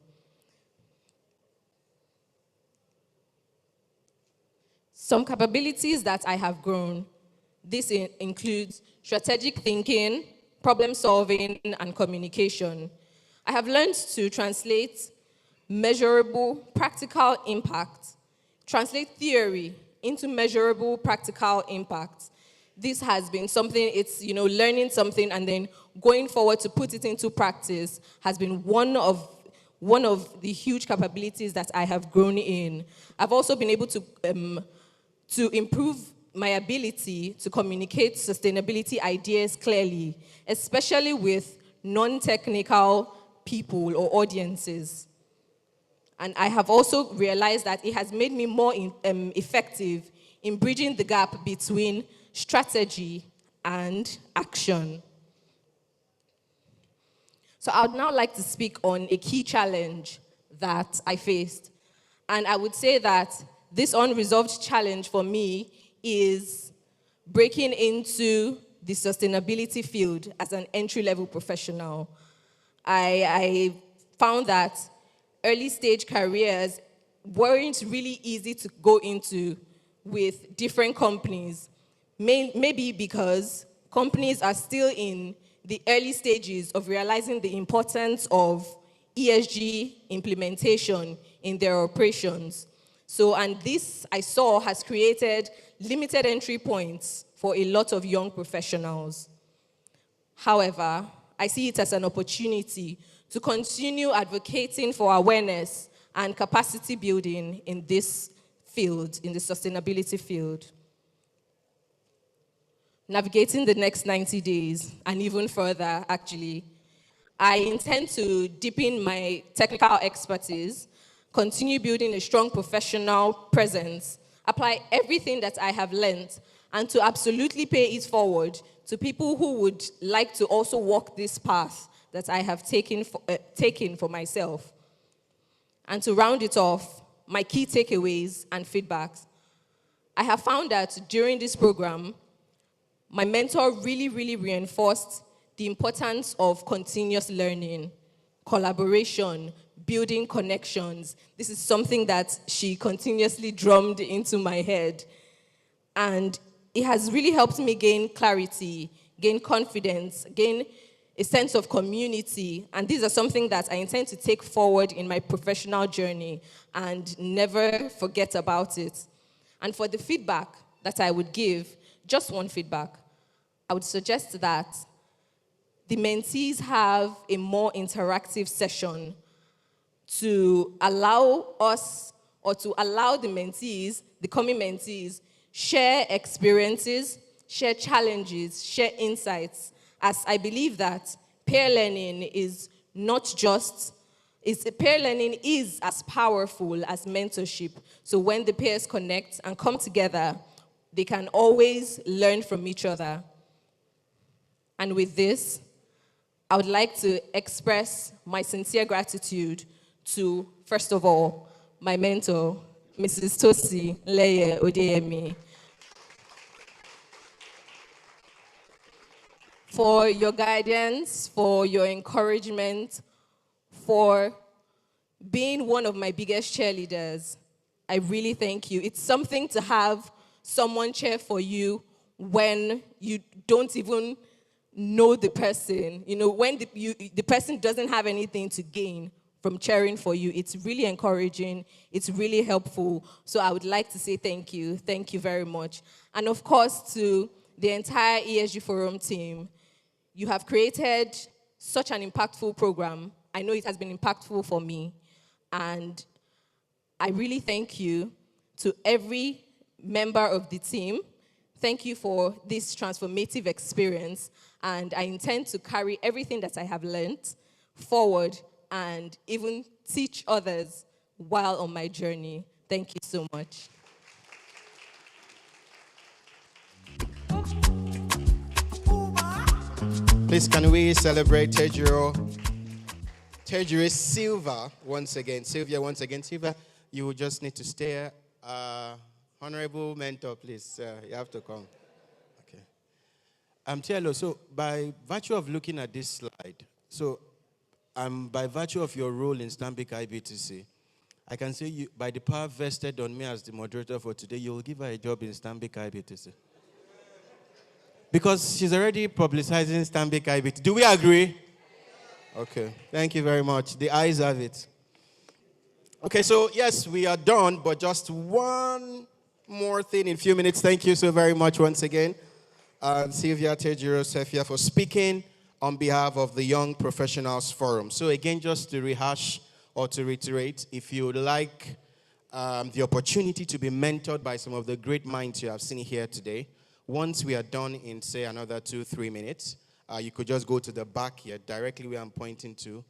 Some capabilities that I have grown. This includes strategic thinking, problem solving, and communication. I have learned to translate measurable, practical impact, translate theory into measurable, practical impact. This has been something, it's, learning something and then going forward to put it into practice has been one of the huge capabilities that I have grown in. I've also been able to improve my ability to communicate sustainability ideas clearly, especially with non-technical people or audiences. And I have also realized that it has made me more effective in bridging the gap between strategy and action. So I would now like to speak on a key challenge that I faced. And I would say that this unresolved challenge for me is breaking into the sustainability field as an entry-level professional. I found that early stage careers weren't really easy to go into with different companies. Maybe because companies are still in the early stages of realizing the importance of ESG implementation in their operations. So, and this I saw has created limited entry points for a lot of young professionals. However, I see it as an opportunity to continue advocating for awareness and capacity building in this field, in the sustainability field. Navigating the next 90 days, and even further, actually, I intend to deepen my technical expertise, continue building a strong professional presence, apply everything that I have learned, and to absolutely pay it forward to people who would like to also walk this path that I have taken for myself. And to round it off, my key takeaways and feedbacks. I have found that during this program, my mentor really reinforced the importance of continuous learning, collaboration, building connections. This is something that she continuously drummed into my head. And it has really helped me gain clarity, gain confidence, gain a sense of community. And these are something that I intend to take forward in my professional journey and never forget about it. And for the feedback that I would give, just one feedback, I would suggest that the mentees have a more interactive session to allow us, or to allow the mentees, the coming mentees, share experiences, share challenges, share insights, as I believe that peer learning is not just, peer learning is as powerful as mentorship. So when the peers connect and come together, they can always learn from each other. And with this, I would like to express my sincere gratitude to, first of all, my mentor, Mrs. Tosi Leye Odeyemi, for your guidance, for your encouragement, for being one of my biggest cheerleaders. I really thank you. It's something to have someone cheer for you when you don't even know the person. You know, when the person doesn't have anything to gain from cheering for you. It's really encouraging. It's really helpful. So I would like to say thank you. Thank you very much. And of course, to the entire ESG Forum team, you have created such an impactful program. I know it has been impactful for me. And I really thank you to every member of the team. Thank you for this transformative experience. And I intend to carry everything that I have learned forward and even teach others while on my journey. Thank you so much. Please, can we celebrate Tejiro Silva once again? Sylvia, once again. Silvia, you will just need to stay. Honorable mentor, please, you have to come. Okay. Tielo, so by virtue of looking at this slide, by virtue of your role in Stanbic IBTC, I can say you, by the power vested on me as the moderator for today, you will give her a job in Stanbic IBTC. Because she's already publicizing Stanbic IBTC. Do we agree? Okay, thank you very much. The ayes have it. Okay, so yes, we are done, but just one more thing in a few minutes. Thank you so very much once again, Sylvia, Tejiro, Sefia, for speaking on behalf of the Young Professionals Forum. So again, just to rehash or to reiterate, if you would like the opportunity to be mentored by some of the great minds you have seen here today, once we are done in, say, another 2-3 minutes, you could just go to the back here, directly where I'm pointing to.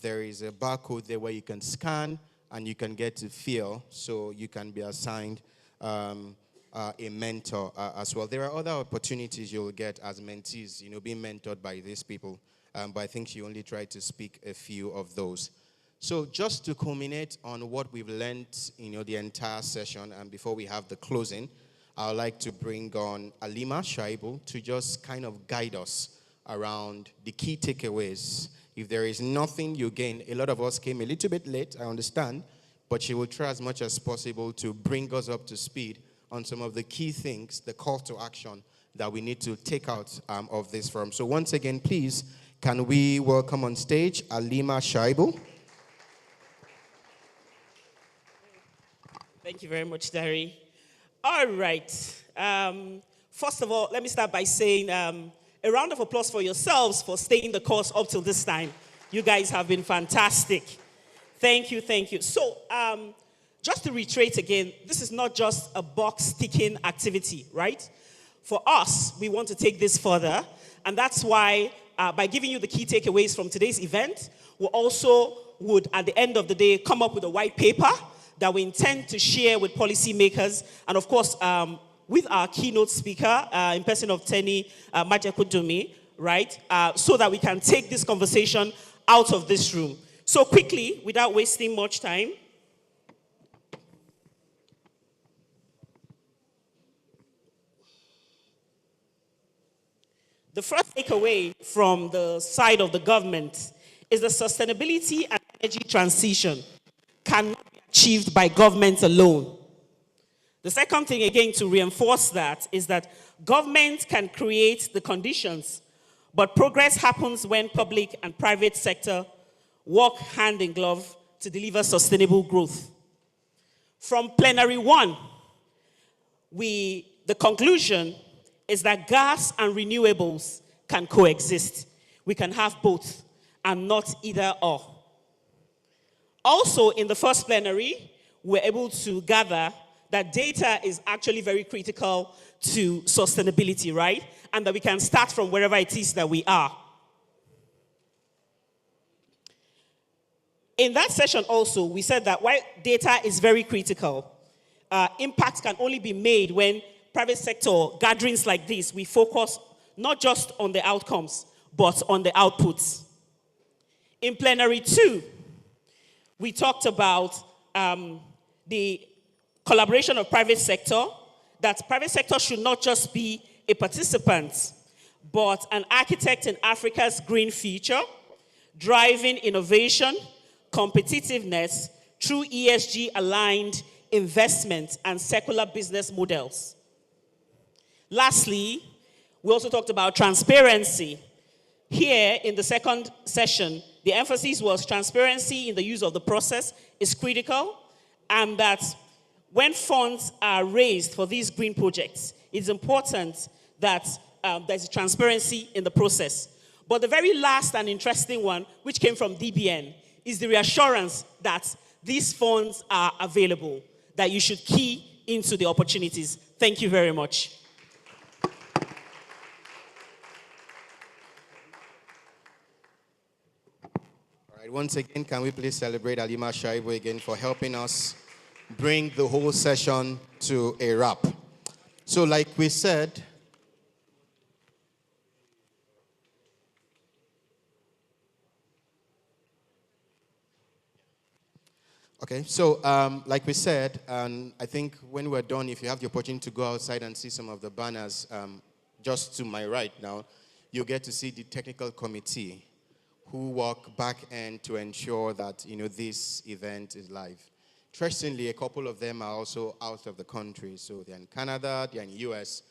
There is a barcode there where you can scan and you can get to feel, so you can be assigned a mentor as well. There are other opportunities you'll get as mentees, being mentored by these people. But I think she only tried to speak a few of those. So just to culminate on what we've learned, the entire session, and before we have the closing, I would like to bring on Alima Shaibu to just kind of guide us around the key takeaways. If there is nothing you gain, a lot of us came a little bit late, I understand, but she will try as much as possible to bring us up to speed on some of the key things, the call to action that we need to take out of this forum. So once again, please, can we welcome on stage Alima Shaibu? Thank you very much, Dari. All right. First of all, let me start by saying a round of applause for yourselves for staying the course up till this time. You guys have been fantastic. Thank you, thank you. So, just to reiterate again, this is not just a box-ticking activity, right? For us, we want to take this further, and that's why, by giving you the key takeaways from today's event, we also would, at the end of the day, come up with a white paper that we intend to share with policymakers, and of course, with our keynote speaker, in person of Tenny Majakudumi, right? So that we can take this conversation out of this room. So quickly, without wasting much time, the first takeaway from the side of the government is the sustainability and energy transition cannot be achieved by government alone. The second thing, again, to reinforce that is that government can create the conditions, but progress happens when public and private sector work hand in glove to deliver sustainable growth. From plenary one, the conclusion is that gas and renewables can coexist. we can have both and not either or. Also, in the first plenary, we're able to gather that data is actually very critical to sustainability, right? And that we can start from wherever it is that we are. In that session also, we said that while data is very critical, impact can only be made when private sector gatherings like this, we focus not just on the outcomes, but on the outputs. In plenary 2, we talked about the collaboration of private sector, that private sector should not just be a participant, but an architect in Africa's green future, driving innovation, competitiveness through ESG-aligned investment and secular business models. Lastly, we also talked about transparency. Here in the second session, the emphasis was transparency in the use of the process is critical, and that when funds are raised for these green projects, it's important that there's transparency in the process. But the very last and interesting one, which came from DBN, is the reassurance that these funds are available, that you should key into the opportunities. Thank you very much. All right, once again, can we please celebrate Alima Shaibu again for helping us bring the whole session to a wrap. So like we said, okay, so like we said, and I think when we're done, if you have the opportunity to go outside and see some of the banners, just to my right now, you'll get to see the technical committee who work back end to ensure that, you know, this event is live. Interestingly, a couple of them are also out of the country. So they're in Canada, they're in US,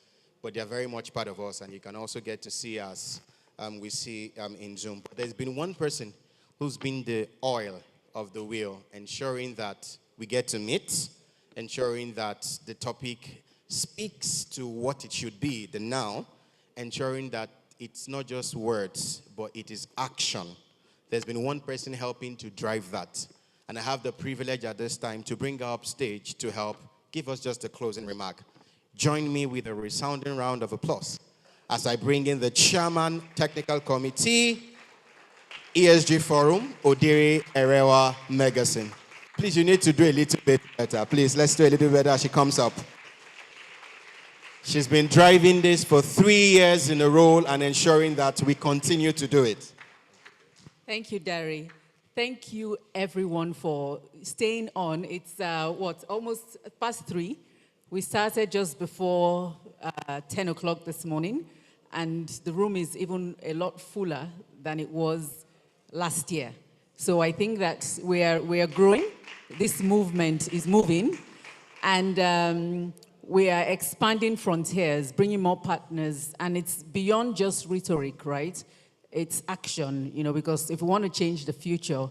but they're very much part of us, and you can also get to see us, we see in Zoom. But there's been one person who's been the oil of the wheel, ensuring that we get to meet, ensuring that the topic speaks to what it should be, the now, ensuring that it's not just words, but it is action. There's been one person helping to drive that. And I have the privilege at this time to bring her up stage to help give us just a closing remark. Join me with a resounding round of applause as I bring in the Chairman Technical Committee, ESG Forum, Odiri Erewa Megasin. Please, you need to do a little bit better. Please, let's do a little better as she comes up. She's been driving this for 3 years in a row and ensuring that we continue to do it. Thank you, Dari. Thank you, everyone, for staying on. It's, almost past 3. We started just before 10 o'clock this morning, and the room is even a lot fuller than it was last year. So I think that we are growing. This movement is moving, and we are expanding frontiers, bringing more partners, and it's beyond just rhetoric, right? It's action, you know, because if we want to change the future,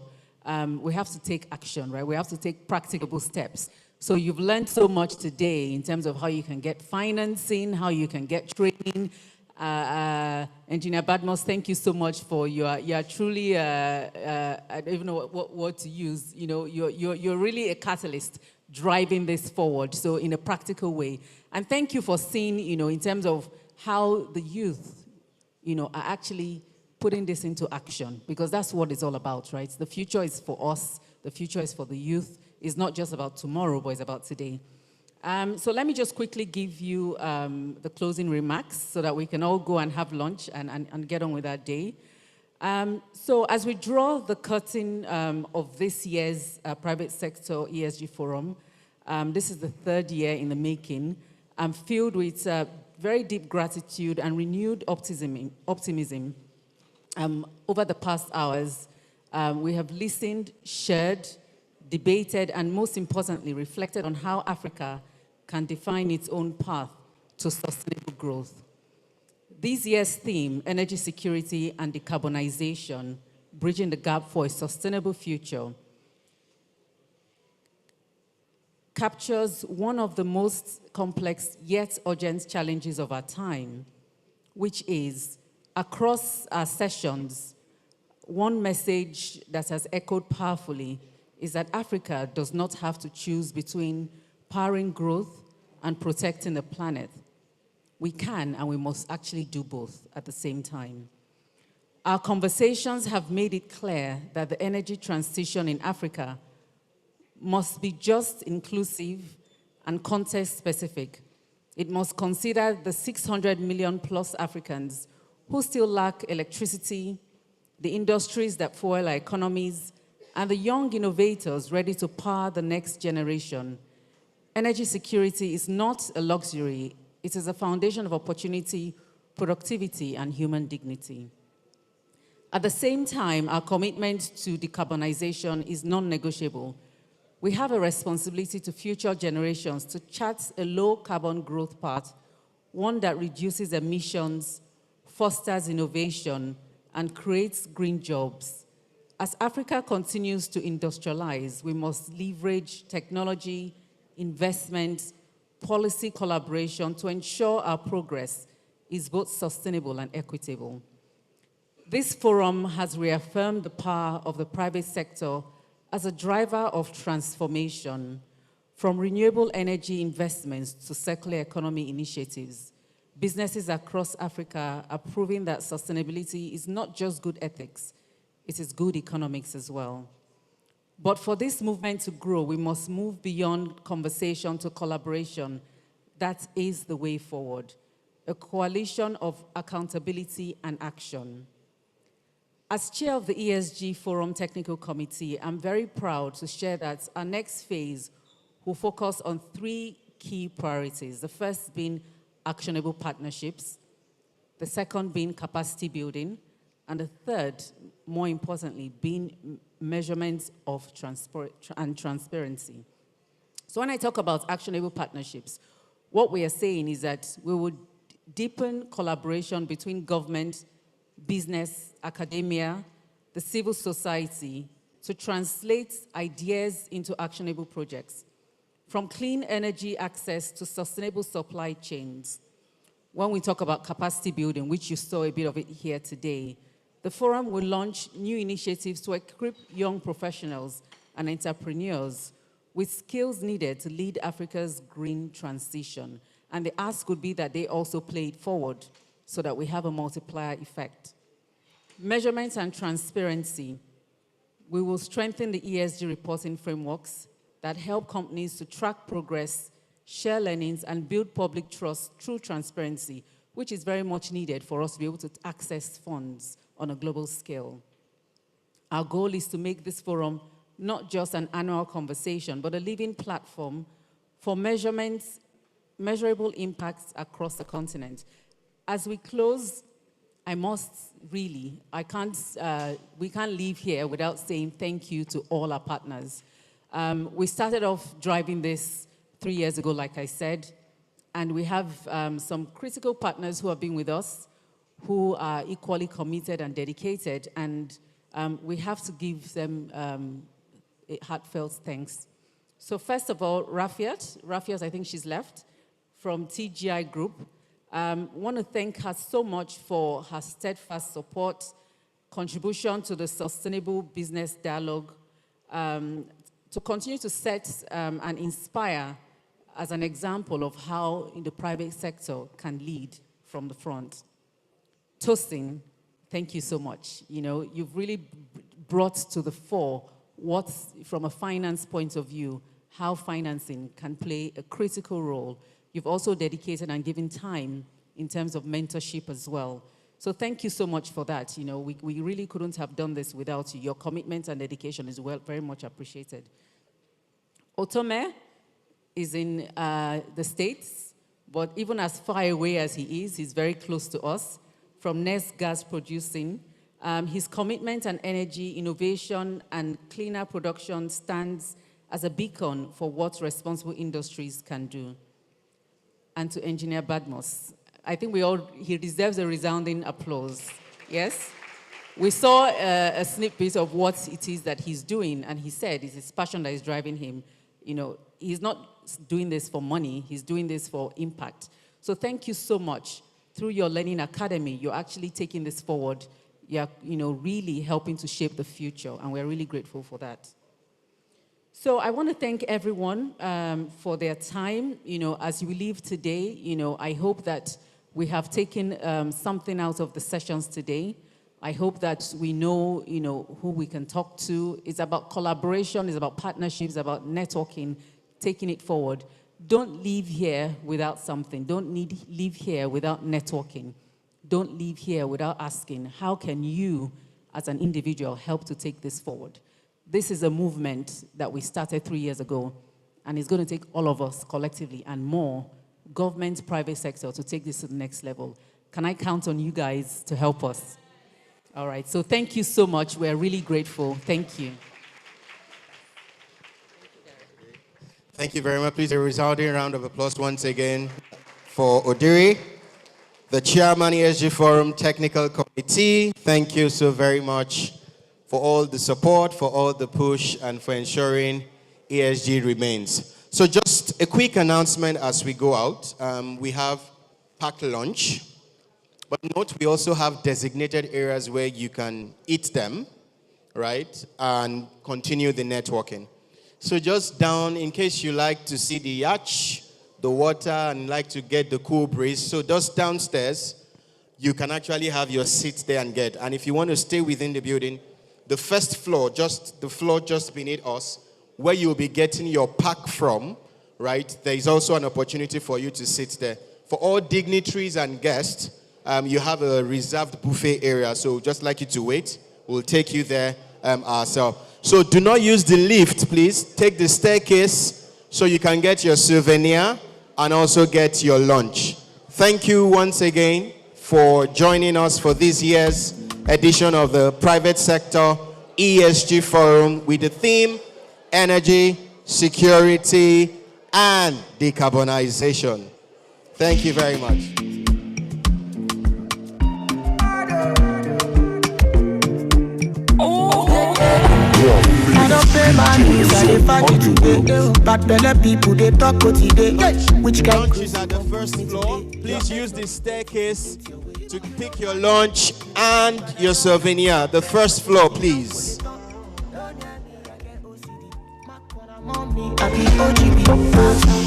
we have to take action, right? We have to take practicable steps. So you've learned so much today in terms of how you can get financing, how you can get training. Engineer Badmos, thank you so much for you are truly, I don't even know what word to use. You know, you're really a catalyst driving this forward, so in a practical way. And thank you for seeing, you know, in terms of how the youth, you know, are actually putting this into action, because that's what it's all about, right? The future is for us. The future is for the youth. It's not just about tomorrow, but it's about today. So let me just quickly give you the closing remarks so that we can all go and have lunch and get on with our day. So as we draw the curtain of this year's Private Sector ESG Forum, this is the 3rd year in the making. I'm filled with very deep gratitude and renewed optimism. Over the past hours, we have listened, shared, debated, and most importantly, reflected on how Africa can define its own path to sustainable growth. This year's theme, Energy Security and Decarbonization, Bridging the Gap for a Sustainable Future, captures one of the most complex yet urgent challenges of our time, which is across our sessions, one message that has echoed powerfully is that Africa does not have to choose between powering growth and protecting the planet. We can and we must actually do both at the same time. Our conversations have made it clear that the energy transition in Africa must be just, inclusive, and context-specific. It must consider the 600 million plus Africans who still lack electricity, the industries that fuel our economies, and the young innovators ready to power the next generation. Energy security is not a luxury. It is a foundation of opportunity, productivity, and human dignity. At the same time, our commitment to decarbonization is non-negotiable. We have a responsibility to future generations to chart a low-carbon growth path, one that reduces emissions, fosters innovation, and creates green jobs. As Africa continues to industrialize, we must leverage technology, investment, policy collaboration to ensure our progress is both sustainable and equitable. This forum has reaffirmed the power of the private sector as a driver of transformation, from renewable energy investments to circular economy initiatives. Businesses across Africa are proving that sustainability is not just good ethics, it is good economics as well. But for this movement to grow, we must move beyond conversation to collaboration. That is the way forward, a coalition of accountability and action. As chair of the ESG Forum Technical Committee, I'm very proud to share that our next phase will focus on 3 key priorities. The first being actionable partnerships, the second being capacity building, and the third, more importantly, being measurements of transparency. So when I talk about actionable partnerships, what we are saying is that we would deepen collaboration between government, business, academia, the civil society, to translate ideas into actionable projects, from clean energy access to sustainable supply chains. When we talk about capacity building, which you saw a bit of it here today, the forum will launch new initiatives to equip young professionals and entrepreneurs with skills needed to lead Africa's green transition. And the ask would be that they also play it forward so that we have a multiplier effect. Measurements and transparency. We will strengthen the ESG reporting frameworks that help companies to track progress, share learnings, and build public trust through transparency, which is very much needed for us to be able to access funds on a global scale. Our goal is to make this forum not just an annual conversation, but a living platform for measurable impacts across the continent. As we close, we can't leave here without saying thank you to all our partners. We started off driving this 3 years ago, like I said, and we have some critical partners who have been with us, who are equally committed and dedicated, and we have to give them a heartfelt thanks. So first of all, Rafiat, I think she's left, from TGI Group. Want to thank her so much for her steadfast support, contribution to the sustainable business dialogue, to continue to set and inspire as an example of how the private sector can lead from the front. Tosin, thank you so much. You know, you've really brought to the fore what's, from a finance point of view, how financing can play a critical role. You've also dedicated and given time in terms of mentorship as well. So thank you so much for that. You know, we really couldn't have done this without you. Your commitment and dedication is very much appreciated. Otome is in the States, but even as far away as he is, he's very close to us, from Nest Gas Producing. His commitment and energy, innovation, and cleaner production stands as a beacon for what responsible industries can do. And to Engineer Badmos, I think he deserves a resounding applause, yes? We saw a snippet of what it is that he's doing, and he said it's his passion that is driving him. You know, he's not doing this for money, he's doing this for impact. So thank you so much through your Learning Academy, you're actually taking this forward. You're, really helping to shape the future, and we're really grateful for that. So I want to thank everyone for their time. As we leave today, I hope that we have taken something out of the sessions today. I hope that we know, who we can talk to. It's about collaboration, it's about partnerships, about networking, taking it forward. Don't leave here without something. Don't leave here without networking. Don't leave here without asking, how can you, as an individual, help to take this forward? This is a movement that we started 3 years ago, and it's going to take all of us collectively and more, government, private sector, to take this to the next level. Can I count on you guys to help us? All right, so thank you so much. We're really grateful. Thank you. Thank you very much. Please, a resounding round of applause once again for Odiri, the Chairman, ESG Forum Technical Committee. Thank you so very much for all the support, for all the push, and for ensuring ESG remains. So just a quick announcement as we go out. We have packed lunch, but note we also have designated areas where you can eat them, right, and continue the networking. So just down, in case you like to see the yacht, the water, and like to get the cool breeze, so just downstairs, you can actually have your seats there and get. And if you want to stay within the building, the first floor, just the floor just beneath us, where you'll be getting your pack from, right, there is also an opportunity for you to sit there. For all dignitaries and guests, you have a reserved buffet area, so just like you to wait, we'll take you there ourselves. So do not use the lift, please. Take the staircase so you can get your souvenir and also get your lunch. Thank you once again for joining us for this year's edition of the Private Sector ESG Forum with the theme Energy, Security, and Decarbonization. Thank you very much. I don't pay my news, I dey fight it today. Bad belle people, they talk today. Which kind Lunch is at the first floor. Please use the staircase to pick your lunch and your souvenir. The first floor, please. I be OGB.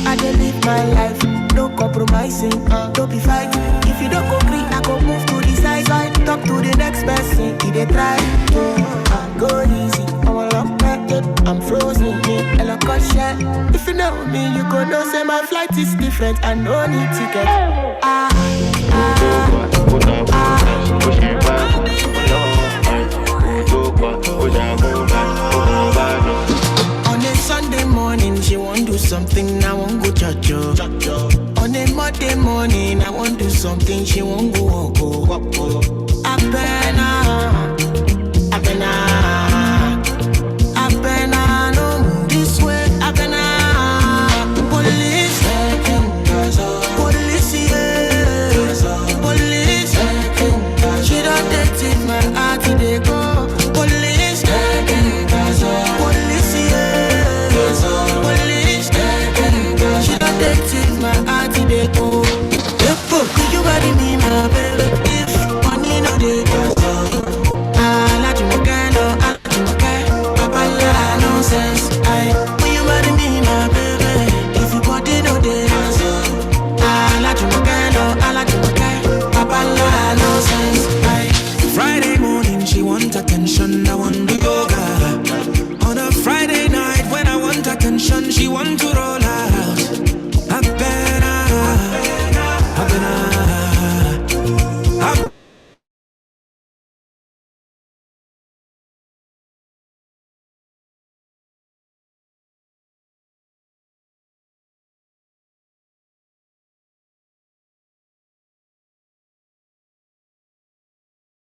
I dey live my life, no compromising, don't be fighting. If you don't agree, I go move to the side. Talk to the next person, if they try. I go easy, I'm frozen, if you know me, you go know say my flight is different, I no need ticket. On a Sunday morning, she won't do something, I won't go church. On a Monday morning, I won't do something, she won't go walk. I bet